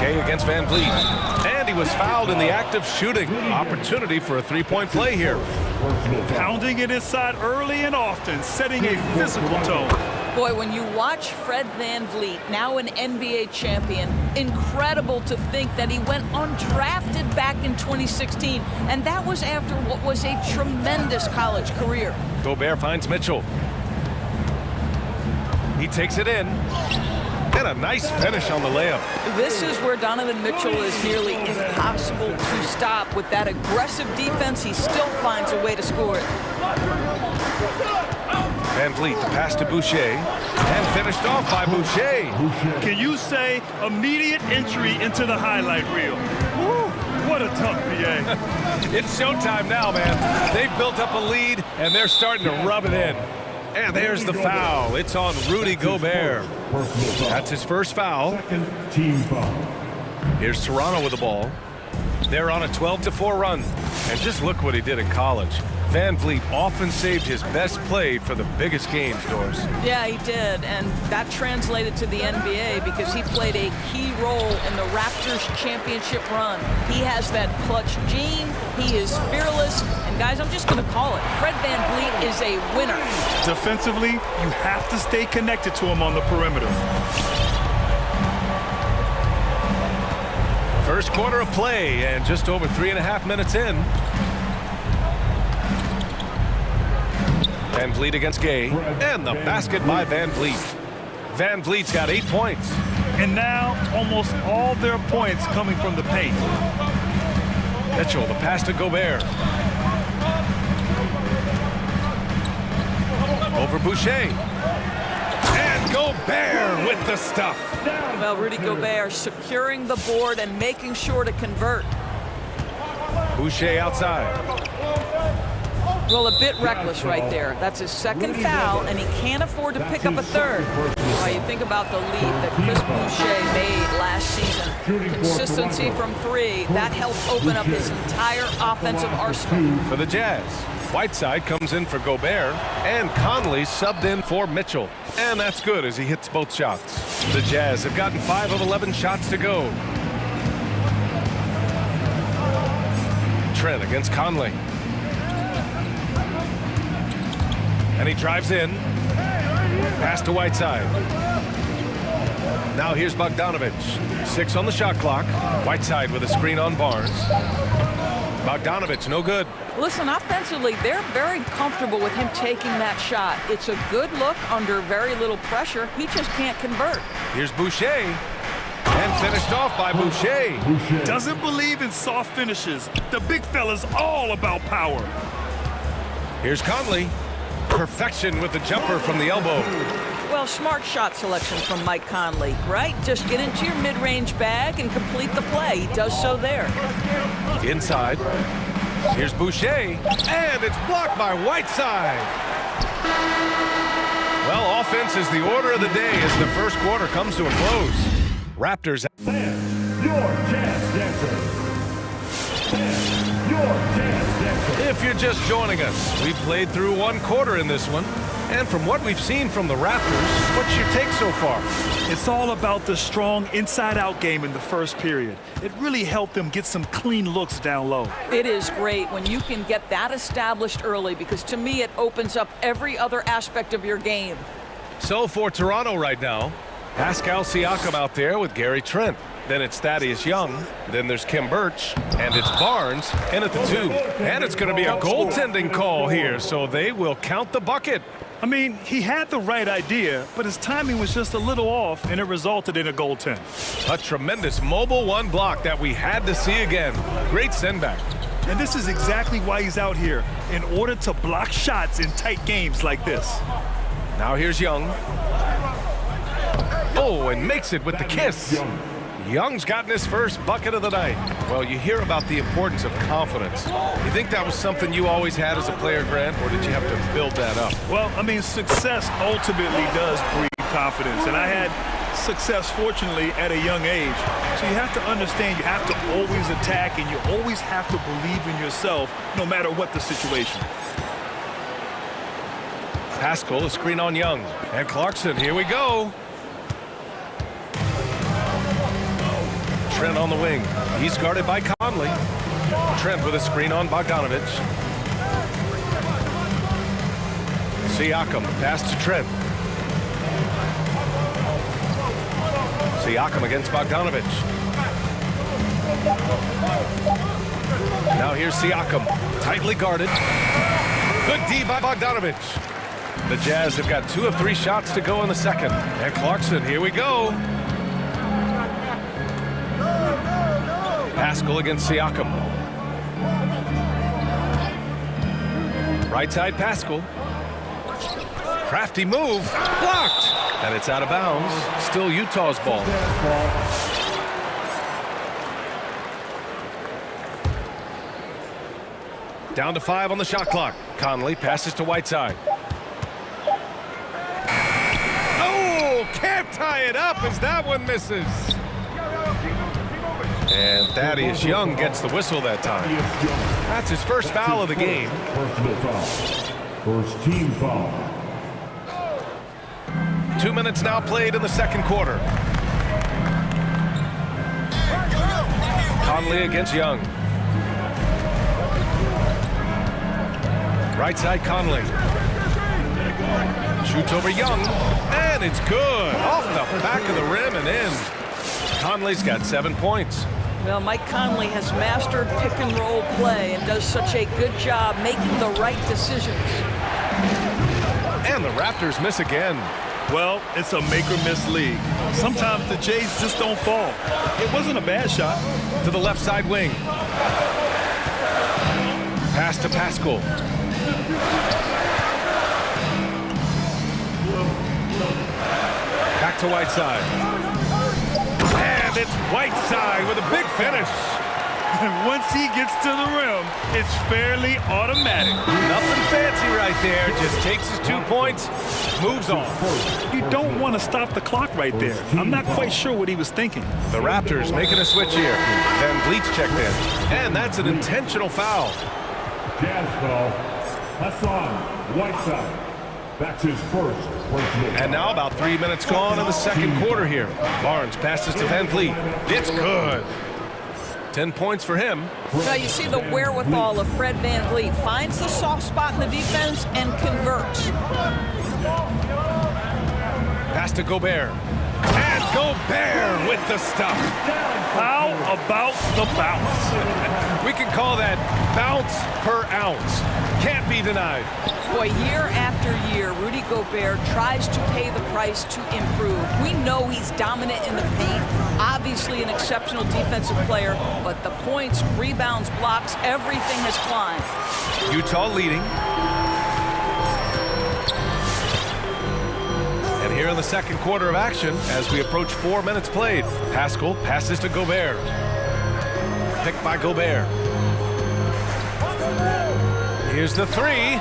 Gay against VanVleet. And he was fouled in the act of shooting. Opportunity for a 3-point play here. Pounding it inside early and often, setting a physical tone. Boy, when you watch Fred VanVleet, now an NBA champion, incredible to think that he went undrafted back in 2016, and that was after what was a tremendous college career. Gobert finds Mitchell. He takes it in. And a nice finish on the layup. This is where Donovan Mitchell is nearly impossible to stop. With that aggressive defense, he still finds a way to score it. VanVleet, the pass to Boucher, and finished off by Boucher. Can you say immediate entry into the highlight reel? Woo, what a tough BA. It's showtime now, man. They've built up a lead, and they're starting to rub it in. And there's the foul. It's on Rudy Gobert. That's his first foul. Team foul. Here's Toronto with the ball. They're on a 12-4 run. And just look what he did in college. VanVleet often saved his best play for the biggest games, Doris. Yeah, he did, and that translated to the NBA because he played a key role in the Raptors championship run. He has that clutch gene, he is fearless, and guys, I'm just going to call it. Fred VanVleet is a winner. Defensively, you have to stay connected to him on the perimeter. First quarter of play, and just over 3.5 minutes in. VanVleet against Gay, and the basket by VanVleet. VanVleet's got 8 points. And now, almost all their points coming from the paint. Mitchell, the pass to Gobert. Over Boucher. And Gobert with the stuff. Well, Rudy Gobert securing the board and making sure to convert. Boucher outside. Well, a bit reckless right there. That's his second foul, and he can't afford to pick up a third. Well, you think about the lead that Chris Boucher made last season. Consistency from three, that helped open up his entire offensive arsenal. For the Jazz, Whiteside comes in for Gobert, and Conley subbed in for Mitchell. And that's good as he hits both shots. The Jazz have gotten 5 of 11 shots to go. Trent against Conley. And he drives in. Pass to Whiteside. Now here's Bogdanovich. 6 on the shot clock. Whiteside with a screen on Barnes. Bogdanovich, no good. Listen, offensively, they're very comfortable with him taking that shot. It's a good look under very little pressure. He just can't convert. Here's Boucher. And finished off by Boucher. Doesn't believe in soft finishes. The big fella's all about power. Here's Conley. Perfection with the jumper from the elbow. Well, smart shot selection from Mike Conley, right? Just get into your mid-range bag and complete the play. He does so there. Inside. Here's Boucher. And it's blocked by Whiteside. Well, offense is the order of the day as the first quarter comes to a close. Raptors. Your Jazz Dancer. Your Jazz Dancer. If you're just joining us, we've played through one quarter in this one. And from what we've seen from the Raptors, what's your take so far? It's all about the strong inside-out game in the first period. It really helped them get some clean looks down low. It is great when you can get that established early because to me it opens up every other aspect of your game. So for Toronto right now, Pascal Siakam out there with Gary Trent. Then it's Thaddeus Young. Then there's Kim Birch. And it's Barnes in at the 2. And it's going to be a goaltending call here, so they will count the bucket. I mean, he had the right idea, but his timing was just a little off, and it resulted in a goaltend. A tremendous mobile one block that we had to see again. Great sendback. And this is exactly why he's out here, in order to block shots in tight games like this. Now here's Young. Oh, and makes it with the kiss. Young's gotten his first bucket of the night. Well, you hear about the importance of confidence. You think that was something you always had as a player, Grant, or did you have to build that up? Well, I mean, success ultimately does breed confidence, and I had success, fortunately, at a young age. So you have to understand you have to always attack, and you always have to believe in yourself, no matter what the situation. Pascal, a screen on Young. And Clarkson, here we go. Trent on the wing. He's guarded by Conley. Trent with a screen on Bogdanovich. Siakam, pass to Trent. Siakam against Bogdanovich. Now here's Siakam, tightly guarded. Good D by Bogdanovich. The Jazz have got 2 of 3 shots to go in the second. And Clarkson, here we go. Pascal against Siakam. Right side Pascal. Crafty move. Blocked. And it's out of bounds. Still Utah's ball. Down to 5 on the shot clock. Conley passes to Whiteside. Oh, can't tie it up as that one misses. And Thaddeus Young gets the whistle that time. That's his first foul of the game. Personal foul. First team foul. 2 minutes now played in the second quarter. Conley against Young. Right side Conley. Shoots over Young. And it's good. Off the back of the rim and in. Conley's got 7 points. Well, Mike Conley has mastered pick-and-roll play and does such a good job making the right decisions. And the Raptors miss again. Well, it's a make-or-miss league. Sometimes the Jays just don't fall. It wasn't a bad shot. To the left side wing. Pass to Pascal. Back to Whiteside. And it's Whiteside with a big finish. Once he gets to the rim, it's fairly automatic. Nothing fancy right there. Just takes his 2 points, moves on. You don't want to stop the clock right there. I'm not quite sure what he was thinking. The Raptors making a switch here. Van Vliet's checked in. And that's an intentional foul. Jazz foul. Hassan Whiteside. That's his first personal. And now about 3 minutes gone in the second quarter here. Barnes passes to Van Vliet. It's good. 10 points for him. Now you see the wherewithal of Fred Van Vliet. Finds the soft spot in the defense and converts. Pass to Gobert. And Gobert with the stuff. How about the bounce? We can call that bounce per ounce. Can't be denied. Boy, year after year, Rudy Gobert tries to pay the price to improve. We know he's dominant in the paint, obviously an exceptional defensive player, but the points, rebounds, blocks, everything has climbed. Utah leading. And here in the second quarter of action, as we approach 4 minutes played, Pascal passes to Gobert. Picked by Gobert. Here's the three.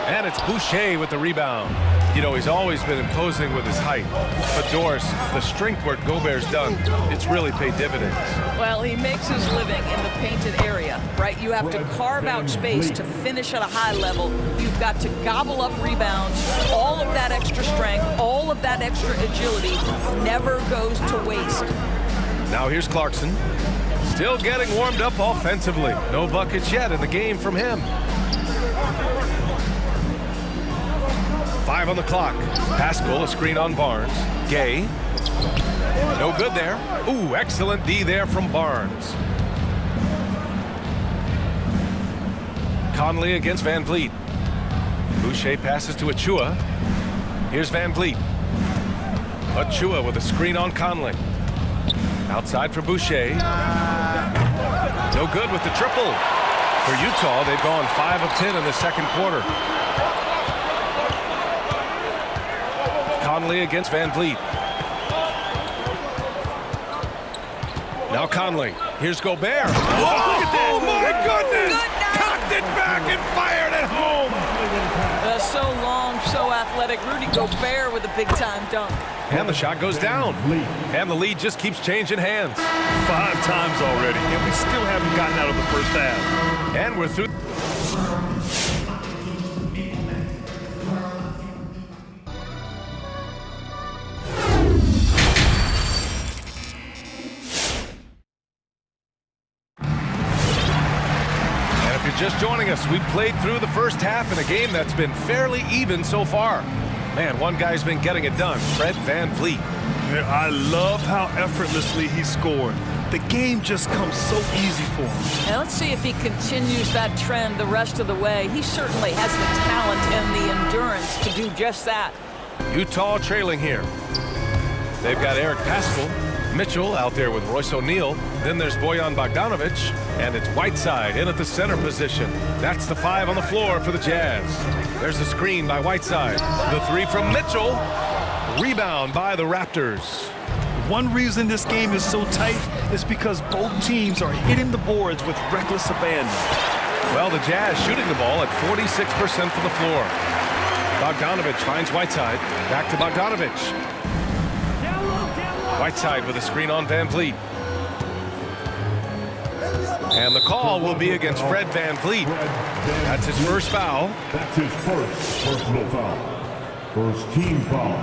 And it's Boucher with the rebound. You know, he's always been imposing with his height. But Doris, the strength work Gobert's done, it's really paid dividends. Well, he makes his living in the painted area, right? You have to carve out space to finish at a high level. You've got to gobble up rebounds. All of that extra strength, all of that extra agility never goes to waste. Now here's Clarkson. Still getting warmed up offensively. No buckets yet in the game from him. 5 on the clock. Pascal, a screen on Barnes. Gay. No good there. Ooh, excellent D there from Barnes. Conley against Van Vliet. Boucher passes to Achua. Here's Van Vliet. Achua with a screen on Conley. Outside for Boucher. No good with the triple. For Utah, they've gone 5 of 10 in the second quarter. Conley against Van Vliet. Now Conley. Here's Gobert. Oh, look at that. Oh, my goodness. Cocked it back and fired it home. So long, so athletic. Rudy Gobert with a big-time dunk. And the shot goes down. And the lead just keeps changing hands. 5 times already, and we still haven't gotten out of the first half. And we're through. Just joining us, we played through the first half in a game that's been fairly even so far. Man, one guy's been getting it done, Fred Van Vliet. Yeah, I love how effortlessly he scored. The game just comes so easy for him. Now let's see if he continues that trend the rest of the way. He certainly has the talent and the endurance to do just that. Utah trailing here. They've got Eric Pascal, Mitchell out there with Royce O'Neal. Then there's Bojan Bogdanovic, and it's Whiteside in at the center position. That's the 5 on the floor for the Jazz. There's a screen by Whiteside. The 3 from Mitchell. Rebound by the Raptors. One reason this game is so tight is because both teams are hitting the boards with reckless abandon. Well, the Jazz shooting the ball at 46% from the floor. Bogdanovic finds Whiteside. Back to Bogdanovic. Whiteside with a screen on Van Vliet. And the call will be against Fred Van Vliet. That's his first foul. That's his first personal foul. First team foul.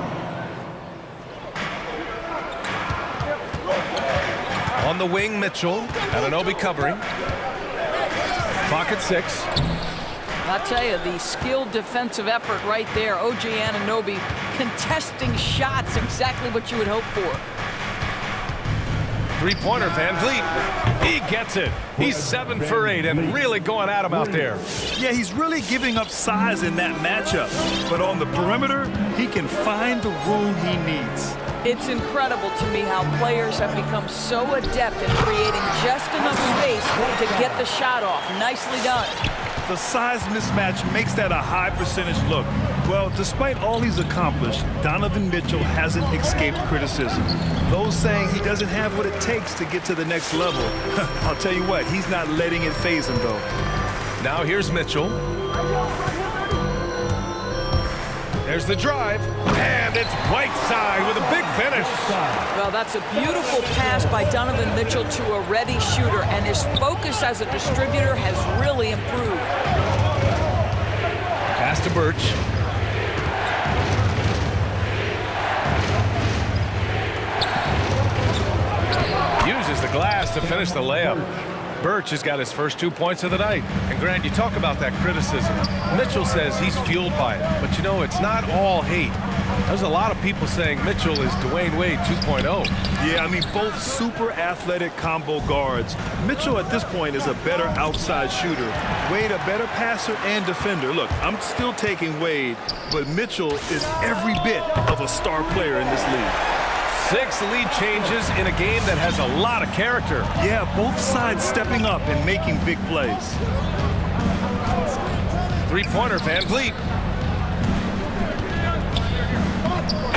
On the wing, Mitchell. Anunoby covering. Clock at 6. I'll tell you, the skilled defensive effort right there. OG Anunoby contesting shots, exactly what you would hope for. Three-pointer, Van Vliet. He gets it. He's 7 for 8 and really going at him out there. Yeah, he's really giving up size in that matchup. But on the perimeter, he can find the room he needs. It's incredible to me how players have become so adept at creating just enough space to get the shot off. Nicely done. The size mismatch makes that a high percentage look. Well, despite all he's accomplished, Donovan Mitchell hasn't escaped criticism. Those saying he doesn't have what it takes to get to the next level. I'll tell you what, he's not letting it faze him, though. Now here's Mitchell. There's the drive, and it's Whiteside with a big finish. Well, that's a beautiful pass by Donovan Mitchell to a ready shooter, and his focus as a distributor has really improved. Pass to Birch. Uses the glass to finish the layup. Birch has got his first 2 points of the night. And Grant, you talk about that criticism. Mitchell says he's fueled by it. But you know, it's not all hate. There's a lot of people saying Mitchell is Dwayne Wade 2.0. Yeah, I mean, both super athletic combo guards. Mitchell at this point is a better outside shooter. Wade a better passer and defender. Look, I'm still taking Wade, but Mitchell is every bit of a star player in this league. 6 lead changes in a game that has a lot of character. Yeah, both sides stepping up and making big plays. Three-pointer, Van Vliet.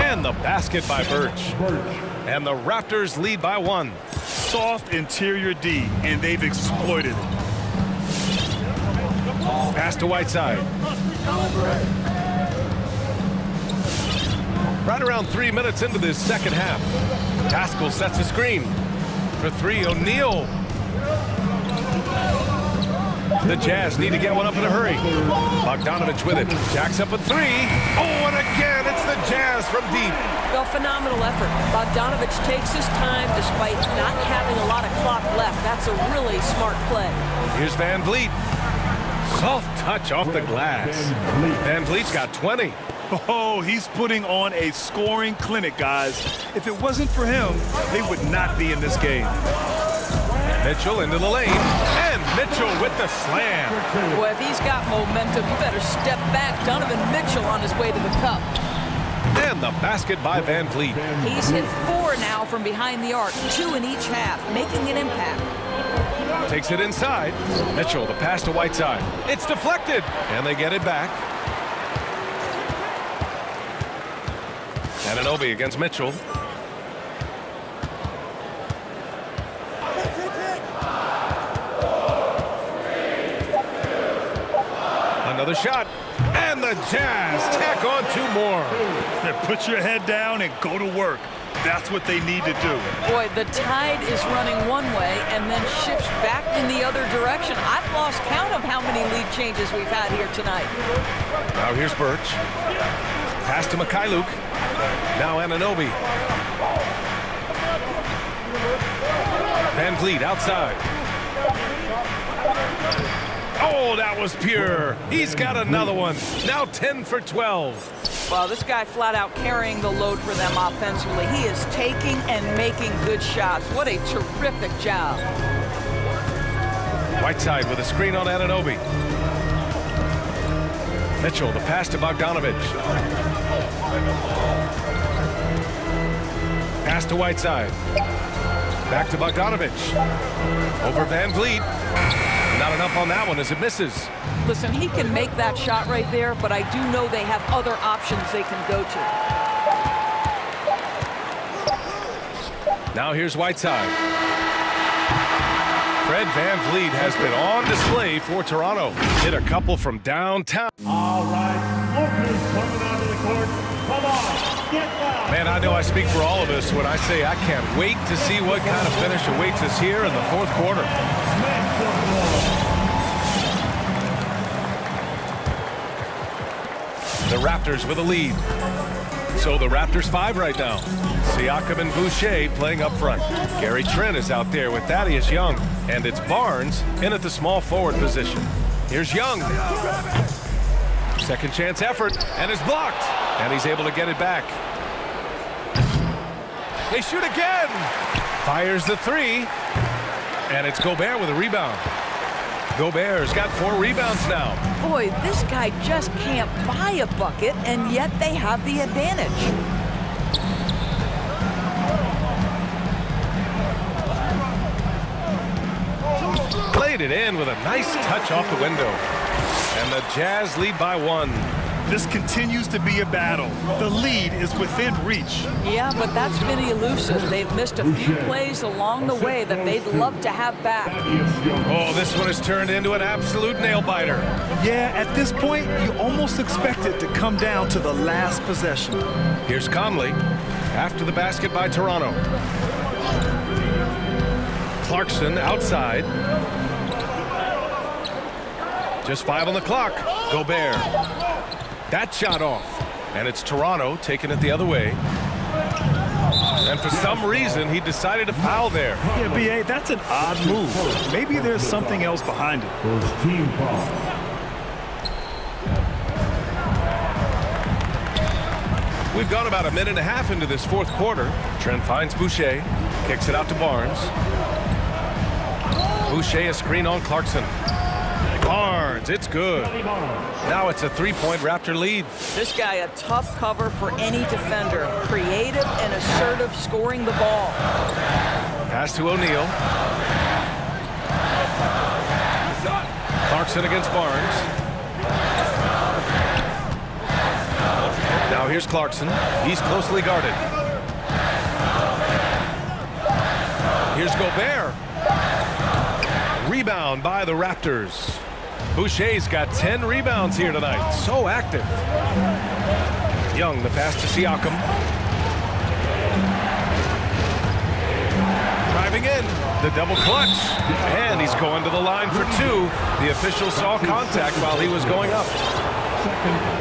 And the basket by Birch. And the Raptors lead by 1. Soft interior D, and they've exploited it. Pass to Whiteside. Right around 3 minutes into this second half. Pascal sets a screen. For 3, O'Neal. The Jazz need to get one up in a hurry. Bogdanovich with it. Jacks up a 3. Oh, and again, it's the Jazz from deep. Well, phenomenal effort. Bogdanovich takes his time despite not having a lot of clock left. That's a really smart play. Here's Van Vliet. Soft touch off the glass. Van Vliet's got 20. Oh, he's putting on a scoring clinic, guys. If it wasn't for him, they would not be in this game. Mitchell into the lane, and Mitchell with the slam. Boy, if he's got momentum, you better step back. Donovan Mitchell on his way to the cup. And the basket by Van Vliet. He's hit 4 now from behind the arc, 2 in each half, making an impact. Takes it inside. Mitchell, the pass to Whiteside. It's deflected, and they get it back. Anunoby against Mitchell. Another shot. And the Jazz tack on 2 more. Put your head down and go to work. That's what they need to do. Boy, the tide is running one way and then shifts back in the other direction. I've lost count of how many lead changes we've had here tonight. Now here's Birch. Pass to Mikhailuk. Now Anunoby. Van Vliet outside. Oh, that was pure. He's got another one. Now 10 for 12. Well, this guy flat out carrying the load for them offensively. He is taking and making good shots. What a terrific job. Whiteside with a screen on Anunoby. Mitchell, the pass to Bogdanovich. Pass to Whiteside. Back to Bogdanovich. Over Van Vliet. Not enough on that one as it misses. Listen, he can make that shot right there, but I do know they have other options they can go to. Now here's Whiteside. Fred Van Vliet has been on display for Toronto. Hit a couple from downtown. All right, Lucas coming onto the court. Come on, get down. Man, I know I speak for all of us when I say I can't wait to see what kind of finish awaits us here in the 4th quarter. The Raptors with a lead. So the Raptors 5 right now. Siakam and Boucher playing up front. Gary Trent is out there with Thaddeus Young. And it's Barnes in at the small forward position. Here's Young. Second chance effort, and it's blocked. And he's able to get it back. They shoot again. Fires the 3. And it's Gobert with a rebound. Gobert's got 4 rebounds now. Boy, this guy just can't buy a bucket, and yet they have the advantage. Played it in with a nice touch off the window. And the Jazz lead by 1. This continues to be a battle. The lead is within reach. Yeah, but that's been elusive. They've missed a few plays along the way that they'd love to have back. Oh, this one has turned into an absolute nail-biter. Yeah, at this point, you almost expect it to come down to the last possession. Here's Conley after the basket by Toronto. Clarkson outside. Just 5 on the clock. Gobert. That shot off. And it's Toronto taking it the other way. And for some reason, he decided to foul there. Yeah, B.A., that's an odd move. Maybe there's something else behind it. First team foul. We've gone about a minute and a half into this fourth quarter. Trent finds Boucher. Kicks it out to Barnes. Boucher a screen on Clarkson. Barnes, it's good. Now it's a 3-point Raptor lead. This guy a tough cover for any defender. Creative and assertive scoring the ball. Pass to O'Neal. Clarkson against Barnes. Now here's Clarkson. He's closely guarded. Here's Gobert. Rebound by the Raptors. Boucher's got 10 rebounds here tonight. So active. Young, the pass to Siakam. Driving in. The double clutch. And he's going to the line for 2. The official saw contact while he was going up.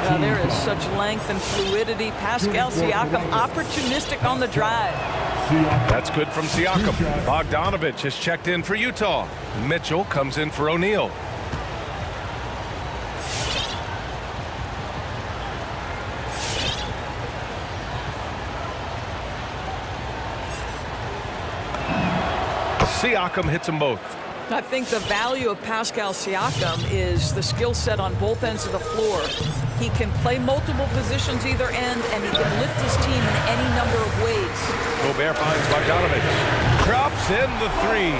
Now, there is such length and fluidity. Pascal Siakam opportunistic on the drive. That's good from Siakam. Bogdanovich has checked in for Utah. Mitchell comes in for O'Neal. Siakam hits them both. I think the value of Pascal Siakam is the skill set on both ends of the floor. He can play multiple positions either end, and he can lift his team in any number of ways. Gobert finds Bogdanovich. Drops in the 3.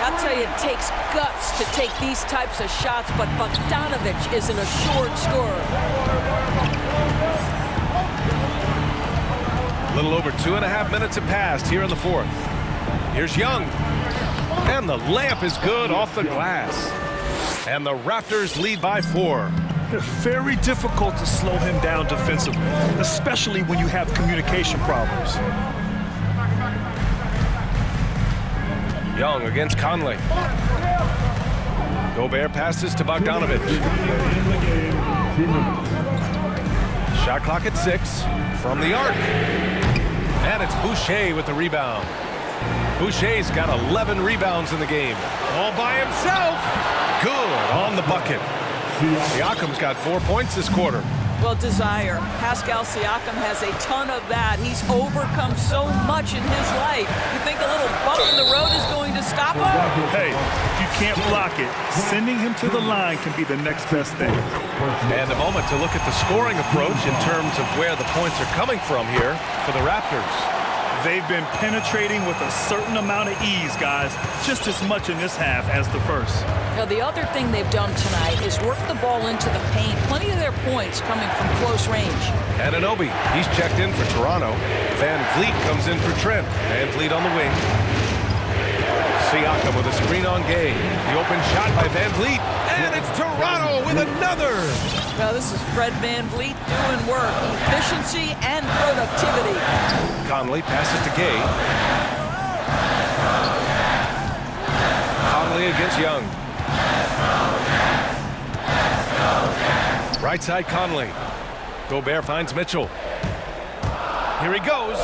I'll tell you, it takes guts to take these types of shots, but Bogdanovich is an assured scorer. A little over 2.5 minutes have passed here in the fourth. Here's Young. And the layup is good off the glass. And the Raptors lead by 4. Very difficult to slow him down defensively, especially when you have communication problems. Young against Conley. Gobert passes to Bogdanovich. Shot clock at 6 from the arc. And it's Boucher with the rebound. Boucher's got 11 rebounds in the game. All by himself. Good on the bucket. Siakam's got 4 points this quarter. Well, desire. Pascal Siakam has a ton of that. He's overcome so much in his life. You think a little bump in the road is going to stop him? Hey, if you can't block it, sending him to the line can be the next best thing. And a moment to look at the scoring approach in terms of where the points are coming from here for the Raptors. They've been penetrating with a certain amount of ease, guys, just as much in this half as the first. Now, the other thing they've done tonight is work the ball into the paint. Plenty of their points coming from close range. Anunoby, he's checked in for Toronto. Van Vliet comes in for Trent. Van Vliet on the wing. Siakam with a screen on Gay. The open shot by Van Vliet. And it's Toronto with another. Now, this is Fred Van Vliet doing work. Efficiency and productivity. Conley passes to Gay. Conley against Young. Right side Conley. Gobert finds Mitchell. Here he goes.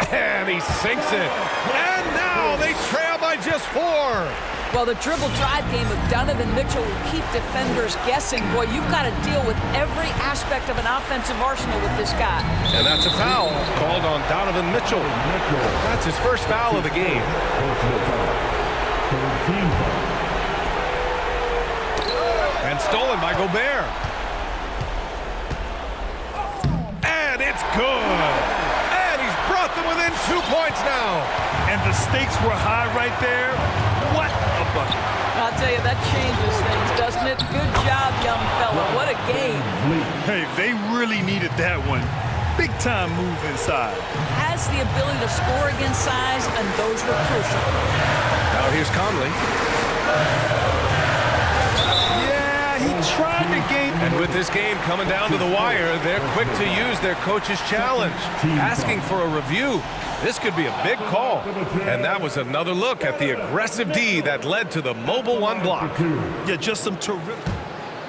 And he sinks it. And now they trail by just 4. Well, the dribble drive game of Donovan Mitchell will keep defenders guessing. Boy, you've got to deal with every aspect of an offensive arsenal with this guy. And that's a foul called on Donovan Mitchell. That's his first foul of the game. And stolen by Gobert. And it's good. And he's brought them within 2 points now. And the stakes were high right there. What a bucket. I'll tell you, that changes things, doesn't it? Good job, young fella. What a game. Hey, they really needed that one. Big time move inside. Has the ability to score against size, and those were crucial. Now here's Conley. Yeah, he tried to gain. And with this game coming down to the wire, they're quick to use their coach's challenge, asking for a review. This could be a big call. And that was another look at the aggressive D that led to the mobile one block. Yeah, just some terrific.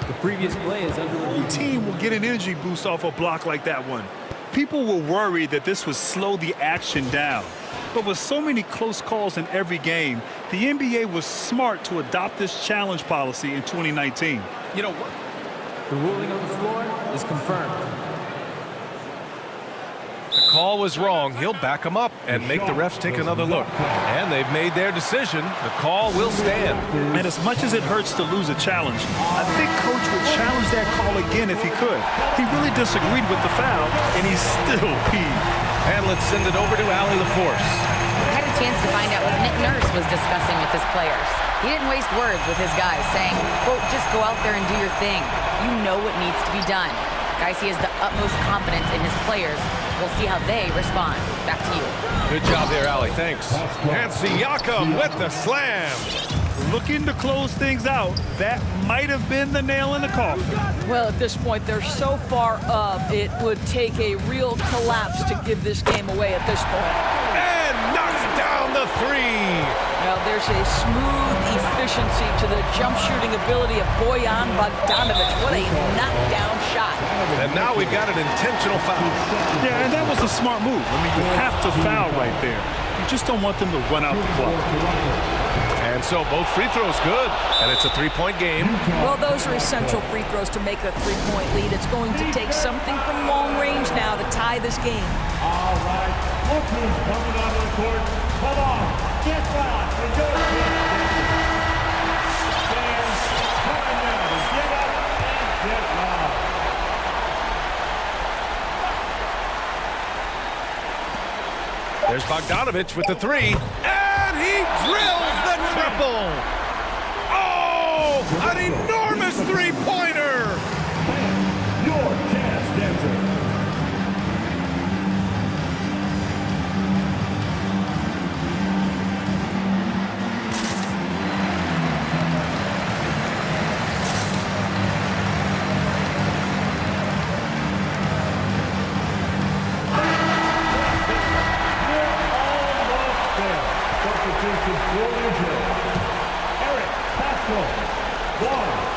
The previous play is under review. Team will get an energy boost off a block like that one. People were worried that this would slow the action down. But with so many close calls in every game, the NBA was smart to adopt this challenge policy in 2019. You know what? The ruling on the floor is confirmed. The call was wrong. He'll back him up and make the refs take another look. And they've made their decision. The call will stand. And as much as it hurts to lose a challenge, I think Coach would challenge that call again if he could. He really disagreed with the foul, and he's still peeved. And let's send it over to Allie LaForce. I had a chance to find out what Nick Nurse was discussing with his players. He didn't waste words with his guys, saying, quote, just go out there and do your thing. You know what needs to be done. Guys, he has the utmost confidence in his players. We'll see how they respond. Back to you. Good job there, Allie. Thanks. And Siakam with the slam. Looking to close things out. That might have been the nail in the coffin. Well, at this point, they're so far up, it would take a real collapse to give this game away at this point. And knocks down the three. Now, there's a smooth efficiency to the jump shooting ability of Bojan Bogdanovic. What a knockdown shot. And now we've got an intentional foul. Yeah, and that was a smart move. I mean, you have to foul right there. You just don't want them to run out the clock. And so both free throws good, and it's a three-point game. Well, those are essential free throws to make a three-point lead. It's going to take something from long range now to tie this game. All right, look who's coming out of the court. Come on, get back and go. Fans, time now to get up and get loud. There's Bogdanovic with the three, and he drills the triple. Oh, an enormous three-pointer. Your dance dancer.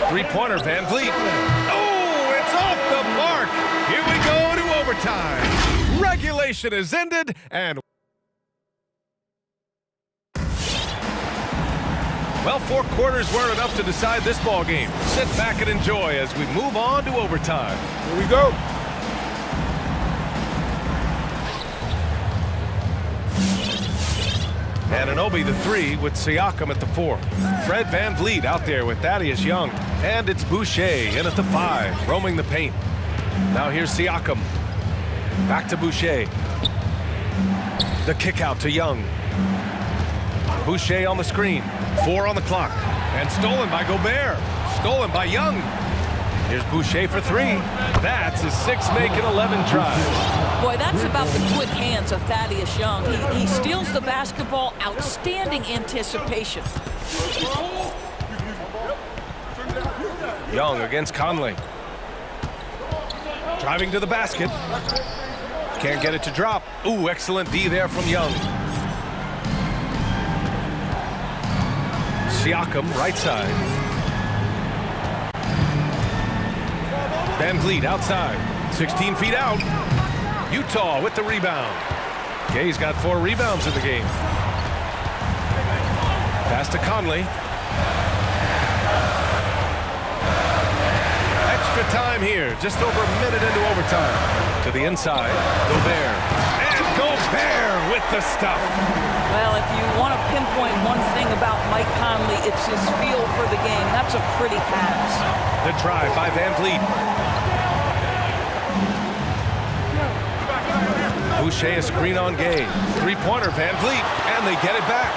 Three-pointer, Van Vliet. Oh, it's off the mark. Here we go to overtime. Regulation is ended, and well, 4 quarters weren't enough to decide this ball game. Sit back and enjoy as we move on to overtime. Here we go. Anunoby the three with Siakam at the 4. Fred Van Vliet out there with Thaddeus Young. And it's Boucher in at the 5, roaming the paint. Now here's Siakam. Back to Boucher. The kick out to Young. Boucher on the screen. 4 on the clock. And stolen by Gobert. Stolen by Young. Here's Boucher for 3. That's his 6th make in 11 tries. Boy, that's about the quick hands of Thaddeus Young. He steals the basketball. Outstanding anticipation. Young against Conley. Driving to the basket. Can't get it to drop. Ooh, excellent D there from Young. Siakam, right side. Van Vliet outside. 16 feet out. Utah with the rebound. Gay's got 4 rebounds in the game. Pass to Conley. Extra time here, just over a minute into overtime. To the inside, Gobert. And Gobert with the stuff. Well, if you want to pinpoint one thing about Mike Conley, it's his feel for the game. That's a pretty pass. The drive by Van Vliet. Boucher a screen on Gay. 3-pointer, Van Vliet, and they get it back.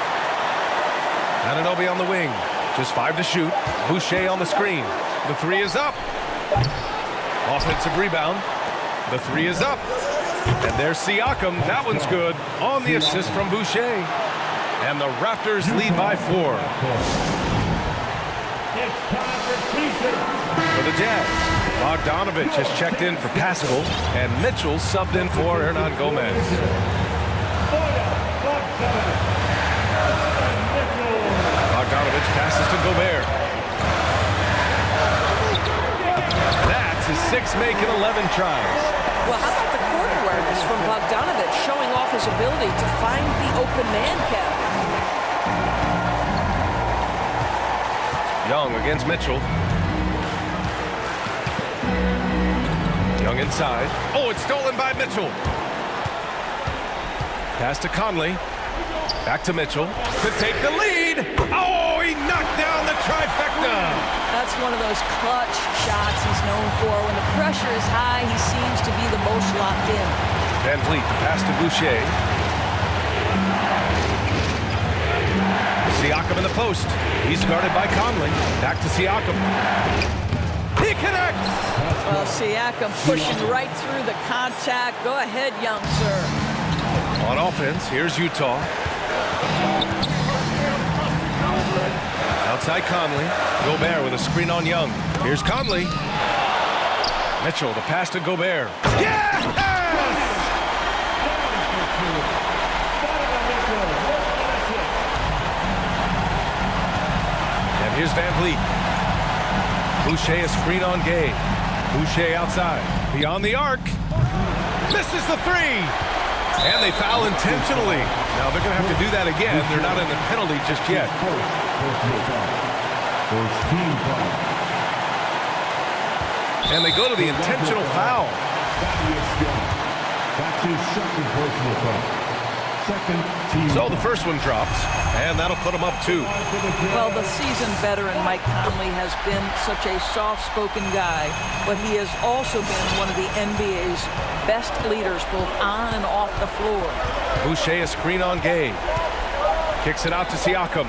Anunoby on the wing. Just 5 to shoot. Boucher on the screen. The 3 is up. Offensive rebound. The three is up. And there's Siakam. That one's good on the assist from Boucher. And the Raptors lead by 4. It's time for T-shirt. For the Jazz, Bogdanovich has checked in for Pascal, and Mitchell subbed in for Hernan Gomez. Bogdanovich passes to Gobert. That's his 6th make in 11 tries. Well, how about the court awareness from Bogdanovich showing off his ability to find the open man, Kevin? Young against Mitchell. Young inside. Oh, it's stolen by Mitchell. Pass to Conley. Back to Mitchell to take the lead. Oh, he knocked down the trifecta. That's one of those clutch shots he's known for. When the pressure is high, he seems to be the most locked in. Van Vliet, the pass to Boucher. Siakam in the post. He's guarded by Conley. Back to Siakam. He connects! Well, Siakam pushing right through the contact. Go ahead, young sir. On offense, here's Utah. Outside Conley. Gobert with a screen on Young. Here's Conley. Mitchell, the pass to Gobert. Yes! And here's Van Vliet. Boucher a screen on Gay. Boucher outside. Beyond the arc. Misses the three. And they foul intentionally. Now they're going to have to do that again. They're not in the penalty just yet. And they go to the intentional foul. So the first one drops, and that'll put them up 2. Well, the seasoned veteran Mike Conley has been such a soft-spoken guy, but he has also been one of the NBA's best leaders, both on and off the floor. Boucher a screen on Gay. Kicks it out to Siakam.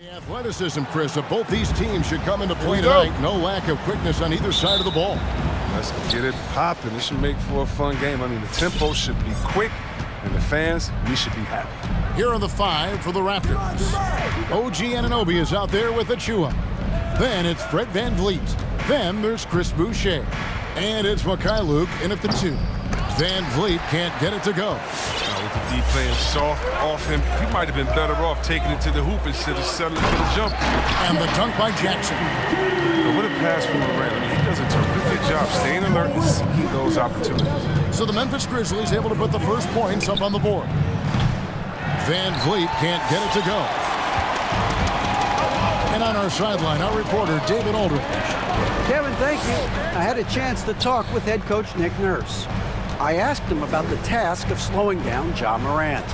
The athleticism, Chris, of both these teams should come into play tonight. No lack of quickness on either side of the ball. Let's get it popping. This should make for a fun game. I mean, the tempo should be quick, and the fans, we should be happy. Here are the 5 for the Raptors. OG Anunoby is out there with Achua. Then it's Fred VanVleet. Then there's Chris Boucher. And it's Mikhailuk in at the 2. VanVleet can't get it to go. With the D playing soft off him, he might have been better off taking it to the hoop instead of settling for the jump. And the dunk by Jackson. What a pass from Morant. I mean, he does a terrific job staying alert and seeking those opportunities. So the Memphis Grizzlies able to put the first points up on the board. VanVleet can't get it to go. And on our sideline, our reporter, David Aldridge. Kevin, thank you. I had a chance to talk with head coach Nick Nurse. I asked him about the task of slowing down Ja Morant.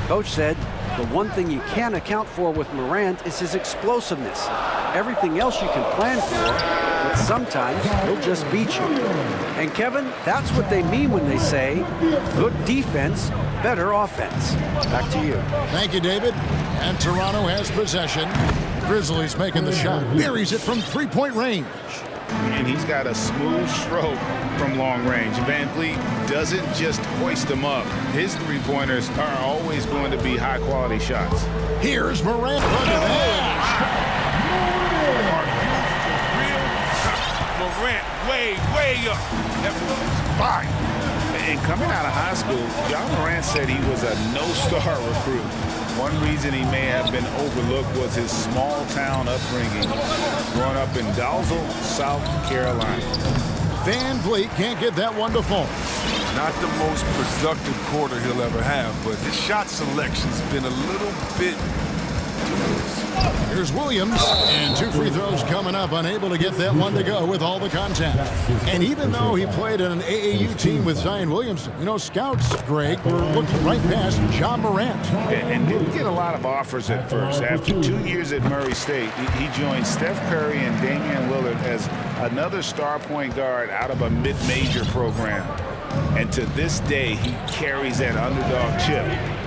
Coach said the one thing you can't account for with Morant is his explosiveness. Everything else you can plan for, but sometimes he'll just beat you. And Kevin, that's what they mean when they say good defense, better offense. Back to you. Thank you, David. And Toronto has possession. Grizzlies making the shot. Buries it from three-point range. And he's got a smooth stroke from long range. VanVleet doesn't just hoist them up. His three-pointers are always going to be high-quality shots. Here's Morant. Morant way up. That was fine. And coming out of high school, Ja Morant said he was a no-star recruit. One reason he may have been overlooked was his small-town upbringing, growing up in Dalzell, South Carolina. VanVleet can't get that one to fall. Not the most productive quarter he'll ever have, but his shot selection's been a little bit dubious. Here's Williams, and 2 free throws coming up, unable to get that one to go with all the contact. And even though he played on an AAU team with Zion Williamson, you know, scouts, Greg, were looking right past Ja Morant. And didn't get a lot of offers at first. After 2 years at Murray State, he joined Steph Curry and Damian Lillard as another star point guard out of a mid-major program. And to this day, he carries that underdog chip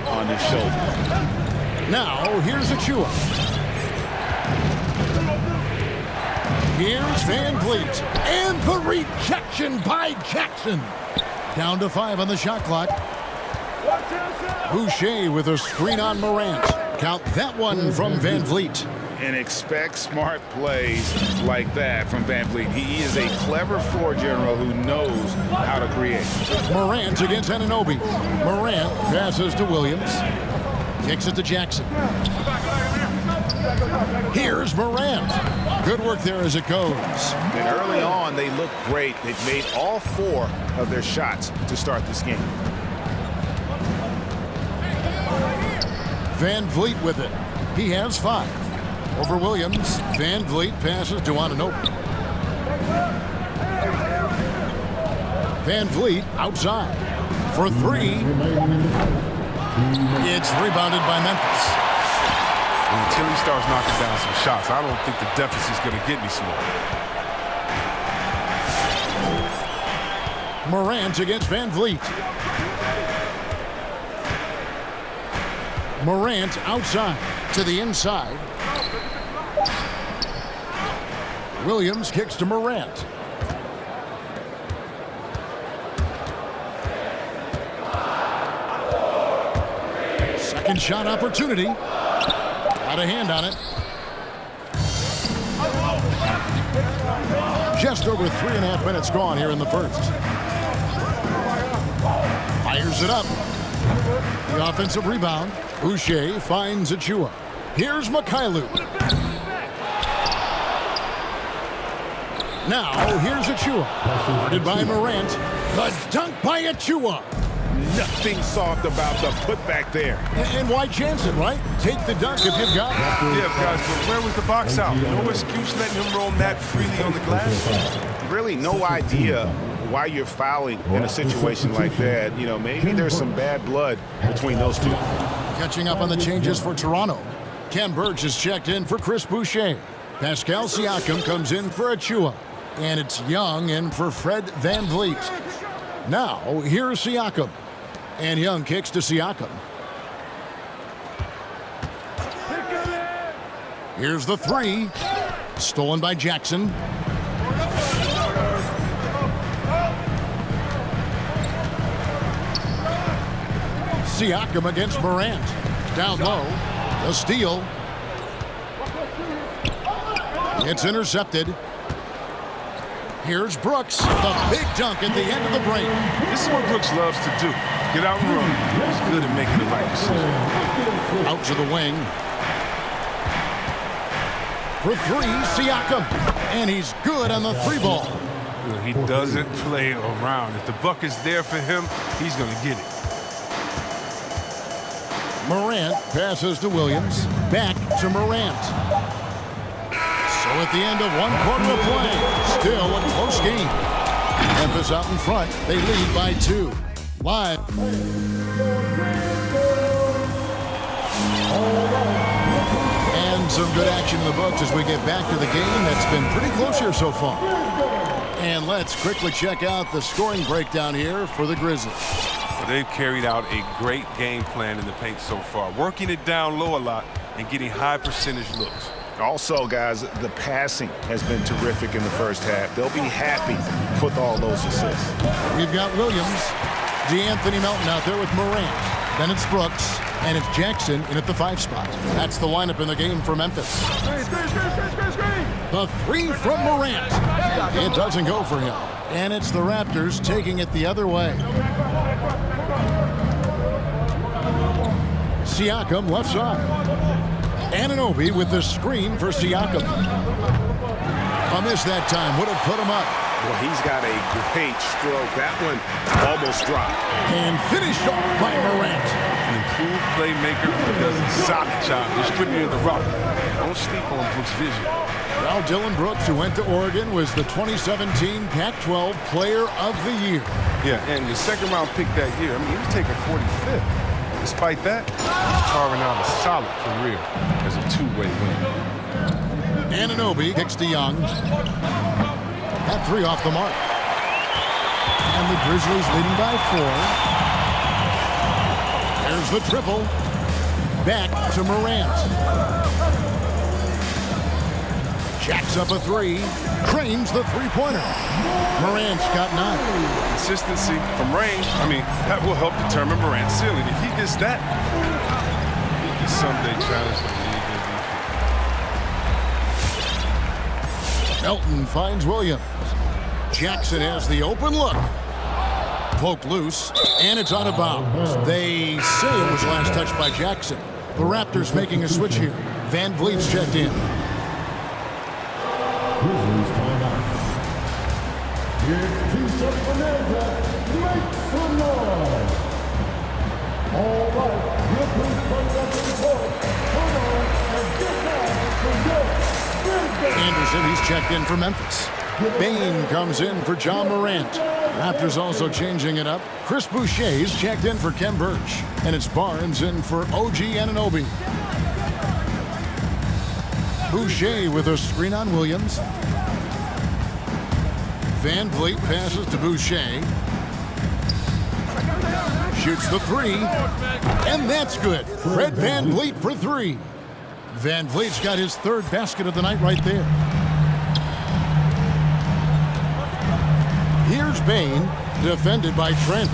on his shoulder. Now, here's Achua. Here's VanVleet. And the rejection by Jackson. Down to 5 on the shot clock. Boucher with a screen on Morant. Count that one from VanVleet. And expect smart plays like that from VanVleet. He is a clever floor general who knows how to create. Morant against Anunoby. Morant passes to Williams. Kicks it to Jackson. Here's Morant. Good work there as it goes. And early on, they looked great. They've made all 4 of their shots to start this game. VanVleet with it. He has 5. Over Williams. VanVleet passes to Anunoby. VanVleet outside for 3. It's rebounded by Memphis. Until he starts knocking down some shots, I don't think the deficit's going to get any smaller. Morant against VanVleet. Morant outside to the inside. Williams kicks to Morant. Second shot opportunity. Got a hand on it. Just over 3.5 minutes gone here in the first. Fires it up. The offensive rebound. Boucher finds Achua. Here's Mikhailuk. Now, here's Achua. Guarded by Morant. The dunk by Achua. Nothing soft about the putback there. And why chance it, right? Take the dunk if you've got it. Yeah, guys, but where was the box out? No excuse letting him roam that freely on the glass. Really no idea why you're fouling in a situation like that. You know, maybe there's some bad blood between those two. Catching up on the changes for Toronto. Ken Burch is checked in for Chris Boucher. Pascal Siakam comes in for Achua. And it's Young in for Fred VanVleet. Now, here's Siakam. And Young kicks to Siakam. Here's the three. Stolen by Jackson. Siakam against Morant. Down low. The steal. It's intercepted. Here's Brooks. The big dunk at the end of the break. This is what Brooks loves to do. Get out and run. He's good at making the right decision. Out to the wing. For three, Siakam. And he's good on the three ball. He doesn't play around. If the buck is there for him, he's going to get it. Morant passes to Williams. Back to Morant. So at the end of one quarter of play, still a close game. Memphis out in front. They lead by 2. Live. And some good action in the books as we get back to the game that's been pretty close here so far. And let's quickly check out the scoring breakdown here for the Grizzlies. Well, they've carried out a great game plan in the paint so far, working it down low a lot and getting high percentage looks. Also, guys, the passing has been terrific in the first half. They'll be happy with all those assists. We've got Williams, DeAnthony Melton out there with Morant. Then it's Brooks, and it's Jackson in at the 5 spot. That's the lineup in the game for Memphis. The three from Morant. It doesn't go for him. And it's the Raptors taking it the other way. Siakam left side. Anunoby with the screen for Siakam. A miss that time would have put him up. Well, he's got a great stroke. That one almost dropped. And finished off by Morant. An improved playmaker who does a solid job distributing the rock. Don't sleep on Brooks' vision. Well, Dylan Brooks, who went to Oregon, was the 2017 Pac-12 Player of the Year. Yeah, and the second-round pick that year, I mean, he was taken 45th. Despite that, he's carving out a solid career as a two-way winner. Anunoby kicks to Young. That three off the mark. And the Grizzlies leading by 4. There's the triple. Back to Morant. Jacks up a 3. Trains the three-pointer. Morant's got 9. Consistency from range, I mean, that will help determine Morant's ceiling. If he gets that, he can someday challenge the league. Melton finds Williams. Jackson has the open look. Poked loose, and it's out of bounds. They say it was last touched by Jackson. The Raptors making a switch here. Van Vliet's checked in. Grizzlies timeout. Here's T-shirt Bonanza. Make some noise. All right, we'll please bring up the report. Come on and get down for your Grizzlies. Anderson, he's checked in for Memphis. Bain comes in for John Morant. Raptors also changing it up. Chris Boucher's checked in for Kem Birch. And it's Barnes in for OG Anunoby. Boucher with a screen on Williams. Van Vliet passes to Boucher. Shoots the 3. And that's good. Fred Van Vliet for 3. Van Vliet's got his 3rd basket of the night right there. Here's Bain, defended by Trent.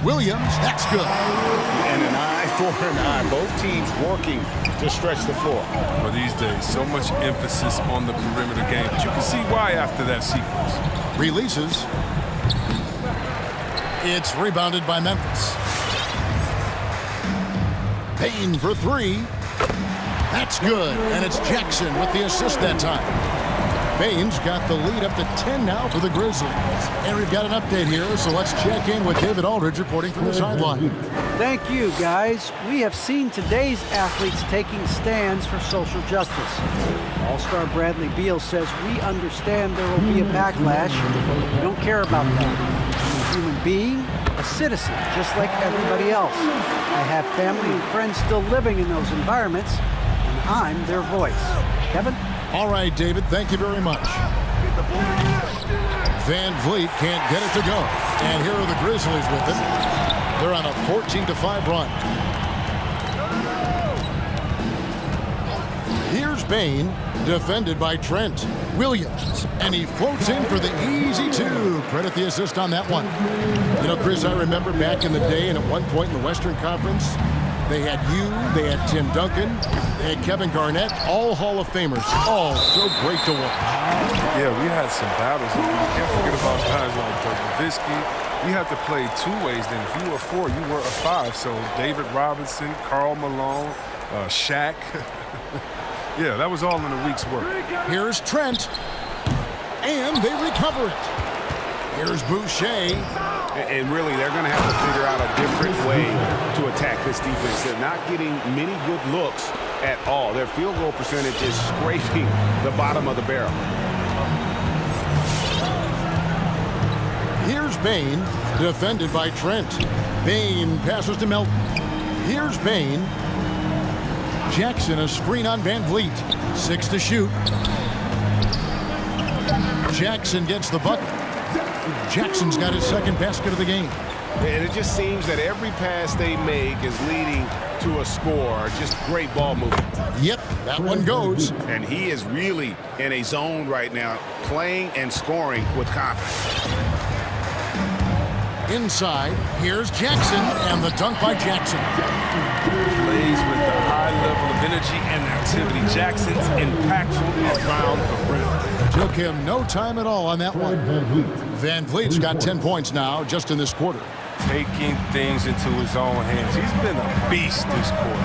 Williams, that's good. And an eye for an eye. Both teams working to stretch the floor. Well, these days, so much emphasis on the perimeter game, but you can see why after that sequence. Releases. It's rebounded by Memphis. Bain for 3. That's good, and it's Jackson with the assist that time. Bain's got the lead up to 10 now for the Grizzlies. And we've got an update here, so let's check in with David Aldridge reporting from the sideline. Thank you, guys. We have seen today's athletes taking stands for social justice. All-Star Bradley Beal says, we understand there will be a backlash. We don't care about that. I'm a human being, a citizen, just like everybody else. I have family and friends still living in those environments, and I'm their voice. Kevin? All right, David, thank you very much. Van Vliet can't get it to go. And here are the Grizzlies with him. They're on a 14-5 run. Here's Bain, defended by Trent. Williams, and he floats in for the easy two. Credit the assist on that one. You know, Chris, I remember back in the day, and at one point in the Western Conference, they had you, they had Tim Duncan, they had Kevin Garnett, all Hall of Famers, all so great to watch. Yeah, we had some battles. You can't forget about guys like Nowitzki. We had to play two ways then. If you were a 4, you were a 5. So David Robinson, Karl Malone, Shaq. Yeah, that was all in a week's work. Here's Trent, and they recover it. Here's Boucher. And really, they're going to have to figure out a different way to attack this defense. They're not getting many good looks at all. Their field goal percentage is scraping the bottom of the barrel. Here's Bain, defended by Trent. Bain passes to Melton. Here's Bain. Jackson, a screen on Van Vliet. 6 to shoot. Jackson gets the bucket. Jackson's got his second basket of the game. And it just seems that every pass they make is leading to a score. Just great ball movement. Yep, that one goes. And he is really in a zone right now, playing and scoring with confidence. Inside, here's Jackson, and the dunk by Jackson. Plays with a high level of energy and activity. Jackson's impactful around the rim. Took him no time at all on that one. Van Vliet's got 10 points now just in this quarter. Taking things into his own hands. He's been a beast this quarter.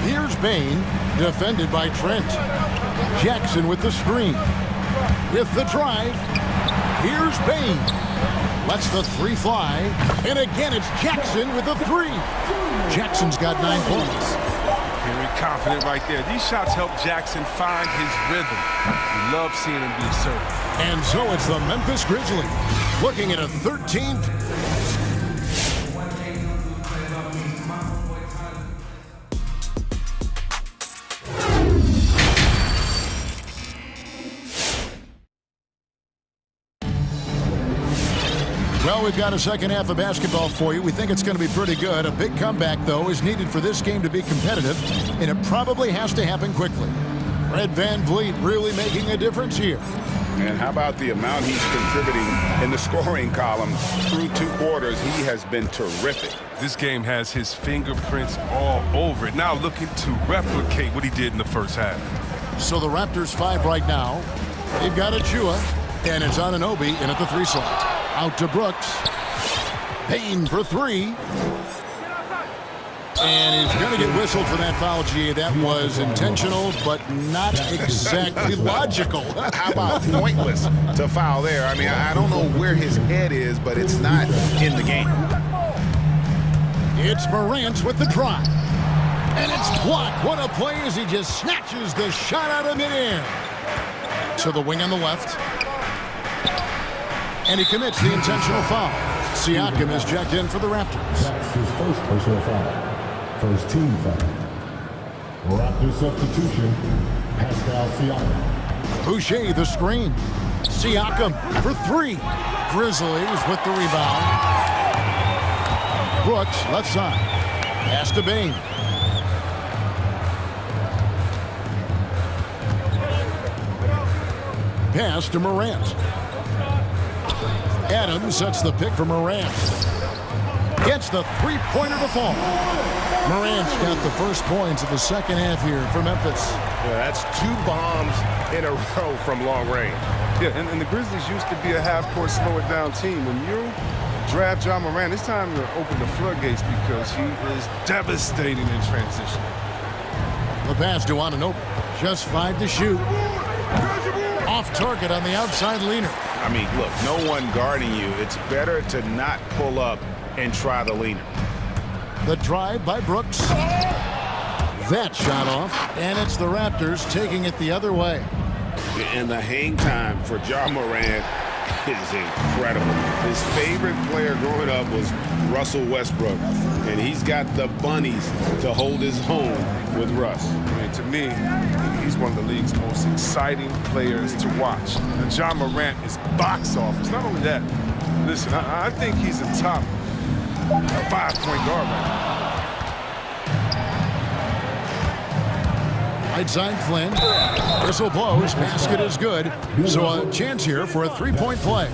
Here's Bain, defended by Trent. Jackson with the screen. With the drive, here's Bain. Lets the three fly, and again it's Jackson with the three. Jackson's got 9 points. Very confident right there. These shots help Jackson find his rhythm. We love seeing him be assertive. And so it's the Memphis Grizzlies looking at a 13th. Well, we've got a second half of basketball for you. We think it's going to be pretty good. A big comeback, though, is needed for this game to be competitive, and it probably has to happen quickly. Fred Van Vliet really making a difference here. And how about the amount he's contributing in the scoring column through 2 quarters? He has been terrific. This game has his fingerprints all over it. Now looking to replicate what he did in the first half. So the Raptors 5 right now. They've got Achua, and it's Anunoby in at the 3 slot. Out to Brooks. Bain for 3. And he's going to get whistled for that foul, G. That was intentional, but not exactly logical. How about pointless to foul there? I mean, I don't know where his head is, but it's not in the game. It's Morant with the drive. And it's blocked. What a play as he just snatches the shot out of midair. To the wing on the left. And he commits the intentional foul. Siakam is checked in for the Raptors. That's his first personal foul. First team foul. Raptor substitution, Pascal Siakam. Boucher the screen. Siakam for 3. Grizzlies with the rebound. Brooks left side. Pass to Bain. Pass to Morant. Adams sets the pick for Morant. Gets the three-pointer to fall. Morant's got the first points of the second half here for Memphis. Yeah, that's 2 bombs in a row from long range. Yeah, and the Grizzlies used to be a half-court slow-it-down team. When you draft Ja Morant, it's time to open the floodgates because he is devastating in transition. The pass to Anunoby. Just 5 to shoot. Off target on the outside leaner. I mean, look, no one guarding you. It's better to not pull up and try the leaner. The drive by Brooks. That shot off, and it's the Raptors taking it the other way. And the hang time for Ja Morant is incredible. His favorite player growing up was Russell Westbrook, and he's got the bunnies to hold his own with Russ. I mean, to me, he's one of the league's most exciting players to watch. And Ja Morant is box office. Not only that, listen, I think he's a top 5-point guard right now. Right side, Flynn. Whistle blows. Basket is good. So a chance here for a three-point play.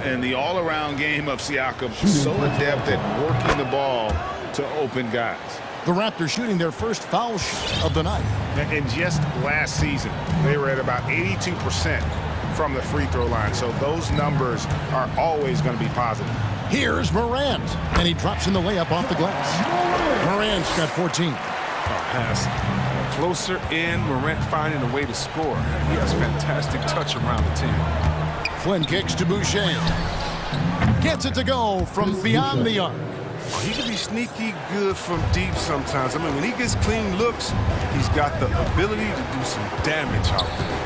And the all-around game of Siakam, so adept at working the ball to open guys. The Raptors shooting their first foul shot of the night. And just last season, they were at about 82% from the free throw line. So those numbers are always going to be positive. Here's Morant, and he drops in the layup off the glass. Morant's got 14. Pass closer in, Morant finding a way to score. He has fantastic touch around the team. Flynn kicks to Boucher. Gets it to go from beyond the arc. He can be sneaky good from deep sometimes. I mean, when he gets clean looks, he's got the ability to do some damage out there.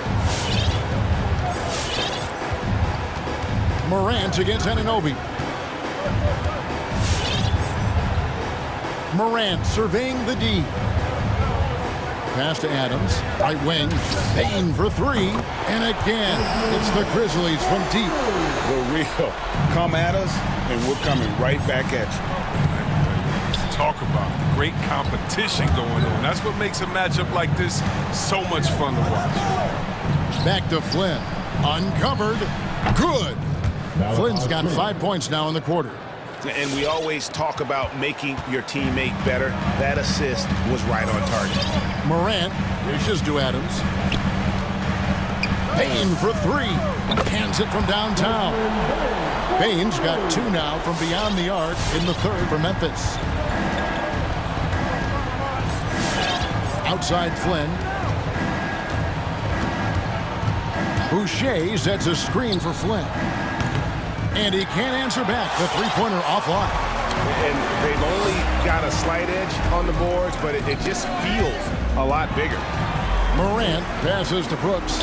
Morant against Anunoby. Morant surveying the D. Pass to Adams. Right wing. Payne for three. And again, it's the Grizzlies from deep. The real. Come at us, and we're coming right back at you. Talk about great competition going on. That's what makes a matchup like this so much fun to watch. Back to Flynn. Uncovered. Good. Flynn's got 5 points now in the quarter. And we always talk about making your teammate better. That assist was right on target. Morant dishes to Adams. Payne for three. Hands it from downtown. Payne's got two now from beyond the arc in the third for Memphis. Outside Flynn. Boucher sets a screen for Flynn. And he can't answer back. The three-pointer offline. And they've only got a slight edge on the boards, but it just feels a lot bigger. Morant passes to Brooks.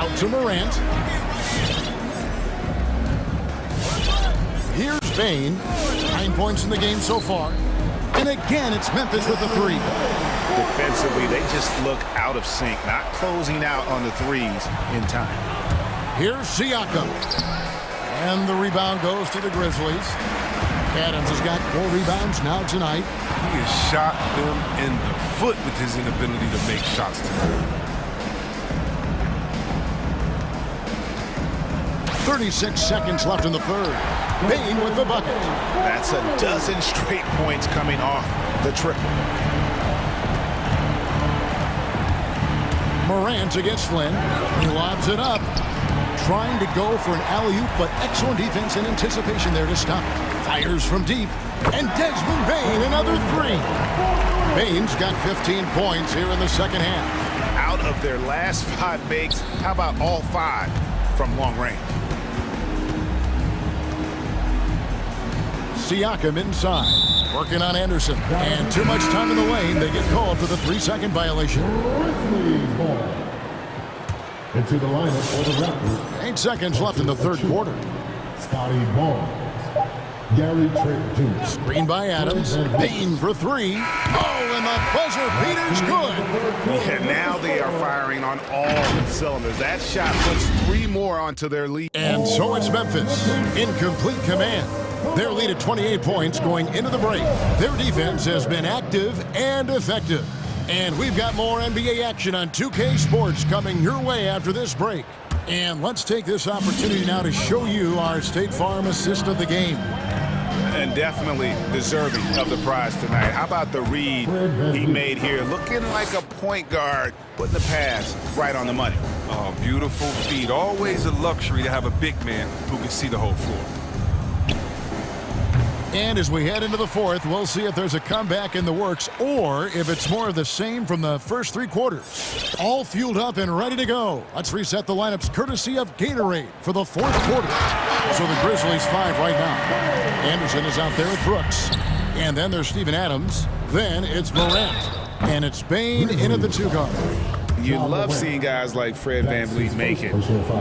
Out to Morant. Here's Payne. 9 points in the game so far. And again, it's Memphis with the three. Defensively, they just look out of sync, not closing out on the threes in time. Here's Siakam. And the rebound goes to the Grizzlies. Adams has got 4 rebounds now tonight. He has shot them in the foot with his inability to make shots tonight. 36 seconds left in the third. Payne with the bucket. That's a dozen straight points coming off the triple. Morant against Flynn. He lobs it up. Trying to go for an alley-oop, but excellent defense and anticipation there to stop it. Fires from deep. And Desmond Bane, another three. Bane's got 15 points here in the second half. Out of their last 5 makes, how about all 5 from long range? Siakam inside. Working on Anderson. And too much time in the lane. They get called for the 3-second violation. Into the lineup for the Raptors. 8 seconds left in the third quarter. Scotty Barnes. Gary Trent Jr. Screen by Adams. Payne for three. Oh, and the buzzer beater's good. Yeah, now they are firing on all cylinders. That shot puts 3 more onto their lead. And so it's Memphis in complete command. Their lead at 28 points going into the break. Their defense has been active and effective. And we've got more NBA action on 2K Sports coming your way after this break. And let's take this opportunity now to show you our State Farm assist of the game. And definitely deserving of the prize tonight. How about the read he made here? Looking like a point guard, putting the pass right on the money. Oh, beautiful feed. Always a luxury to have a big man who can see the whole floor. And as we head into the fourth, we'll see if there's a comeback in the works or if it's more of the same from the first 3 quarters. All fueled up and ready to go. Let's reset the lineups courtesy of Gatorade for the fourth quarter. So the Grizzlies 5 right now. Anderson is out there with Brooks. And then there's Steven Adams. Then it's Morant. And it's Bane in at the 2 guard. You love seeing guys like Fred VanVleet make it.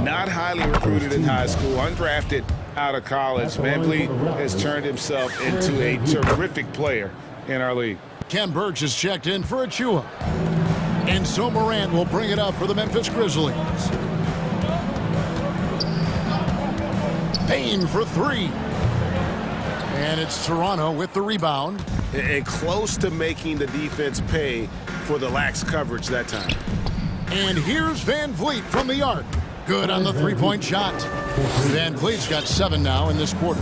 Not highly recruited in high school, undrafted out of college. VanVleet has turned himself into a terrific player in our league. Ken Burch is checked in for Achua. And so Morant will bring it up for the Memphis Grizzlies. Payne for 3. And it's Toronto with the rebound. And close to making the defense pay for the lax coverage that time. And here's Van Vliet from the arc. Good on the three-point shot. Van Vliet's got 7 now in this quarter.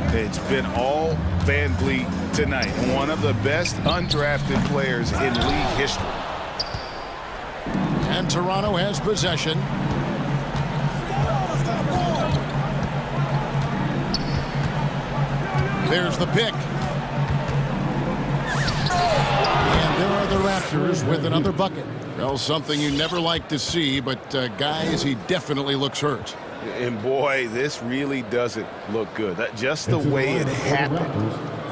It's been all Van Vliet tonight. One of the best undrafted players in league history. And Toronto has possession. There's the pick. And there are the Raptors with another bucket. Well, something you never like to see, but guys, he definitely looks hurt. And boy, this really doesn't look good. Just the way it happened.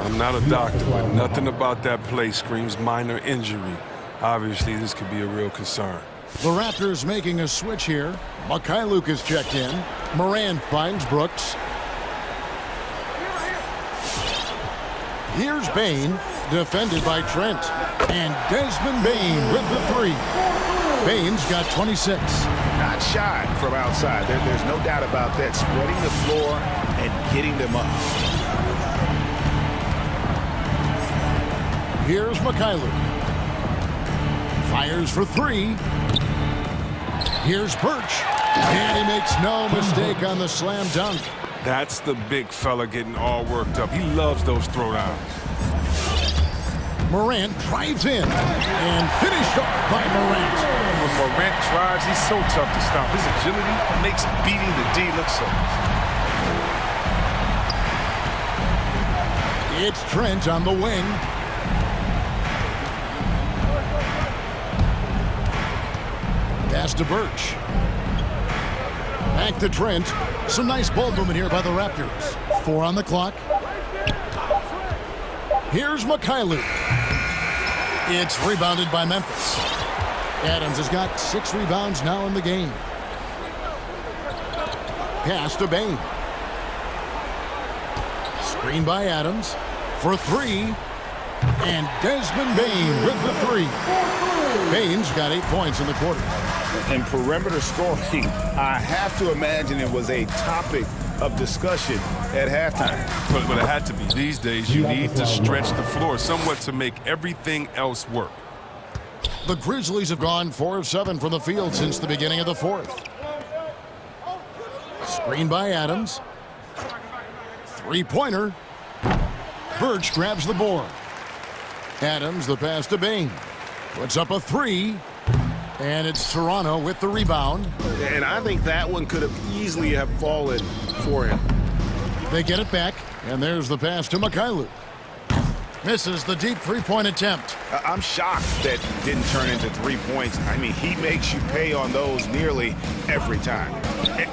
I'm not a doctor, but nothing about that play screams minor injury. Obviously, this could be a real concern. The Raptors making a switch here. Mikhailuk is checked in. Moran finds Brooks. Here's Bain, defended by Trent. And Desmond Bain with the 3. Bain's got 26. Not shy from outside. There's no doubt about that. Spreading the floor and getting them up. Here's Mikhailuk. Fires for 3. Here's Birch. And he makes no mistake on the slam dunk. That's the big fella getting all worked up. He loves those throwdowns. Morant drives in and finished off by Morant. When Morant drives, he's so tough to stop. His agility makes beating the D look so easy. It's Trent on the wing. Pass to Birch. Back to Trent. Some nice ball movement here by the Raptors. 4 on the clock. Here's Mikhailuk. It's rebounded by Memphis. Adams has got 6 rebounds now in the game. Pass to Bain. Screen by Adams for 3. And Desmond Bain with the 3. Bain's got 8 points in the quarter. And perimeter scoring, I have to imagine it was a topic of discussion at halftime. But it had to be. These days, you need to stretch the floor somewhat to make everything else work. The Grizzlies have gone 4 of 7 from the field since the beginning of the 4th. Screen by Adams. 3-pointer. Birch grabs the board. Adams, the pass to Bain. Puts up a 3. And it's Toronto with the rebound. And I think that one could have easily have fallen for him. They get it back, and there's the pass to Mikhailuk. Misses the deep 3-point attempt. I'm shocked that didn't turn into 3 points. I mean, he makes you pay on those nearly every time.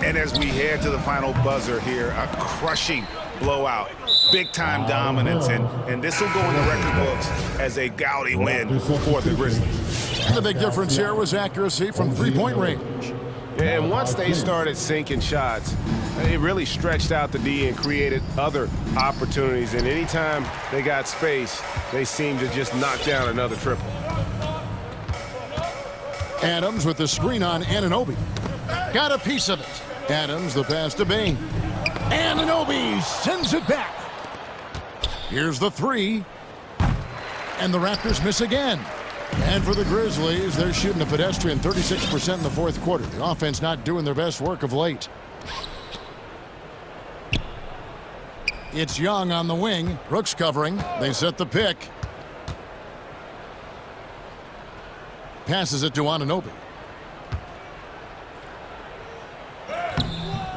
And as we head to the final buzzer here, a crushing blowout. Big-time dominance, and this will go in the record books as a gaudy win for the Grizzlies. And the big difference here was accuracy from 3-point range. And once they started sinking shots, it really stretched out the D and created other opportunities. And anytime they got space, they seemed to just knock down another triple. Adams with the screen on Anunoby. Got a piece of it. Adams, the pass to Bain. Anunoby sends it back. Here's the 3. And the Raptors miss again. And for the Grizzlies, they're shooting a pedestrian 36% in the 4th quarter. The offense not doing their best work of late. It's Young on the wing. Brooks covering. They set the pick. Passes it to Anunoby.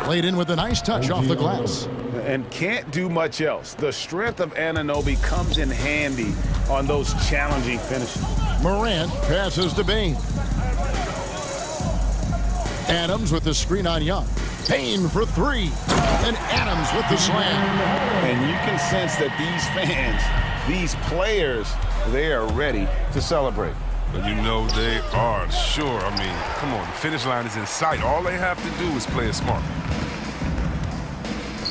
Played in with a nice touch off the glass. And can't do much else. The strength of Anunoby comes in handy on those challenging finishes. Morant passes to Bain. Adams with the screen on Young. Bain for 3. And Adams with the slam. And you can sense that these fans, these players, they are ready to celebrate. But you know they are, sure. I mean, come on, the finish line is in sight. All they have to do is play it smart.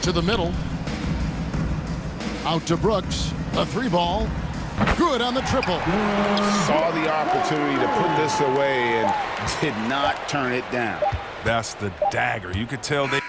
To the middle. Out to Brooks. A 3-ball. Good on the triple. Saw the opportunity to put this away and did not turn it down. That's the dagger. You could tell they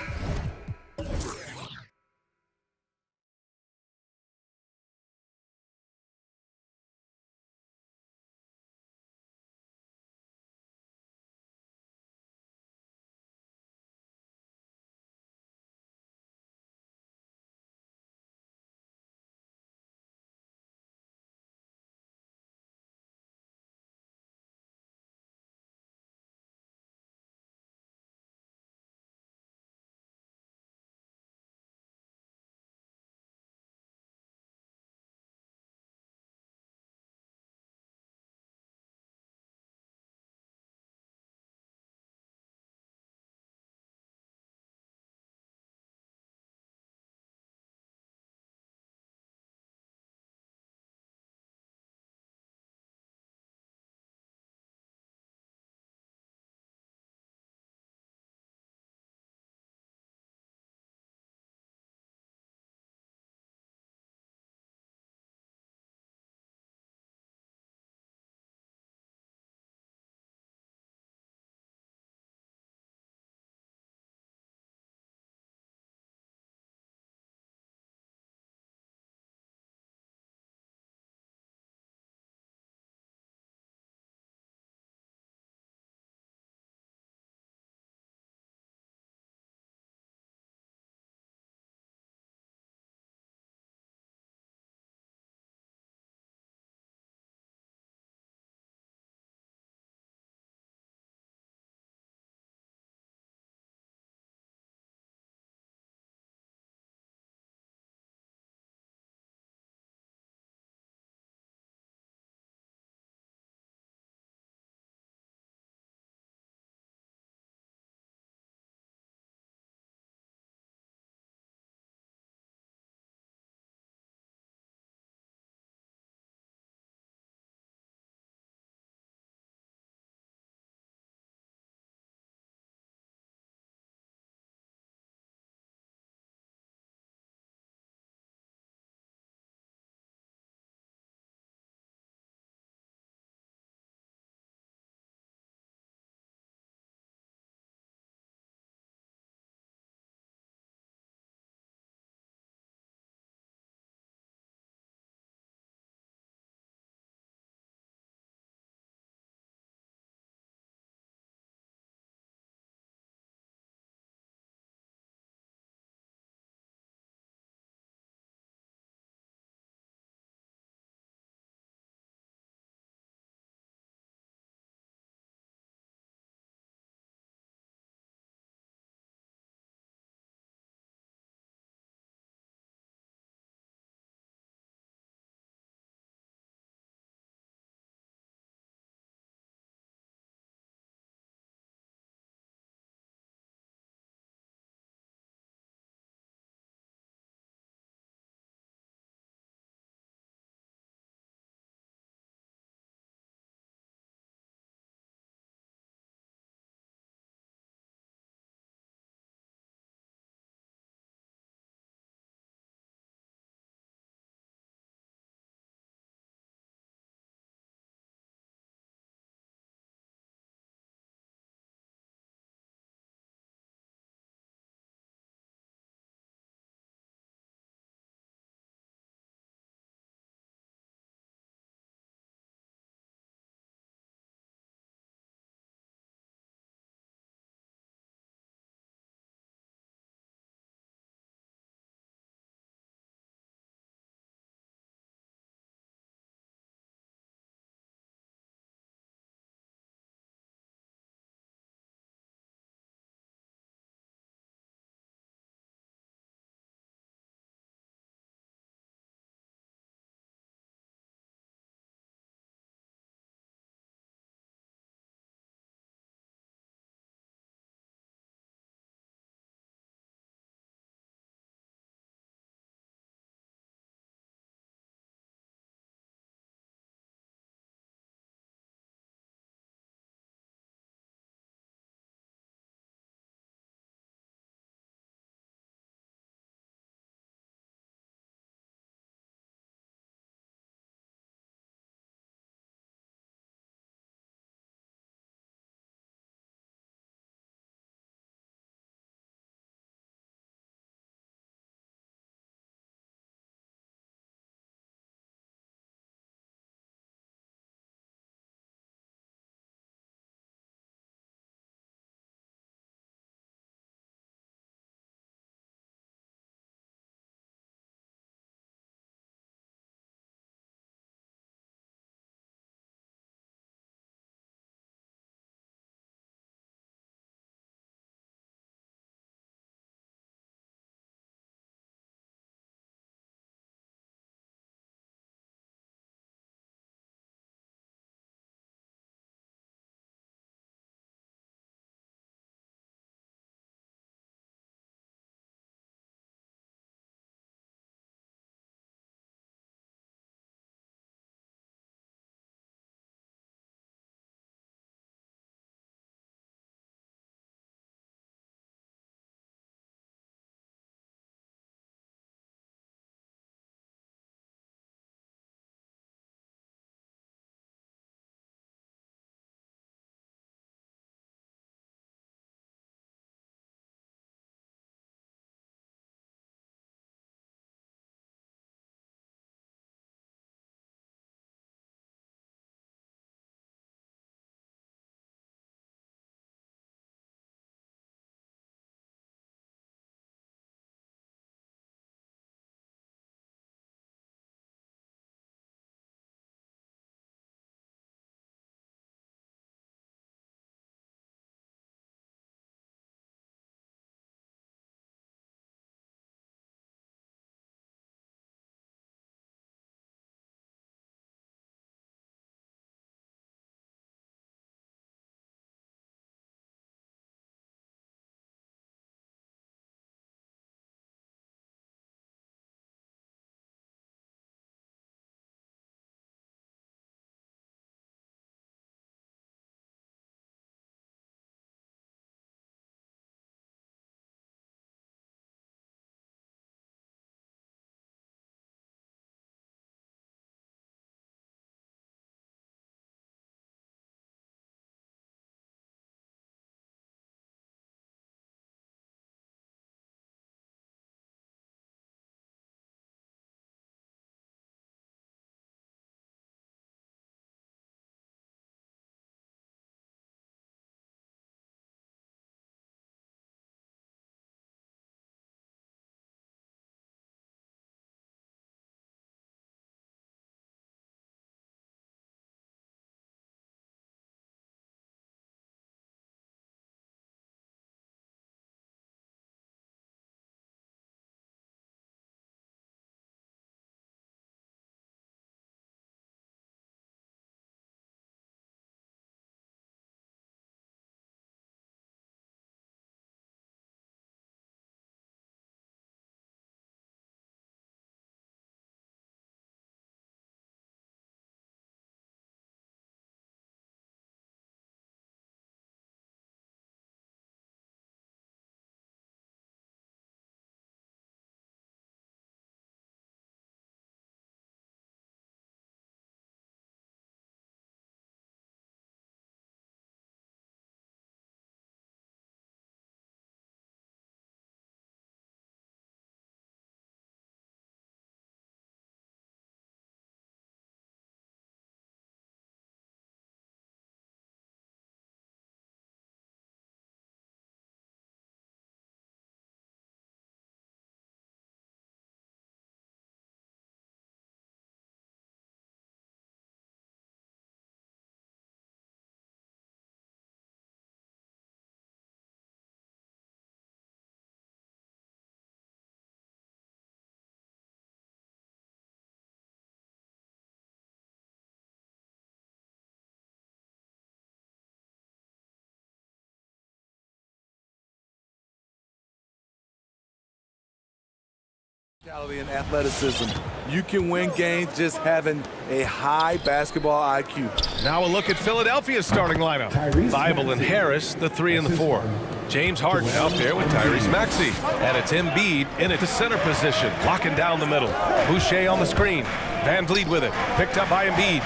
And athleticism. You can win games just having a high basketball IQ. Now a look at Philadelphia's starting lineup. Thibault and Harris, the 3 and the 4. James Harden out there with Tyrese Maxey. And it's Embiid in at the center position, locking down the middle. Boucher on the screen. Van Vliet with it. Picked up by Embiid.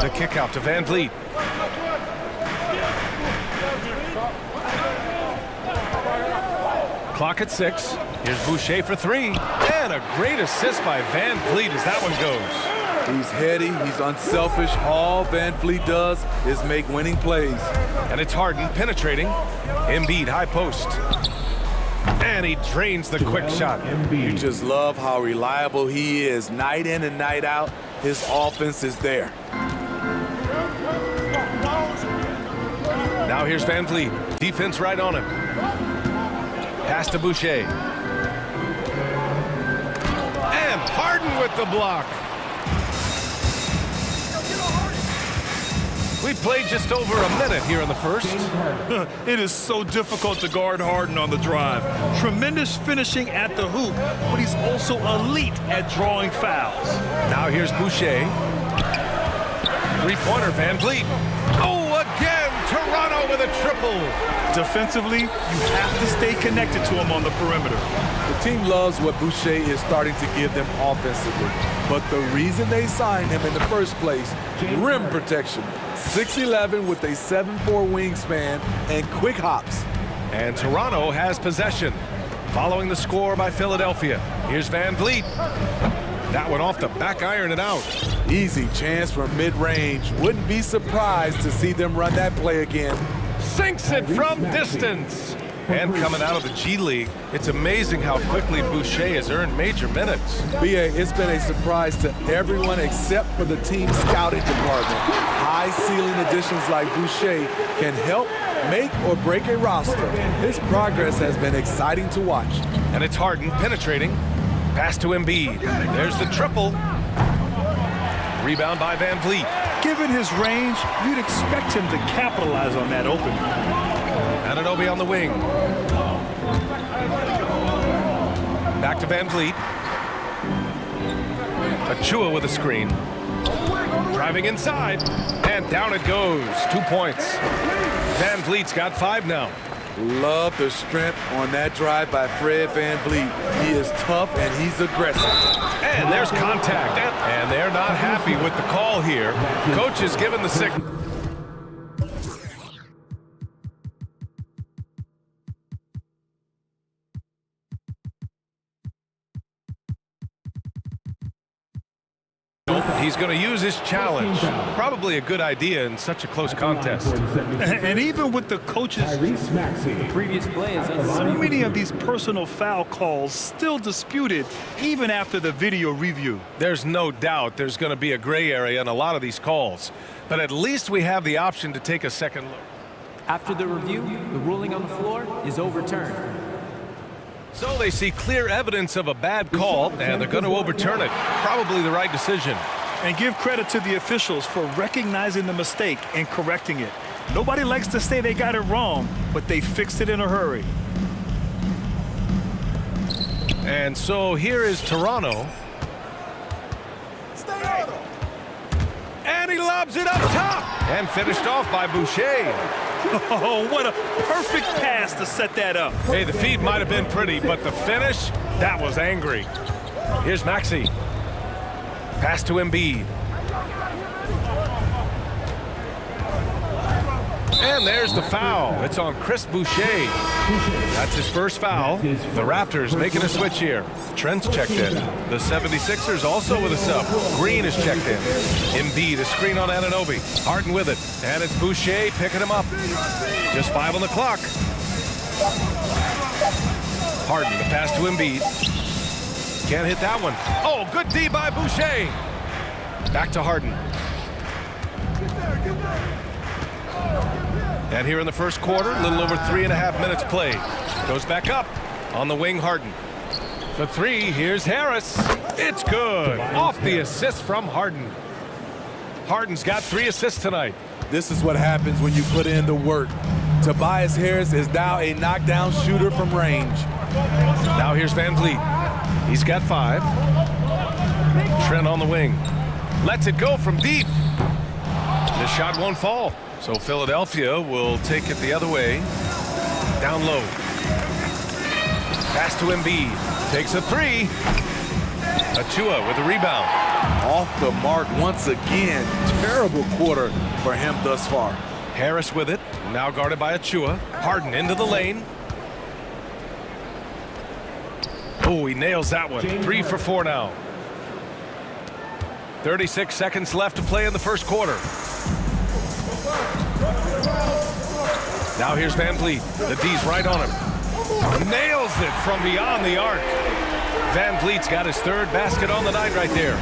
The kick out to Van Vliet. Clock at 6. Here's Boucher for 3. And a great assist by Van Vliet as that one goes. He's heady, he's unselfish. All Van Vliet does is make winning plays. And it's Harden penetrating. Embiid high post. And he drains the quick shot. You just love how reliable he is. Night in and night out, his offense is there. Now here's Van Vliet. Defense right on him. Pass to Boucher. And Harden with the block. We played just over a minute here in the first. It is so difficult to guard Harden on the drive. Tremendous finishing at the hoop, but he's also elite at drawing fouls. Now here's Boucher. Three-pointer, Van Vliet. Oh, again, Toronto with a triple. Defensively, you have to stay connected to him on the perimeter. The team loves what Boucher is starting to give them offensively. But the reason they signed him in the first place, rim protection. 6'11" with a 7'4" wingspan and quick hops. And Toronto has possession. Following the score by Philadelphia. Here's Van Vliet. That one off the back iron and out. Easy chance from mid-range. Wouldn't be surprised to see them run that play again. Sinks it from distance. And coming out of the G League, it's amazing how quickly Boucher has earned major minutes. B.A., it's been a surprise to everyone except for the team scouting department. High-ceiling additions like Boucher can help make or break a roster. His progress has been exciting to watch. And it's Harden penetrating. Pass to Embiid. There's the triple. Rebound by Van Vliet. Given his range, you'd expect him to capitalize on that opening. Anunoby on the wing. Back to Van Vliet. Achua with a screen. Driving inside. And down it goes. 2 points. Van Vliet's got 5 now. Love the strength on that drive by Fred Van Vliet. He is tough and he's aggressive. And there's contact. And they're not happy with the call here. Coach is giving the signal. He's going to use his challenge. Probably a good idea in such a close contest. And even with the coaches, Previous play is so many of these personal foul calls still disputed even after the video review. There's no doubt there's going to be a gray area in a lot of these calls. But at least we have the option to take a second look. After the review, the ruling on the floor is overturned. So they see clear evidence of a bad call, and they're going to overturn it. Probably the right decision. And give credit to the officials for recognizing the mistake and correcting it. Nobody likes to say they got it wrong, but they fixed it in a hurry. And so here is Toronto. And he lobs it up top. And finished off by Boucher. Oh, what a perfect pass to set that up. Hey, the feed might have been pretty, but the finish, that was angry. Here's Maxey. Pass to Embiid. And there's the foul. It's on Chris Boucher. That's his first foul. The Raptors making a switch here. Trent's checked in. The 76ers also with a sub. Green is checked in. Embiid, a screen on Anunoby. Harden with it. And it's Boucher picking him up. Just 5 on the clock. Harden, the pass to Embiid. Can't hit that one. Oh, good D by Boucher. Back to Harden. And here in the first quarter, a little over 3.5 minutes played. Goes back up on the wing, Harden. For 3, here's Harris. It's good. Off the assist from Harden. Harden's got 3 assists tonight. This is what happens when you put in the work. Tobias Harris is now a knockdown shooter from range. Now here's Van Vliet. He's got 5. Trent on the wing. Lets it go from deep. The shot won't fall. So Philadelphia will take it the other way. Down low. Pass to Embiid. Takes a 3. Achua with a rebound. Off the mark once again. Terrible quarter for him thus far. Harris with it. Now guarded by Achua. Harden into the lane. Oh, he nails that one. 3 for 4 now. 36 seconds left to play in the first quarter. Now here's Van Vliet. The D's right on him. Nails it from beyond the arc. Van Vliet's got his 3rd basket on the night right there.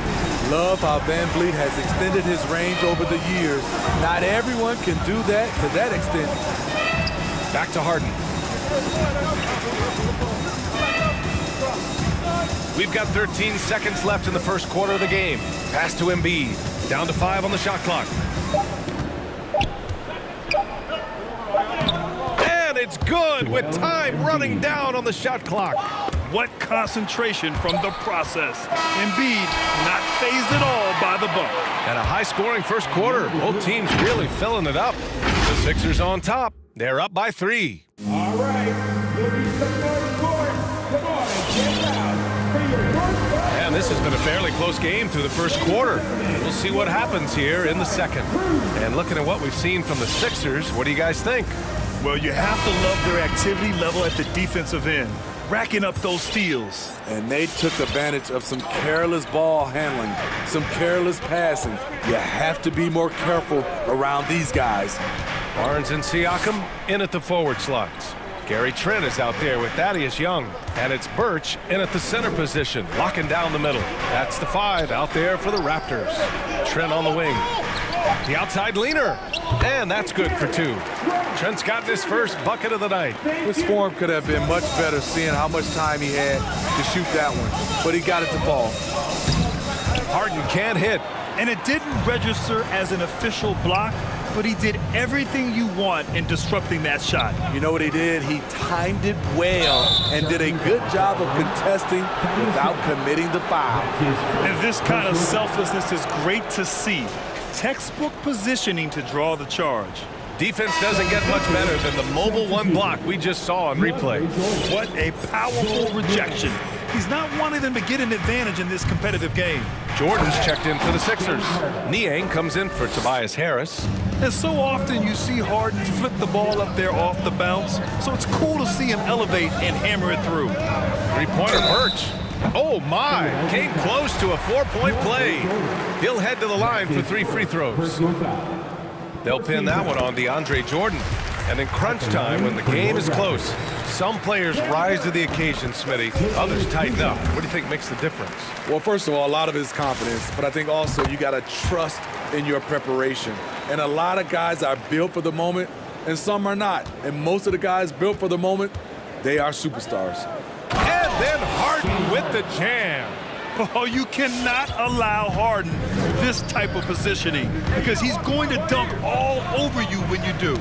Love how Van Vliet has extended his range over the years. Not everyone can do that to that extent. Back to Harden. We've got 13 seconds left in the first quarter of the game. Pass to Embiid. Down to 5 on the shot clock. And it's good with time running down on the shot clock. What concentration from the process. Embiid not fazed at all by the bump. And a high-scoring first quarter. Both teams really filling it up. The Sixers on top. They're up by 3. All right, you'll be stepping on the court. Come on and get loud for your first time. And this has been a fairly close game through the first quarter. We'll see what happens here in the second. And looking at what we've seen from the Sixers, what do you guys think? Well, you have to love their activity level at the defensive end, racking up those steals. And they took advantage of some careless ball handling, some careless passing. You have to be more careful around these guys. Barnes and Siakam in at the forward slots. Gary Trent is out there with Thaddeus Young. And it's Birch in at the center position, locking down the middle. That's the 5 out there for the Raptors. Trent on the wing. The outside leaner. And that's good for 2. Trent's got his first bucket of the night. His form could have been much better seeing how much time he had to shoot that one. But he got it to fall. Harden can't hit. And it didn't register as an official block, but he did everything you want in disrupting that shot. You know what he did? He timed it well and did a good job of contesting without committing the foul. And this kind of selflessness is great to see. Textbook positioning to draw the charge. Defense doesn't get much better than the mobile 1 block we just saw on replay. What a powerful rejection. He's not wanting them to get an advantage in this competitive game. Jordan's checked in for the Sixers. Niang comes in for Tobias Harris. And so often you see Harden flip the ball up there off the bounce, so it's cool to see him elevate and hammer it through. 3-pointer Birch. Oh my, came close to a 4-point play. He'll head to the line for 3 free throws. They'll pin that one on DeAndre Jordan. And in crunch time, when the game is close, some players rise to the occasion, Smitty. Others tighten up. What do you think makes the difference? Well, first of all, a lot of it is confidence. But I think also you got to trust in your preparation. And a lot of guys are built for the moment, and some are not. And most of the guys built for the moment, they are superstars. And then Harden with the jam. Oh, you cannot allow Harden this type of positioning because he's going to dunk all over you when you do.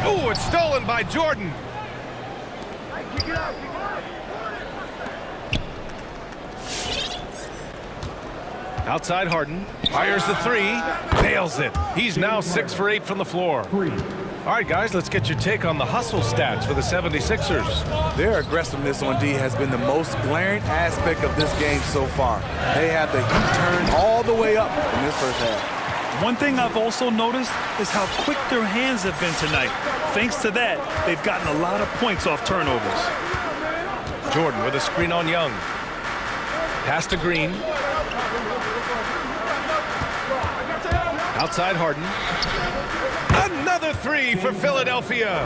Oh, it's stolen by Jordan. Outside Harden, fires the 3, nails it. He's now 6 for 8 from the floor. All right, guys, let's get your take on the hustle stats for the 76ers. Their aggressiveness on D has been the most glaring aspect of this game so far. They have the heat turned all the way up in this first half. One thing I've also noticed is how quick their hands have been tonight. Thanks to that, they've gotten a lot of points off turnovers. Jordan with a screen on Young. Pass to Green. Outside Harden. Another 3 for Philadelphia.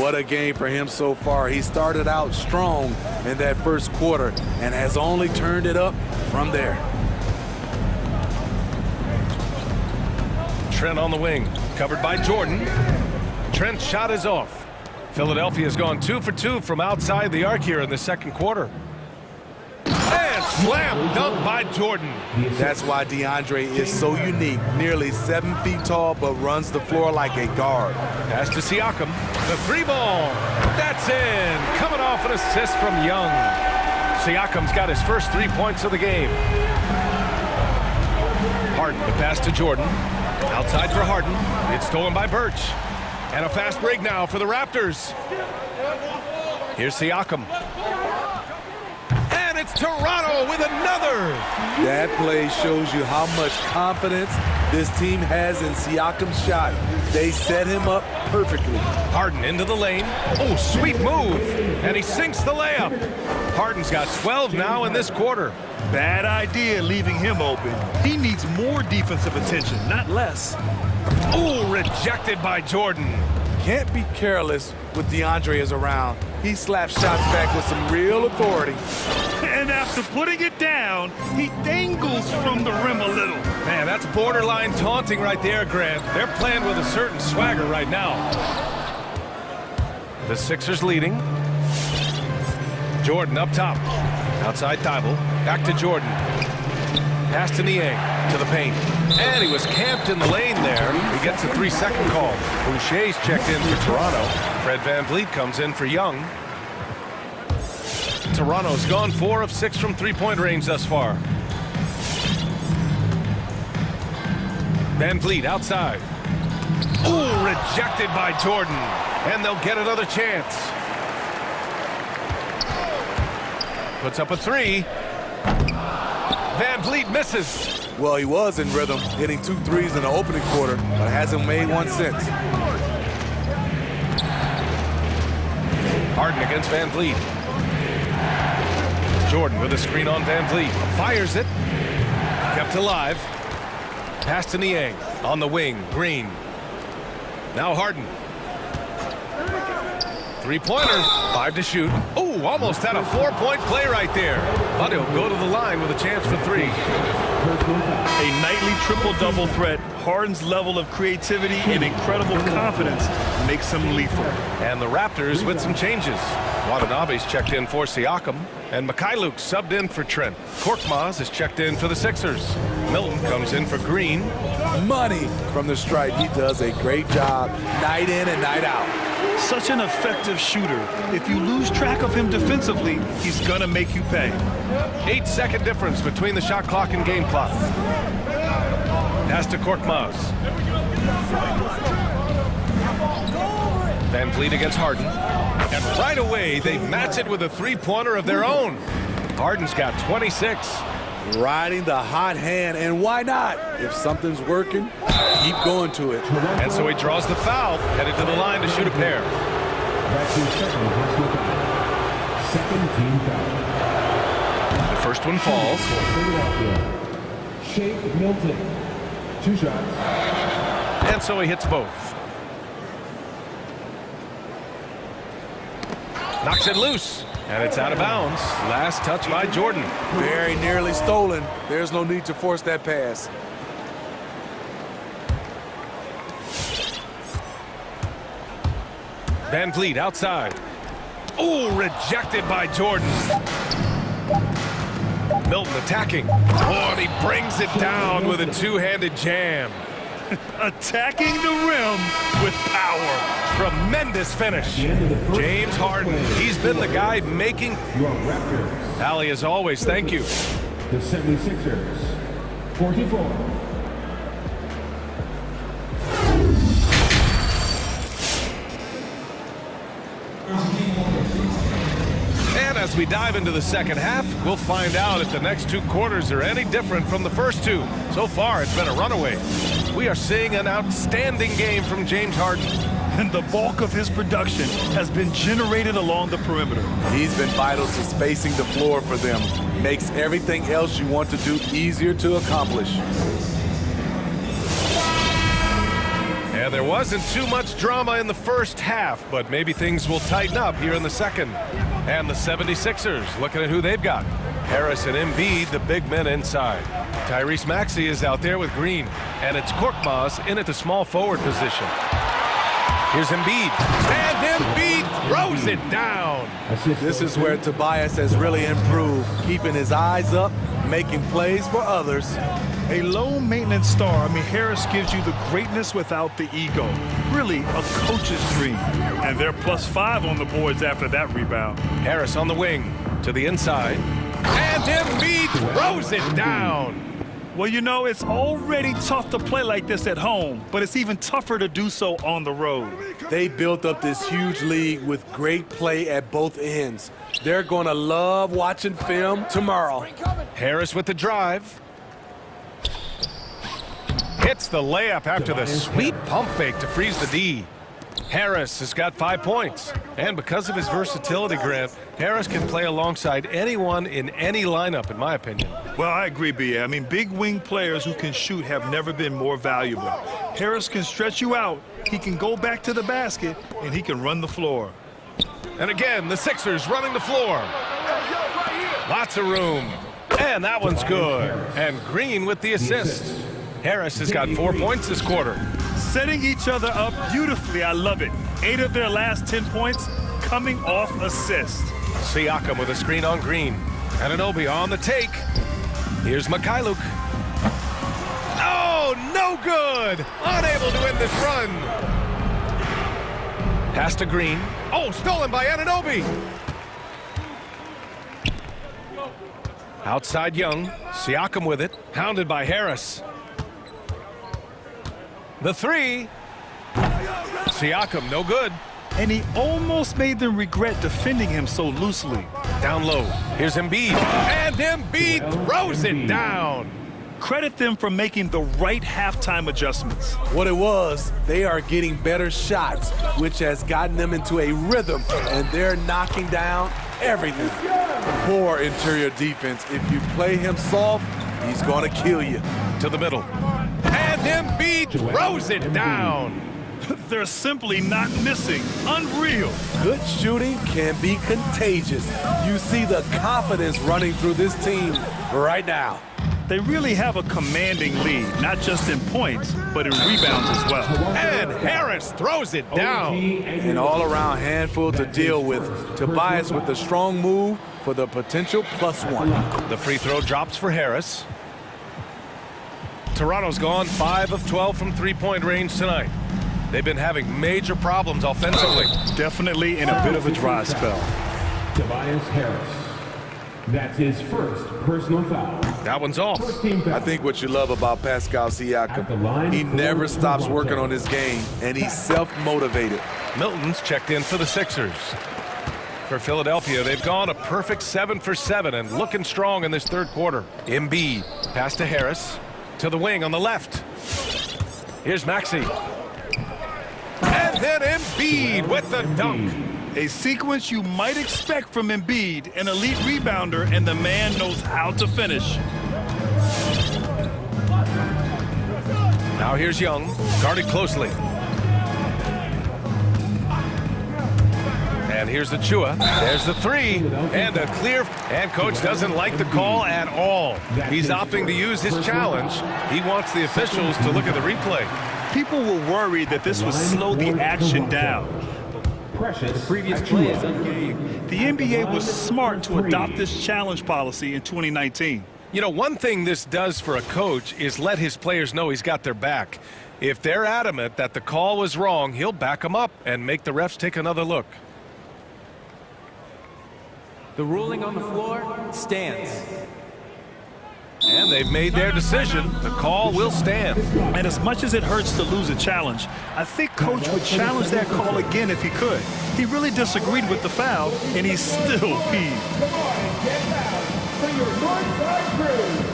What a game for him so far. He started out strong in that first quarter and has only turned it up from there. Trent on the wing, covered by Jordan. Trent's shot is off. Philadelphia's gone 2 for 2 from outside the arc here in the second quarter. And slam dunk by Jordan. That's why DeAndre is so unique. Nearly 7 feet tall, but runs the floor like a guard. Pass to Siakam. The 3 ball. That's in. Coming off an assist from Young. Siakam's got his first 3 points of the game. Harden, the pass to Jordan. Outside for Harden. It's stolen by Birch. And a fast break now for the Raptors. Here's Siakam. And it's Toronto with another. That play shows you how much confidence this team has in Siakam's shot. They set him up perfectly. Harden into the lane. Oh, sweet move. And he sinks the layup. Harden's got 12 now in this quarter. Bad idea leaving him open. He needs more defensive attention, not less. Ooh, rejected by Jordan. Can't be careless with DeAndre is around. He slaps shots back with some real authority. And after putting it down, he dangles from the rim a little. Man, that's borderline taunting right there, Grant. They're playing with a certain swagger right now. The Sixers leading. Jordan up top. Outside Thibault. Back to Jordan. Pass to Niang. To the paint. And he was camped in the lane there. He gets a 3-second call. Boucher's checked in for Toronto. Fred VanVleet comes in for Young. Toronto's gone 4 of 6 from three-point range thus far. VanVleet outside. Ooh, rejected by Jordan. And they'll get another chance. Puts up a 3. VanVleet misses. Well, he was in rhythm, hitting 2 threes in the opening quarter, but hasn't made one since. Harden against VanVleet. Jordan with a screen on VanVleet. Fires it. Kept alive. Pass to Niang. On the wing, Green. Now Harden. Three-pointer. 5 to shoot. Ooh, almost had a 4-point play right there. But he'll go to the line with a chance for 3. A nightly triple-double threat. Harden's level of creativity and incredible confidence makes him lethal. And the Raptors with some changes. Watanabe's checked in for Siakam. And Mikhailuk subbed in for Trent. Korkmaz is checked in for the Sixers. Milton comes in for Green. Money from the stripe. He does a great job night in and night out. Such an effective shooter. If you lose track of him defensively, he's gonna make you pay. 8-second difference between the shot clock and game clock. Pass to Korkmaz. VanVleet against Harden. And right away, they match it with a 3-pointer of their own. Harden's got 26. Riding the hot hand, and why not? If something's working, keep going to it. And so he draws the foul, headed to the line to shoot a pair. That's his second personal foul. Second team foul. The first one falls. Shake Milton. 2 shots. And so he hits both. Knocks it loose. And it's out of bounds. Last touch by Jordan. Very nearly stolen. There's no need to force that pass. VanVleet outside. Ooh, rejected by Jordan. Milton attacking. Oh, and he brings it down with a 2-handed jam. Attacking the rim with power. Tremendous finish. James Harden. He's been the guy making. Allie, as always, thank you. The 76ers. 44. And as we dive into the second half, we'll find out if the next 2 quarters are any different from the first 2. So far, it's been a runaway. We are seeing an outstanding game from James Harden. And the bulk of his production has been generated along the perimeter. He's been vital to spacing the floor for them. Makes everything else you want to do easier to accomplish. And there wasn't too much drama in the first half, but maybe things will tighten up here in the second. And the 76ers, looking at who they've got. Harris and Embiid, the big men inside. Tyrese Maxey is out there with Green. And it's Korkmaz in at the small forward position. Here's Embiid. And Embiid throws it down. This is where Tobias has really improved. Keeping his eyes up, making plays for others. A low-maintenance star. I mean, Harris gives you the greatness without the ego. Really, a coach's dream. And they're +5 on the boards after that rebound. Harris on the wing. To the inside. And Embiid throws it down. Well, you know, it's already tough to play like this at home, but it's even tougher to do so on the road. They built up this huge lead with great play at both ends. They're going to love watching film tomorrow. Harris with the drive. Hits the layup after the sweet pump fake to freeze the D. Harris has got 5 points. And because of his versatility, Grant, Harris can play alongside anyone in any lineup, in my opinion. Well, I agree, B.A. I mean, big wing players who can shoot have never been more valuable. Harris can stretch you out, he can go back to the basket, and he can run the floor. And again, the Sixers running the floor. Lots of room. And that one's good. And Green with the assist. Harris has got 4 points this quarter. Setting each other up beautifully, I love it. 8 of their last 10 points coming off assists. Siakam with a screen on Green. Anunoby on the take. Here's Mikhailuk. Oh, no good! Unable to win this run. Pass to Green. Oh, stolen by Anunoby. Outside Young. Siakam with it. Hounded by Harris. The three. Siakam, no good. And he almost made them regret defending him so loosely. Down low. Here's Embiid. And Embiid throws it down. Credit them for making the right halftime adjustments. What it was, they are getting better shots, which has gotten them into a rhythm, and they're knocking down everything. Poor interior defense. If you play him soft, he's going to kill you. To the middle. And Embiid throws it down. They're simply not missing. Unreal. Good shooting can be contagious. You see the confidence running through this team right now. They really have a commanding lead, not just in points, but in rebounds as well. And Harris throws it down. An all-around handful to deal with. Tobias with a strong move for the potential +1. The free throw drops for Harris. Toronto's gone 5 of 12 from three-point range tonight. They've been having major problems offensively. Definitely in a bit of a dry spell. Tobias Harris. That's his first personal foul. That one's off. I think what you love about Pascal Siakam, he never stops working on his game, and he's self-motivated. Milton's checked in for the Sixers. For Philadelphia, they've gone a perfect 7 for 7 and looking strong in this third quarter. Embiid, pass to Harris, to the wing on the left. Here's Maxey. And then Embiid with the dunk. A sequence you might expect from Embiid, an elite rebounder, and the man knows how to finish. Now here's Young, guarded closely. And here's the Chua. There's the three. And a clear. And coach doesn't like the call at all. He's opting to use his challenge. He wants the officials to look at the replay. People were worried that this would slow the action down. The previous play is ungame. The NBA was smart to adopt this challenge policy in 2019. You know, one thing this does for a coach is let his players know he's got their back. If they're adamant that the call was wrong, he'll back them up and make the refs take another look. The ruling on the floor stands. And they've made their decision. The call will stand. And as much as it hurts to lose a challenge, I think coach would challenge that call again if he could. He really disagreed with the foul, and he's still peeved. Come on and get loud for your Northside crew.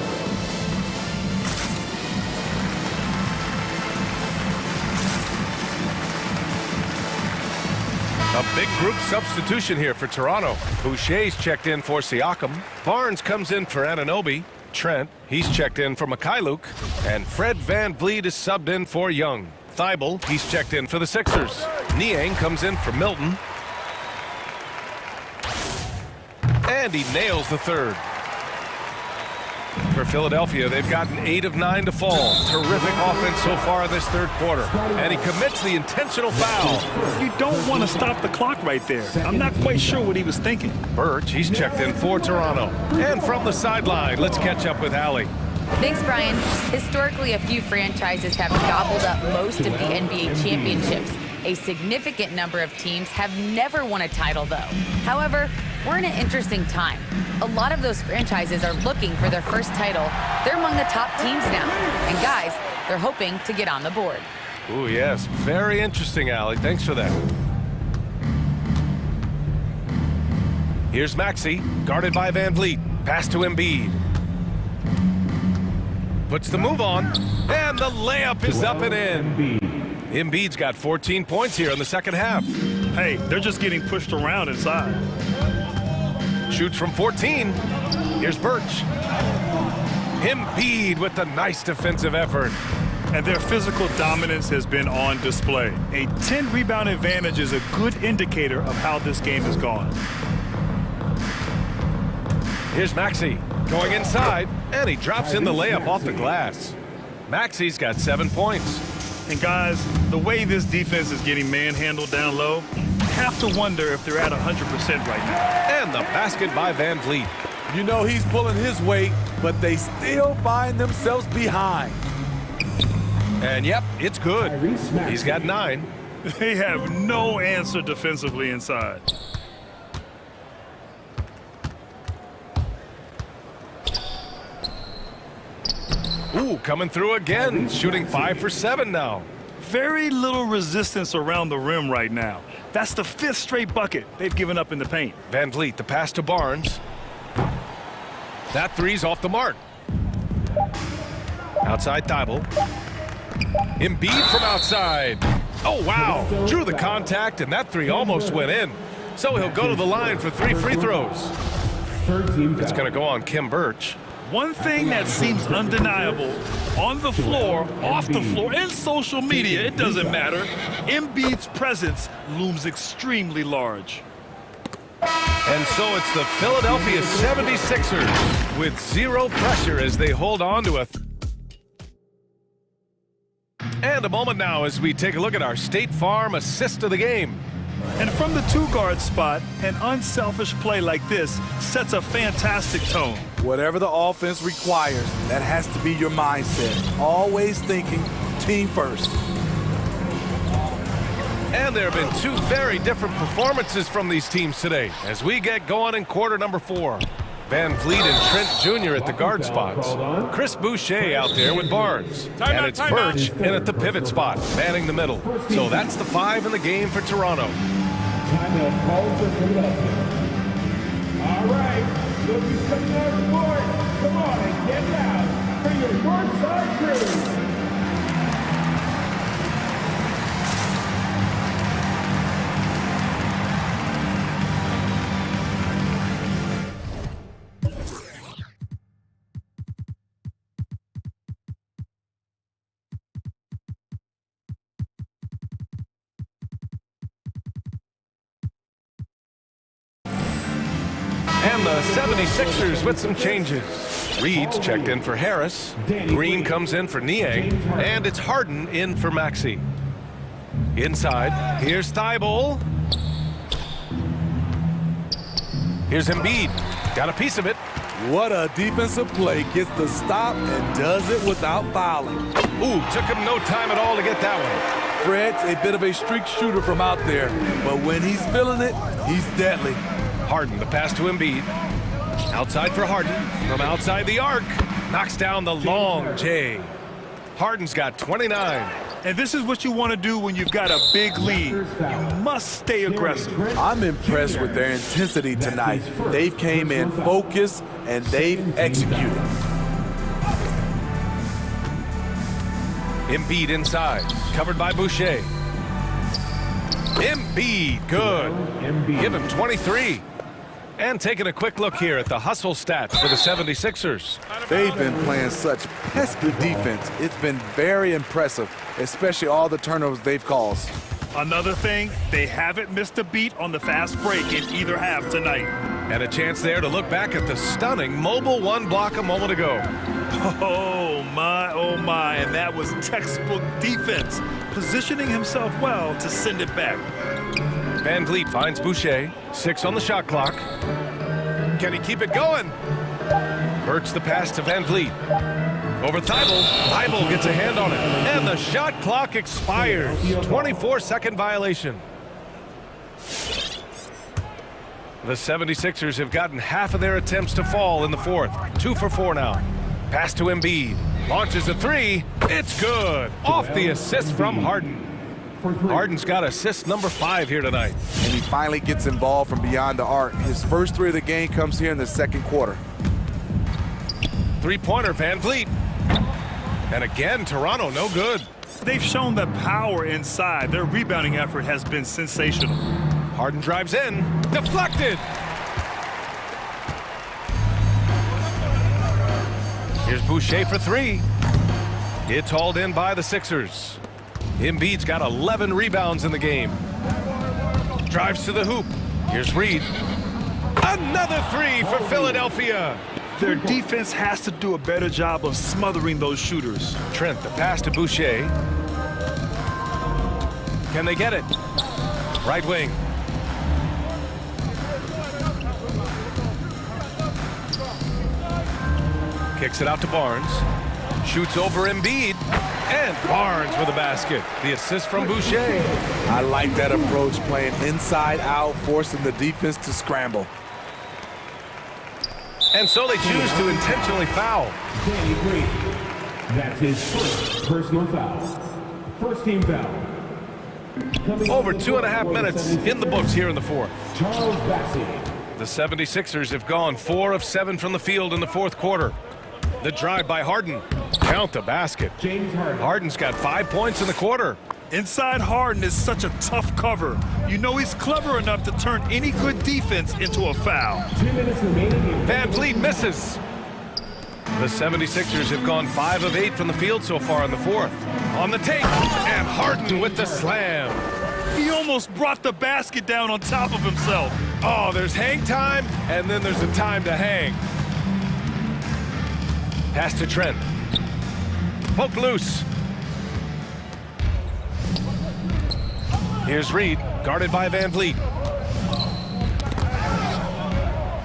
A big group substitution here for Toronto. Boucher's checked in for Siakam. Barnes comes in for Anunoby. Trent, he's checked in for Mikhailuk. And Fred VanVleet is subbed in for Young. Thibault, he's checked in for the Sixers. Niang comes in for Milton. And he nails the third. For Philadelphia, they've gotten 8 of 9 to fall. Terrific offense so far in this third quarter. And he commits the intentional foul. You don't want to stop the clock right there. I'm not quite sure what he was thinking. Birch, he's checked in for Toronto. And from the sideline, let's catch up with Allie. Thanks, Brian. Historically, a few franchises have gobbled up most of the NBA championships. A significant number of teams have never won a title, though. However, We're in an interesting time. A lot of those franchises are looking for their first title. They're among the top teams now. And guys, they're hoping to get on the board. Ooh, yes. Very interesting, Allie. Thanks for that. Here's Maxey, guarded by Van Vliet. Pass to Embiid. Puts the move on, and the layup is up and in. Embiid's got 14 points here in the second half. Hey, they're just getting pushed around inside. Shoots from 14. Here's Birch. Embiid with the nice defensive effort. And their physical dominance has been on display. A 10-rebound advantage is a good indicator of how this game has gone. Here's Maxey going inside, and he drops in the layup off the glass. Maxey's got 7 points. And guys, the way this defense is getting manhandled down low, have to wonder if they're at 100% right now. And the basket by Van Vliet. You know he's pulling his weight, but they still find themselves behind. And yep, it's good. He's got 9. They have no answer defensively inside. Ooh, coming through again, shooting 5 for 7 now. Very little resistance around the rim right now. That's the 5th straight bucket they've given up in the paint. Van Vliet, the pass to Barnes. That three's off the mark. Outside Thibault. Embiid from outside. Oh, wow. Drew the contact, and that three almost went in. So he'll go to the line for 3 free throws. It's going to go on Kim Birch. One thing that seems undeniable, on the floor, off the floor, in social media, it doesn't matter. Embiid's presence looms extremely large. And so it's the Philadelphia 76ers with 0 pressure as they hold on to a... And a moment now as we take a look at our State Farm assist of the game. And from the 2-guard spot, an unselfish play like this sets a fantastic tone. Whatever the offense requires, that has to be your mindset. Always thinking team first. And there have been 2 very different performances from these teams today as we get going in quarter number 4. Van Vliet and Trent Jr. at the guard spots. Chris Boucher out there with Barnes. And it's Birch in at the pivot spot, manning the middle. So that's the 5 in the game for Toronto. Timeout called for Philadelphia. All right, looking coming on the board. Come on and get loud for your north side crew. And the 76ers with some changes. Reed's checked in for Harris. Green comes in for Niang. And it's Harden in for Maxey. Inside, here's Thibault. Here's Embiid. Got a piece of it. What a defensive play. Gets the stop and does it without fouling. Ooh, took him no time at all to get that one. Fred's a bit of a streak shooter from out there, but when he's feeling it, he's deadly. Harden, the pass to Embiid. Outside for Harden. From outside the arc. Knocks down the long J. Harden's got 29. And this is what you want to do when you've got a big lead. You must stay aggressive. I'm impressed with their intensity tonight. They've came in focused and they've executed. Embiid inside. Covered by Boucher. Embiid, good. Give him 23. And taking a quick look here at the hustle stats for the 76ers. They've been playing such pesky defense. It's been very impressive, especially all the turnovers they've caused. Another thing, they haven't missed a beat on the fast break in either half tonight. And a chance there to look back at the stunning mobile 1 block a moment ago. Oh my, and that was textbook defense, positioning himself well to send it back. Van Vliet finds Boucher, 6 on the shot clock. Can he keep it going? Birch the pass to Van Vliet. Over Thibault. Thibault gets a hand on it. And the shot clock expires. 24-second violation. The 76ers have gotten half of their attempts to fall in the fourth. 2 for 4 now. Pass to Embiid. Launches a three. It's good. Off the assist from Harden. Harden's got assist number 5 here tonight. And he finally gets involved from beyond the arc. His first 3 of the game comes here in the second quarter. Three-pointer, Van Vliet. And again, Toronto, no good. They've shown the power inside. Their rebounding effort has been sensational. Harden drives in. Deflected. Here's Boucher for 3. It's hauled in by the Sixers. Embiid's got 11 rebounds in the game. Drives to the hoop. Here's Reed. Another 3 for Philadelphia. Their defense has to do a better job of smothering those shooters. Trent, the pass to Boucher. Can they get it? Right wing. Kicks it out to Barnes. Shoots over Embiid. And Barnes with a basket. The assist from Boucher. I like that approach, playing inside out, forcing the defense to scramble. And so they choose to intentionally foul. Danny Green. That's his first personal foul. First team foul. Over 2.5 minutes in the books here in the fourth. Charles Bassey. The 76ers have gone 4 of 7 from the field in the fourth quarter. The drive by Harden. Count the basket. James Harden. Harden's got 5 points in the quarter. Inside Harden is such a tough cover. You know he's clever enough to turn any good defense into a foul. 2 minutes remaining. Van Vliet misses. The 76ers have gone 5 of 8 from the field so far in the fourth. On the take, and Harden with the slam. He almost brought the basket down on top of himself. Oh, there's hang time, and then there's a time to hang. Pass to Trent. Poke loose. Here's Reed, guarded by Van Vliet.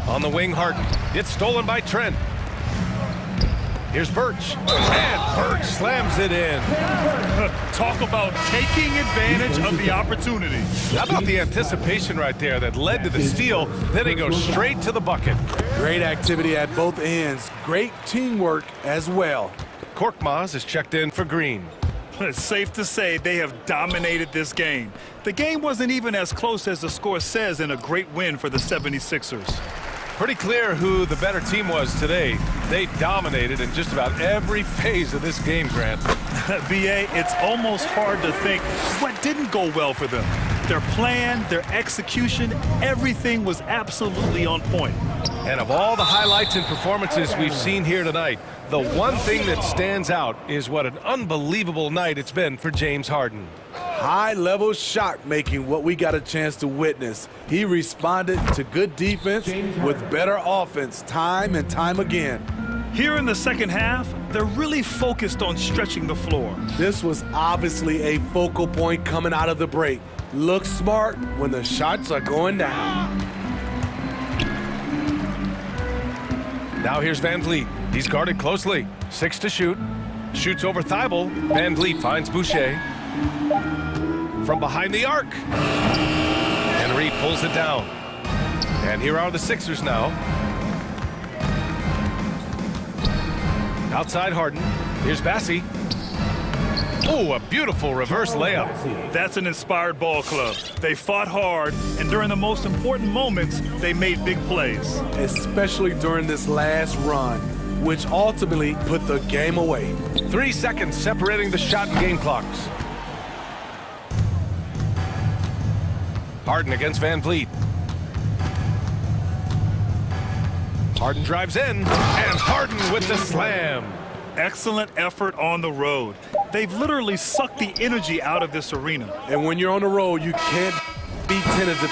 On the wing, Harden. It's stolen by Trent. Here's Birch. And Birch slams it in. Talk about taking advantage of the opportunity. How about the anticipation right there that led to the steal? Then he goes straight to the bucket. Great activity at both ends. Great teamwork as well. Korkmaz is checked in for Green. It's safe to say they have dominated this game. The game wasn't even as close as the score says in a great win for the 76ers. Pretty clear who the better team was today. They dominated in just about every phase of this game, Grant. BA, it's almost hard to think what didn't go well for them. Their plan, their execution, everything was absolutely on point. And of all the highlights and performances we've seen here tonight, the one thing that stands out is what an unbelievable night it's been for James Harden. High-level shot making, what we got a chance to witness. He responded to good defense with better offense time and time again. Here in the second half, they're really focused on stretching the floor. This was obviously a focal point coming out of the break. Look smart when the shots are going down. Now here's Van Vliet. He's guarded closely. 6 to shoot. Shoots over Thibault. Van Vliet finds Boucher. From behind the arc. Henry pulls it down. And here are the Sixers now. Outside Harden. Here's Bassey. Oh, a beautiful reverse layup. That's an inspired ball club. They fought hard, and during the most important moments, they made big plays. Especially during this last run, which ultimately put the game away. 3 seconds separating the shot and game clocks. Harden against Van Vliet. Harden drives in, and Harden with the slam. Excellent effort on the road. They've literally sucked the energy out of this arena. And when you're on the road, you can't be tentative